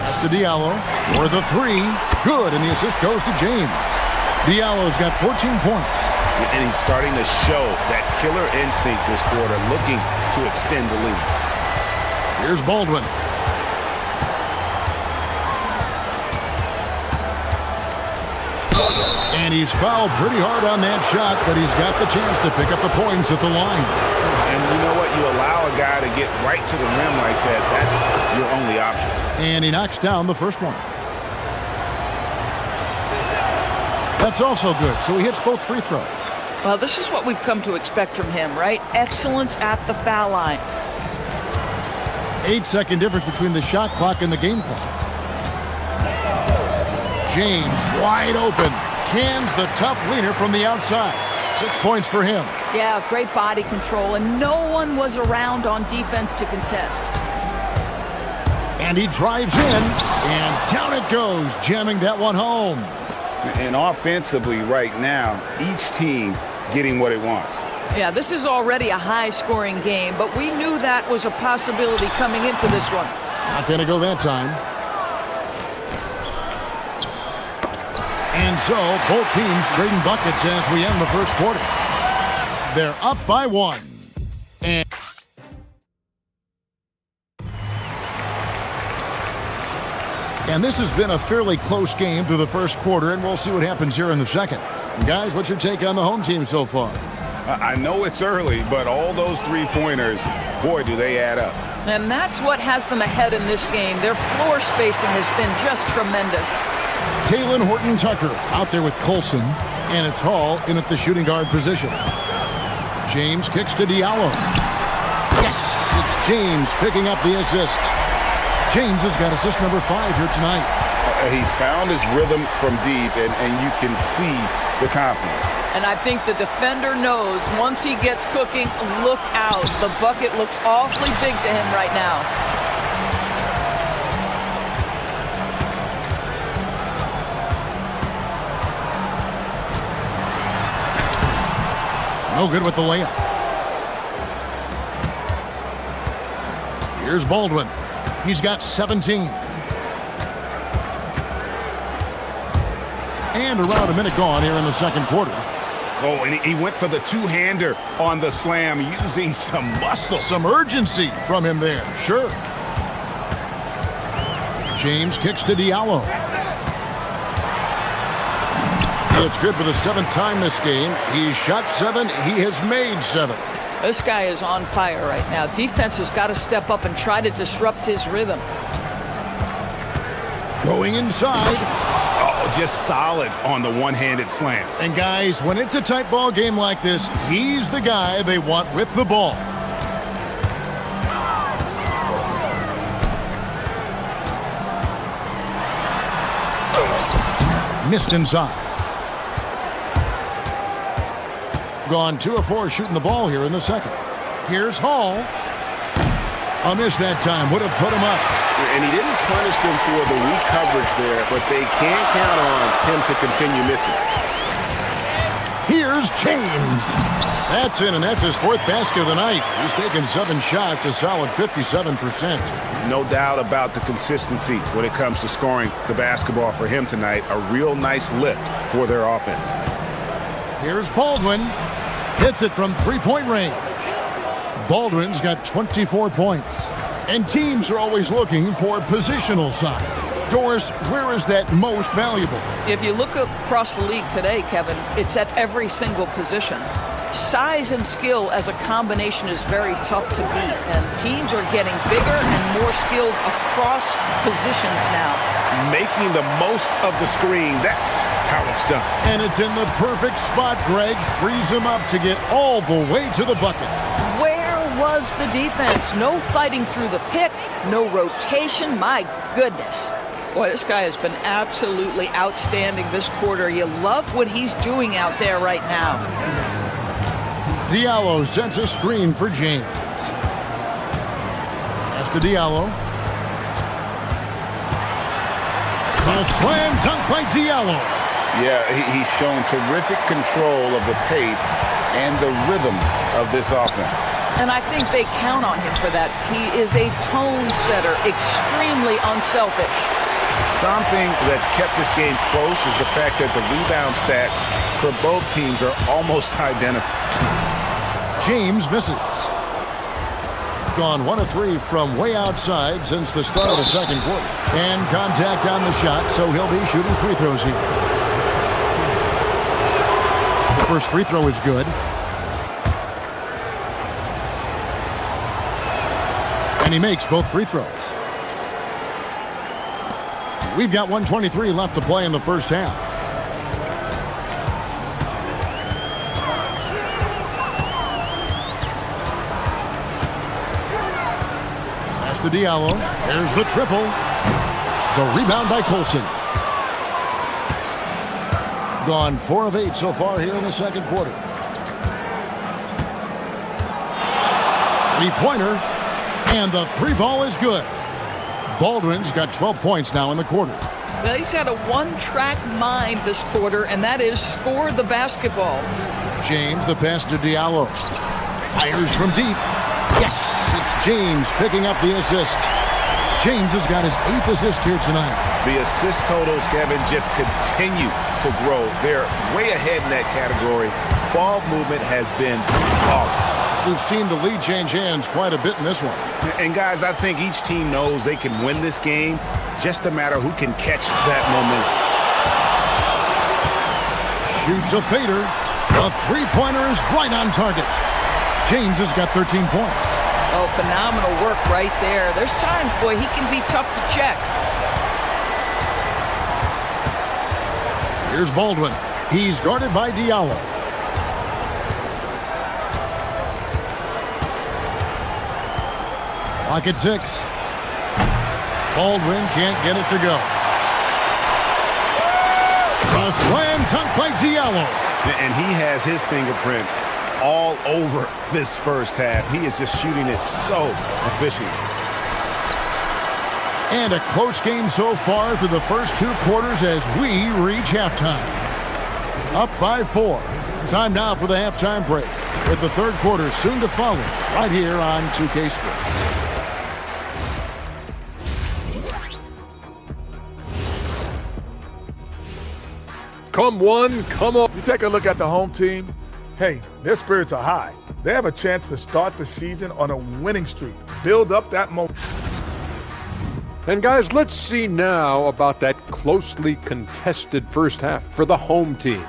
Pass to Diallo for the 3. Good, and the assist goes to James. Diallo's got 14 points. And he's starting to show that killer instinct this quarter, looking to extend the lead. Here's Baldwin. And he's fouled pretty hard on that shot, but he's got the chance to pick up the points at the line. And you know what? You allow a guy to get right to the rim like that. That's your only option. And he knocks down the first one. That's also good, so he hits both free throws. Well, this is what we've come to expect from him, right? Excellence at the foul line. 8-second difference between the shot clock and the game clock. James wide open. Cans the tough leaner from the outside. 6 points for him. Yeah, great body control, and no one was around on defense to contest. And he drives in, and down it goes, jamming that one home. And offensively right now, each team getting what it wants. Yeah, this is already a high-scoring game, but we knew that was a possibility coming into this one. Not going to go that time. And so, both teams trading buckets as we end the first quarter. They're up by 1. And this has been a fairly close game through the first quarter, and we'll see what happens here in the second. Guys, what's your take on the home team so far? I know it's early, but all those three-pointers, boy, do they add up. And that's what has them ahead in this game. Their floor spacing has been just tremendous. Taylor Horton-Tucker out there with Colson, and it's Hall in at the shooting guard position. James kicks to Diallo. Yes, it's James picking up the assist. James has got assist number 5 here tonight. He's found his rhythm from deep, and you can see the confidence. And I think the defender knows once he gets cooking, look out. The bucket looks awfully big to him right now. No good with the layup. Here's Baldwin. He's got 17. And around a minute gone here in the second quarter. Oh, and he went for the two-hander on the slam, using some muscle. Some urgency from him there, sure. James kicks to Diallo. It's good for the 7th time this game. He's shot 7. He has made 7. This guy is on fire right now. Defense has got to step up and try to disrupt his rhythm. Going inside. Oh, just solid on the one-handed slam. And guys, when it's a tight ball game like this, he's the guy they want with the ball. Missed inside. Gone 2 of 4 shooting the ball here in the second. Here's Hall. A miss that time. Would have put him up. And he didn't punish them for the weak coverage there, but they can't count on him to continue missing. Here's James. That's in, and that's his 4th basket of the night. He's taken 7 shots, a solid 57%. No doubt about the consistency when it comes to scoring the basketball for him tonight. A real nice lift for their offense. Here's Baldwin. Hits it from 3-point range. Baldwin's got 24 points. And teams are always looking for positional size. Doris, where is that most valuable? If you look across the league today, Kevin, it's at every single position. Size and skill as a combination is very tough to beat, and teams are getting bigger and more skilled across positions now. Making the most of the screen, that's how it's done. And it's in the perfect spot, Greg. Frees him up to get all the way to the bucket. Where was the defense? No fighting through the pick, no rotation. My goodness. Boy, this guy has been absolutely outstanding this quarter. You love what he's doing out there right now. Diallo sends a screen for James. That's to Diallo. A slam dunk by Diallo. Yeah, he's shown terrific control of the pace and the rhythm of this offense. And I think they count on him for that. He is a tone setter, extremely unselfish. Something that's kept this game close is the fact that the rebound stats for both teams are almost identical. James misses. Gone 1 of 3 from way outside since the start of the second quarter. And contact on the shot, so he'll be shooting free throws here. First free throw is good. And he makes both free throws. We've got 1:23 left to play in the first half. Pass to Diallo. There's the triple. The rebound by Colson. Gone 4 of 8 so far here in the second quarter. Three-pointer. And the three ball is good. Baldwin's got 12 points now in the quarter. Well, he's had a one-track mind this quarter, and that is score the basketball. James, the pass to Diallo. Fires from deep. Yes, it's James picking up the assist. James has got his 8th assist here tonight. The assist totals, Kevin, just continue to grow. They're way ahead in that category. Ball movement has been flawless. We've seen the lead change hands quite a bit in this one. And guys, I think each team knows they can win this game. Just a matter who can catch that momentum. Shoots a fader. The three-pointer is right on target. James has got 13 points. Oh, phenomenal work right there. There's times, boy, he can be tough to check. Here's Baldwin. He's guarded by Diallo. Clock at 6. Baldwin can't get it to go. A slam dunk by Diallo. And he has his fingerprints all over this first half. He is just shooting it so efficient. And a close game so far through the first 2 quarters as we reach halftime. Up by 4. Time now for the halftime break, with the third quarter soon to follow right here on 2K Sports. Come one, come on. You take a look at the home team. Hey, their spirits are high. They have a chance to start the season on a winning streak. Build up that momentum. And guys, let's see now about that closely contested first half for the home team.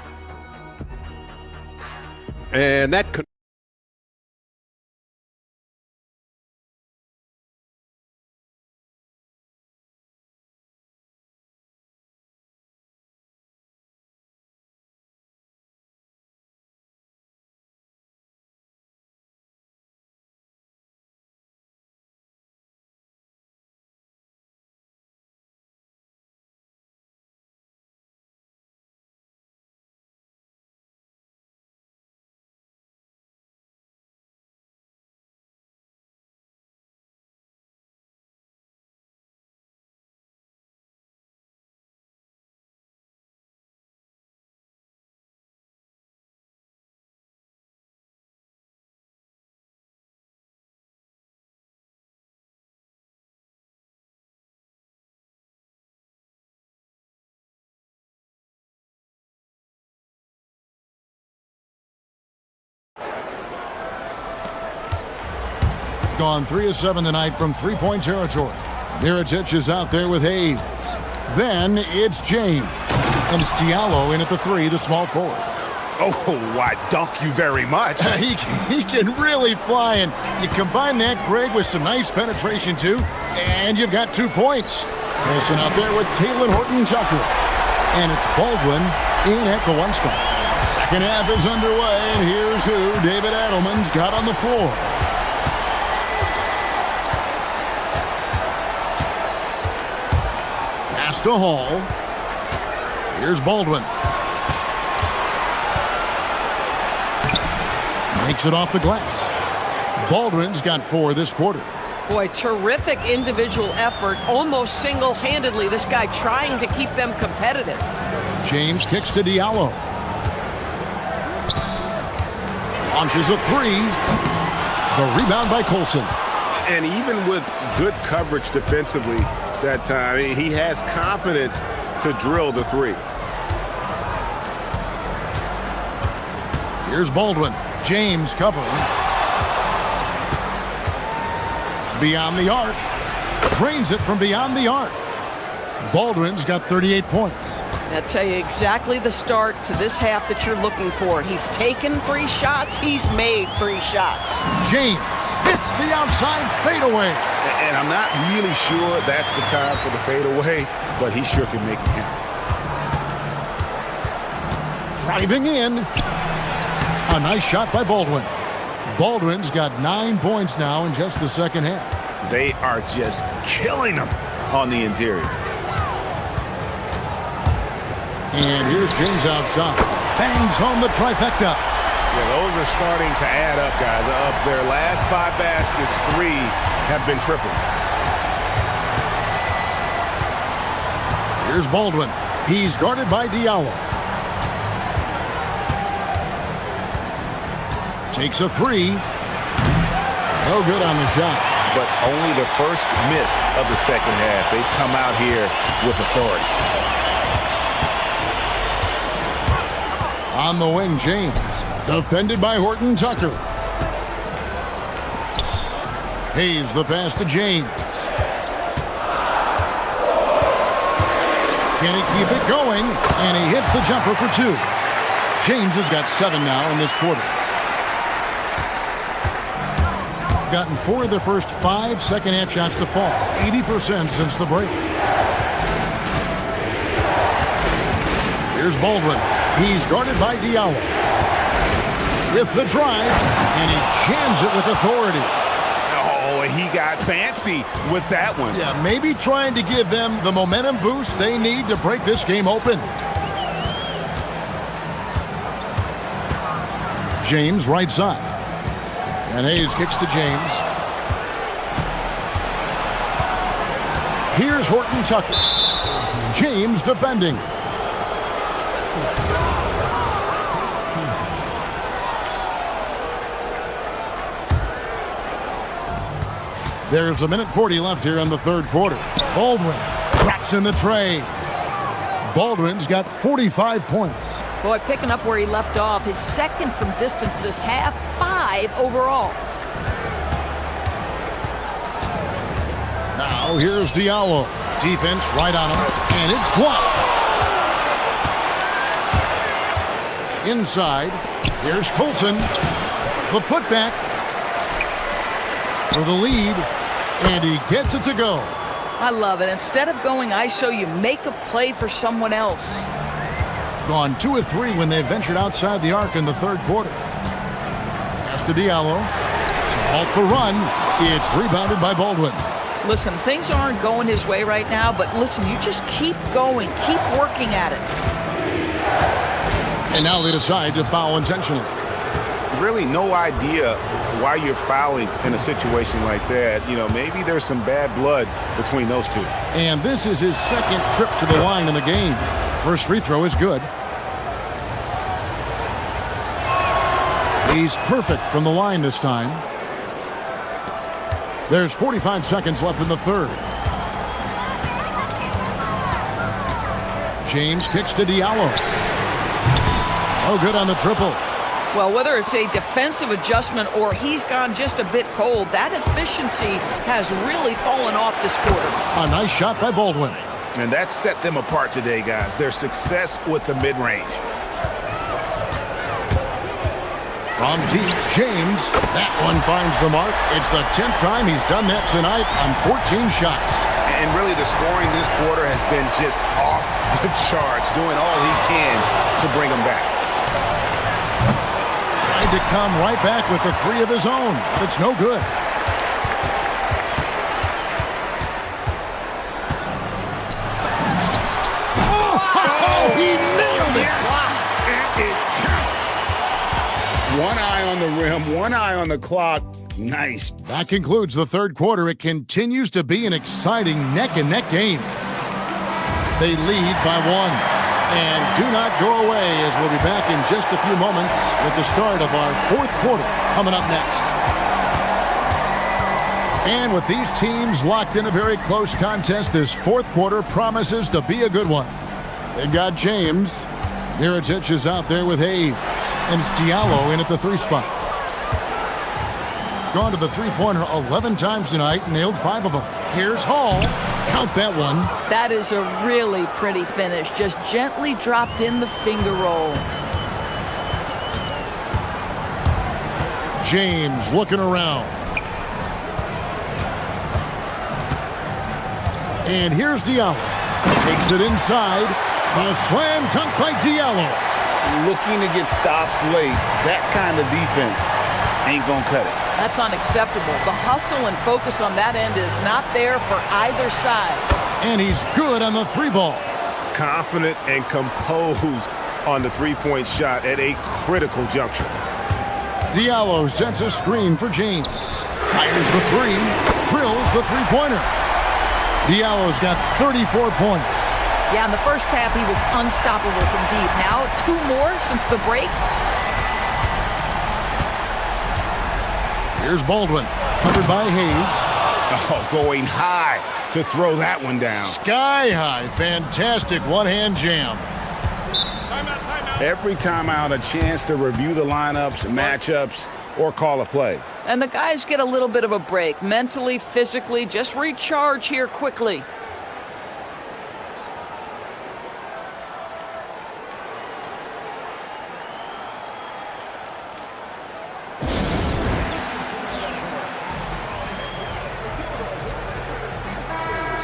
And that gone 3 of 7 tonight from three-point territory. Mirotic is out there with Hayes. Then it's James. And it's Diallo in at the 3, the small forward. Oh, I dunk you very much. He can really fly, and you combine that, Greg, with some nice penetration, too, and you've got 2 points. Wilson out there with Taylor Horton-Tucker. And it's Baldwin in at the 1 spot. Second half is underway, and here's who David Adelman's got on the floor. Pass to Hall. Here's Baldwin. Makes it off the glass. Baldwin's got 4 this quarter. Boy, terrific individual effort, almost single-handedly. This guy trying to keep them competitive. James kicks to Diallo. Launches a 3. The rebound by Colson. And even with good coverage defensively that time, he has confidence to drill the 3. Here's Baldwin. James covering. Beyond the arc. Drains it from beyond the arc. Baldwin's got 38 points. I'll tell you exactly the start to this half that you're looking for. He's taken 3 shots. He's made 3 shots. James hits the outside fadeaway. And I'm not really sure that's the time for the fadeaway, but he sure can make it count. Driving in. A nice shot by Baldwin. Baldwin's got 9 points now in just the second half. They are just killing them on the interior. And here's James outside. Bangs home the trifecta. Yeah, those are starting to add up, guys. Of their last 5 baskets, 3 have been triples. Here's Baldwin. He's guarded by Diallo. Takes a 3. No good on the shot. But only the first miss of the second half. They've come out here with authority. On the wing, James. Defended by Horton Tucker. Hayes the pass to James. Can he keep it going? And he hits the jumper for 2. James has got 7 now in this quarter. Gotten 4 of the first 5 second-half shots to fall. 80% since the break. Here's Baldwin. He's guarded by Diallo. With the drive, and he jams it with authority. Oh, he got fancy with that one. Yeah, maybe trying to give them the momentum boost they need to break this game open. James right side. And Hayes kicks to James. Here's Horton Tucker. James defending. There's 1:40 left here in the third quarter. Baldwin drops in the tray. Baldwin's got 45 points. Boy, picking up where he left off. His second from distance this half, 5 overall. Now here's Diallo. Defense right on him, and it's blocked. Inside, here's Colson. The putback for the lead, and he gets it to go. I love it. Instead of going ISO, you make a play for someone else. Gone 2 of 3 when they ventured outside the arc in the third quarter. Pass to Diallo. To halt the run, it's rebounded by Baldwin. Listen, things aren't going his way right now, but listen, you just keep going, keep working at it. And now they decide to foul intentionally. Really no idea why you're fouling in a situation like that. You know, maybe there's some bad blood between those two. And this is his second trip to the line in the game. First free throw is good. He's perfect from the line this time. There's 45 seconds left in the third. James kicks to Diallo. Oh, good on the triple. Well, whether it's a defensive adjustment or he's gone just a bit cold, that efficiency has really fallen off this quarter. A nice shot by Baldwin. And that set them apart today, guys. Their success with the mid-range. From deep, James. That one finds the mark. It's the 10th time he's done that tonight on 14 shots. And really the scoring this quarter has been just off the charts, doing all he can to bring them back. Tried to come right back with the 3 of his own, but it's no good. Oh, he nailed it! One eye on the rim, one eye on the clock. Nice. That concludes the third quarter. It continues to be an exciting neck-and-neck game. They lead by 1. And do not go away, as we'll be back in just a few moments with the start of our fourth quarter coming up next. And with these teams locked in a very close contest, this fourth quarter promises to be a good one. They've got James. Mirotic is out there with Hayes. And Diallo in at the 3 spot. Gone to the three-pointer 11 times tonight, nailed 5 of them. Here's Hall. Count that one. That is a really pretty finish. Just gently dropped in the finger roll. James looking around. And here's Diallo. Takes it inside. A slam dunk by Diallo. Looking to get stops late. That kind of defense ain't going to cut it. That's unacceptable. The hustle and focus on that end is not there for either side. And he's good on the three ball. Confident and composed on the three-point shot at a critical juncture. Diallo sets a screen for James. Fires the three. Drills the three-pointer. Diallo's got 34 points. Yeah, in the first half, he was unstoppable from deep. Now, 2 more since the break. Here's Baldwin, covered by Hayes. Oh, going high to throw that one down. Sky high, fantastic one-hand jam. Every timeout, a chance to review the lineups, matchups, or call a play. And the guys get a little bit of a break. Mentally, physically, just recharge here quickly.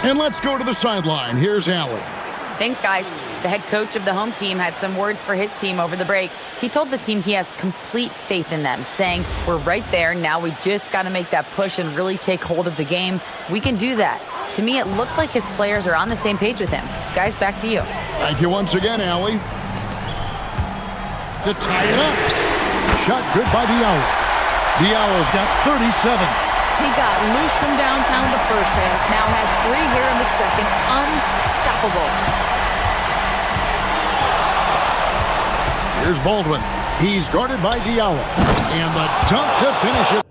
And let's go to the sideline. Here's Allie. Thanks, guys. The head coach of the home team had some words for his team over the break. He told the team he has complete faith in them, saying, we're right there. Now we just got to make that push and really take hold of the game. We can do that. To me, it looked like his players are on the same page with him. Guys, back to you. Thank you once again, Allie. To tie it up. Shot good by Diallo. Diallo's got 37. He got loose from downtown in the first half. Now has 3 here in the second. Unstoppable. Here's Baldwin. He's guarded by Diallo. And the dunk to finish it.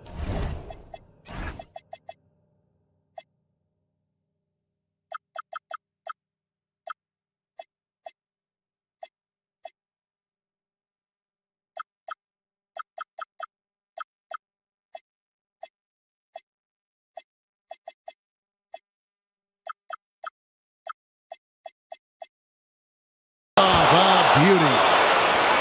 Oh, the beauty.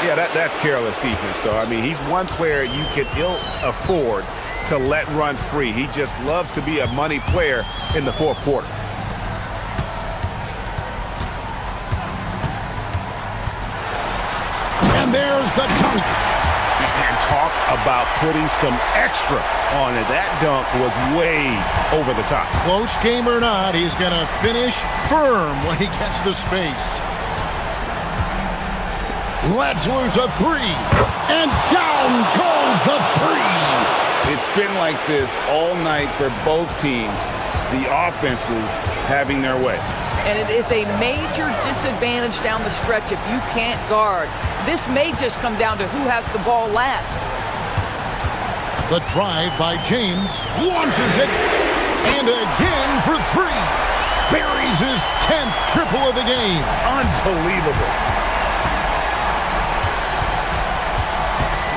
Yeah, that's careless defense, though. I mean, he's one player you can ill afford to let run free. He just loves to be a money player in the fourth quarter. And there's the dunk. And talk about putting some extra on it. That dunk was way over the top. Close game or not, he's going to finish firm when he gets the space. Let's lose a 3. And down goes the 3. It's been like this all night for both teams. The offenses having their way. And it is a major disadvantage down the stretch if you can't guard. This may just come down to who has the ball last. The drive by James. Launches it. And again for 3. Buries his 10th triple of the game. Unbelievable.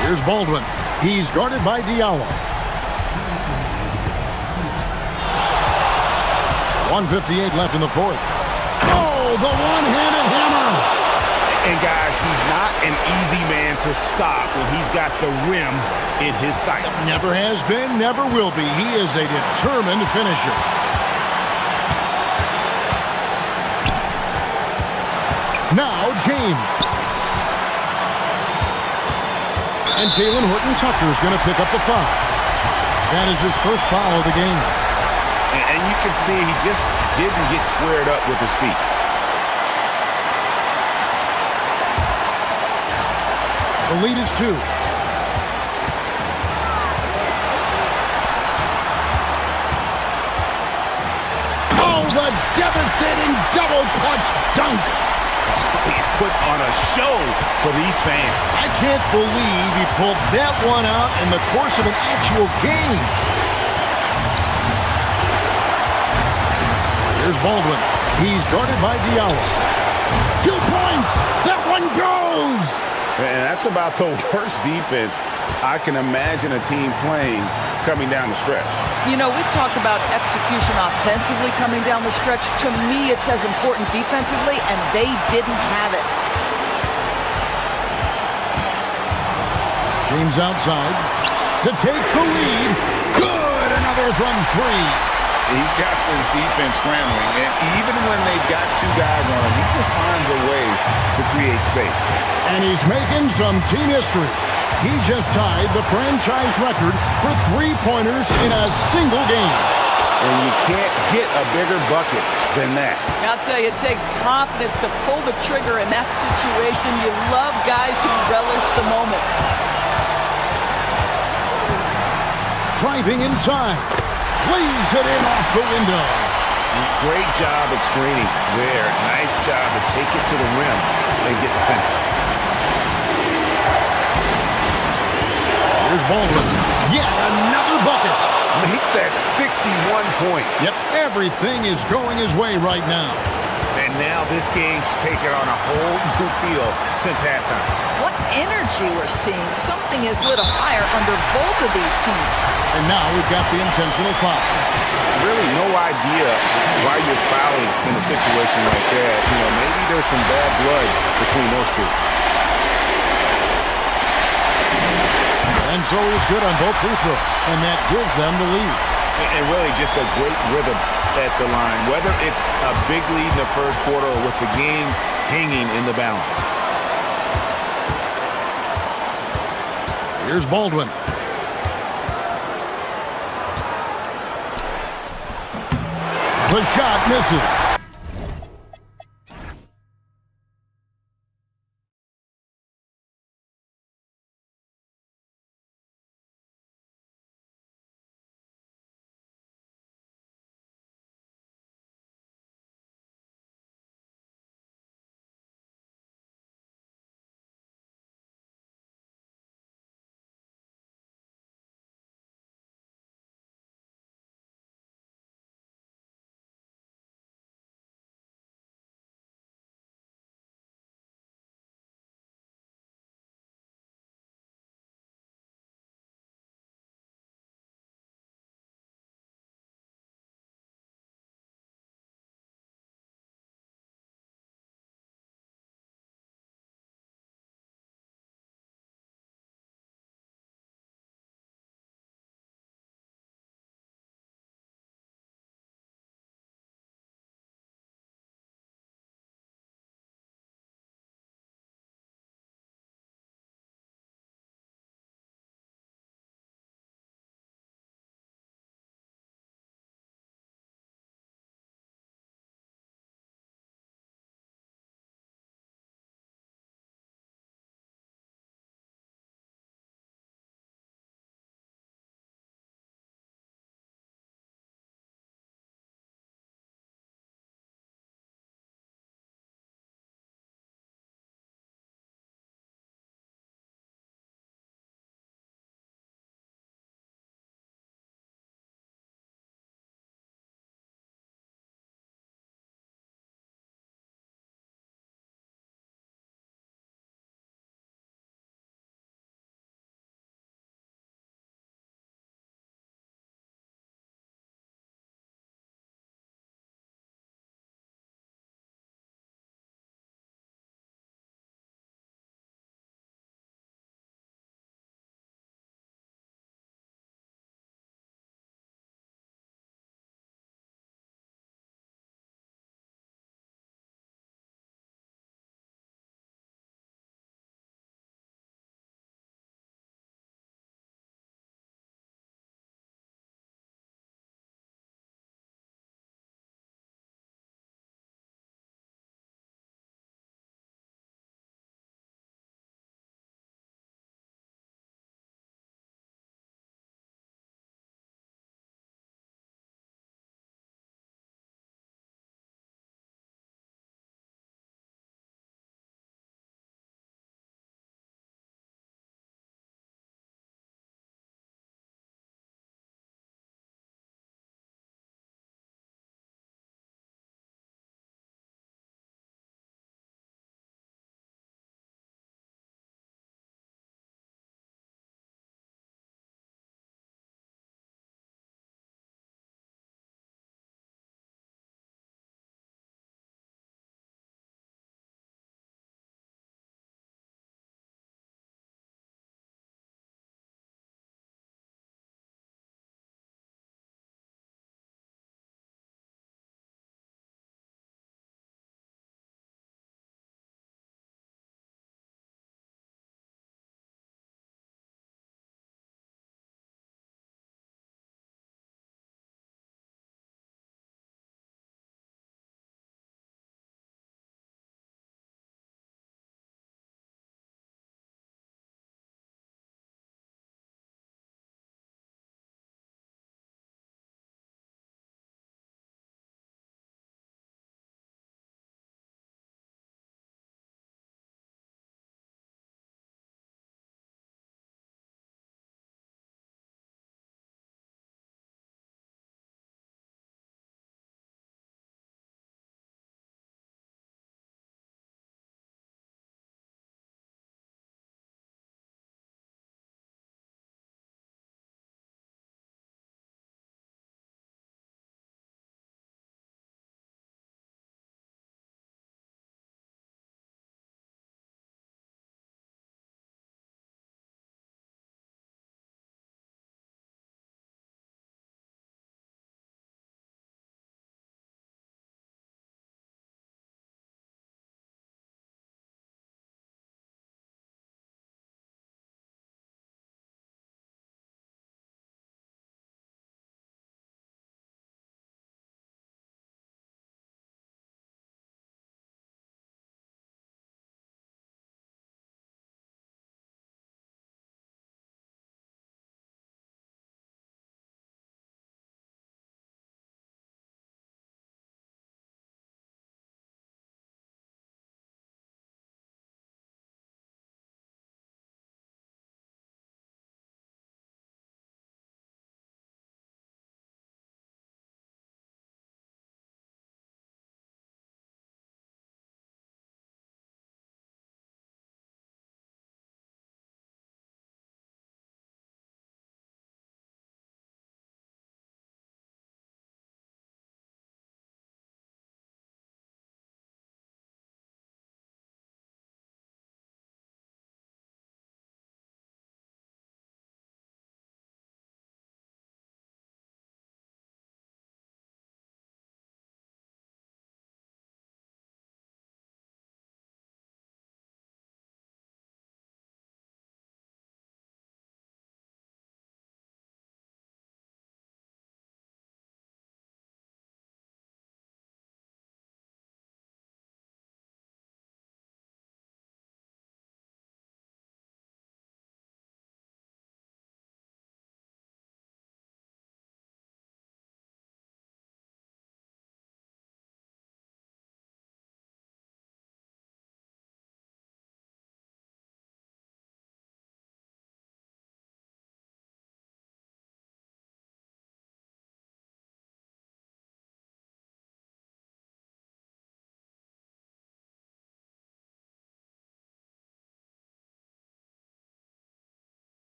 Here's Baldwin. He's guarded by Diallo. 1:58 left in the fourth. Oh, the one-handed hammer. And guys, he's not an easy man to stop when he's got the rim in his sights. Never has been, never will be. He is a determined finisher. Now James. And Taylor Horton-Tucker is going to pick up the foul. That is his first foul of the game. And you can see he just didn't get squared up with his feet. The lead is 2. Oh, the devastating double clutch dunk. He's put on a show for these fans. I can't believe he pulled that one out in the course of an actual game. Here's Baldwin. He's guarded by Diallo. 2 points. That one goes. And that's about the worst defense I can imagine a team playing coming down the stretch. You know, we've talked about execution offensively coming down the stretch. To me, it's as important defensively, and they didn't have it. James outside to take the lead. Good, another from three. He's got this defense scrambling, and even when they've got two guys on him, he just finds a way to create space. And he's making some team history. He just tied the franchise record for three-pointers in a single game. And you can't get a bigger bucket than that. I'll tell you, it takes confidence to pull the trigger in that situation. You love guys who relish the moment. Driving inside. Lays it in off the window. Great job at screening there. Nice job to take it to the rim and get the finish. Here's Baldwin. Yet another bucket. Make that 61 point. Yep, everything is going his way right now. And now this game's taken on a whole new feel since halftime. What energy we're seeing. Something has lit a fire under both of these teams. And now we've got the intentional foul. Really no idea why you're fouling in a situation like that. You know, maybe there's some bad blood between those two. And so it's good on both free throws, and that gives them the lead. And really just a great rhythm at the line, whether it's a big lead in the first quarter or with the game hanging in the balance. Here's Baldwin. The shot misses.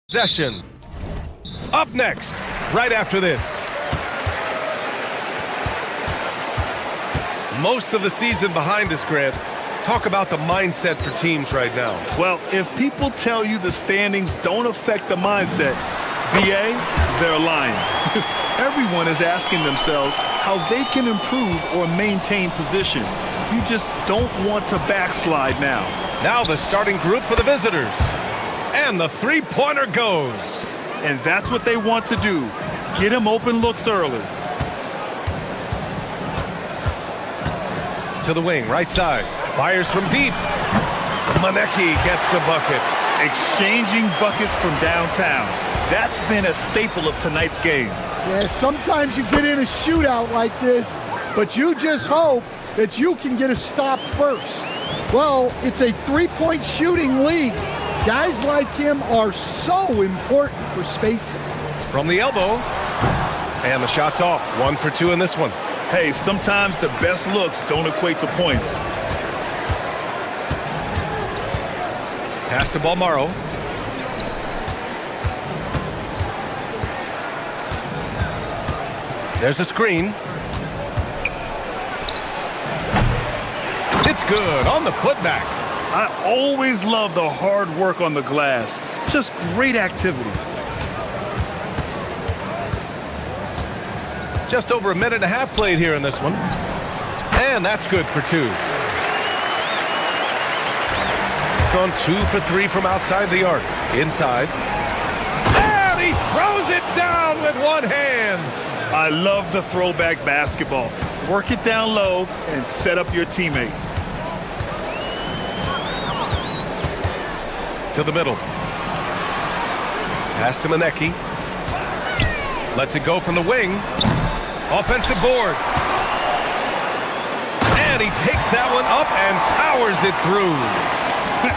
Possession. Up next, right after this. Most of the season behind us, Grant. Talk about the mindset for teams right now. Well, if people tell you the standings don't affect the mindset, BA, they're lying. Everyone is asking themselves how they can improve or maintain position. You just don't want to backslide now. Now the starting group for the visitors. And the three-pointer goes. And that's what they want to do. Get him open looks early. To the wing, right side. Fires from deep. Maneki gets the bucket. Exchanging buckets from downtown. That's been a staple of tonight's game. Yeah, sometimes you get in a shootout like this, but you just hope that you can get a stop first. Well, it's a three-point shooting league. Guys like him are so important for spacing. From the elbow. And the shot's off. 1 for 2 in this one. Hey, sometimes the best looks don't equate to points. Pass to Balmaro. There's a screen. It's good on the putback. I always love the hard work on the glass. Just great activity. Just over a minute and a half played here in this one. And that's good for 2. Gone 2 for 3 from outside the arc. Inside. And he throws it down with one hand. I love the throwback basketball. Work it down low and set up your teammate. To the middle. Pass to Maneki. Lets it go from the wing. Offensive board. And he takes that one up and powers it through.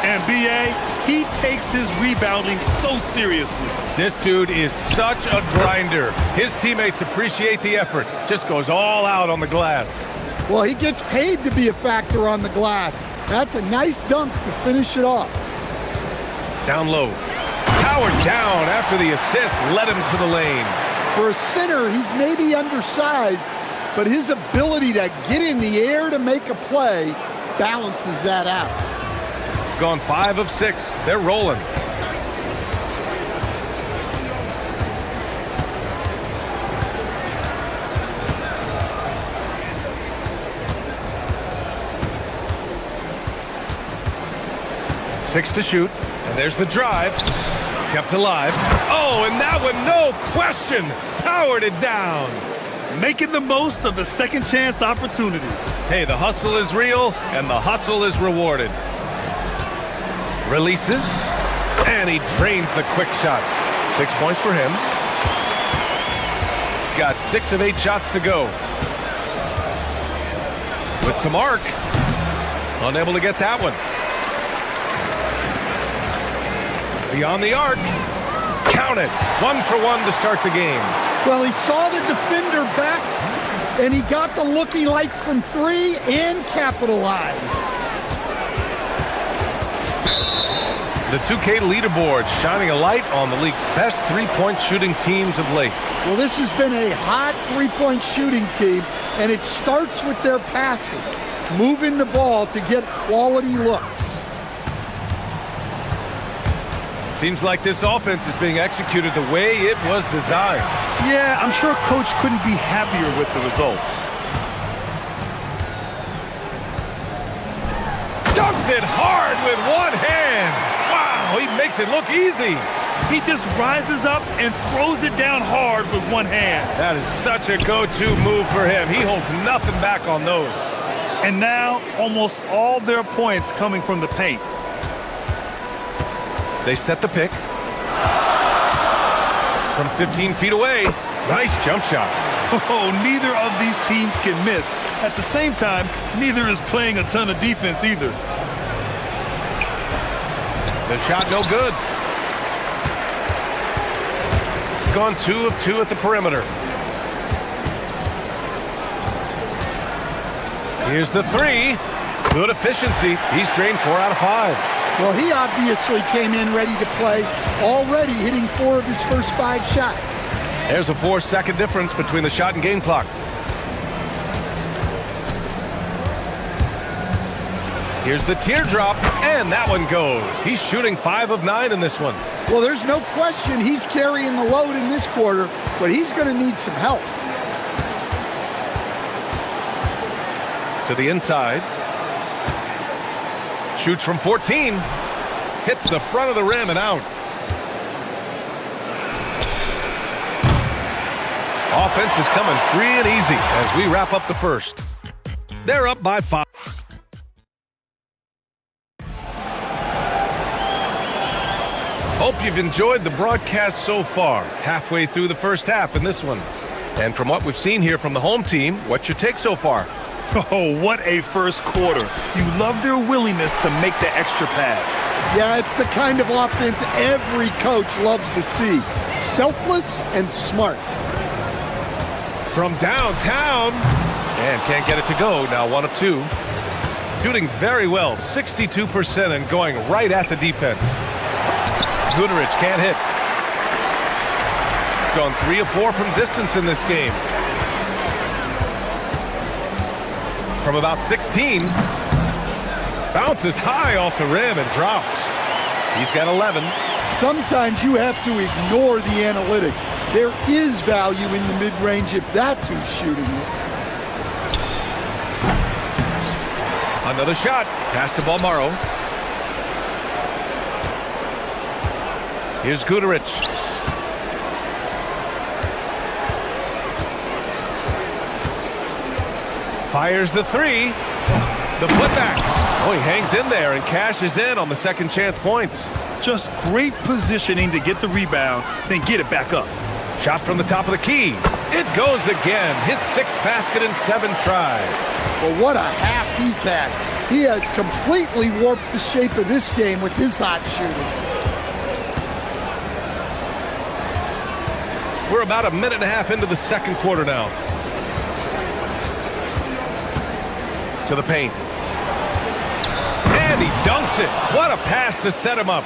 And BA, he takes his rebounding so seriously. This dude is such a grinder. His teammates appreciate the effort. Just goes all out on the glass. Well, he gets paid to be a factor on the glass. That's a nice dunk to finish it off. Down low. Powered down after the assist led him to the lane. For a center, he's maybe undersized, but his ability to get in the air to make a play balances that out. Gone 5 of 6. They're rolling. Six to shoot. And there's the drive. Kept alive. Oh, and that one, no question, powered it down. Making the most of the second chance opportunity. Hey, the hustle is real, and the hustle is rewarded. Releases, and he drains the quick shot. 6 points for him. Got 6 of 8 shots to go. With some arc. Unable to get that one. Beyond the arc. Count it. 1 for 1 to start the game. Well, he saw the defender back, and he got the look he liked from 3 and capitalized. The 2K leaderboard shining a light on the league's best three-point shooting teams of late. Well, this has been a hot three-point shooting team, and it starts with their passing, moving the ball to get quality looks. Seems like this offense is being executed the way it was designed. Yeah, I'm sure Coach couldn't be happier with the results. Dunks it hard with one hand. Wow, he makes it look easy. He just rises up and throws it down hard with one hand. That is such a go-to move for him. He holds nothing back on those. And now, almost all their points coming from the paint. They set the pick. From 15 feet away. Nice jump shot. Oh, neither of these teams can miss. At the same time, neither is playing a ton of defense either. The shot no good. Gone 2 of 2 at the perimeter. Here's the 3. Good efficiency. He's drained 4 out of 5. Well, he obviously came in ready to play, already hitting 4 of his first 5 shots. There's a 4-second difference between the shot and game clock. Here's the teardrop, and that one goes. He's shooting 5 of 9 in this one. Well, there's no question he's carrying the load in this quarter, but he's going to need some help. To the inside. Shoots from 14. Hits the front of the rim and out. Offense is coming free and easy as we wrap up the first. They're up by 5. Hope you've enjoyed the broadcast so far. Halfway through the first half in this one. And from what we've seen here from the home team, what's your take so far? Oh, what a first quarter. You love their willingness to make the extra pass. Yeah, it's the kind of offense every coach loves to see. Selfless and smart. From downtown. And can't get it to go. Now 1 of 2. Shooting very well. 62% and going right at the defense. Goodrich can't hit. Gone 3 of 4 from distance in this game. From about 16. Bounces high off the rim and drops. He's got 11. Sometimes you have to ignore the analytics. There is value in the mid-range if that's who's shooting it. Another shot. Pass to Balmaro. Here's Goodrich. Fires the 3. The putback. Oh, he hangs in there and cashes in on the second chance points. Just great positioning to get the rebound, then get it back up. Shot from the top of the key. It goes again. His 6th basket in 7 tries. Well, what a half he's had. He has completely warped the shape of this game with his hot shooting. We're about a minute and a half into the second quarter now. To the paint. And he dunks it. What a pass to set him up.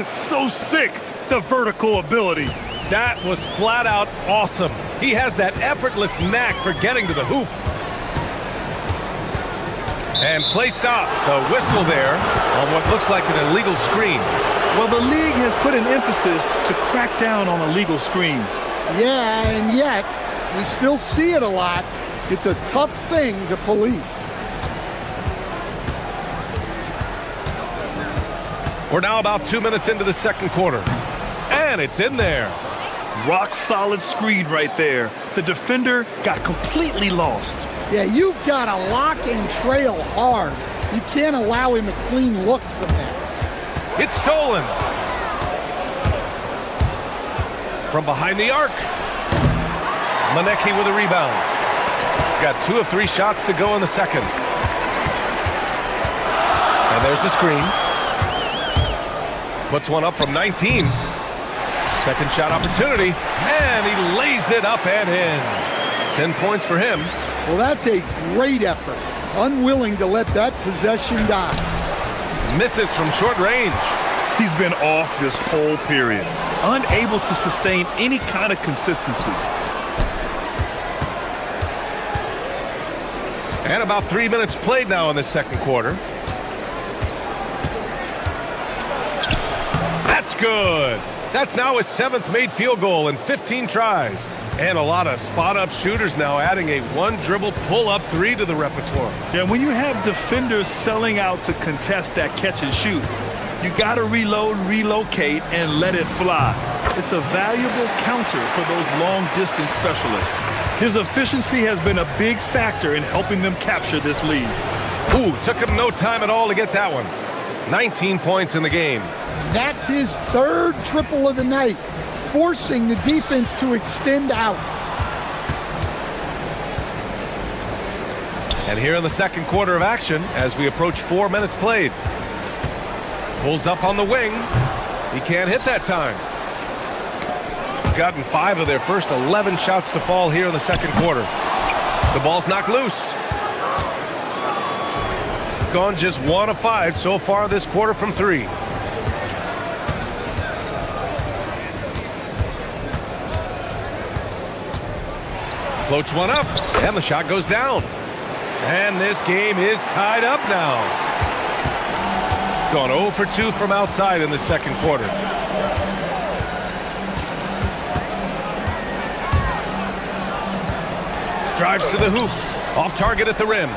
So sick, the vertical ability. That was flat out awesome. He has that effortless knack for getting to the hoop. And play stops. A whistle there on what looks like an illegal screen. Well, the league has put an emphasis to crack down on illegal screens. Yeah, and yet we still see it a lot. It's a tough thing to police. We're now about 2 minutes into the second quarter. And it's in there. Rock solid screen right there. The defender got completely lost. Yeah, you've got to lock and trail hard. You can't allow him a clean look from that. It's stolen. From behind the arc. Manecki with a rebound. Got 2 of 3 shots to go in the second. And there's the screen. Puts one up from 19. Second shot opportunity. And he lays it up and in. 10 points for him. Well, that's a great effort. Unwilling to let that possession die. Misses from short range. He's been off this whole period. Unable to sustain any kind of consistency. And about 3 minutes played now in the second quarter. That's good. That's now his 7th made field goal in 15 tries. And a lot of spot-up shooters now adding a 1-dribble pull-up 3 to the repertoire. Yeah, when you have defenders selling out to contest that catch and shoot, you got to reload, relocate, and let it fly. It's a valuable counter for those long-distance specialists. His efficiency has been a big factor in helping them capture this lead. Ooh, took him no time at all to get that one. 19 points in the game. That's his 3rd triple of the night, forcing the defense to extend out. And here in the second quarter of action, as we approach 4 minutes played. Pulls up on the wing. He can't hit that time. Gotten 5 of their first 11 shots to fall here in the second quarter. The ball's knocked loose. gone just 1 of 5 so far this quarter from 3. Floats one up, and the shot goes down. And this game is tied up now. Gone 0 for 2 from outside in the second quarter. Drives to the hoop. Off target at the rim.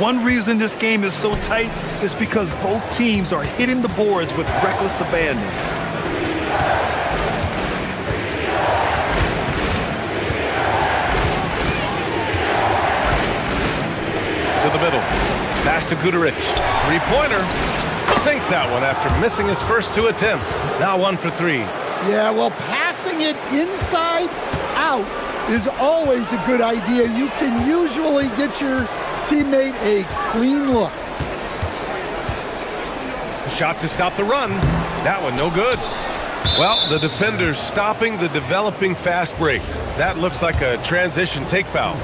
One reason this game is so tight is because both teams are hitting the boards with reckless abandon. To the middle. Pass to Guterich. Three-pointer. Sinks that one after missing his first 2 attempts. Now 1 for 3. Yeah, well, passing it inside out is always a good idea. You can usually get your teammate a clean look. Shot to stop the run. That one no good. Well, the defender's stopping the developing fast break. That looks like a transition take foul.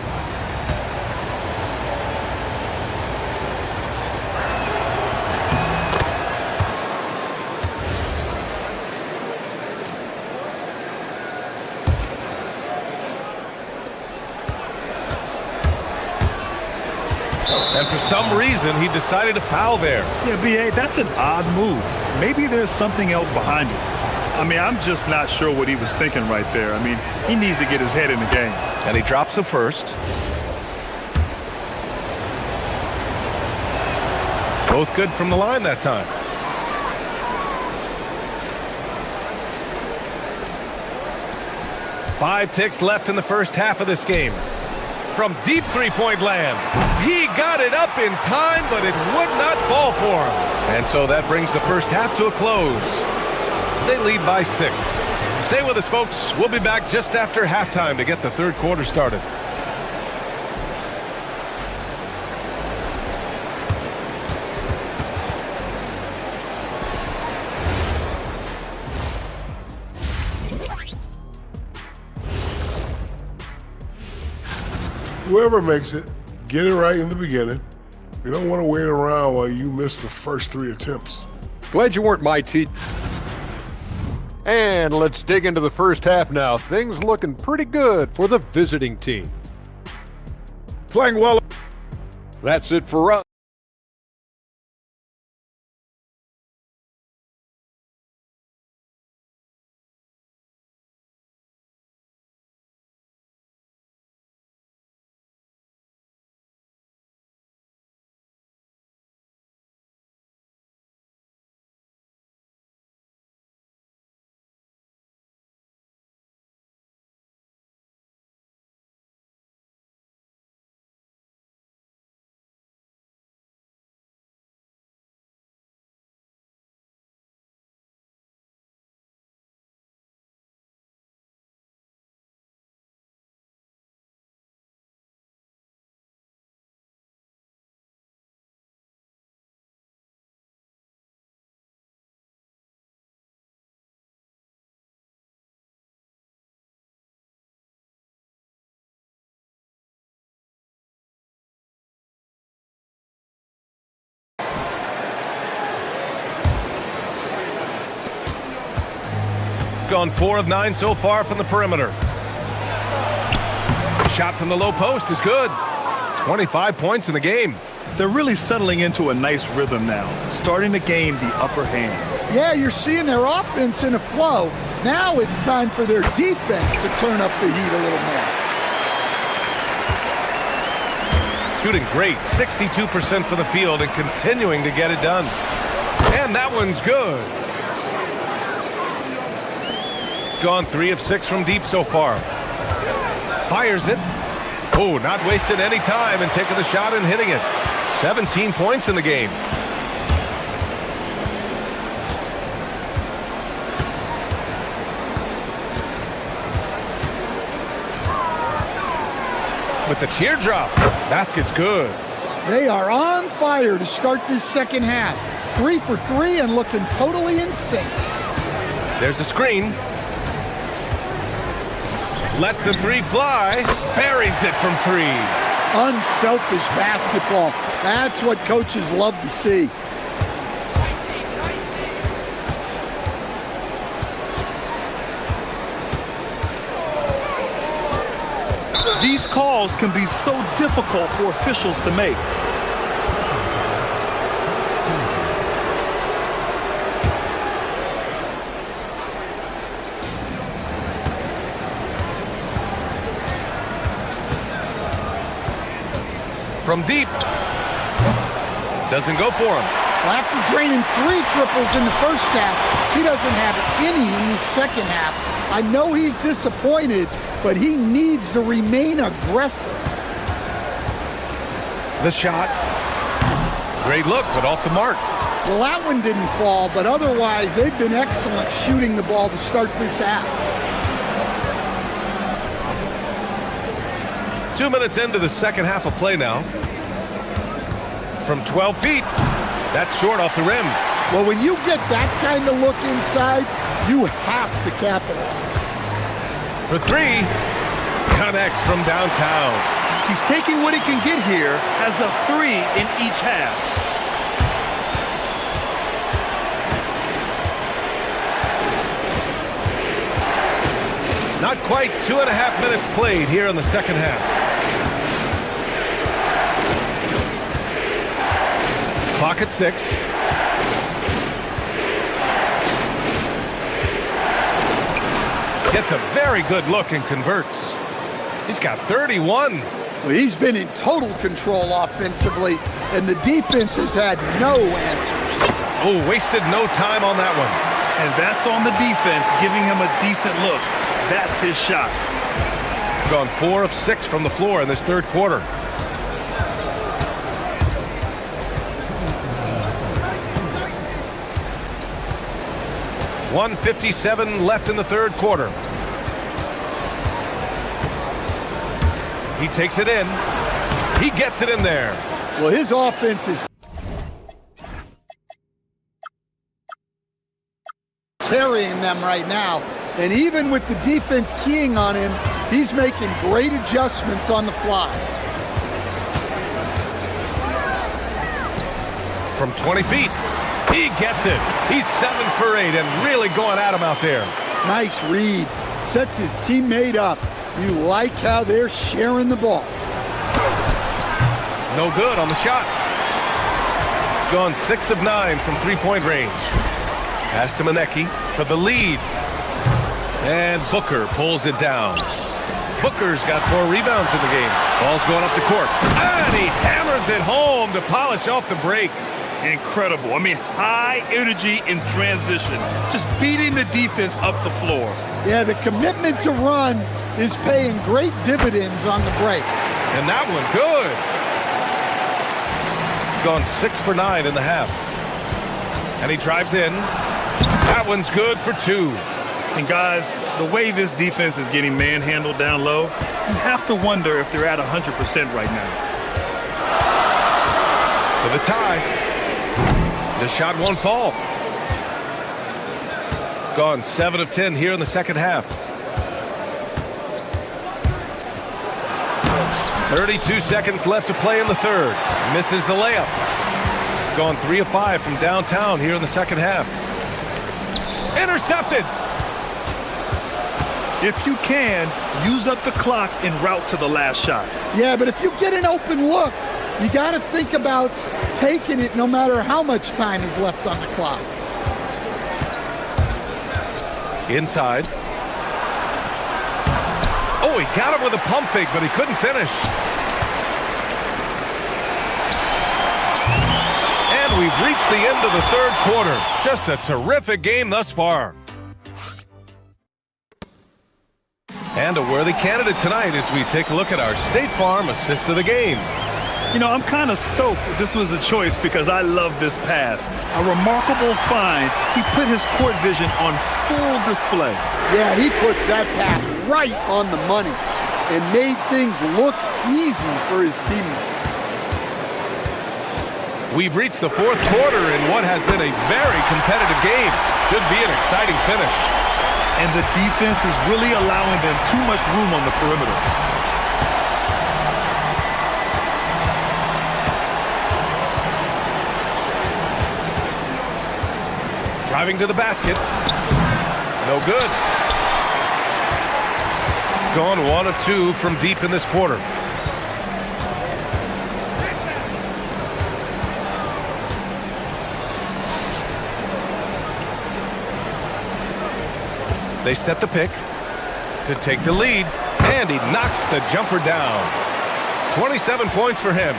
And for some reason, he decided to foul there. Yeah, B.A., that's an odd move. Maybe there's something else behind it. I mean, I'm just not sure what he was thinking right there. I mean, he needs to get his head in the game. And he drops the first. Both good from the line that time. Five ticks left in the first half of this game. From deep three-point land. He got it up in time, but it would not fall for him. And so that brings the first half to a close. They lead by 6. Stay with us, folks. We'll be back just after halftime to get the third quarter started. Whoever makes it, get it right in the beginning. We don't want to wait around while you miss the first 3 attempts. Glad you weren't my teacher. And let's dig into the first half now. Things looking pretty good for the visiting team. Playing well. That's it for us. Gone 4 of 9 so far from the perimeter. Shot from the low post is good. 25 points in the game. They're really settling into a nice rhythm now, starting to gain the upper hand. Yeah, you're seeing their offense in a flow. Now it's time for their defense to turn up the heat a little more. Shooting great, 62% for the field and continuing to get it done. And that one's good. Gone 3 of 6 from deep so far. Fires it. Oh, not wasting any time and taking the shot and hitting it. 17 points in the game. With the teardrop. Basket's good. They are on fire to start this second half. 3 for 3 and looking totally in sync. There's a screen. Lets the 3 fly. Buries it from 3. Unselfish basketball. That's what coaches love to see. These calls can be so difficult for officials to make. From deep. Doesn't go for him. Well, after draining 3 triples in the first half, he doesn't have any in the second half. I know he's disappointed, but he needs to remain aggressive. The shot. Great look, but off the mark. Well, that one didn't fall, but otherwise they've been excellent shooting the ball to start this half. 2 minutes into the second half of play now. From 12 feet. That's short off the rim. Well, when you get that kind of look inside, you have to capitalize. For 3. Connects from downtown. He's taking what he can get here as a 3 in each half. Not quite 2.5 minutes played here in the second half. Clock at 6. Gets a very good look and converts. He's got 31. Well, he's been in total control offensively, and the defense has had no answers. Oh, wasted no time on that one. And that's on the defense, giving him a decent look. That's his shot. Gone 4 of 6 from the floor in this third quarter. .157 left in the third quarter. He takes it in. He gets it in there. Well, his offense is carrying them right now. And even with the defense keying on him, he's making great adjustments on the fly. From 20 feet, he gets it. He's 7 for 8 and really going at him out there. Nice read. Sets his teammate up. You like how they're sharing the ball. No good on the shot. Gone 6 of 9 from three-point range. Pass to Manecki for the lead. And Booker pulls it down. Booker's got 4 rebounds in the game. Ball's going up the court. And he hammers it home to polish off the break. Incredible. I mean, high energy in transition. Just beating the defense up the floor. Yeah, the commitment to run is paying great dividends on the break. And that one, good. Gone 6 for 9 in the half. And he drives in. That one's good for 2. And guys, the way this defense is getting manhandled down low, you have to wonder if they're at 100% right now. For the tie. The shot won't fall. Gone 7 of 10 here in the second half. 32 seconds left to play in the third. Misses the layup. Gone 3 of 5 from downtown here in the second half. Intercepted. If you can, use up the clock en route to the last shot. Yeah, but if you get an open look, you got to think about taking it no matter how much time is left on the clock. Inside. Oh, he got him with a pump fake, but he couldn't finish. And we've reached the end of the third quarter. Just a terrific game thus far. And a worthy candidate tonight as we take a look at our State Farm assist of the game. You know, I'm kind of stoked that this was a choice because I love this pass. A remarkable find. He put his court vision on full display. Yeah, he puts that pass right on the money and made things look easy for his teammate. We've reached the fourth quarter in what has been a very competitive game. Should be an exciting finish. And the defense is really allowing them too much room on the perimeter. Driving to the basket. No good. Gone 1 of 2 from deep in this quarter. They set the pick to take the lead, and he knocks the jumper down. 27 points for him.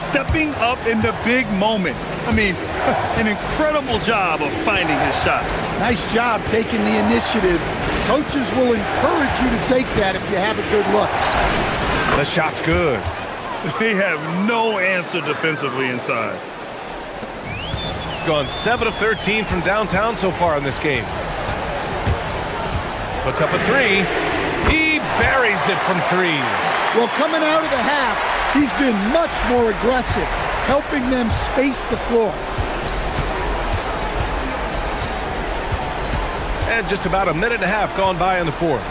Stepping up in the big moment. I mean, an incredible job of finding his shot. Nice job taking the initiative. Coaches will encourage you to take that if you have a good look. The shot's good. They have no answer defensively inside. Gone 7 of 13 from downtown so far in this game. Puts up a 3. He buries it from 3. Well, coming out of the half, he's been much more aggressive, helping them space the floor. And just about a minute and a half gone by in the fourth.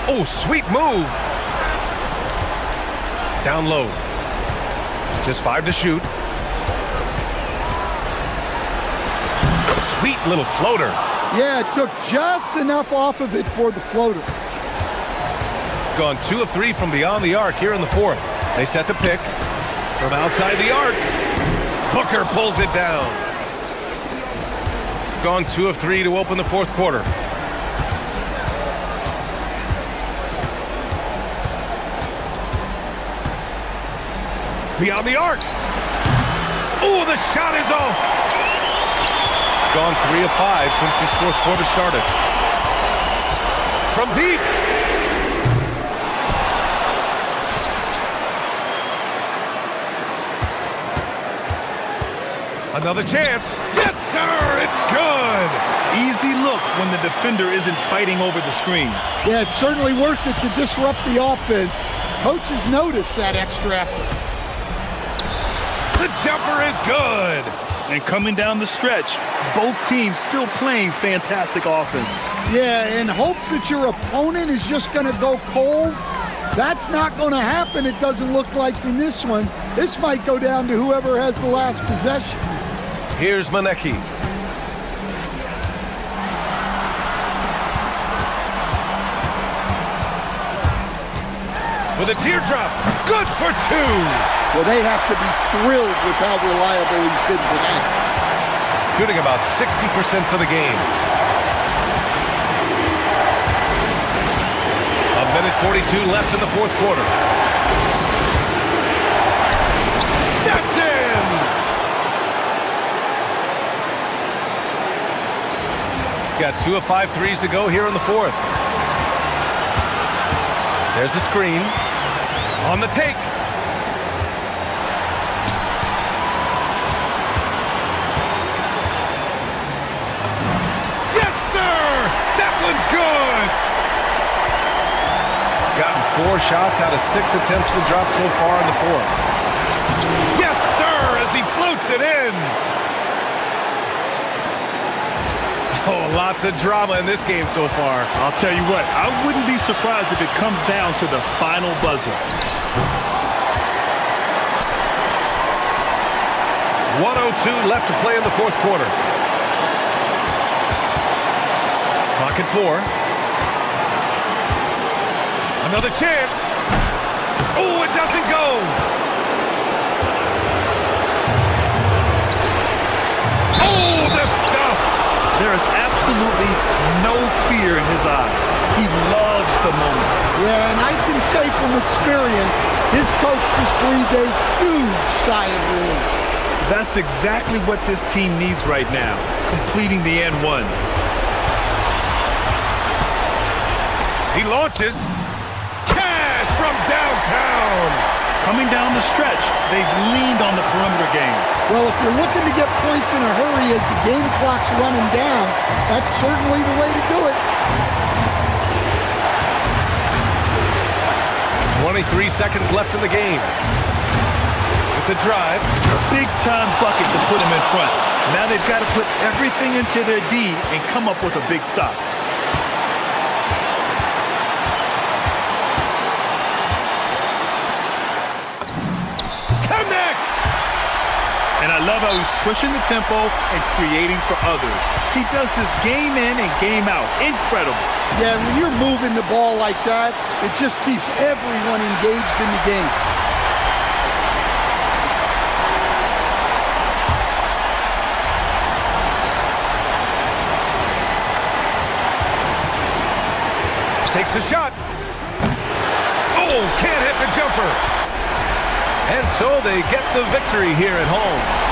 Oh, sweet move. Down low. Just 5 to shoot. Sweet little floater. Yeah, it took just enough off of it for the floater. Gone 2 of 3 from beyond the arc here in the fourth. They set the pick from outside the arc. Booker pulls it down. Gone 2 of 3 to open the fourth quarter. Beyond the arc. Oh, the shot is off. Gone 3 of 5 since this fourth quarter started. From deep. Another chance. Yes, sir, it's good. Easy look when the defender isn't fighting over the screen. Yeah, it's certainly worth it to disrupt the offense. Coaches notice that extra effort. The jumper is good. And coming down the stretch, both teams still playing fantastic offense. Yeah, in hopes that your opponent is just going to go cold. That's not going to happen, it doesn't look like in this one. This might go down to whoever has the last possession. Here's Manecki. With a teardrop. Good for 2. Well, they have to be thrilled with how reliable he's been tonight. Shooting about 60% for the game. A minute 42 left in the fourth quarter. That's in! Got 2 of 5 threes to go here in the fourth. There's a screen. On the take. Yes, sir! That one's good! Gotten 4 shots out of 6 attempts to drop so far in the fourth. Yes, sir, as he floats it in. Oh, lots of drama in this game so far. I'll tell you what, I wouldn't be surprised if it comes down to the final buzzer. 1:02 left to play in the fourth quarter. Clock at 4. Another chance. Oh, it doesn't go. Oh, the stuff. There is absolutely no fear in his eyes. He loves the moment. Yeah, and I can say from experience, his coach just breathed a huge sigh of relief. That's exactly what this team needs right now, completing the N1. He launches. Cash from downtown. Coming down the stretch, they've leaned on the perimeter game. Well, if you're looking to get points in a hurry as the game clock's running down, that's certainly the way to do it. 23 seconds left in the game. With the drive. Big-time bucket to put him in front. Now they've got to put everything into their D and come up with a big stop. love how he's pushing the tempo and creating for others. He does this game in and game out. Incredible. Yeah, when you're moving the ball like that, it just keeps everyone engaged in the game. Takes a shot. Oh, can't hit the jumper. And so they get the victory here at home.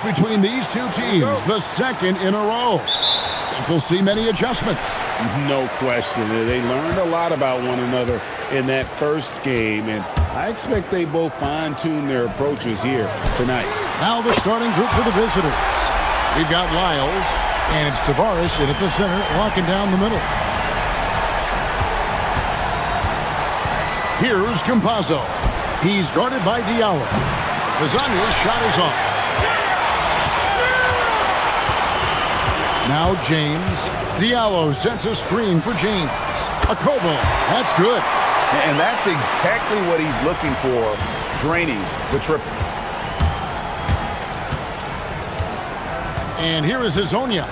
between these two teams, the second in a row. Think we'll see many adjustments. No question. They learned a lot about one another in that first game, and I expect they both fine-tune their approaches here tonight. Now the starting group for the visitors. We've got Lyles, and it's Tavares in at the center, locking down the middle. Here's Campazzo. He's guarded by Diallo. Lasagna's shot is off. Now James. Diallo sends a screen for James. Akobo. That's good. And that's exactly what he's looking for, draining the triple. And here is Hazonia.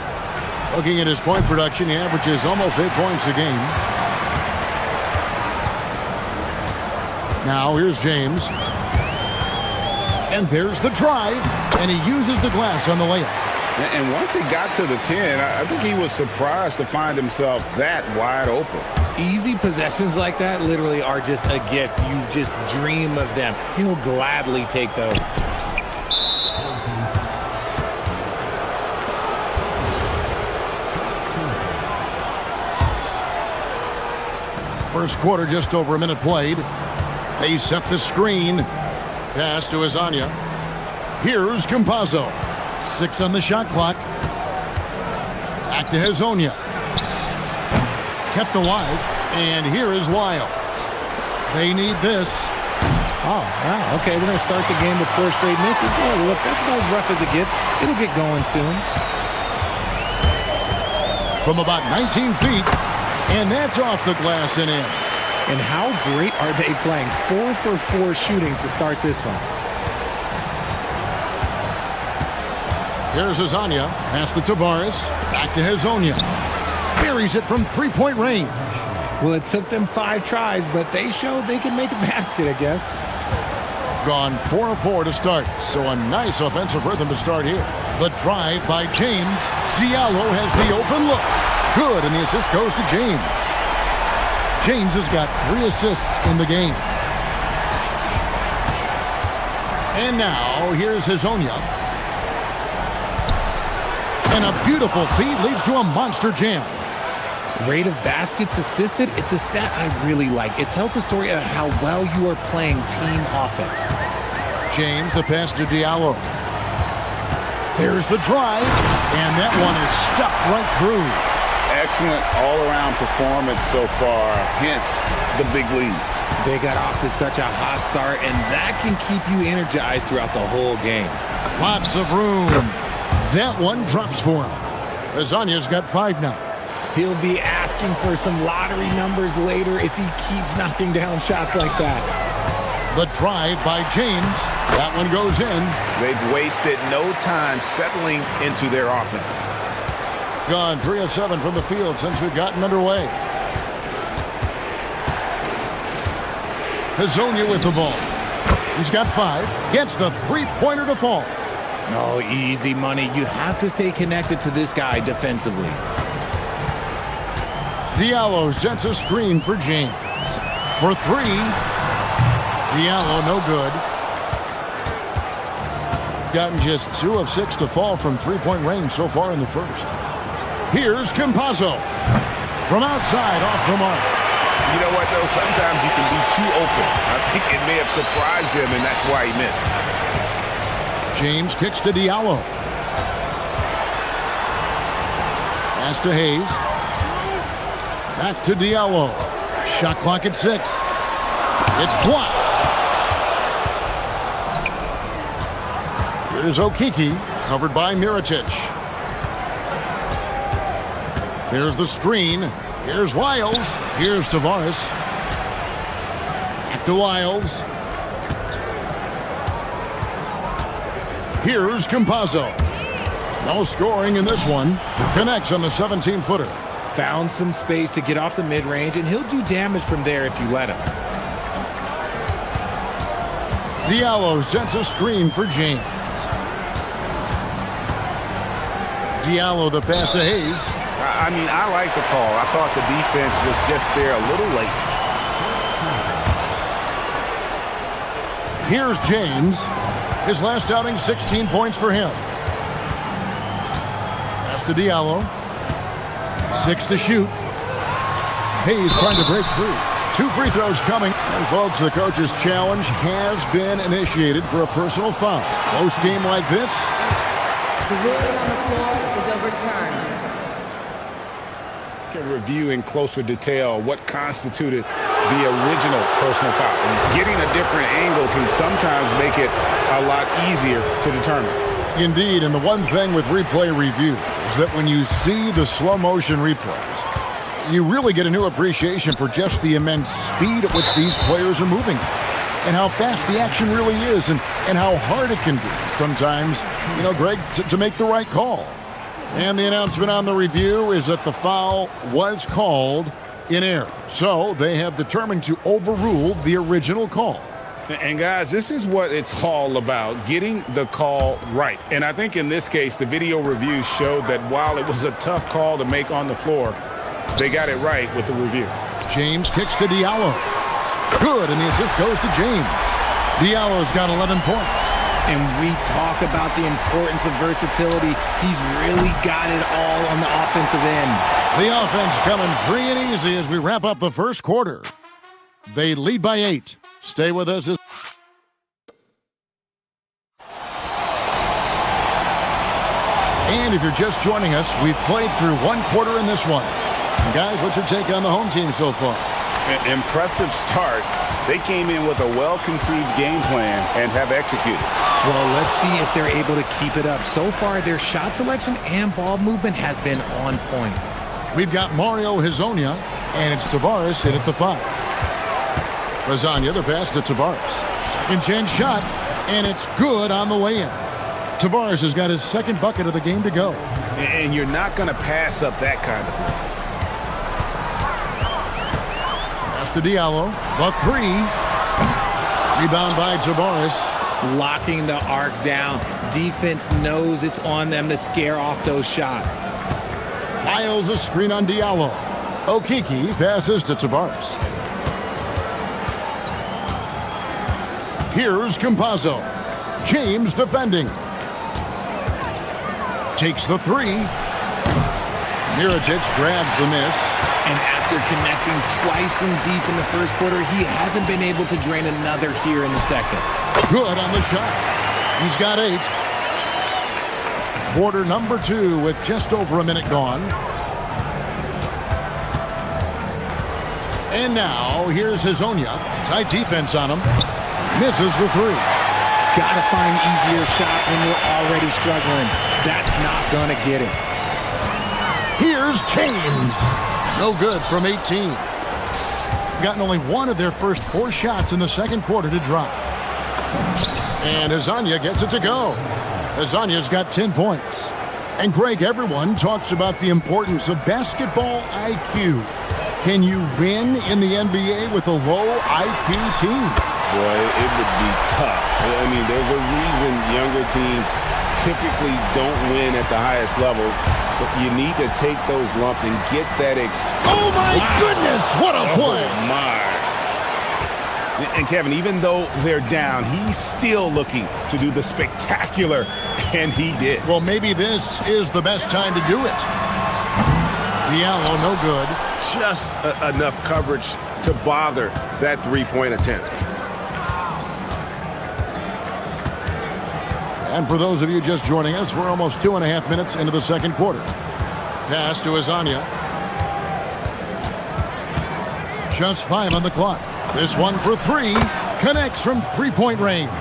Looking at his point production, he averages almost 8 points a game. Now here's James. And there's the drive. And he uses the glass on the layup. And once he got to the 10, I think he was surprised to find himself that wide open. Easy possessions like that literally are just a gift. You just dream of them. He'll gladly take those. First quarter, just over a minute played. They set the screen. Pass to Azania. Here's Campazzo. 6 on the shot clock. Back to Hazonia. Kept alive. And here is Lyles. They need this. Oh, wow. Okay, we're going to start the game with 4 straight misses. Oh, look, that's about as rough as it gets. It'll get going soon. From about 19 feet. And that's off the glass and in. And how great are they playing? 4 for 4 shooting to start this one. There's Azania. Pass to Tavares. Back to Hazonia. Buries it from three-point range. Well, it took them 5 tries, but they showed they can make a basket, I guess. Gone 4 of 4 to start. So a nice offensive rhythm to start here. The drive by James. Diallo has the open look. Good, and the assist goes to James. James has got 3 assists in the game. And now, here's Hazonia. And a beautiful feed leads to a monster jam. Rate of baskets assisted, it's a stat I really like. It tells the story of how well you are playing team offense. James, the pass to Diallo. There's the drive, and that one is stuffed right through. Excellent all-around performance so far, hence the big lead. They got off to such a hot start, and that can keep you energized throughout the whole game. Lots of room. That one drops for him. Lasagna's got 5 now. He'll be asking for some lottery numbers later if he keeps knocking down shots like that. The drive by James. That one goes in. They've wasted no time settling into their offense. Gone 3 of 7 from the field since we've gotten underway. Hazonia with the ball. He's got 5. Gets the three-pointer to fall. No, easy money. You have to stay connected to this guy defensively. Diallo sets a screen for James. For 3. Diallo, no good. Gotten just 2 of 6 to fall from three-point range so far in the first. Here's Campazzo. From outside, off the mark. You know what, though? Sometimes you can be too open. I think it may have surprised him, and that's why he missed. James kicks to Diallo. Pass to Hayes. Back to Diallo. Shot clock at 6. It's blocked. Here's Okiki, covered by Mirotic. Here's the screen. Here's Lyles. Here's Tavares. Back to Lyles. Here's Campazzo. No scoring in this one. Connects on the 17-footer. Found some space to get off the mid-range, and he'll do damage from there if you let him. Diallo sets a screen for James. Diallo the pass to Hayes. I mean, I like the call. I thought the defense was just there a little late. Here's James. His last outing, 16 points for him. Pass to Diallo. 6 to shoot. Hayes trying to break free. 2 free throws coming. And folks, the coach's challenge has been initiated for a personal foul. Close game like this. The ruling on the floor is overturned. Can review in closer detail what constituted the original personal foul. And getting a different angle can sometimes make it a lot easier to determine. Indeed, and the one thing with replay review is that when you see the slow motion replays, you really get a new appreciation for just the immense speed at which these players are moving and how fast the action really is and how hard it can be sometimes, Greg, to make the right call. And the announcement on the review is that the foul was called in error. So they have determined to overrule the original call. And guys, this is what it's all about, getting the call right. And I think in this case, the video review showed that while it was a tough call to make on the floor, they got it right with the review. James kicks to Diallo. Good, and the assist goes to James. Diallo's got 11 points. And we talk about the importance of versatility. He's really got it all on the offensive end. The offense coming free and easy as we wrap up the first quarter. They lead by 8. Stay with us. And if you're just joining us, we've played through 1 quarter in this one. Guys, what's your take on the home team so far? An impressive start. They came in with a well-conceived game plan and have executed. Well, let's see if they're able to keep it up. So far, their shot selection and ball movement has been on point. We've got Mario Hezonja, and it's Tavares in at the 5. Lasagna, the pass to Tavares. Second chance shot, and it's good on the way in. Tavares has got his second bucket of the game to go. And you're not going to pass up that kind of play. To Diallo, the 3. Rebound by Tavares. Locking the arc down. Defense knows it's on them to scare off those shots. Miles a screen on Diallo. Okiki passes to Tavares. Here's Campazzo. James defending. Takes the 3. Mirotic grabs the miss. And after connecting twice from deep in the first quarter, he hasn't been able to drain another here in the second. Good on the shot. He's got 8. Quarter number 2 with just over a minute gone. And now, here's Hezonja. Tight defense on him. Misses the 3. Gotta find easier shots when you're already struggling. That's not gonna get it. Here's James. No good from 18. Gotten only 1 of their first 4 shots in the second quarter to drop. And Hezonja gets it to go. Hezonja's got 10 points. And Greg, everyone talks about the importance of basketball IQ. Can you win in the NBA with a low IQ team? Boy, it would be tough. I mean, there's a reason younger teams typically don't win at the highest level. But you need to take those lumps and get that Oh, my goodness! What a play! Oh, my. And, Kevin, even though they're down, he's still looking to do the spectacular, and he did. Well, maybe this is the best time to do it. Diallo, no good. Just enough coverage to bother that 3-point attempt. And for those of you just joining us, we're almost 2.5 minutes into the second quarter. Pass to Hezonja. Just 5 on the clock. This one for 3. Connects from 3-point range.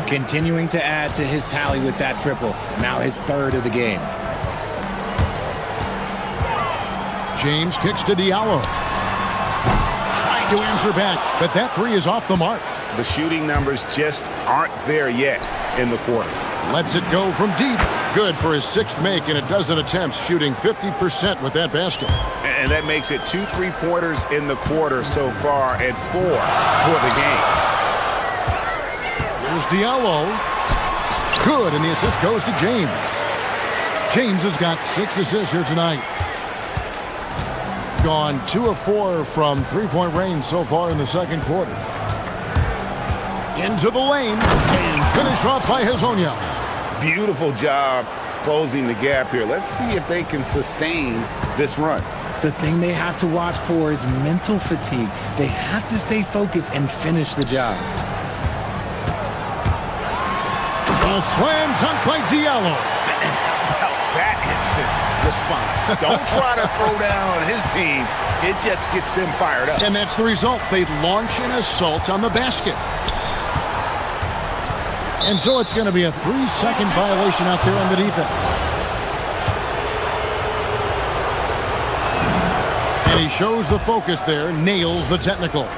Continuing to add to his tally with that triple. Now his 3rd of the game. James kicks to Diallo. Trying to answer back, but that 3 is off the mark. The shooting numbers just aren't there yet in the quarter. Lets it go from deep. Good for his 6th make in a dozen attempts, shooting 50% with that basket. And that makes it 2 3-pointers in the quarter so far and 4 for the game. Here's Diallo. Good, and the assist goes to James. James has got 6 assists here tonight. Gone 2 of 4 from 3-point range so far in the second quarter. Into the lane and finish off by Hezonja. Beautiful job closing the gap here. Let's see if they can sustain this run. The thing they have to watch for is mental fatigue. They have to stay focused and finish the job. A slam dunk by Diallo. That instant response. Don't try to throw down his team. It just gets them fired up. And that's the result. They launch an assault on the basket. And so it's going to be a 3-second violation out there on the defense. And he shows the focus there, nails the technical.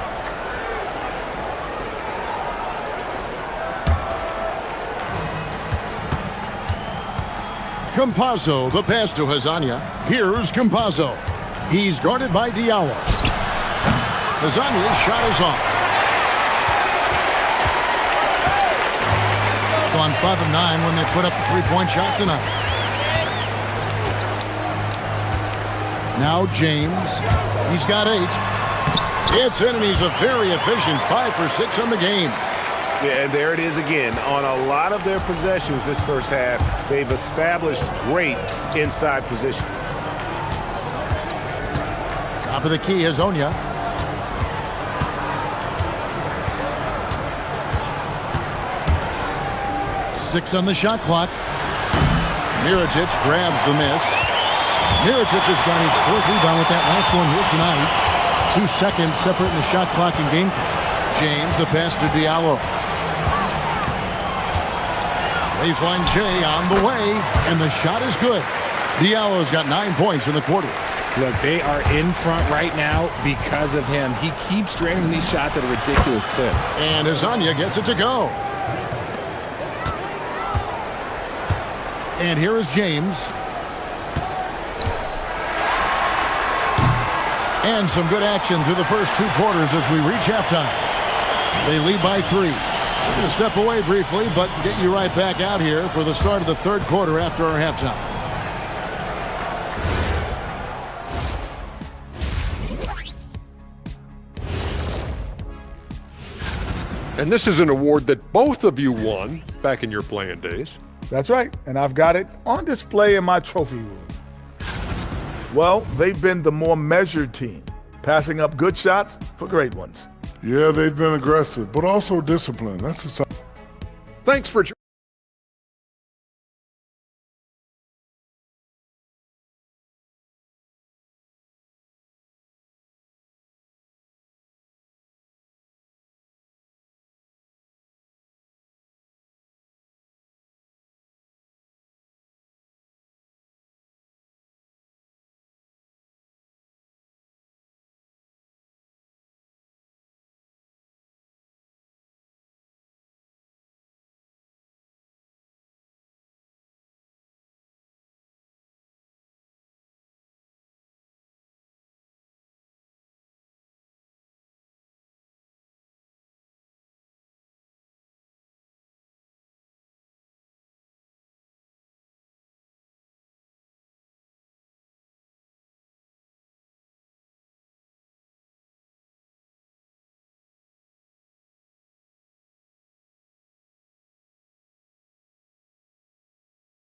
Campazzo, the pass to Hazania. Here's Campazzo. He's guarded by Diallo. Hazania's shot is off. On 5 of 9 when they put up the three-point shot tonight. Now James. He's got 8. It's in, and he's a very efficient 5 for 6 on the game. Yeah, and there it is again. On a lot of their possessions this first half, they've established great inside position. Top of the key, Hazonia. Six on the shot clock. Mirotic grabs the miss. Mirotic has got his 4th rebound with that last one here tonight. 2 seconds separating the shot clock and game clock. James, the pass to Diallo. Baseline J on the way, and the shot is good. Diallo's got 9 points in the quarter. Look, they are in front right now because of him. He keeps draining these shots at a ridiculous clip. And Hazania gets it to go. And here is James. And some good action through the first 2 quarters as we reach halftime. They lead by 3. We're going to step away briefly, but get you right back out here for the start of the 3rd quarter after our halftime. And this is an award that both of you won back in your playing days. That's right, and I've got it on display in my trophy room. Well, they've been the more measured team, passing up good shots for great ones. Yeah, they've been aggressive, but also disciplined. That's a sign. Thanks for joining.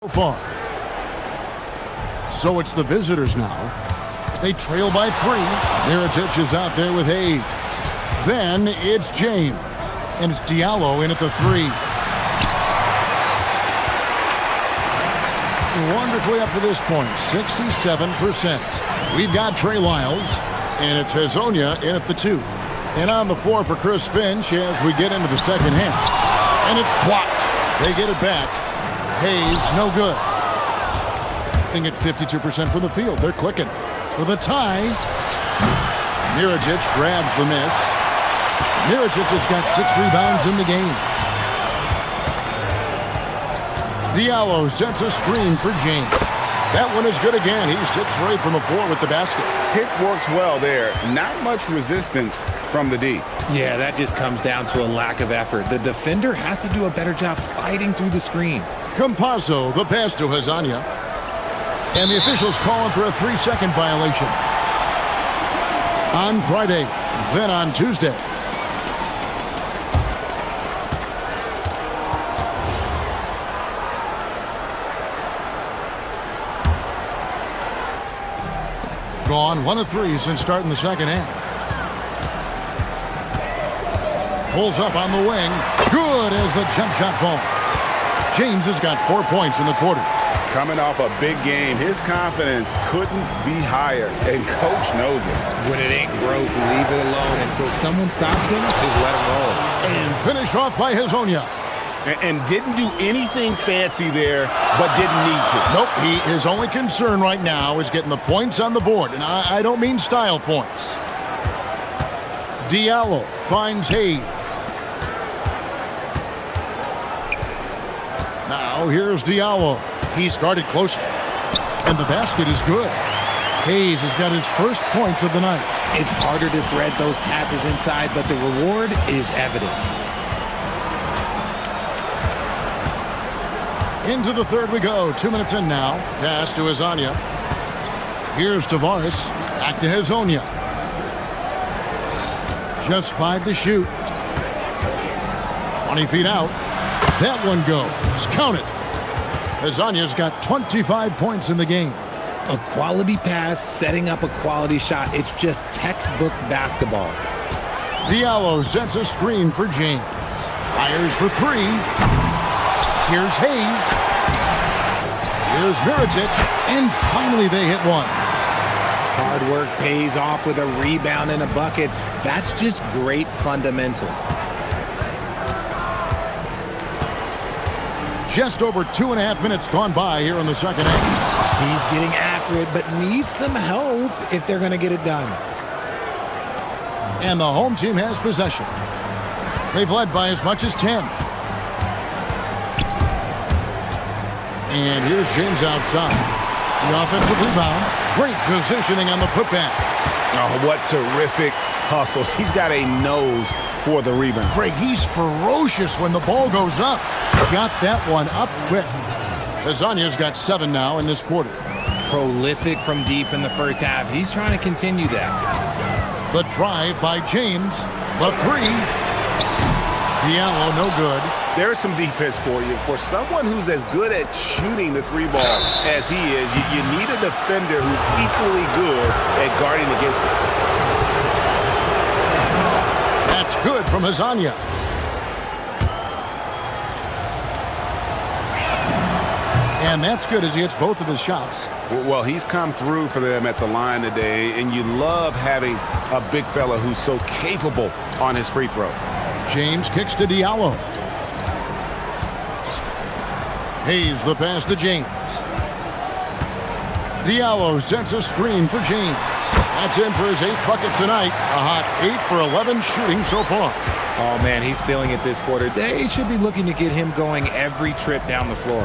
So far. So it's the visitors now. They trail by 3. Mirotic is out there with 8. Then it's James. And it's Diallo in at the 3. Wonderfully up to this point, 67%. We've got Trey Lyles, and it's Hazonia in at the 2. And on the floor for Chris Finch as we get into the second half. And it's blocked. They get it back. Hayes, no good. At 52% from the field. They're clicking for the tie. Mirotic grabs the miss. Mirotic has got 6 rebounds in the game. Diallo sets a screen for James. That one is good again. He sits right from the floor with the basket. Pick works well there. Not much resistance from the D. Yeah, that just comes down to a lack of effort. The defender has to do a better job fighting through the screen. Campazzo, the pass to Hazania. And the officials calling for a 3-second violation. On Friday, then on Tuesday. Gone 1 of 3 since starting the second half. Pulls up on the wing. Good as the jump shot falls. James has got 4 points in the quarter. Coming off a big game, his confidence couldn't be higher, and coach knows it. When it ain't broke, leave it alone. Until someone stops him, just let him roll. And finish off by Hezonja. And didn't do anything fancy there, but didn't need to. Nope, his only concern right now is getting the points on the board, and I don't mean style points. Diallo finds Hayes. Now here's Diallo. He's guarded closely, and the basket is good. Hayes has got his first points of the night. It's harder to thread those passes inside, but the reward is evident. Into the third we go. 2 minutes in now. Pass to Hezonja. Here's Tavares. Back to Hezonja. Just 5 to shoot. 20 feet out. That one goes. Count it. Hezonja's got 25 points in the game. A quality pass, setting up a quality shot. It's just textbook basketball. Diallo sets a screen for James. Fires for 3. Here's Hayes. Here's Mirotic. And finally they hit one. Hard work pays off with a rebound and a bucket. That's just great fundamentals. Just over 2.5 minutes gone by here in the second half. He's getting after it, but needs some help if they're going to get it done. And the home team has possession. They've led by as much as 10. And here's James outside. The offensive rebound. Great positioning on the putback. Oh, what terrific hustle. He's got a nose for the rebound. Craig, he's ferocious when the ball goes up. Got that one up quick. Hezonja's got 7 now in this quarter. Prolific from deep in the first half. He's trying to continue that. The drive by James. The 3. Diallo, no good. There's some defense for you. For someone who's as good at shooting the 3 ball as he is, you need a defender who's equally good at guarding against it. That's good from Hezonja. And that's good as he hits both of his shots. Well, he's come through for them at the line today, and you love having a big fella who's so capable on his free throw. James kicks to Diallo. Hayes the pass to James. Diallo sends a screen for James. That's in for his 8th bucket tonight. A hot 8 for 11 shooting so far. Oh, man, he's feeling it this quarter. They should be looking to get him going every trip down the floor.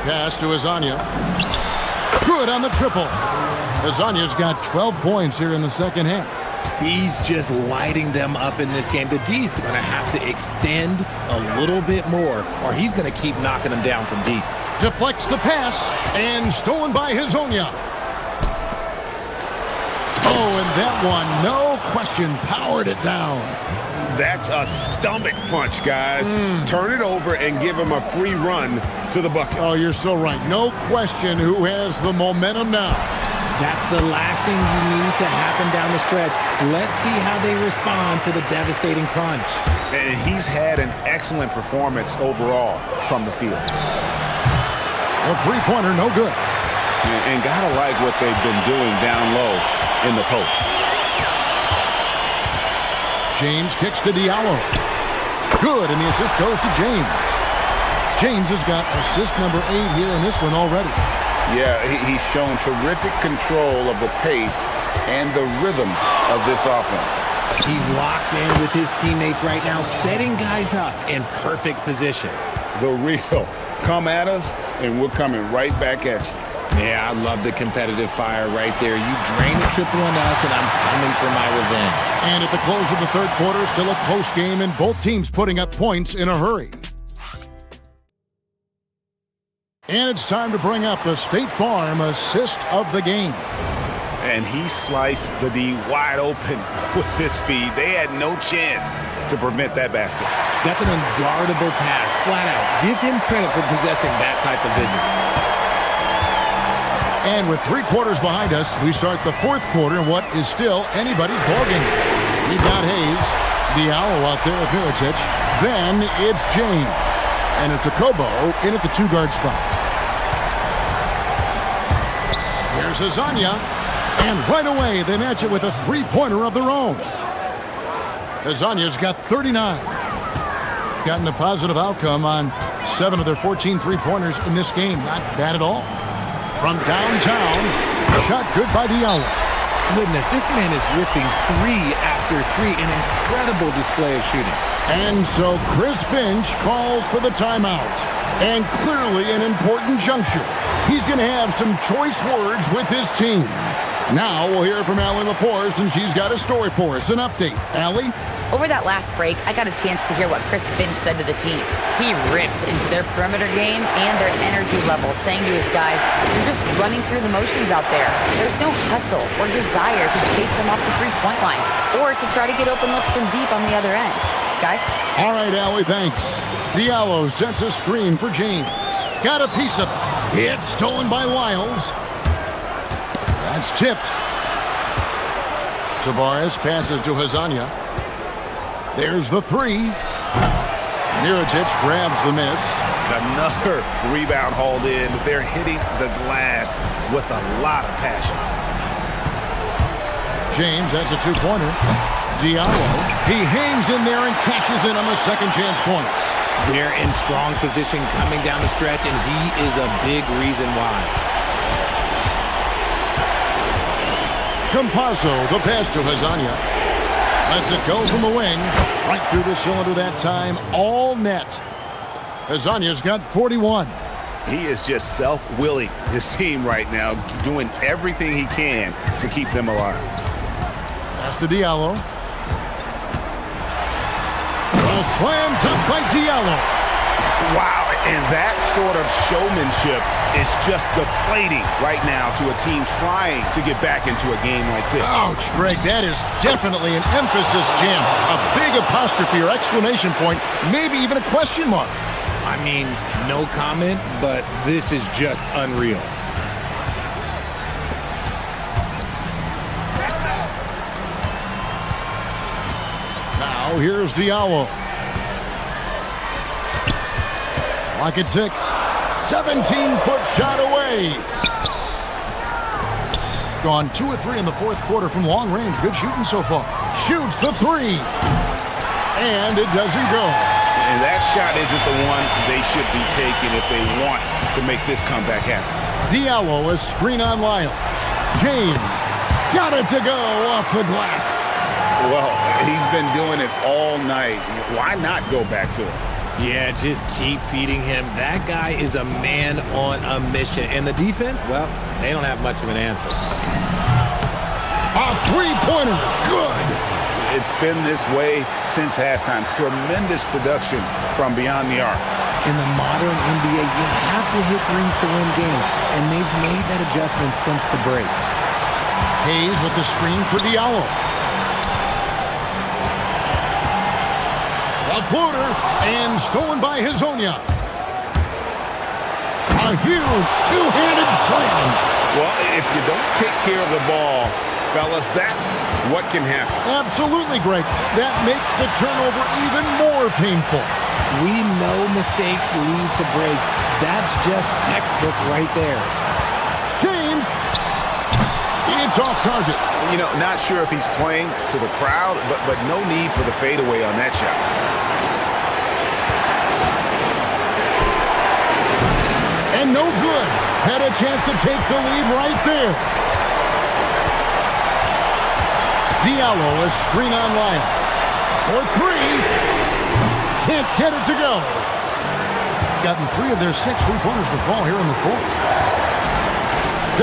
Pass to Hezonja. Good on the triple. Hezonja's got 12 points here in the second half. He's just lighting them up in this game. The D's going to have to extend a little bit more, or he's going to keep knocking them down from deep. Deflects the pass, and stolen by Hezonja. Oh, and that one, no question, powered it down. That's a stomach punch, guys. Turn it over and give him a free run to the bucket. Oh, you're so right. No question who has the momentum now. That's the last thing you need to happen down the stretch. Let's see how they respond to the devastating punch. And he's had an excellent performance overall from the field. A three-pointer, no good. And gotta like what they've been doing down low in the post. James kicks to Diallo. Good, and the assist goes to James. James has got assist number 8 here in this one already. Yeah, he's shown terrific control of the pace and the rhythm of this offense. He's locked in with his teammates right now, setting guys up in perfect position. The real come at us, and we're coming right back at you. Yeah, I love the competitive fire right there. You drain a triple on us, and I'm coming for my revenge. And at the close of the third quarter, still a close game, and both teams putting up points in a hurry. And it's time to bring up the State Farm assist of the game. And he sliced the D wide open with this feed. They had no chance to prevent that basket. That's an unguardable pass, flat out. Give him credit for possessing that type of vision. And with 3 quarters behind us, we start the 4th quarter in what is still anybody's ballgame. We've got Hayes, Diallo out there with Mirotic. Then it's James. And it's Akobo in at the 2-guard spot. Here's Azania. And right away, they match it with a 3-pointer of their own. Azania's got 39. Gotten a positive outcome on 7 of their 14 3-pointers in this game. Not bad at all. From downtown, shot good by Diallo. Goodness, this man is ripping 3 after 3. An incredible display of shooting. And so Chris Finch calls for the timeout. And clearly an important juncture. He's going to have some choice words with his team. Now we'll hear from Allie LaForce, and she's got a story for us. An update. Allie? Over that last break, I got a chance to hear what Chris Finch said to the team. He ripped into their perimeter game and their energy level, saying to his guys, "You're just running through the motions out there. There's no hustle or desire to chase them off the 3-point line or to try to get open looks from deep on the other end." Guys? All right, Allie, thanks. Diallo sets a screen for James. Got a piece of it. It's stolen by Lyles. That's tipped. Tavares passes to Hazania. There's the 3. Mirotic grabs the miss. Another rebound hauled in. They're hitting the glass with a lot of passion. James, that's a 2-pointer. Diallo, he hangs in there and cashes in on the second chance points. They're in strong position coming down the stretch, and he is a big reason why. Campazzo, the pass to Hazania. Lets it go from the wing. Right through the cylinder that time. All net. Hazania's got 41. He is just self-willing his team right now, doing everything he can to keep them alive. Pass to Diallo. A slam dunk by Diallo. Wow, and that sort of showmanship is just deflating right now to a team trying to get back into a game like this. Ouch, Greg, that is definitely an emphasis jam. A big apostrophe or exclamation point, maybe even a question mark. I mean, no comment, but this is just unreal. Now here's Diallo. Lock at 6. 17-foot shot away. Gone 2 or 3 in the 4th quarter from long range. Good shooting so far. Shoots the 3. And it doesn't go. And that shot isn't the one they should be taking if they want to make this comeback happen. Diallo, a screen on Lyles. James got it to go off the glass. Well, he's been doing it all night. Why not go back to it? Yeah, just keep feeding him. That guy is a man on a mission. And the defense, well, they don't have much of an answer. A 3-pointer. Good. It's been this way since halftime. Tremendous production from beyond the arc. In the modern NBA, you have to hit threes to win games. And they've made that adjustment since the break. Hayes with the screen for Diallo. A floater, and stolen by Hazonia. A huge two-handed slam. Well, if you don't take care of the ball, fellas, that's what can happen. Absolutely, Greg. That makes the turnover even more painful. We know mistakes lead to breaks. That's just textbook right there. James, it's off target. You know, not sure if he's playing to the crowd, but no need for the fadeaway on that shot. And no good. Had a chance to take the lead right there. Diallo, a screen on Lyles. For 3. Can't get it to go. Gotten 3 of their 6 3-pointers to fall here in the 4th.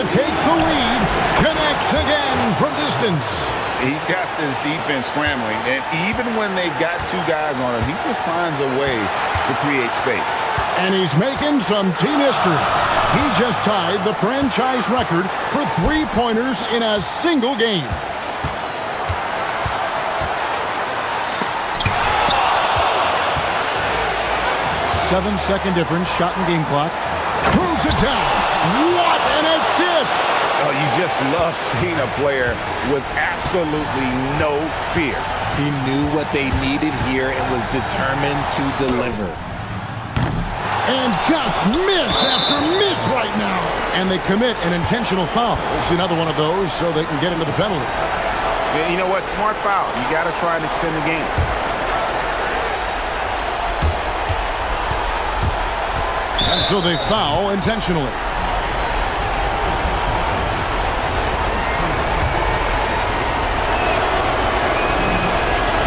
To take the lead, connects again from distance. He's got this defense scrambling, and even when they've got 2 guys on him, he just finds a way to create space. And he's making some team history. He just tied the franchise record for 3-pointers in a single game. Seven-second difference, shot and game clock. Throws it down. What an assist! assist. Oh, you just love seeing a player with absolutely no fear. He knew what they needed here and was determined to deliver. And just miss after miss right now. And they commit an intentional foul. It's another one of those so they can get into the penalty. Yeah, you know what? Smart foul. You got to try and extend the game. And so they foul intentionally.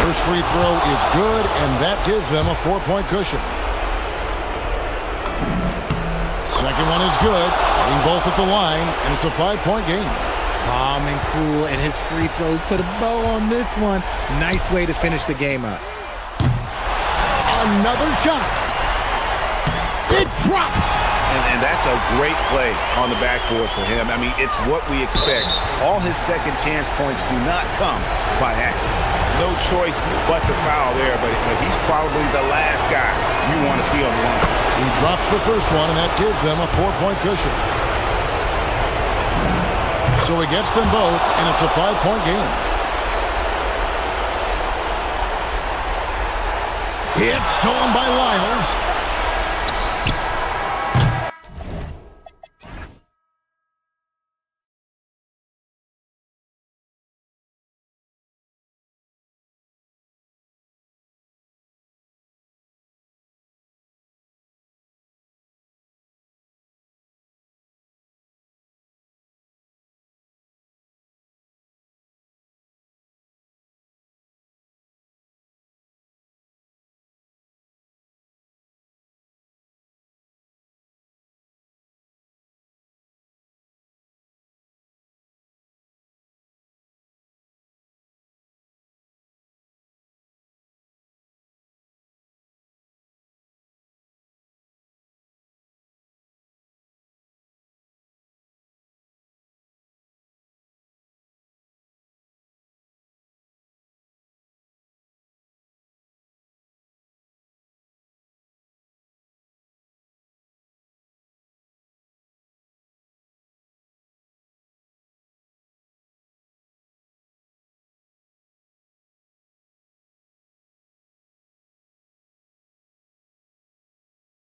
First free throw is good, and that gives them a 4-point cushion. Second one is good, hitting both at the line, and it's a 5-point game. Calm and cool, and his free throws put a bow on this one. Nice way to finish the game up. Another shot. It drops. And that's a great play on the backboard for him. I mean, it's what we expect. All his second chance points do not come by accident. No choice but to foul there, but he's probably the last guy you want to see on the line. He drops the first one, and that gives them a 4-point cushion. So he gets them both, and it's a 5-point game. It's stolen by Lyles.